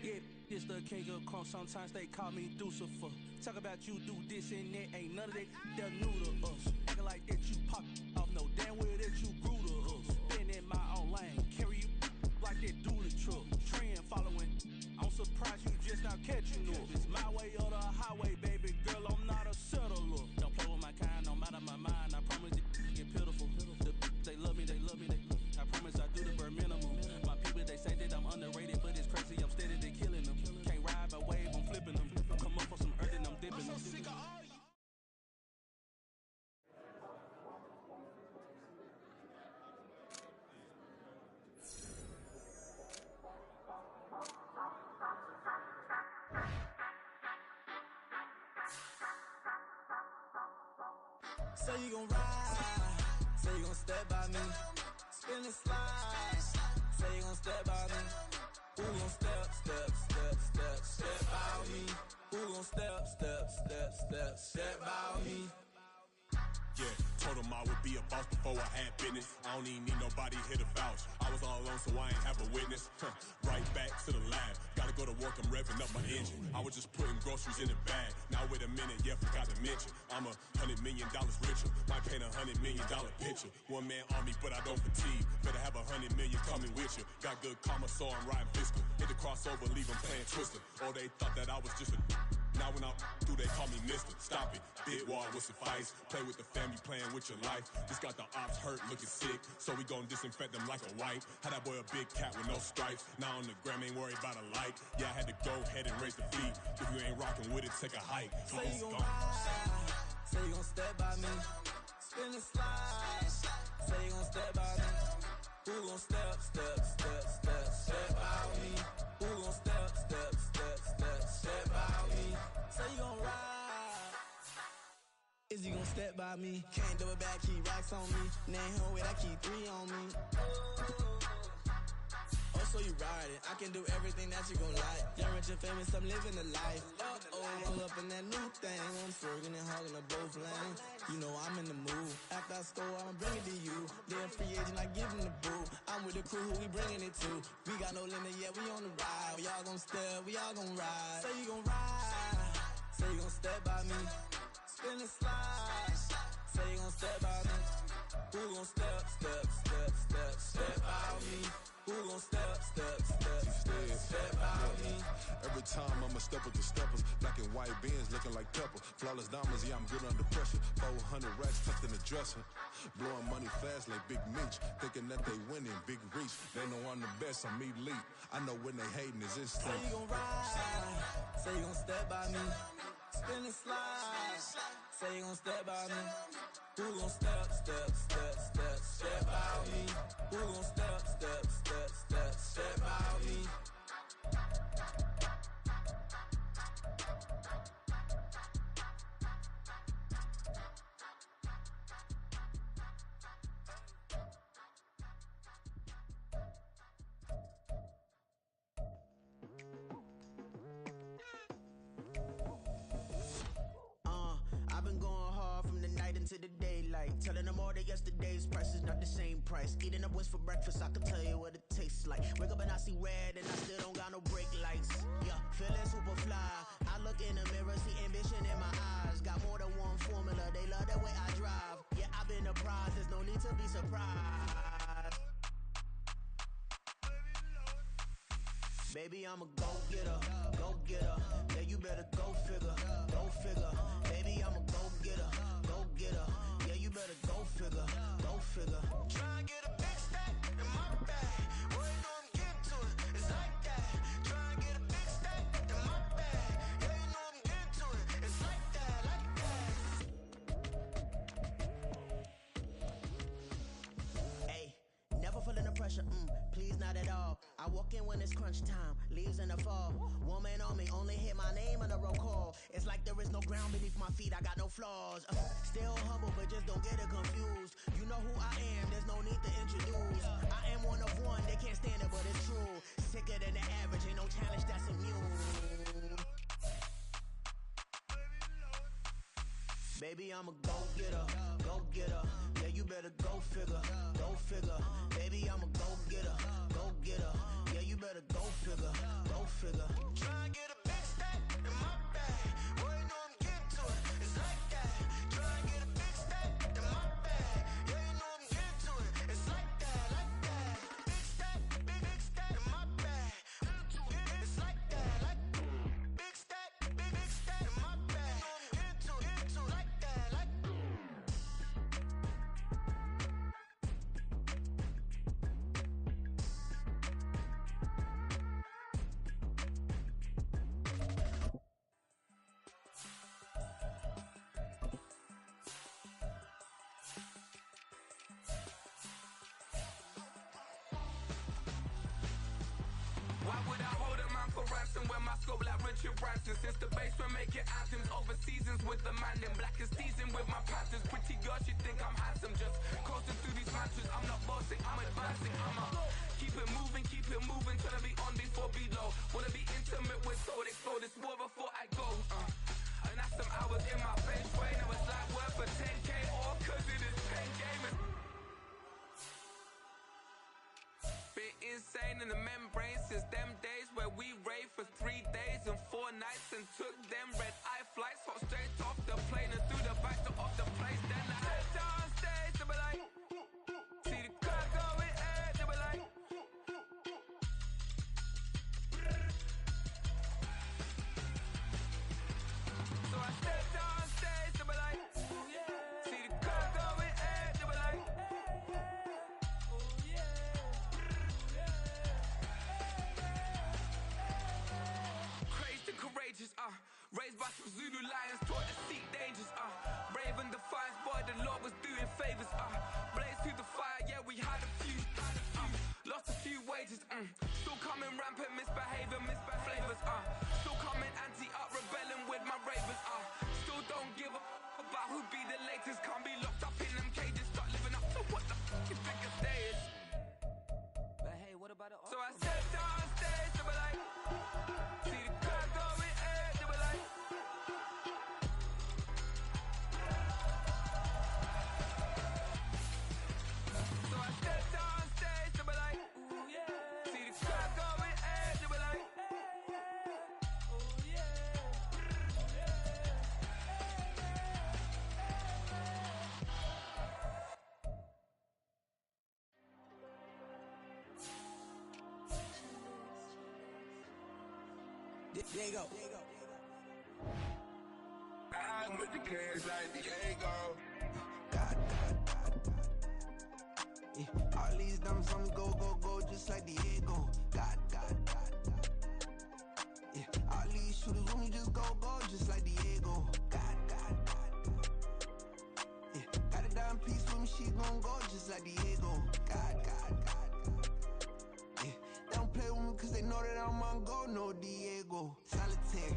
Yeah, it's the king of crunk. Sometimes they call me Lucifer. Talk about you do this and that, ain't none of that they're new to us. Acting like that you pop off, no damn well that you grew to us. Been in my own lane, carry you like that do the truck. Trend following, I'm surprised you just not catching up. It's my way or the highway, baby girl, I'm not a settler. Don't play with my kind, no matter my mind, I promise it get pitiful. They love me, they love me, I promise I do the bare minimum. My people, they say that I'm underrated, but it's crazy, I'm steady, they killing them. Can't ride my wave, I'm flipping them. Come up for some earth and I'm dipping them. Say you gon' ride, say you gon' step by me, spin and slide, say you gon' step by me, who gon' step by me, who gon' step by me. Yeah, told him I would be a boss before I had business. I don't even need nobody here to vouch. I was all alone, so I ain't have a witness. Right back to the lab. Gotta go to work, I'm revving up my engine. I was just putting groceries in the bag. Now wait a minute, yeah, forgot to mention. I'm $100 million richer. Might paint $100 million picture. One man army, but I don't fatigue. Better have 100 million coming with you. Got good karma, so I'm riding fiscal. Hit the crossover, leave them playing Twister. Or they thought that I was just a... Now when I do, they call me Mister. Stop it. Big wall would suffice. Play with the family, playing with your life. Just got the ops hurt, looking sick. So we gon' disinfect them like a wipe. Had that boy a big cat with no stripes. Now on the gram, ain't worried about a light. Yeah, I had to go ahead and raise the feet. If you ain't rocking with it, take a hike. Say you gon' ride, say you gon' step by me, spin and slide. Say you gon' step by me, who gon' step by me, who gon' step by me. Say you gon' ride, is you gon' step by me? Can't do it back, keep racks on me. Name home with I keep 3 on me. Oh, so you ride it. I can do everything that you gon' like. Young, rich and famous, I'm living the life. Pull up in that new thing. I'm swerving and hogging up both lanes. You know I'm in the mood. After I score, I'ma bring it to you. They're a free agent, I give them the boo. I'm with the crew, who we bringing it to. We got no limit, yeah, we on the ride. We all gon' step, we all gon' ride. Say you gon' ride, say you gon' step by me. Spin and slide, say you gon' step by me. Who gon' step by me? Who gon' step out me? Every time I'ma step with the steppers. Black and white beans looking like pepper. Flawless diamonds, yeah, I'm good under pressure. 400 racks tucked in the dresser. Blowing money fast like Big Meech. Thinking that they winning, big reach. They know I'm the best, I'm elite. I know when they hating is instinct. Say you gon' ride, say you gon' step by me. Spin and slide, say you gon' step by me. Who gon' step by me? Who gon' step by me? I've been going hard from the night into the daylight. Telling them all that yesterday's price is not the same price. Eating up wings for breakfast, I can tell you what it tastes like. Wake up and I see red and I still don't got no brake lights. Yeah, feeling super fly. I look in the mirror, see ambition in my eyes. Got more than one formula, they love the way I drive. Yeah, I've been a prize, there's no need to be surprised. Baby, I'm a go-getter. Yeah, you better go figure. Baby, I'm a go-getter. Yeah, you better go figure. Try and get a big stack in my bag. Boy, you know I'm getting to it. It's like that. Try and get a big stack in my bag. Yeah, you know I'm getting to it. It's like that, Hey, never feeling the pressure, please not at all. I walk in when it's crunch time, leaves in the fall. Woman on me, only hit my name on the roll call. It's like there is no ground beneath my feet, I got no flaws. Still humble, but just don't get it confused. You know who I am, there's no need to introduce. I am one of one, they can't stand it, but it's true. Sicker than the average, ain't no challenge that's immune. Baby, I'm a go-getter. Yeah, you better go figure. Baby, I'm a go-getter. Yeah, you better go figure. Try and get a big stack in my bag. Boy, you know I'm getting to it. It's like that. Try and get a big stack in my bag. Yeah, you know I'm getting to it. It's like that. Big stack in my bag. It's like that. Big stack in my bag. Into like that. Why would I hold a man for ransom when my scope like Richard Branson? Since the basement making anthems over seasons with the man in black is seasoned with my patterns. Pretty girl, she think I'm handsome. Just coasting through these matches. I'm not bossing, I'm advancing. Keep it moving, trying to be on before below. Wanna be intimate with soul, explore this war before I go. And that's some hours in my bench brain. Now it's like work for 10K or cause it is pen gaming. Been insane in the membrane since them days where we raved for 3 days and 4 nights and took them red eye flights, hot straight off the plane and through the back door of the place. Then I head down stage, they be like, see the car going ahead, they be like. So I step down stage, they be like, see the car going ahead, they be like. Courageous, raised by some Zulu lions, taught to seek dangers, brave and defiant, boy, the Lord was doing favors, blaze through the fire, yeah, we had a few, lost a few wages, still coming rampant, misbehavior, flavors, still coming anti-up, rebelling with my ravers, still don't give a about who be the latest, can't be locked up in them cages, start living up to what the you think a day is. But hey, what about the So I stepped on stage, they were like, see the crowd going ahead, they were like. So I stepped on stage, they were like, see the crowd going ahead, they were like. Diego. I with the cash like Diego. God. Yeah. All these diamonds on me go, just like Diego. God. Yeah. All these shooters on me just go, just like Diego. God. Yeah. Got a dime piece with me, she gon' go just like Diego. God. Yeah. They don't play with me cause they know that I'm on go, no Diego. Solitaire.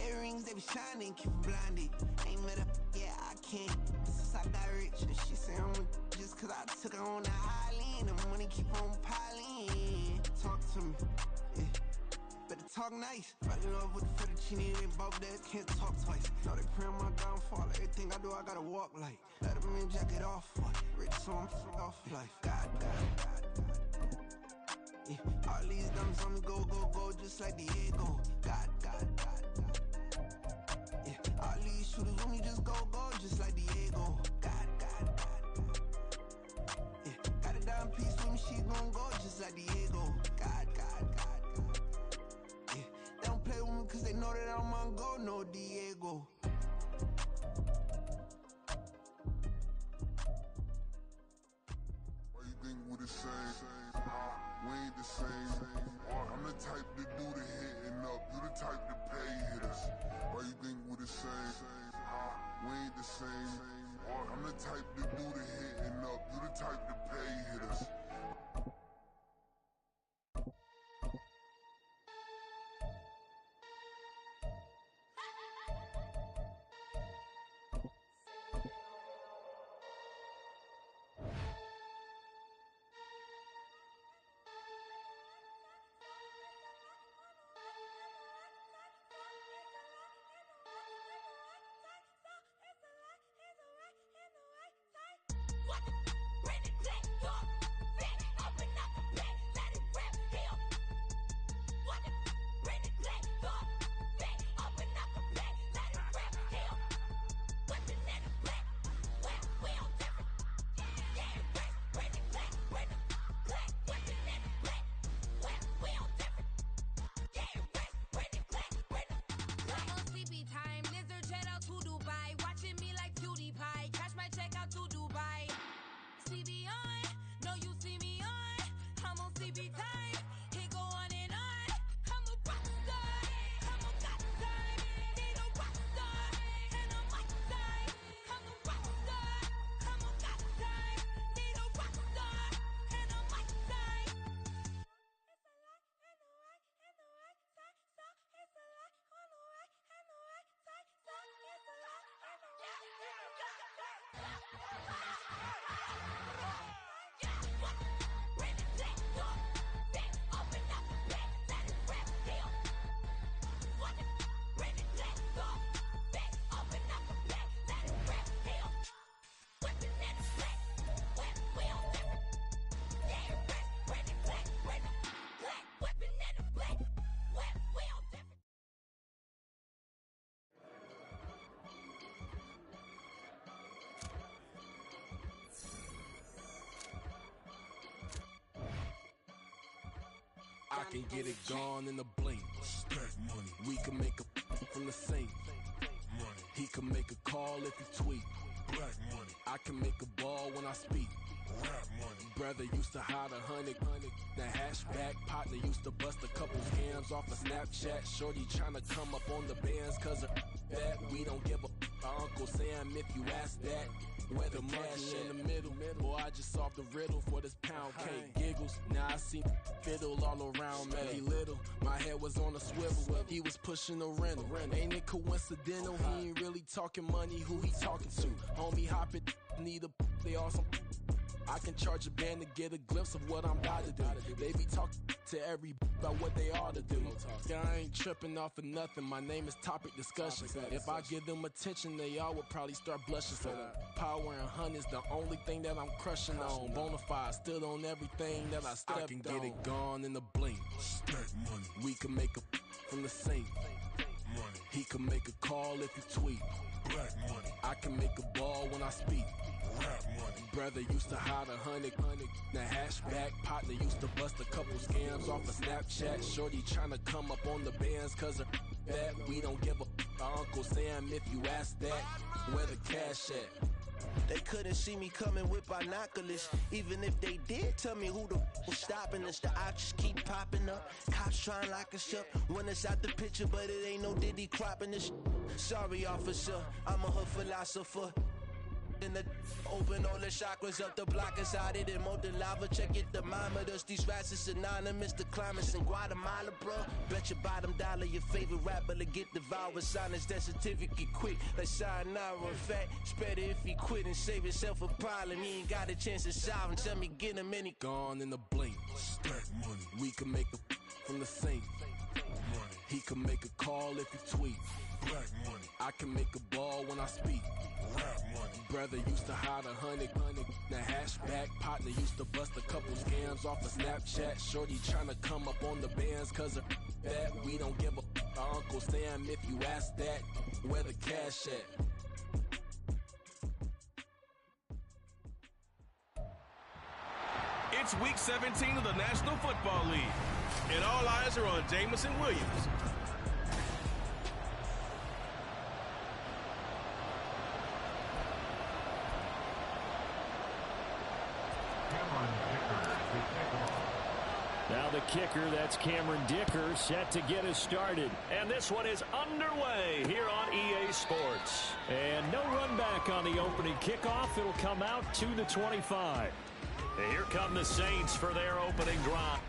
Earrings, they be shining, keep blinded. Ain't met up, yeah, I can't. Since I got rich, and she say I'm just cause I took her on the island. The money keep on piling. Talk to me, yeah. Better talk nice. Right in love with the fettuccine, they both that can't talk twice. Know they pray on my downfall. Everything I do, I gotta walk like. Let them in, jacket off. Rich, so I'm off life. God. Yeah. All these diamonds on me go, just like Diego. God. Yeah. All these shooters on me just go, just like Diego. God. Yeah. Got a dime piece with me, she gon' go just like Diego. God. Yeah. They don't play with me cause they know that I'm on go, no Diego. Why you think we the same? We ain't the same. I'm the type to do the hitting up. You the type to pay hitters. Why you think we the same? We ain't the same. I'm the type to do the hitting up. You the type to pay hitters. I can get it gone in a blink. Stack money. We can make a from the sink. Money. He can make a call if he tweet. Black money. I can make a ball when I speak. Rap money. Brother used to hide 100. The hashback partner used to bust a couple scams off of Snapchat. Shorty tryna come up on the bands cause of that. We don't give a Uncle Sam if you ask that. Where the cash in the middle, boy, I just solved the riddle for this pound cake. Giggles, now I see fiddle all around me. Little, my head was on a swivel. He was pushing a rental. Ain't it coincidental? He ain't really talking money. Who he talking to? Homie hopping, need a they awesome. I can charge a band to get a glimpse of what I'm about to do. They be talking to every about what they ought to do. Yeah, I ain't tripping off of nothing. My name is Topic Discussion. If I give them attention, they all would probably start blushing. So power and honey's the only thing that I'm crushing on. Bonafide, stood on everything that I stepped on. I can get it gone in a blink. Stack money. We can make a from the sink. Money. He can make a call if he tweet. Black money. I can make a ball when I speak. Rap money. Brother used to hide 100, the hashback. Partner used to bust a couple scams off of Snapchat. Shorty tryna come up on the bands cause her that we don't give a Uncle Sam if you ask that. Where the cash at? They couldn't see me coming with binoculars. Even if they did, tell me who the was stopping us. The options keep popping up. Cops trying to lock us up. When it's out the picture, but it ain't no Diddy cropping this. Sorry, officer, I'm a hood philosopher. In the open all the chakras up the block inside it and molten lava. Check it, thermometers. These rats is synonymous. The climates in Guatemala, bro. Bet your bottom dollar your favorite rapper to get devoured. Sign his death certificate quick. Like sayonara. In fact, it's better if he quit and save himself a problem. He ain't got a chance to solve him. Tell me get him any. Gone in the blink. Stack money. We can make a from the sink. Money. He can make a call if he tweet. Black money. I can make a ball when I speak. Rap money. Brother used to hide 100, the hashback. Partner used to bust a couple scams off of Snapchat. Shorty tryna come up on the bands cause of that. We don't give a Uncle Sam if you ask that. Where the cash at? It's week 17 of the National Football League, and all eyes are on Jameson Williams. Now the kicker, that's Cameron Dicker, set to get us started. And this one is underway here on EA Sports. And no run back on the opening kickoff. It'll come out to the 25. And here come the Saints for their opening drive.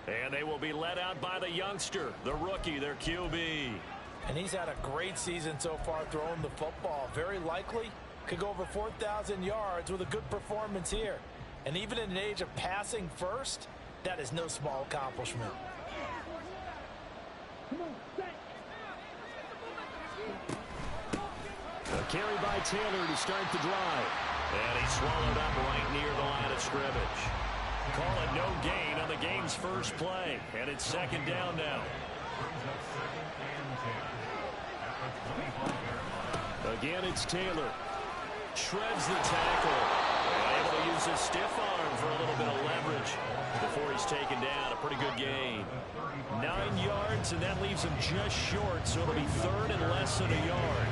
And they will be led out by the youngster, the rookie, their QB. And he's had a great season so far throwing the football. Very likely could go over 4,000 yards with a good performance here. And even in an age of passing first, that is no small accomplishment. A carry by Taylor to start the drive. And he swallowed up right near the line of scrimmage. Call it no gain on the game's first play. And it's second down now. Again, it's Taylor. Shreds the tackle. And able to use his stiff arm for a little bit of leverage before he's taken down. A pretty good gain. 9 yards, and that leaves him just short, so it'll be third and less than a yard.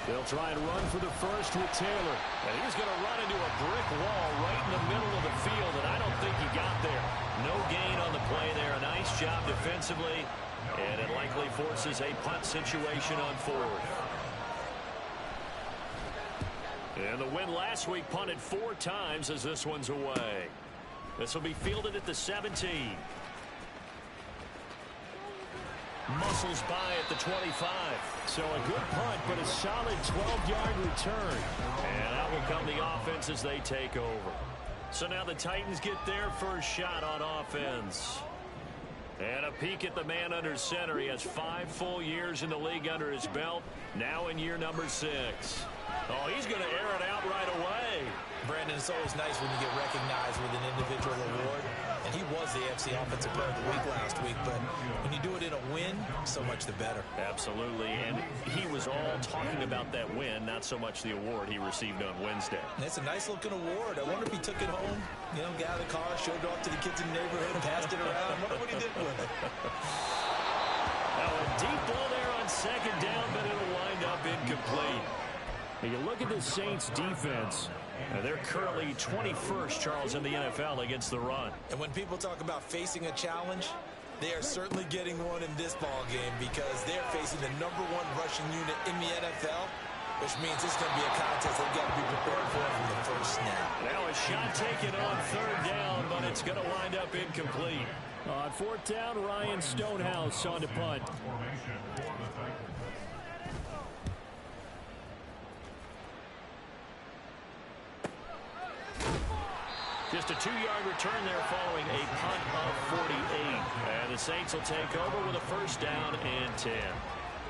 They'll try and run for the first with Taylor. And he's going to run into a brick wall right in the middle of the field, and I don't think he got there. No gain on the play there. A nice job defensively, and it likely forces a punt situation on fourth. And the win last week punted 4 times as this one's away. This will be fielded at the 17. Muscles by at the 25. So a good punt, but a solid 12-yard return. And out will come the offense as they take over. So now the Titans get their first shot on offense. And a peek at the man under center. He has 5 full years in the league under his belt. Now in year number 6. Oh, he's going to air it out right away. Brandon, it's always nice when you get recognized with an individual award. And he was the AFC Offensive Player of the Week last week. But when you do it in a win, so much the better. Absolutely. And he was all talking about that win, not so much the award he received on Wednesday. And it's a nice-looking award. I wonder if he took it home, you know, got out of the car, showed it off to the kids in the neighborhood, passed it around. I wonder what he did with it. Now a deep ball there on second down, but it'll wind up incomplete. Now you look at this Saints defense, and they're currently 21st, Charles, in the NFL against the run. And when people talk about facing a challenge, they are certainly getting one in this ball game because they're facing the #1 rushing unit in the NFL, which means it's going to be a contest they've got to be prepared for from the first snap. Now a shot taken on 3rd down, but it's going to wind up incomplete. On 4th down, Ryan Stonehouse on to punt. Just a 2-yard return there following a punt of 48. And the Saints will take over with a 1st down and 10.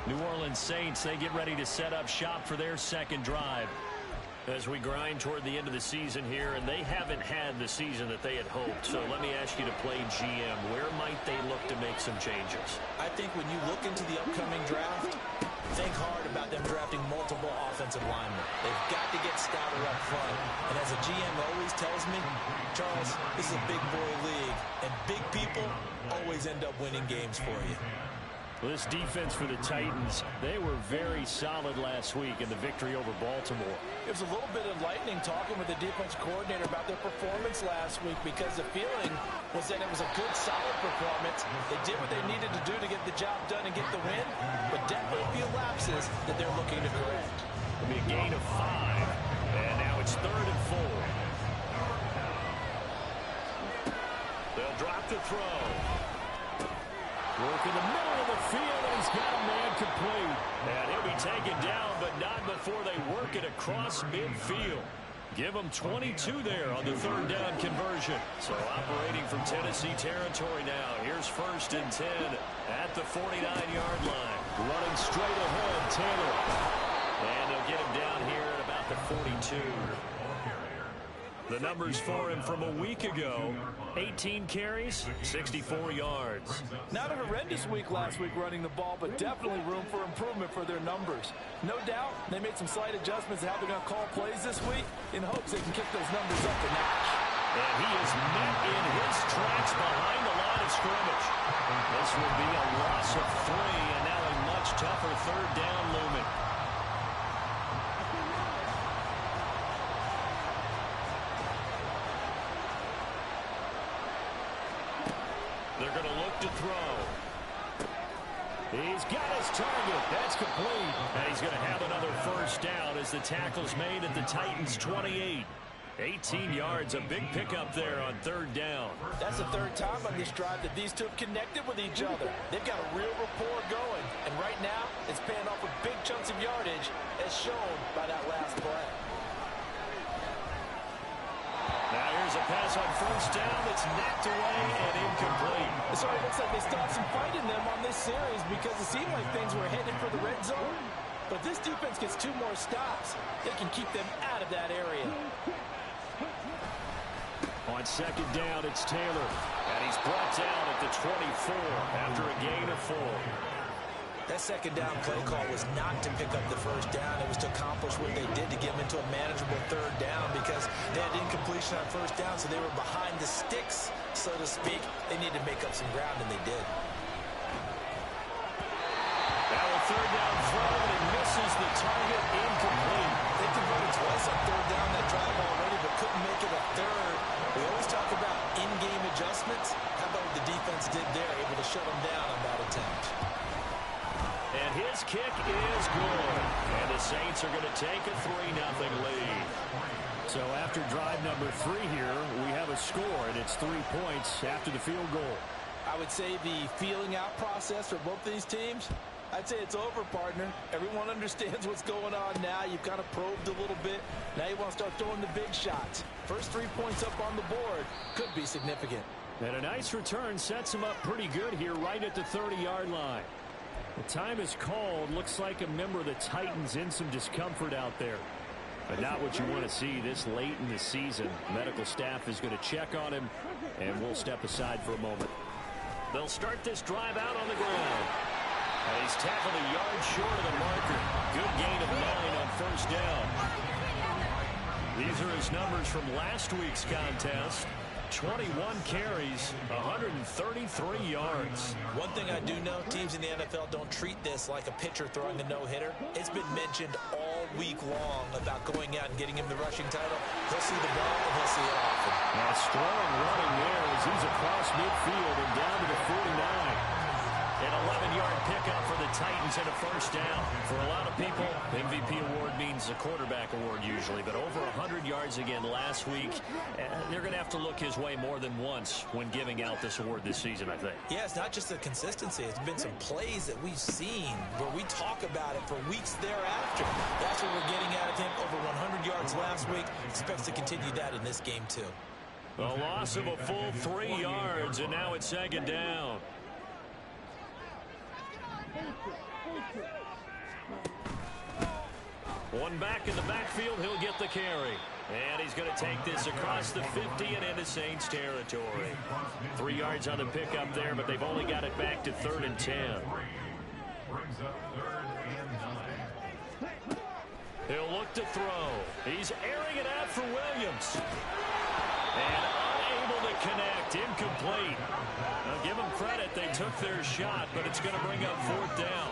New Orleans Saints, they get ready to set up shop for their 2nd drive as we grind toward the end of the season here, and they haven't had the season that they had hoped. So let me ask you to play GM. Where might they look to make some changes? I think when you look into the upcoming draft, think hard about them drafting multiple offensive linemen. They've got to get stouter up front. And as a GM always tells me, Charles, this is a big boy league, and big people always end up winning games for you. Well, this defense for the Titans, they were very solid last week in the victory over Baltimore. It was a little bit enlightening talking with the defense coordinator about their performance last week because the feeling was that it was a good, solid performance. They did what they needed to do to get the job done and get the win, but definitely a few lapses that they're looking to correct. It'll be a gain of 5, and now it's 3rd and 4. They'll drop the throw. Work in the middle of the field, and he's got a man complete. And he'll be taken down, but not before they work it across midfield. Give them 22 there on the 3rd down conversion. So operating from Tennessee territory now. Here's 1st and 10 at the 49-yard line. Running straight ahead, Taylor. And they'll get him down here at about the 42. The numbers for him from a week ago: 18 carries, 64 yards. Not a horrendous week last week running the ball, but definitely room for improvement for their numbers. No doubt they made some slight adjustments to how they're going to call plays this week in hopes they can kick those numbers up a notch. And he is met in his tracks behind the line of scrimmage. This will be a loss of 3, and now a much tougher 3rd down looming. They're going to look to throw. He's got his target. That's complete. And he's going to have another 1st down as the tackle's made at the Titans' 28. 18 yards, a big pickup there on 3rd down. That's the 3rd time on this drive that these two have connected with each other. They've got a real rapport going. And right now, it's paying off with big chunks of yardage, as shown by that last play. Now here's a pass on 1st down that's knocked away and incomplete. So it looks like they still have some fight in them on this series because it seemed like things were headed for the red zone. But if this defense gets 2 more stops, they can keep them out of that area. On 2nd down, it's Taylor. And he's brought down at the 24 after a gain of 4. That 2nd down play call was not to pick up the 1st down. It was to accomplish what they did to get them into a manageable 3rd down because they had incompletion on 1st down, so they were behind the sticks, so to speak. They needed to make up some ground, and they did. Now a 3rd down throw, and it misses the target, incomplete. They converted twice on 3rd down that drive already, but couldn't make it a 3rd. We always talk about in-game adjustments. How about what the defense did there, able to shut them down on that attempt? And his kick is good. And the Saints are going to take a 3-0 lead. So after drive number 3 here, we have a score, and it's 3 points after the field goal. I would say the feeling out process for both of these teams, I'd say it's over, partner. Everyone understands what's going on now. You've kind of probed a little bit. Now you want to start throwing the big shots. First 3 points up on the board could be significant. And a nice return sets him up pretty good here right at the 30-yard line. The time is called. Looks like a member of the Titans in some discomfort out there. But not what you want to see this late in the season. Medical staff is going to check on him, and we'll step aside for a moment. They'll start this drive out on the ground. And he's tackled a yard short of the marker. Good gain of 9 on 1st down. These are his numbers from last week's contest. 21 carries, 133 yards. One thing I do know, teams in the NFL don't treat this like a pitcher throwing a no-hitter. It's been mentioned all week long about going out and getting him the rushing title, he'll see the ball and he'll see it often. Now strong running there as he's across midfield and down to the 49. An 11-yard pickup for the Titans and a first down. For a lot of people, MVP award means a quarterback award usually, but over 100 yards again last week. They're going to have to look his way more than once when giving out this award this season, I think. Yeah, it's not just the consistency. It's been some plays that we've seen where we talk about it for weeks thereafter. That's what we're getting out of him. Over 100 yards last week. Expects to continue that in this game, too. A loss of a full 3 yards, and now it's second down. One back in the backfield, he'll get the carry. And he's going to take this across the 50 and into Saints territory. 3 yards on the pickup there, but they've only got it back to 3rd and 10. He'll look to throw. He's airing it out for Williams. And unable to connect. Incomplete. Now give them credit. They took their shot, but it's going to bring up 4th down.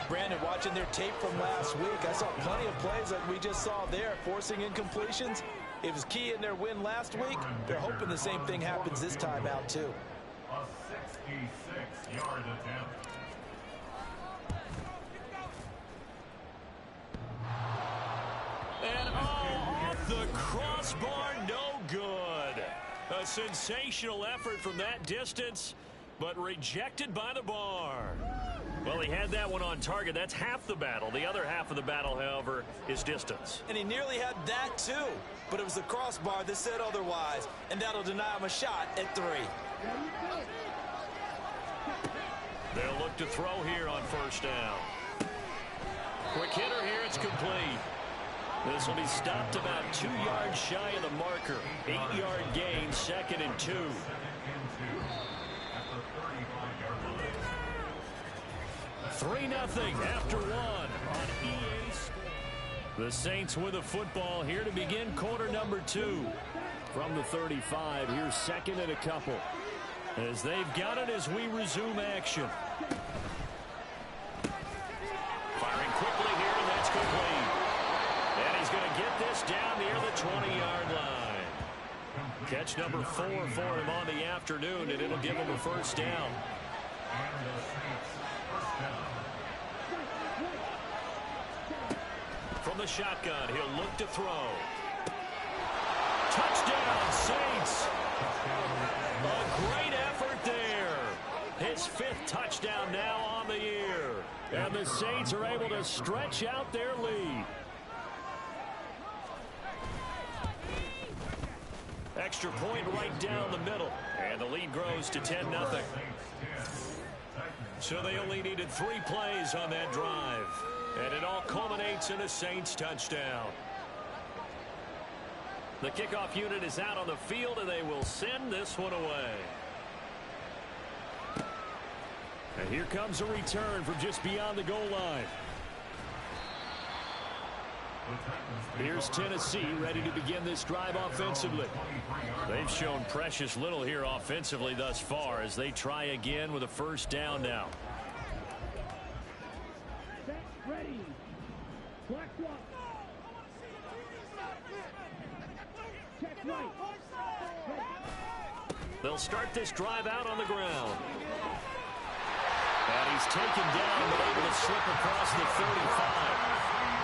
Brandon, watching their tape from last week, I saw plenty of plays like we just saw there, forcing incompletions. It was key in their win last week. They're hoping the same thing happens this time out, too. A 66-yard attempt. And off the crossbar, no good. A sensational effort from that distance, but rejected by the bar. Well, he had that one on target. That's half the battle. The other half of the battle, however, is distance. And he nearly had that, too. But it was the crossbar that said otherwise, and that'll deny him a shot at 3. They'll look to throw here on first down. Quick hitter here. It's complete. This will be stopped about 2 yards shy of the marker. 8-yard gain, 2nd and 2. 3-0 after 1 on EA Sports. The Saints with the football here to begin quarter number 2. From the 35, here's 2nd and a couple. As they've got it as we resume action. Firing quickly here, and that's complete. And he's going to get this down near the 20-yard line. Catch number 4 for him on the afternoon, and it'll give him a first down. From the shotgun, he'll look to throw. Touchdown, Saints. A great effort there. His 5th touchdown now on the year. And the Saints are able to stretch out their lead. Extra point right down the middle. And the lead grows to 10-0. So they only needed 3 plays on that drive. And it all culminates in a Saints touchdown. The kickoff unit is out on the field, and they will send this one away. And here comes a return from just beyond the goal line. Here's Tennessee ready to begin this drive offensively. They've shown precious little here offensively thus far as they try again with a first down now. Ready. Black walk. Check right. They'll start this drive out on the ground. And he's taken down but able to slip across the 35.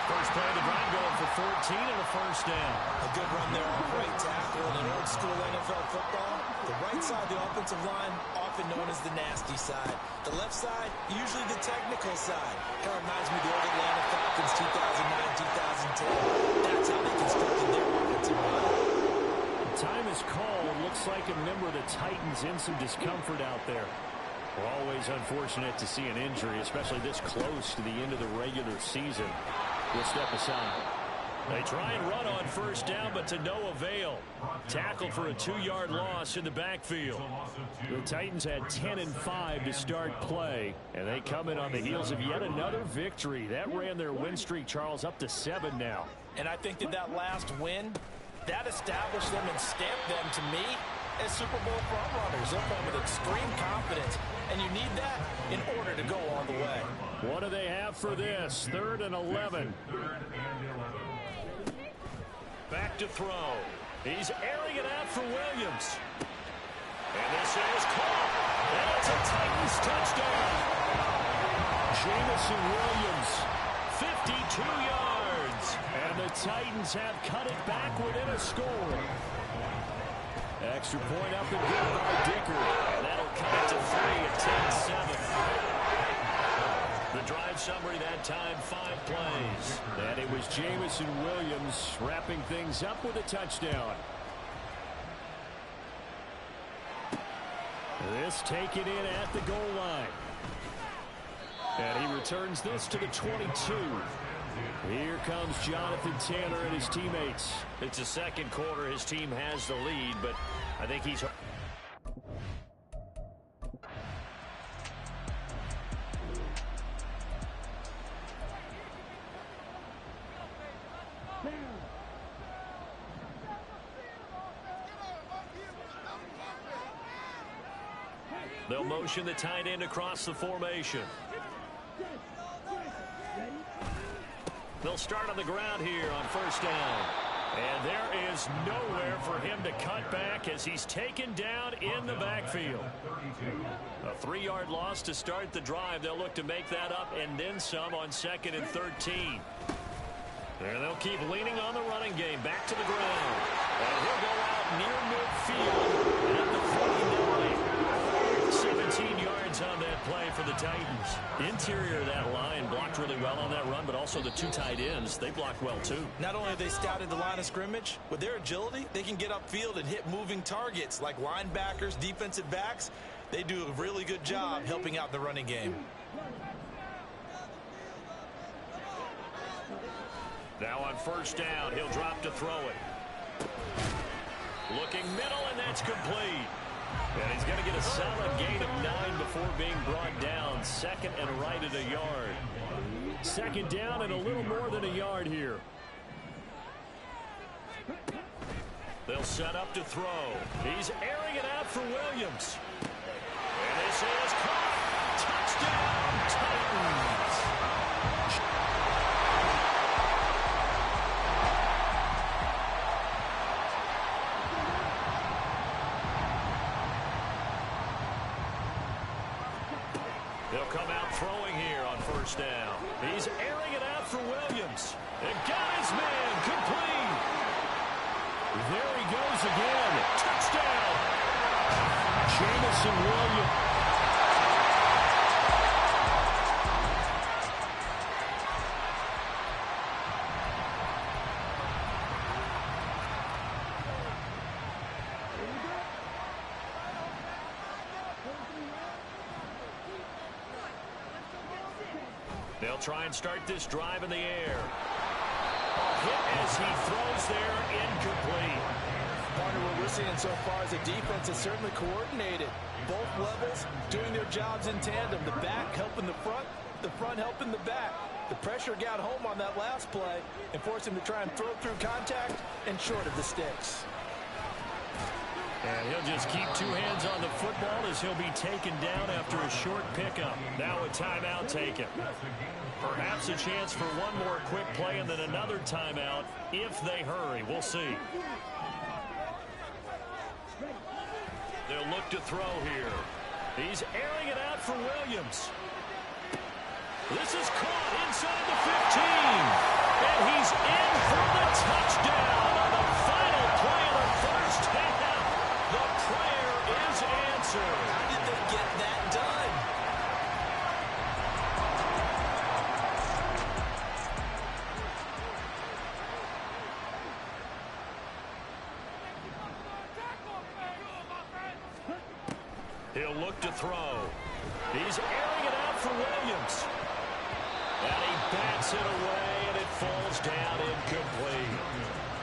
First play of the drive going for 14 and a first down. A good run there on right tackle in an old school NFL football. The right side of the offensive line, often known as the nasty side. The left side, usually the technical side. Kind of reminds me of the old Atlanta Falcons 2009-2010. That's how they constructed their offensive line. Time is called. Looks like a member of the Titans in some discomfort out there. We're always unfortunate to see an injury, especially this close to the end of the regular season. We'll step aside. They try and run on first down, but to no avail. Tackled for a 2-yard loss in the backfield. The Titans had 10-5 to start play, and they come in on the heels of yet another victory. That ran their win streak, Charles, up to 7 now. And I think that last win, that established them and stamped them, to me, as Super Bowl frontrunners. They'll come with extreme confidence, and you need that in order to go all the way. What do they have for this? 3rd and 11. Back to throw. He's airing it out for Williams. And this is caught. And it's a Titans touchdown. Jameson Williams, 52 yards. And the Titans have cut it back within a score. Extra point up and good by Dicker. And that'll cut it to 3 at 10-7. The drive summary that time, 5 plays. And it was Jameson Williams wrapping things up with a touchdown. This taken in at the goal line. And he returns this to the 22. Here comes Jonathan Taylor and his teammates. It's the second quarter. His team has the lead, but I think he's... They'll motion the tight end across the formation. They'll start on the ground here on first down. And there is nowhere for him to cut back as he's taken down in the backfield. A 3-yard loss to start the drive. They'll look to make that up and then some on 2nd and 13. And they'll keep leaning on the running game. Back to the ground. And he'll go out near midfield at the 49. 17 yards on that play for the Titans. Interior of that line blocked really well on that run, but also the 2 tight ends, they blocked well too. Not only have they scouted the line of scrimmage, with their agility, they can get upfield and hit moving targets like linebackers, defensive backs. They do a really good job helping out the running game. Now on first down, he'll drop to throw it. Looking middle, and that's complete. And he's going to get a solid gain of 9 before being brought down. 2nd and right at a yard. 2nd down and a little more than a yard here. They'll set up to throw. He's airing it out for Williams. And this is caught. Touchdown, Titans. They'll come out throwing here on first down. He's airing it out for Williams. And got his man complete. There he goes again. Touchdown. Jameson Williams. They'll try and start this drive in the air. A hit as he throws there, incomplete. Partner, what we're seeing so far is the defense is certainly coordinated. Both levels doing their jobs in tandem. The back helping the front helping the back. The pressure got home on that last play and forced him to try and throw through contact and short of the sticks. And he'll just keep 2 hands on the football as he'll be taken down after a short pickup. Now a timeout taken. Perhaps a chance for one more quick play and then another timeout if they hurry. We'll see. They'll look to throw here. He's airing it out for Williams. This is caught inside the 15. And he's in for the touchdown on the final play of the first half. The prayer is answered. How did they get that done? He'll look to throw. He's airing it out for Williams. And he bats it away, and it falls down incomplete.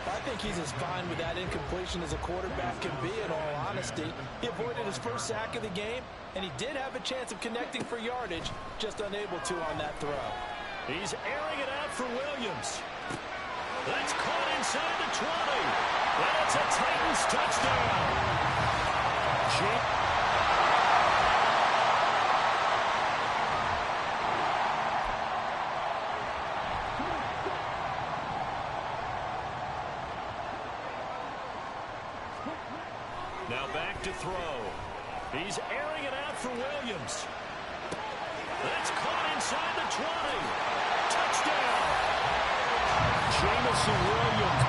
I think he's as fine with that incompletion as a quarterback can be, in all honesty. He avoided his first sack of the game, and he did have a chance of connecting for yardage, just unable to on that throw. He's airing it out for Williams. That's caught inside the 20. And it's a Titans touchdown. Now back to throw. He's airing it out for Williams. That's caught inside the 20. Touchdown. Jameson Williams.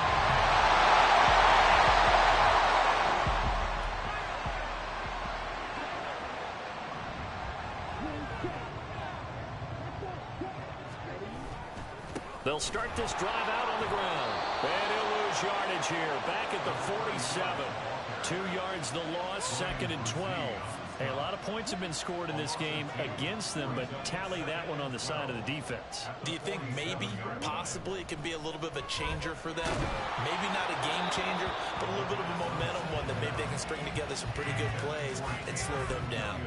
They'll start this drive out on the ground. And he'll lose yardage here. Back at the 47. 2 yards the loss, 2nd and 12. Hey, a lot of points have been scored in this game against them, but tally that one on the side of the defense. Do you think maybe, possibly, it can be a little bit of a changer for them? Maybe not a game changer, but a little bit of a momentum one that maybe they can string together some pretty good plays and slow them down.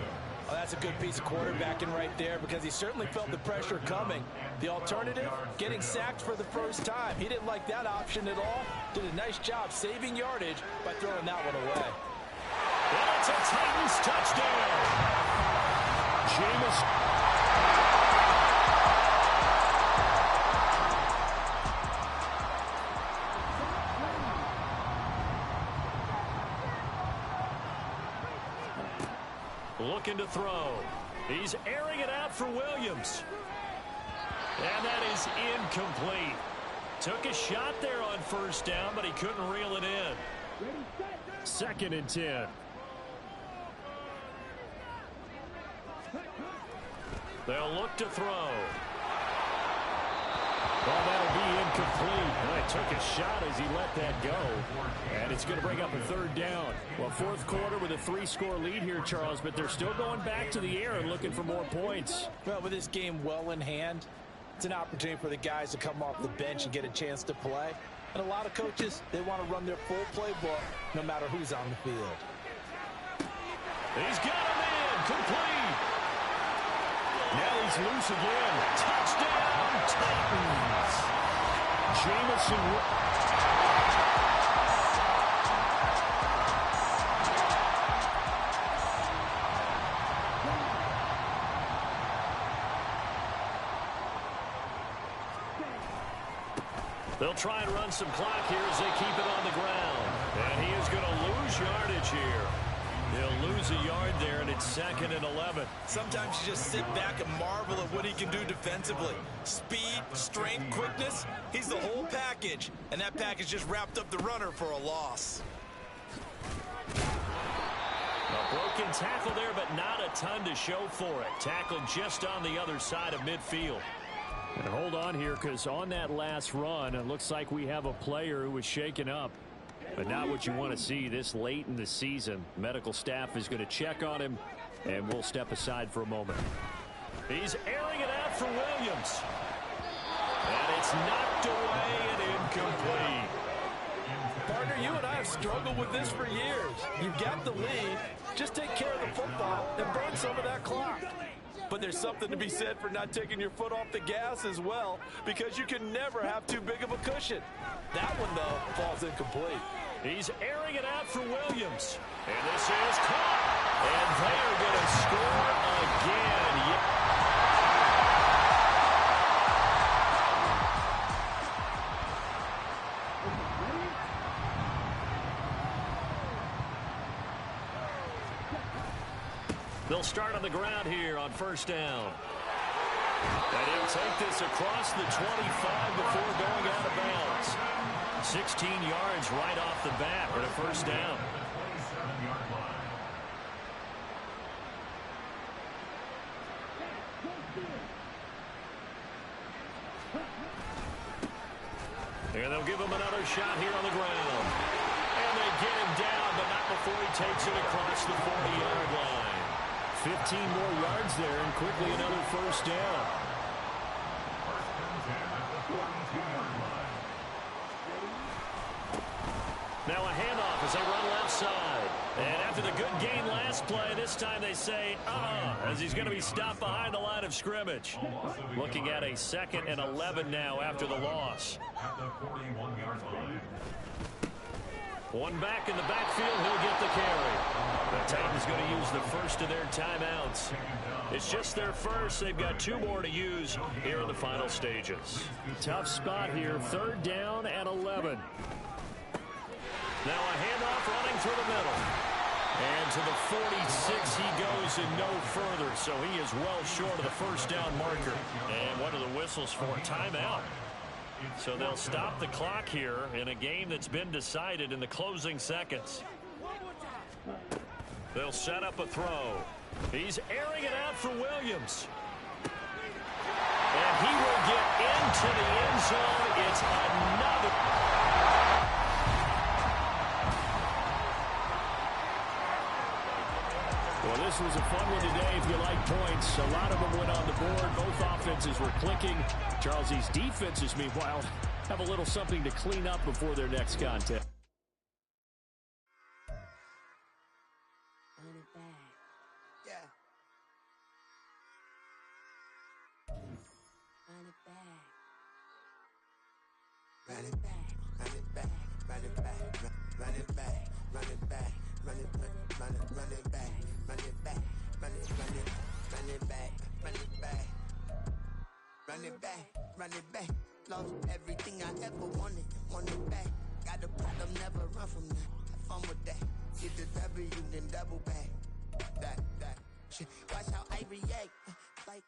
Well, that's a good piece of quarterbacking right there because he certainly felt the pressure coming. The alternative, getting sacked for the first time. He didn't like that option at all. Did a nice job saving yardage by throwing that one away. And it's a Titans touchdown. Jameson. Looking to throw. He's airing it out for Williams. And that is incomplete. Took a shot there on first down, but he couldn't reel it in. 2nd and 10. They'll look to throw. Well, that'll be incomplete. Well, he took a shot as he let that go. And it's going to bring up a 3rd down. Well, 4th quarter with a 3-score lead here, Charles, but they're still going back to the air and looking for more points. Well, with this game well in hand, it's an opportunity for the guys to come off the bench and get a chance to play. And a lot of coaches, they want to run their full playbook no matter who's on the field. He's got him in. Complete. Now he's loose again. Touchdown, Titans. Jameson. They'll try and run some clock here as they keep it on the ground. And he is going to lose yardage here. He'll lose a yard there, and it's 2nd and 11. Sometimes you just sit back and marvel at what he can do defensively. Speed, strength, quickness, he's the whole package. And that package just wrapped up the runner for a loss. A broken tackle there, but not a ton to show for it. Tackled just on the other side of midfield. And hold on here, because on that last run, it looks like we have a player who was shaken up. But not what you want to see this late in the season. Medical staff is going to check on him, and we'll step aside for a moment. He's airing it out for Williams. And it's knocked away and incomplete. Partner, you and I have struggled with this for years. You've got the lead. Just take care of the football and burn some of that clock. But there's something to be said for not taking your foot off the gas as well, because you can never have too big of a cushion. That one, though, falls incomplete. He's airing it out for Williams. And this is caught. And they are going to score again. They'll start on the ground here on 1st down. And he'll take this across the 25 before going out of bounds. 16 yards right off the bat for a 1st down. And they'll give him another shot here on the ground. And they get him down, but not before he takes it across the 40-yard line. 15 more yards there, and quickly another 1st down. Now a handoff as they run left side. And after the good gain last play, this time they say, as he's going to be stopped behind the line of scrimmage. Looking at a 2nd and 11 now after the loss. At the 41-yard line. One back in the backfield, he'll get the carry. The Titans going to use the first of their timeouts. It's just their first. They've got 2 more to use here in the final stages. Tough spot here, 3rd down and 11. Now a handoff running through the middle. And to the 46 he goes and no further, so he is well short of the first down marker. And what are the whistles for? Timeout. So they'll stop the clock here in a game that's been decided in the closing seconds. They'll set up a throw. He's airing it out for Williams. And he will get into the end zone. It's another. Well, this was a fun one today if you like points. A lot of them went on the board. Both offenses were clicking. Charles, these defenses, meanwhile, have a little something to clean up before their next contest. Run it back, run it back, run it back, run it back, run it back, run it back, run it back, run it back, run it back, run it back, run it back, run it back. Lost everything I ever wanted it back. Got the problem, never run from that. Have fun with that. Get the W, then double back. That shit. Watch how I react. Like.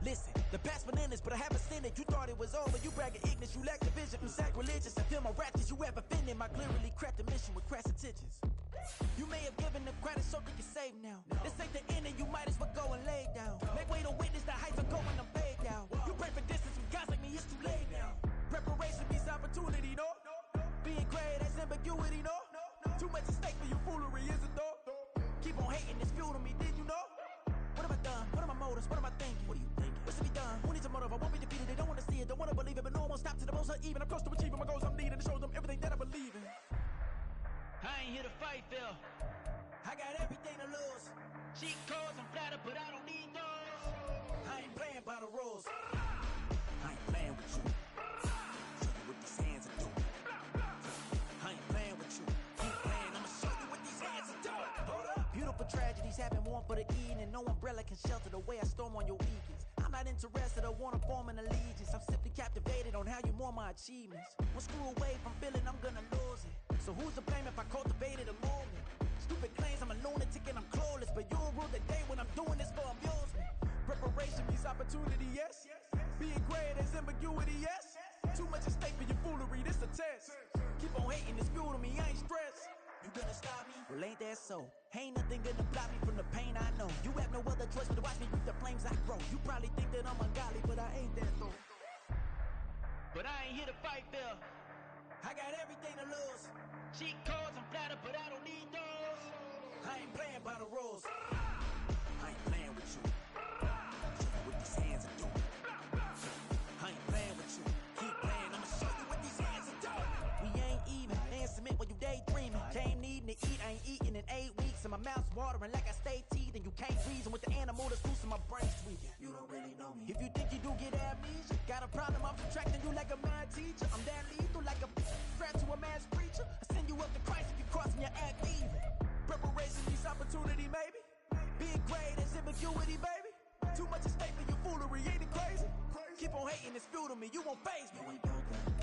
Listen, the past bananas, but I haven't seen it. You thought it was over, you bragging ignorance, you lack the vision. I'm sacrilegious, I feel my ratchets, you ever offended. My clearly crafted mission with crass intentions. You may have given the credit so they can save now. This ain't the end and you might as well go and lay down. Make way to witness the heights are going, I'm paid down. You pray for distance with guys like me, it's too late now. Preparation means opportunity, no? Being great, that's ambiguity, no? Too much at stake for your foolery, is it though? Keep on hating, it's fuel to me, did you know? What have I done? What are my motives? What am I thinking? What are you thinking? What's to be done? Who needs a motive? I won't be defeated. They don't want to see it, don't want to believe it, but no one won't stop to the most even. I'm close to achieving my goals. I'm needing to show them everything that I believe in. I ain't here to fight, Phil. I got everything to lose. Cheat codes, I'm flattered, but I don't need those. I ain't playing by the rules. I ain't playing with you. Show you what these hands are doing. I ain't playing with you. Keep playing, I'ma show you what these hands are doing. Hold up. Beautiful tragedies happen, one for the eating, and no umbrella can shelter the way I storm on your weekends. I'm not interested, I wanna form an allegiance. I'm simply captivated on how you more my achievements. One screw away from feeling I'm gonna lose it. So who's to blame if I cultivated a movement? Stupid claims I'm a lunatic and I'm clueless, but you'll rule the day when I'm doing this for amusement. Preparation means opportunity, yes. Being great is ambiguity, yes. Too much at stake for your foolery, this a test. Keep on hating, it's fuel to me, I ain't stressed. You gonna stop me? Well, ain't that so? Ain't nothing gonna block me from the pain I know. You have no other choice but to watch me reap the flames I grow. You probably think that I'm ungodly, but I ain't that though. But I ain't here to fight, Phil. I got everything to lose. Cheat codes, I'm flattered, but I don't need those. I ain't playing by the rules. I ain't playing with you. Show you what these hands are doing. I ain't playing with you. Keep playing, I'ma show you what these hands are doing. We ain't even. Ain't submit when you daydreaming. Came needing to eat, I ain't eating in 8 weeks. And my mouth's watering like I stay teething. You can't reason with the animal that's loose in my brain tweaking. You don't really know me. If you think you do get amnesia, got a problem, I'm subtracting you like a mad teacher. I'm that lethal like a threat to a mass preacher. I send you up to Christ if you crossing your act even. Preparation means opportunity, maybe. Being great is ambiguity, baby. Too much at stake for your foolery, ain't it crazy? Keep on hating, it's fuel to me, you won't faze me.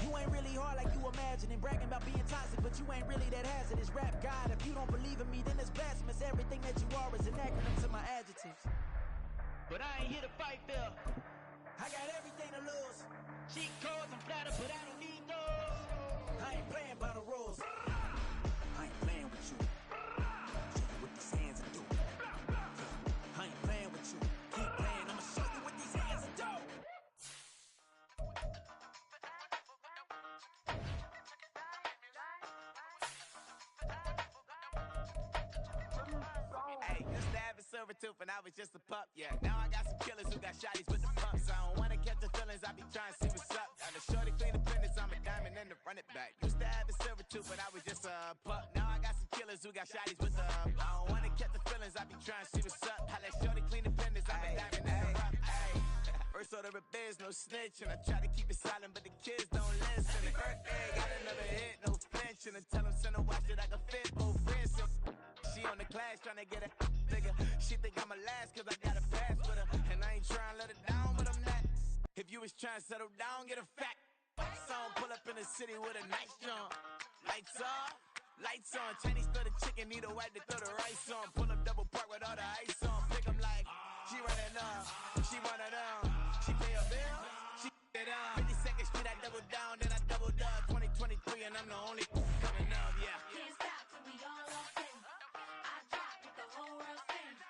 You ain't really hard like you imagining. Bragging about being toxic, but you ain't really that hazardous. Rap God, if you don't believe in me, then it's blasphemous. Everything that you are is an acronym to my adjectives. But I ain't here to fight, Phil. I got everything to lose. Cheat codes, I'm flattered, but I don't need those. I ain't playing by the rules. I ain't playing with you. Show you what these hands are doing. I ain't playing with you. Keep playing, I'ma show you what these hands are doing. Hey, used to have a silver tooth and I was just a pup, yeah. Now I got some killers who got shotties with the pumps. I don't wanna catch the feelings, I be trying to see what's up. Got a shorty clean the fitness, I'm a diamond and to run it back. Used to have a silver tooth but I was just a pup. Now I got some killers who got shotties with the I don't wanna catch the feelings, I be trying to see what's up. I let shorty clean the fitness, I'm a diamond and to run. First order of biz, no snitch, and I try to keep it silent, but the kids don't listen. The birthday, got another hit, no flinch, and I tell them send a watch that I can fit both wrists. She on the class trying to get a bigger. She think I'm a last cause I got a pass with her. And I was trying to settle down, get a fat song, pull up in the city with a nice jump. Lights off, lights on. Chinese throw the chicken, need a wipe to throw the rice on. Pull up double park with all the ice on. Pick 'em like, she running up, she one of them. She pay a bill, she it up. 52nd Street, I double down, then I doubled up. 2023, and I'm the only coming up, yeah. Can't stop till we all lost in. I drop with the whole world sing.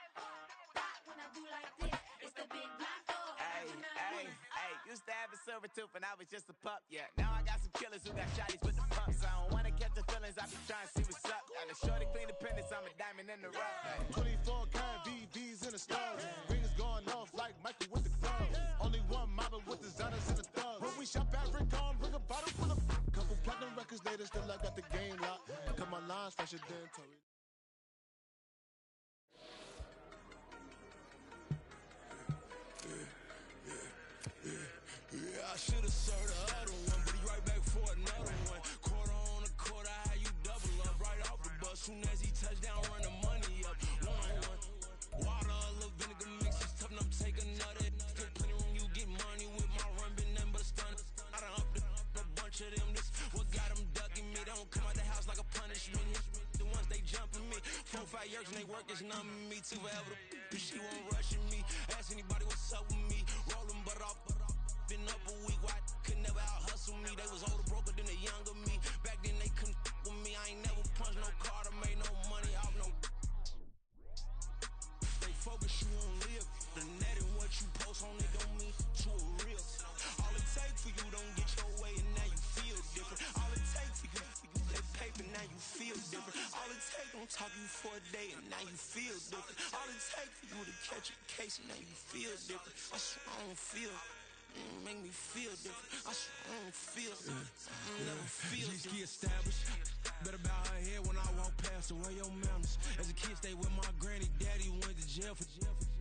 Rock when I do like this, it's the big black door. Hey, used to have a silver tooth when I was just a pup, yeah. Now I got some killers who got shotties with the pumps. I don't wanna catch the feelings, I be trying to see what's up. Got a shorty clean appendix, I'm a diamond in the rough. 24 karat VVs in the stars. Rings going off like Michael with the club. Only one mobbing with designers in the thugs. When we shop at Rincon, bring a bottle full of couple platinum records later, still I got the game locked. Cut my lines fresher than Tory. Yeah, I should've served the other one, but he right back for another one. Quarter on a quarter, how you double up right off the bus. Soon as he touch down, run the money up. One. Water, a little vinegar mix, it's tough enough to take another. Still plenty room, you get money with my run, been nothing but a stun. I done up a bunch of them, this what got them ducking me. They don't come out the house like a punishment. The ones they jumping me. 4-5 years and they work is numbing me. Too forever, but she won't rushing me. Ask anybody what's up with me. Rolling butt off. Been up a week, why could never out hustle me? They was older, broker than the younger me. Back then they couldn't with me. I ain't never punched no card or made no money off no. Stay focused, you won't live. The net and what you post on it don't mean to a real. All it takes for you don't get your way and now you feel different. All it takes for you that paper, now you feel different. All it takes don't talk you for a day and now you feel different. All it takes for you to catch a case and now you feel different. I swear I don't feel. Make me feel different. I swear I don't feel never feel different. Established. Better bow her head when I walk past her. Where your manners? As a kid, stayed with my granny. Daddy went to jail for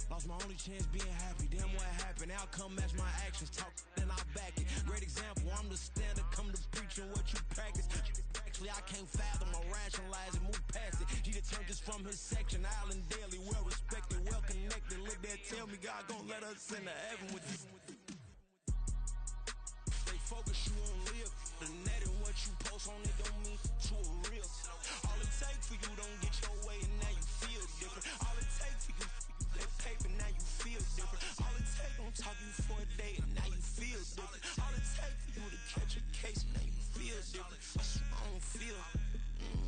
lost my only chance being happy. Damn what happened. Outcome match my actions. Talk then I back it. Great example. I'm the standard. Come to preaching what you practice. Actually, I can't fathom or rationalize it. Move past it. He determined this from his section. Island Daily, well respected, well connected. Look there, tell me God gon' let us into heaven with this. Focus, you won't live. The net and what you post on it don't mean to a real. All it takes for you don't get your way and now you feel different. All it takes for you that paper, now you feel different. All it takes don't talk you for a day and now you feel different. All it takes for you to catch a case and now you feel different. I swear I don't feel.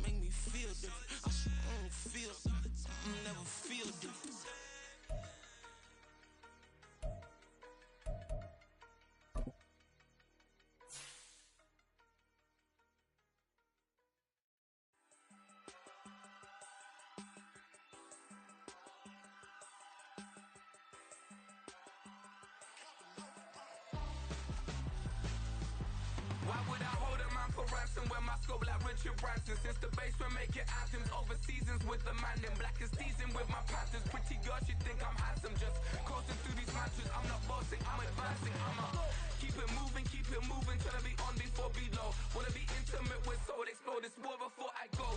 Make me feel different. I swear I don't feel. Never feel different. Why would I hold a man for ransom when my scope like Richard Branson? Since the basement making anthems over seasons with the man in black is seasoned with my Panthers. Pretty girl, she think I'm handsome. Just coasting through these matches. I'm not bossing, I'm advancing. I'ma keep it moving till I be on before below. Wanna be intimate with soul, explore this war before I go.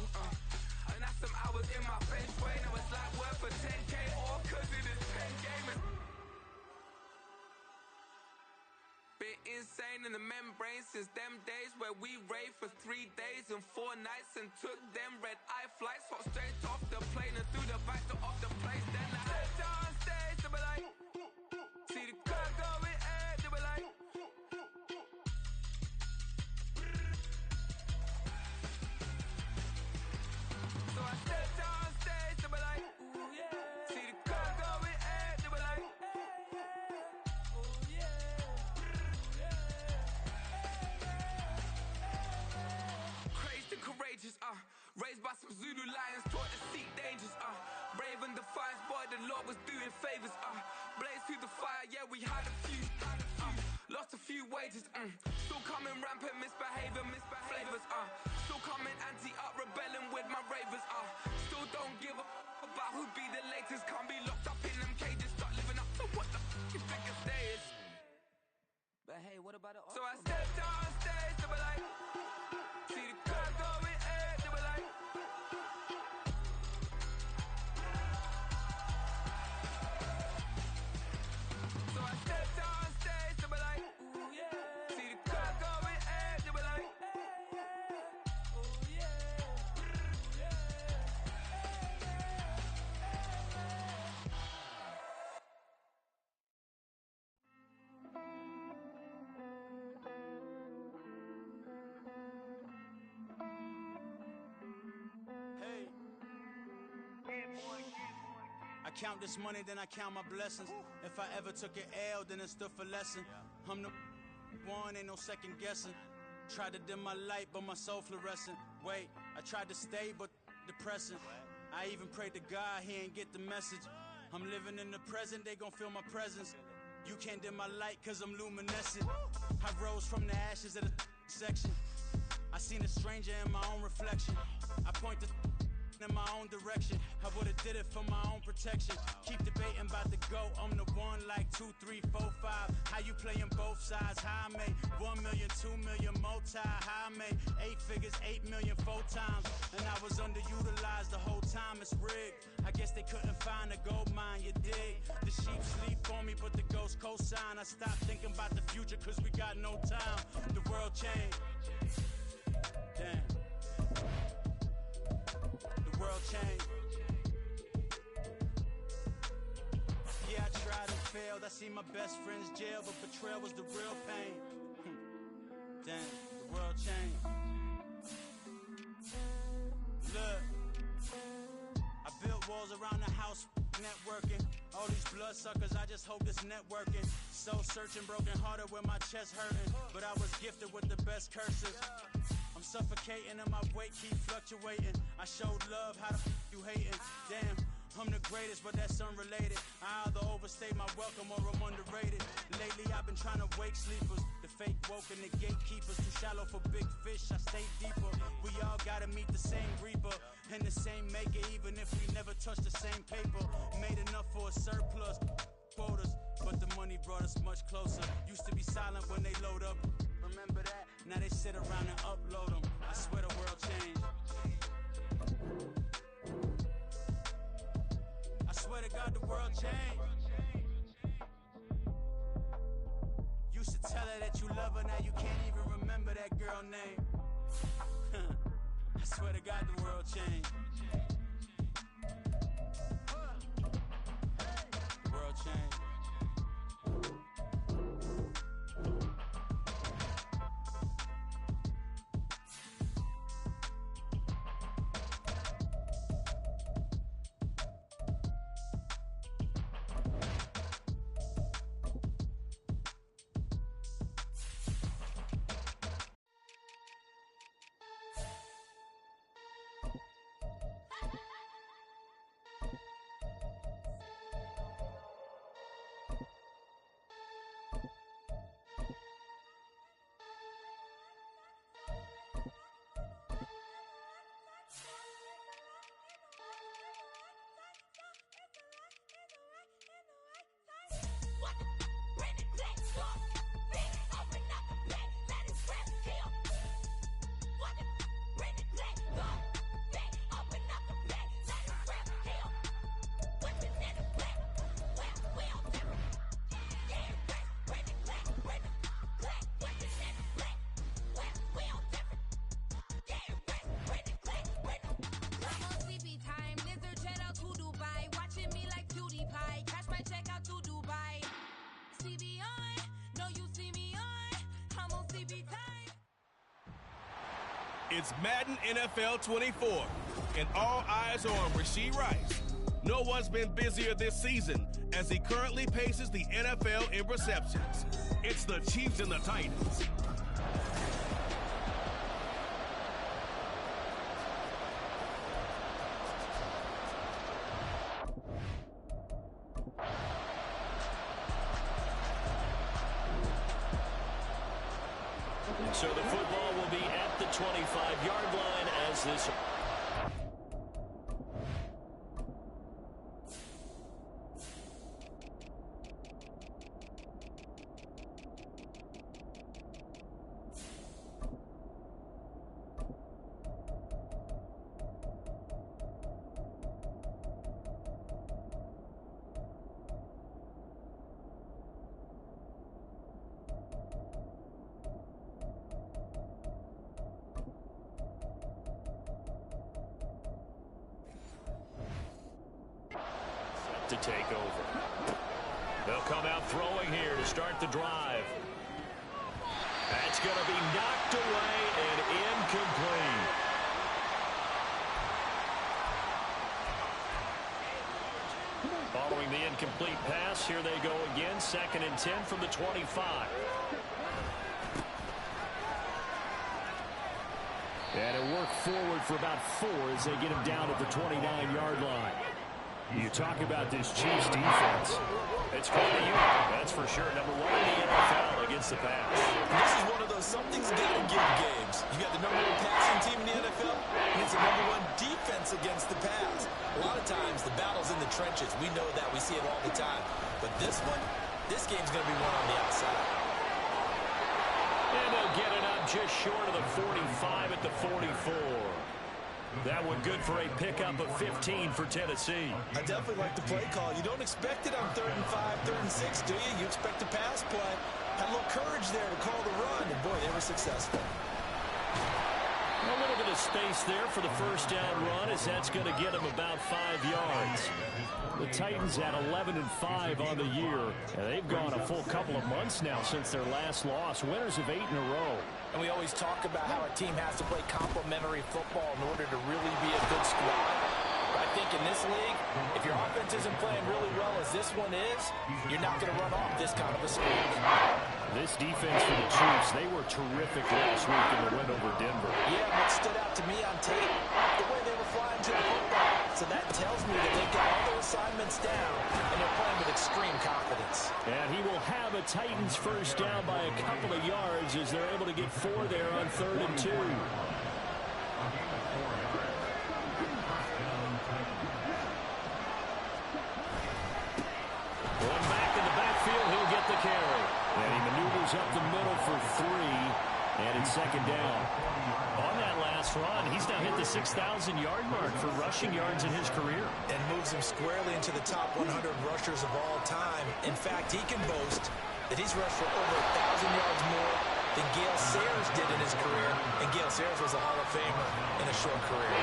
And that's some hours in my bench way. Now it's like work for 10K or cause it is 10 gamers. Been insane in the membrane since them days where we raved for 3 days and 4 nights and took them red-eye flights. Hot straight off the plane and through the back door of the place. Then I head down stage to be like, see the crowd going air to be like. So I stepped down stage to be like, ooh yeah. See the crowd going air to be like. Courageous, raised by some Zulu lions, taught to seek dangers, brave and defiant, boy, the Lord was doing favors, blaze through the fire, yeah, we had a few, lost a few wages, still coming rampant, misbehaving, flavors, still coming anti-up, rebelling with my ravers, still don't give a about who'd be the latest, can't be locked up in them cages, start living up to what the you think a day is. But hey, what about the So I stepped on stage to be like, see the crowd going air to be like. So I stepped on stage to be like, ooh count this money, then I count my blessings. If I ever took an L, then it stood for lesson. I'm the one, ain't no second guessing. Tried to dim my light, but my soul fluorescent. Wait, I tried to stay, but depressing. I even prayed to God, he ain't get the message. I'm living in the present, they gon' feel my presence. You can't dim my light, cause I'm luminescent. I rose from the ashes of the section. I seen a stranger in my own reflection. I point the in my own direction. I would've did it for my own protection. Keep debating about the GOAT. I'm the one like 2, 3, 4, 5. How you playing both sides? How I made 1 million, 2 million, multi. How I made 8 figures, 8 million, 4 times. And I was underutilized the whole time. It's rigged. I guess they couldn't find a gold mine, you dig? The sheep sleep on me, but the ghost co-sign. I stopped thinking about the future cause we got no time. The world changed. Damn. The world changed. Yeah, I tried and failed. I seen my best friends jail, but betrayal was the real pain. Damn, the world changed. Look, I built walls around the house, networking. All these bloodsuckers, I just hope this networking. Soul searching, broken hearted with my chest hurting. But I was gifted with the best curses. I'm suffocating and my weight keep fluctuating. I showed love, how the you hating? Damn, I'm the greatest, but that's unrelated. I either overstay my welcome or I'm underrated. Lately I've been trying to wake sleepers. The fake woke and the gatekeepers. Too shallow for big fish, I stay deeper. We all gotta meet the same reaper and the same maker, even if we never touch the same paper. Made enough for a surplus quotas, but the money brought us much closer. Used to be silent when they load up. Remember that? Now they sit around and upload them. I swear the world changed. I swear to God the world changed. Used to tell her that you love her, now you can't even remember that girl name. I swear to God the world changed. The world changed. It's Madden NFL 24, and all eyes are on Rashee Rice. No one's been busier this season as he currently paces the NFL in receptions. It's the Chiefs and the Titans. So the football will be at the 25-yard line as this... to take over. They'll come out throwing here to start the drive. That's going to be knocked away and incomplete. Throwing the incomplete pass. Here they go again. 2nd and 10 from the 25. And it worked forward for about 4 as they get him down at the 29-yard line. You talk about this Chiefs defense. It's quite a unit, that's for sure. Number 1 in the NFL against the pass. This is one of those something's got to give games. You got the number 1 passing team in the NFL, and it's the number 1 defense against the pass. A lot of times, the battle's in the trenches. We know that. We see it all the time. But this one, this game's going to be won on the outside. And they'll get it up just short of the 45 at the 44. That one good for a pickup of 15 for Tennessee. I definitely like the play call. You don't expect it on 3rd and 5, 3rd and 6, do you? You expect a pass play. Had a little courage there to call the run, and boy, they were successful. A little bit of space there for the first down run, as that's going to get them about 5 yards. The Titans at 11-5 on the year, and they've gone a full couple of months now since their last loss. Winners of 8 in a row. And we always talk about how a team has to play complementary football in order to really be a good squad. But I think in this league, if your offense isn't playing really well as this one is, you're not going to run off this kind of a streak. This defense for the Chiefs, they were terrific last week in the win over Denver. Yeah, what stood out to me on tape, the way they were flying to the football. So that tells me that they've got all their assignments down, and they're playing with extreme confidence. And he will have a Titans first down by a couple of yards as they're able to get 4 there on 3rd and 2. One back in the backfield, he'll get the carry. And he maneuvers up the middle for 3, and it's 2nd down. On that last run, he's now hit the 6,000-yard mark for rushing yards in his career. And moves him squarely into the top 100 rushers of all time. In fact, he can boast that he's rushed for over 1,000 yards more than Gale Sayers did in his career. And Gale Sayers was a Hall of Famer in a short career.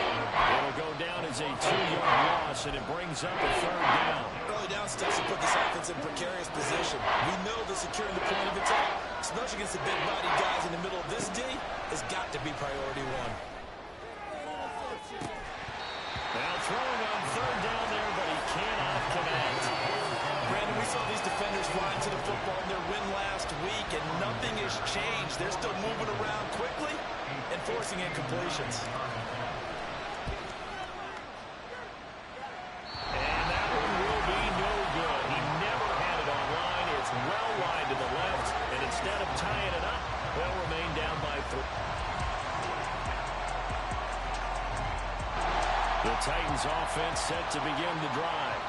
It'll go down as a 2-yard loss, and it brings up a 3rd down. Early down steps to put this offense in precarious position. We know that securing the point of attack, especially against the big-bodied guys in the middle of this D, has got to be priority 1. Now throwing on 3rd down there, but he cannot connect. Brandon, we saw these defenders flying to the football in their win last week, and nothing has changed. They're still moving around quickly and forcing incompletions. And that one will be no good. He never had it on line. It's well wide to the left, and instead of tying it up, they'll remain down by 3. The Titans offense set to begin the drive.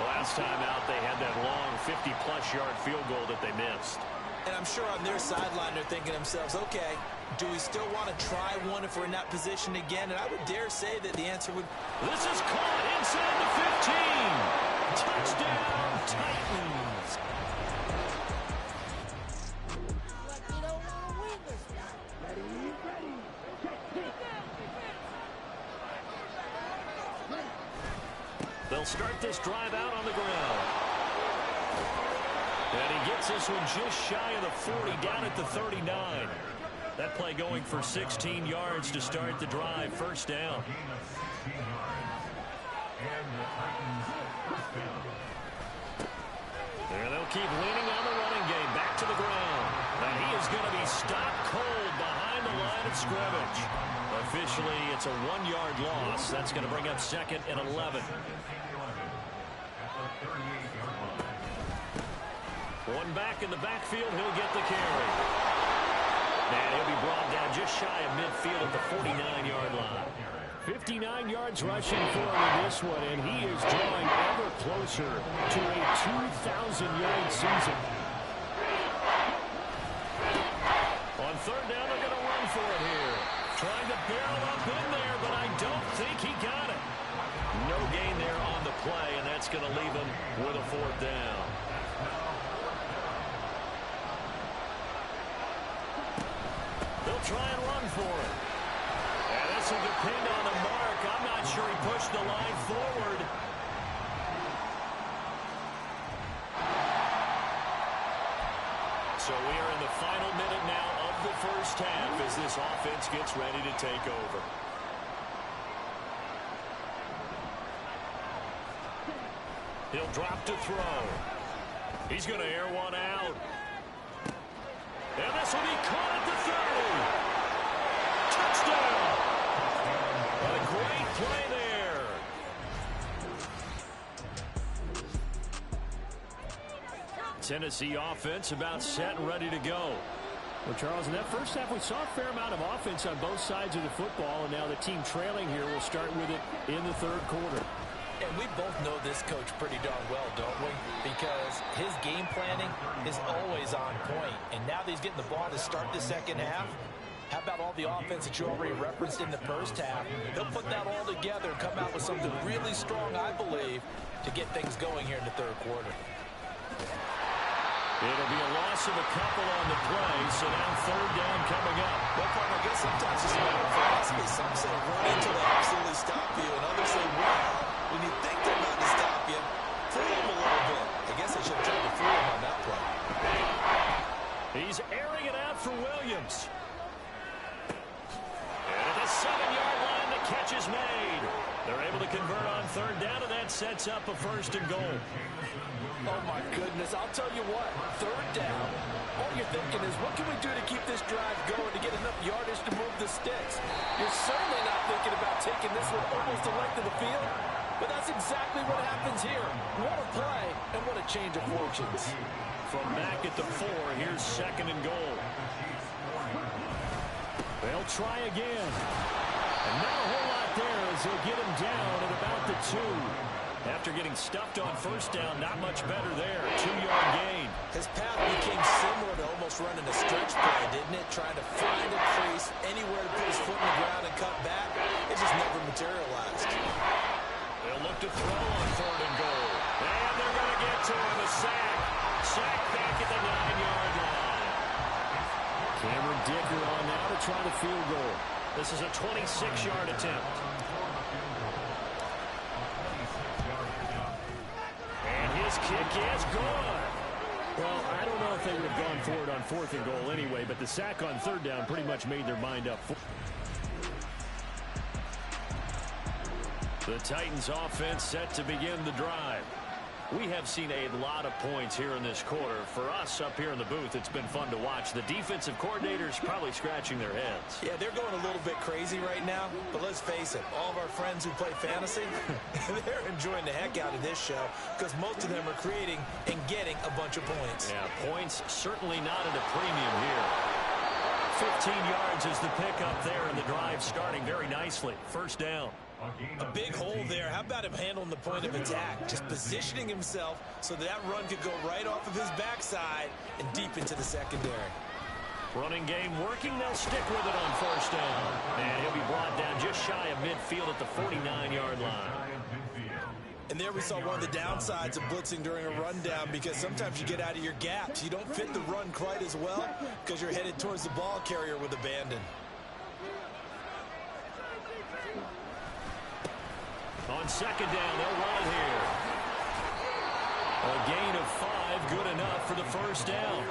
Last time out, they had that long 50-plus yard field goal that they missed. And I'm sure on their sideline they're thinking to themselves, okay, do we still want to try one if we're in that position again? And I would dare say that the answer would... This is caught inside the 15. Touchdown, Titans. They'll start this drive out on the ground. And he gets this one just shy of the 40, down at the 39. That play going for 16 yards to start the drive. First down. And they'll keep leaning on the running game. Back to the ground. And he is going to be stopped cold behind the line of scrimmage. Officially, it's a 1-yard loss. That's going to bring up 2nd and 11. One back in the backfield, he'll get the carry. And he'll be brought down just shy of midfield at the 49-yard line. 59 yards rushing for him in this one, and he is drawing ever closer to a 2,000-yard season. On 3rd down, they're going to run for it here. Trying to barrel up in there, but I don't think he got it. No gain there on the play, and that's going to leave him with a 4th down. They'll try and run for it. And this will depend on the mark. I'm not sure he pushed the line forward. So we are in the final minute now of the first half as this offense gets ready to take over. He'll drop to throw. He's going to air one out. And this will be caught at the 30. Touchdown. A great play there. Tennessee offense about set and ready to go. Well, Charles, in that first half, we saw a fair amount of offense on both sides of the football, and now the team trailing here will start with it in the third quarter. And we both know this coach pretty darn well, don't we? Because his game planning is always on point. And now that he's getting the ball to start the second half, how about all the offense that you already referenced in the first half? He'll put that all together and come out with something really strong, I believe, to get things going here in the third quarter. It'll be a loss of a couple on the play, so now third down coming up. Well, Parker, I guess sometimes it's a matter of philosophy. Some say run until they absolutely stop you, and others say run when you think they're about to stop you. Fool them a little bit. I guess I should have tried to fool them on that play. He's airing it out for Williams. And at the 7-yard line, the catch is made. They're able to convert on third down, and that sets up a first and goal. Oh, my goodness. I'll tell you what. Third down, all you're thinking is, what can we do to keep this drive going to get enough yardage to move the sticks? You're certainly not thinking about taking this one almost the length of the field, but that's exactly what happens here. What a play, and what a change of fortunes. From back at the 4, here's second and goal. They'll try again. And not a whole lot there as they'll get him down at about the 2. After getting stuffed on first down, not much better there. 2-yard gain. His path became similar to almost running a stretch play, didn't it? Trying to find a crease, anywhere to put his foot in the ground and cut back. It just never materialized. They'll look to throw on third and goal. And they're going to get to him. A sack. Sack back at the 9-yard line. Cameron Dicker on now to try the field goal. This is a 26-yard attempt. His kick is gone. Well, I don't know if they would have gone for it on fourth and goal anyway, but the sack on third down pretty much made their mind up. The Titans offense set to begin the drive. We have seen a lot of points here in this quarter. For us up here in the booth, it's been fun to watch. The defensive coordinators probably scratching their heads. Yeah, they're going a little bit crazy right now, but let's face it, all of our friends who play fantasy, they're enjoying the heck out of this show because most of them are creating and getting a bunch of points. Yeah, points certainly not at a premium here. 15 yards is the pickup there, and the drive starting very nicely. First down. A big hole there. How about him handling the point of attack? Just positioning himself so that run could go right off of his backside and deep into the secondary. Running game working. They'll stick with it on first down. And he'll be brought down just shy of midfield at the 49-yard line. And there we saw one of the downsides of blitzing during a rundown because sometimes you get out of your gaps. You don't fit the run quite as well because you're headed towards the ball carrier with abandon. On second down, they'll run it here. A gain of 5, good enough for the first down.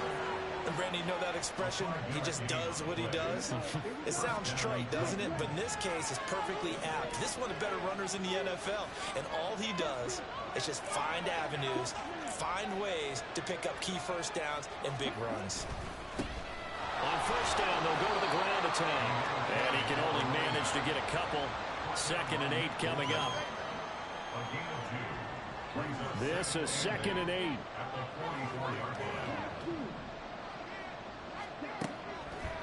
And Randy, you know that expression? He just does what he does. It sounds trite, doesn't it? But in this case, it's perfectly apt. This is one of the better runners in the NFL. And all he does is just find avenues, find ways to pick up key first downs and big runs. On first down, they'll go to the ground attack. And he can only manage to get a couple. Second and 8 coming up. This is second and 8.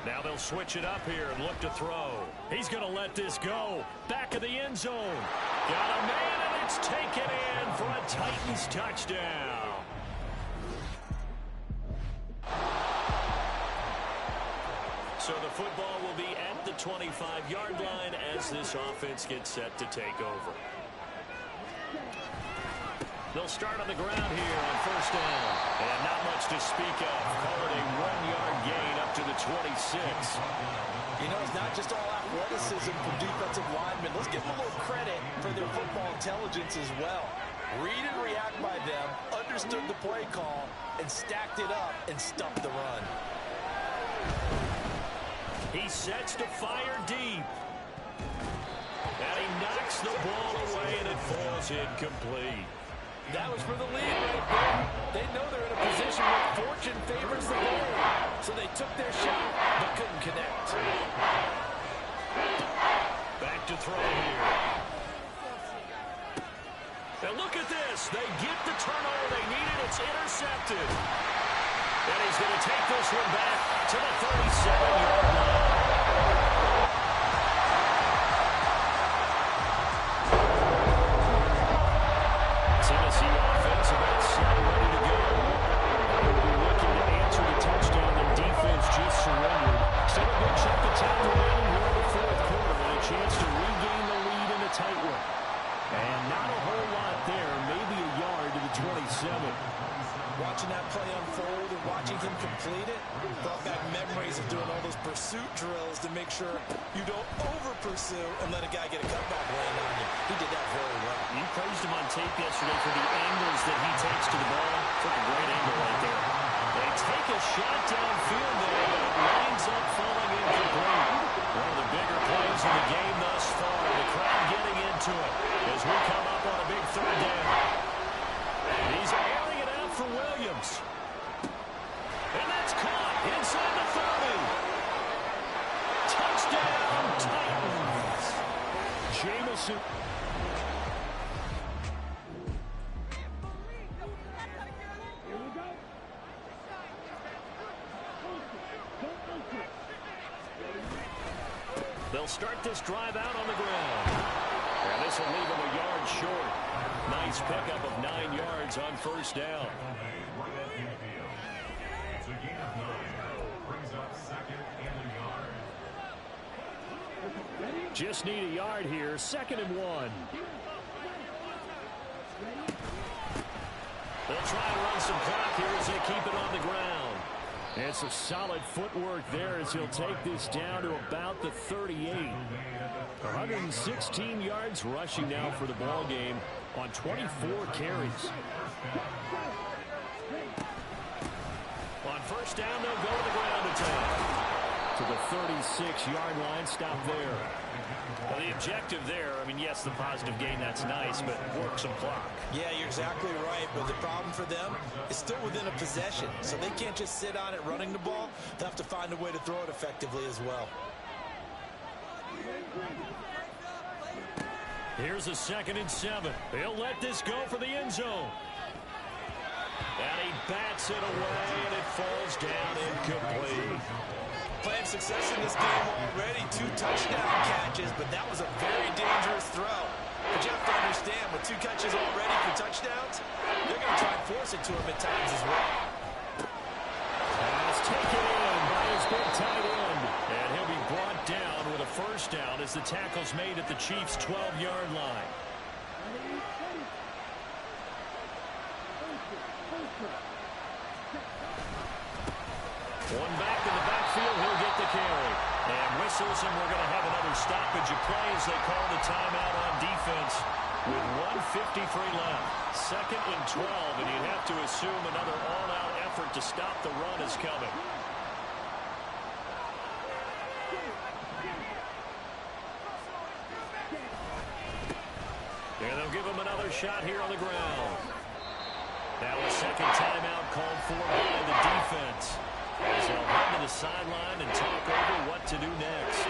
Now they'll switch it up here and look to throw. He's going to let this go. Back of the end zone. Got a man, and it's taken in for a Titans touchdown. So the football will be at the 25-yard line as this offense gets set to take over. They'll start on the ground here on first down. And not much to speak of. Call it a 1-yard gain up to the 26. You know, it's not just all athleticism from defensive linemen. Let's give them a little credit for their football intelligence as well. Read and react by them, understood the play call, and stacked it up and stuffed the run. He sets to fire deep. And he knocks the ball away, and it falls incomplete. That was for the lead right there. They know they're in a position where fortune favors the bold. So they took their shot, but couldn't connect. Back to throw here. And look at this. They get the turnover they needed. It's intercepted. And he's going to take this one back to the 37-yard line. Tennessee offense about set, ready to go. They'll be looking to answer the touchdown. Their defense just surrendered. Still a good chunk of time remaining here in the fourth quarter, and a chance to regain the lead in a tight one. And not a whole lot there, maybe a yard to the 27. Watching that play unfold and watching him complete it brought back memories of doing all those pursuit drills to make sure you don't over-pursue and let a guy get a cutback land on you. He did that very well. You praised him on tape yesterday for the angles that he takes to the ball. Took a great angle right there. They take a shot downfield there, but it winds up falling incomplete. One of the bigger plays in the game thus far. The crowd getting into it as we come up on a big third down. He's airing it out for Williams. And that's caught inside the 30. Touchdown, Titans. Jameson. They'll start this drive out on the ground. And this will leave them a yard short. Nice pickup of 9 yards on first down. It's a gain of 9. Brings up second and a yard. Just need a yard here. 2nd and 1. They'll try and run some clock here as they keep it on the ground. And some solid footwork there as he'll take this down to about the 38. 116 yards rushing now for the ball game on 24 carries. On first down, they'll go to the ground attack. To the 36-yard line, stop there. Well, the objective there, I mean, yes, the positive gain, that's nice, but work some clock. Yeah, you're exactly right, but the problem for them is still within a possession, so they can't just sit on it running the ball. They'll have to find a way to throw it effectively as well. Here's a 2nd and 7. They'll let this go for the end zone. And he bats it away, and it falls down incomplete. Playing success in this game already. 2 touchdown catches, but that was a very dangerous throw. But you have to understand, with 2 catches already for touchdowns, they're going to try and force it to him at times as well. And it's taken in by his big tight end. And he'll be brought down with a first down as the tackle's made at the Chiefs' 12-yard line. One back in the backfield, he'll get the carry. And whistles, and we're going to have another stoppage of play as they call the timeout on defense with 1:53 left. 2nd and 12, and you'd have to assume another all-out effort to stop the run is coming. And they'll give him another shot here on the ground. Now a second timeout called for by the defense, as they'll head to the sideline and talk over what to do next.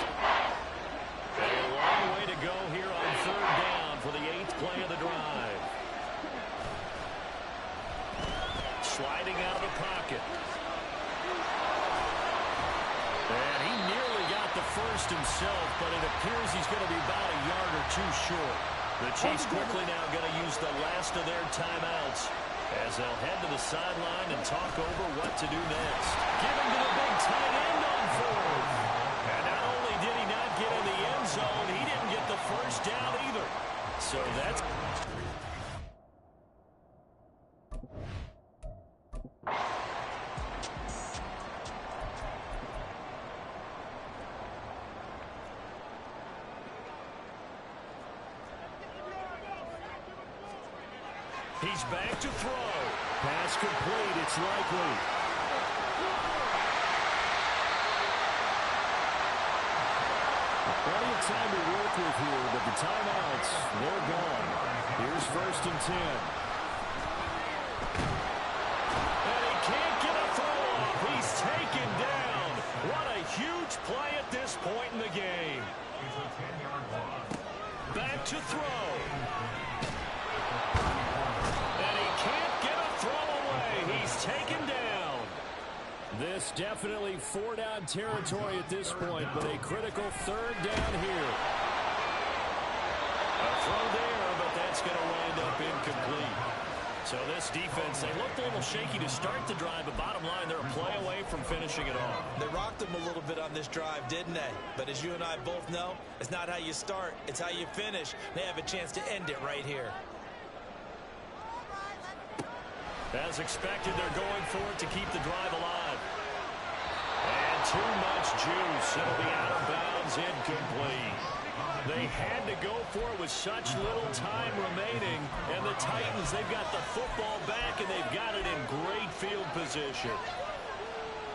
A long way to go here on 3rd down for the 8th play of the drive. Sliding out of the pocket. And he nearly got the first himself, but it appears he's going to be about a yard or 2 short. The Chiefs quickly now going to use the last of their timeouts as they'll head to the sideline and talk over what to do next. Give him to the big tight end on 4th. And not only did he not get in the end zone, he didn't get the first down either. So that's... He's back to throw. Pass complete, it's likely. Plenty of time to work with here, but the timeouts, they're gone. Here's 1st and 10. taken down. This definitely 4-down territory at this point, but a critical 3rd down here. A throw there, but that's going to wind up incomplete. So this defense, they looked a little shaky to start the drive, but bottom line, they're a play away from finishing it off. They rocked them a little bit on this drive, didn't they? But as you and I both know, it's not how you start, it's how you finish. They have a chance to end it right here. As expected, they're going for it to keep the drive alive. And too much juice. It'll be out of bounds, incomplete. They had to go for it with such little time remaining. And the Titans, they've got the football back, and they've got it in great field position.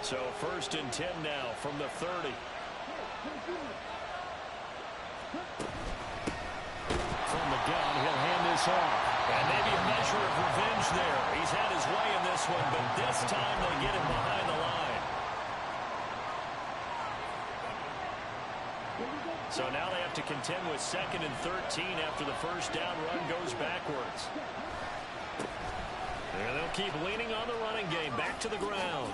So 1st and 10 now from the 30. From the gun, he'll hand this off. And maybe a measure of revenge there. He's had his way in this one, but this time they get him behind the line. So now they have to contend with 2nd and 13 after the 1st down run goes backwards. And they'll keep leaning on the running game. Back to the ground.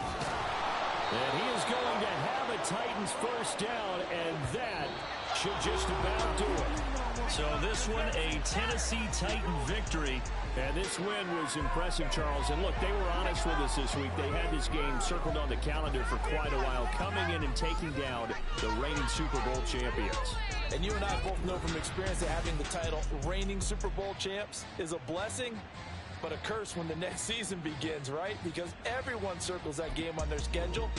And he is going to have a Titans 1st down, and that should just about do it. So this one, a Tennessee Titan victory. And this win was impressive, Charles. And look, they were honest with us this week. They had this game circled on the calendar for quite a while, coming in and taking down the reigning Super Bowl champions. And you and I both know from experience that having the title reigning Super Bowl champs is a blessing, but a curse when the next season begins, right? Because everyone circles that game on their schedule.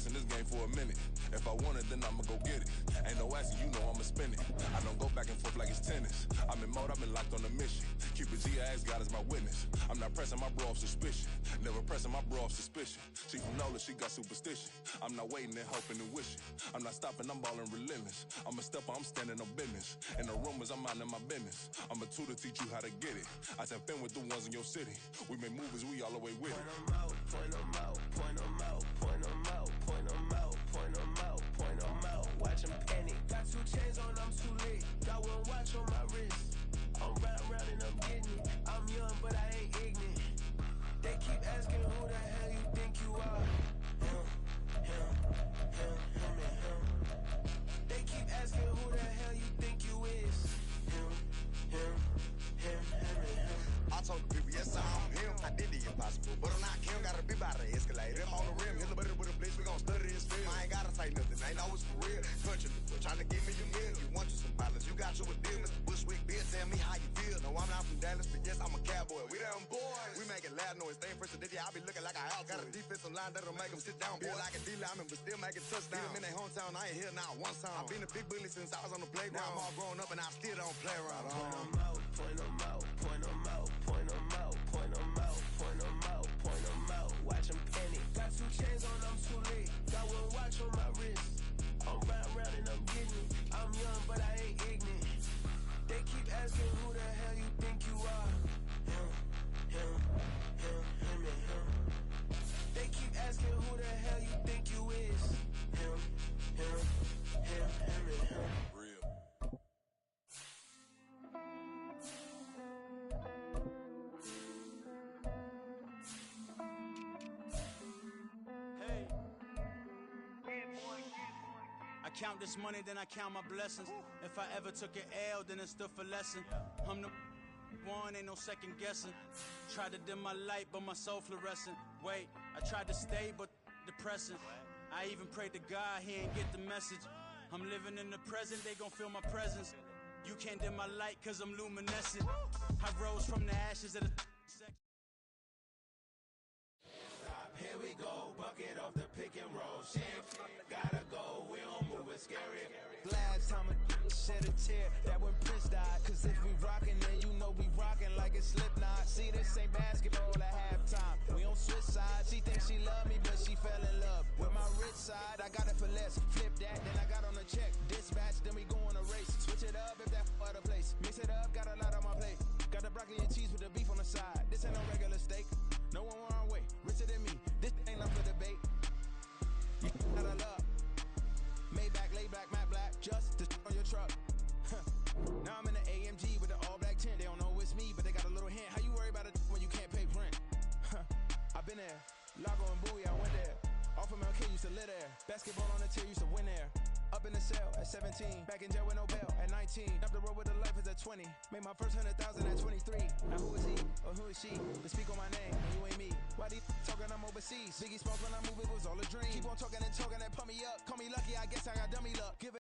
In this game for a minute. If I want it, then I'ma go get it. Ain't no asking, you know I'ma spin it. I don't go back and forth like it's tennis. I'm in mode, I've been locked on a mission. Keep it G, I ask God as my witness. I'm not pressing my bro off suspicion. Never pressing my bro off suspicion. She from Nola, she got superstition. I'm not waiting and hoping and wishing. I'm not stopping, I'm balling relentless. I'm a stepper, I'm standing on business. In the rumors, I'm out in my business. I'm a tutor, teach you how to get it. I tap in with the ones in your city. We make movies, we all the way with it. Point them out, point them out, point them out, point them out, point them out, point them out. Watch them panic. Got 2 chains on, I'm too late. Got 1 watch on my wrist. I'm round and I'm getting it. I'm young, but I ain't ignorant. They keep asking who the hell you think you are. Him, him, him, him, and him. They keep asking who the hell you think you is. Him, him, him, him, and him. I told the people, yes, I'm him. I did the impossible, but I'm not Kim. Gotta be by the escalator. I'm on the rim, hit the butter with a blitz. We gon' study this film. I ain't gotta say nothing. Ain't always for real. Touching me, trying to give me your meal. You want you some violence? You got you a deal, Mr. Bushwick. Bill, tell me how you feel. No, I'm not from Dallas, but yes, I'm a cowboy. We them boys. We making loud noise. Staying first today, I be looking like a house. Got a defensive line that'll make them sit down. Feel like a D-lineman, but still making touchdowns. Beat them in their hometown. I ain't here now one time. I've been a big bully since I was on the playground. Now I'm all grown up and I still don't play around. Point them out, point them out, point them out, point them out, point them out, point them out, point them out. Watch them panic. Got 2 chains on, I'm too late. Got 1 watch on my wrist. I'm round and I'm getting it. I'm young, but I ain't ignorant. They keep asking who the hell you think you are. Him, him, him, him, and him. They keep asking who the hell you think you is. Him, him, him, him, and him. Real. I count this money, then I count my blessings. If I ever took an L, then it stood for lesson. I'm the one, ain't no second guessing. Tried to dim my light, but my soul fluorescent. Wait, I tried to stay, but depressing. I even prayed to God, he ain't get the message. I'm living in the present, they gon' feel my presence. You can't dim my light, cause I'm luminescent. I rose from the ashes of the Here we go, bucket off the pick and roll. Shit, gotta go, we don't move it scary. Last time a shed a tear, that when Prince died. Cause if we rockin', then you know we rockin' like it's Slipknot. See, this ain't basketball at halftime. We on switch sides. She thinks she love me, but she fell in love with my rich side. I got it for less. Flip that, then I got on a check. Dispatch, then we go on a race. Switch it up if that other place. Mix it up, got a lot on my plate. Got the broccoli and cheese with the beef on the side. This ain't no regular steak. No one wrong way, richer than me. This ain't up for debate. You out of luck. Maybach, laid back, matte black, just to on your truck. Now I'm in the AMG with the all black tint. They don't know it's me, but they got a little hint. How you worry about it when you can't pay rent? I've been there. Lago and Bowie, I went there. Off of MLK, used to live there. Basketball on the tier, used to win there. Up in the cell at 17. Back in jail with no bail at 19. Up the road with the life is at 20. Made my first 100,000 at 23. Now who is he or who is she to speak on my name when you ain't me? Why they talking I'm overseas? Biggie Smalls when I move it was all a dream. Keep on talking and talking and pump me up. Call me lucky, I guess I got dummy luck. Give it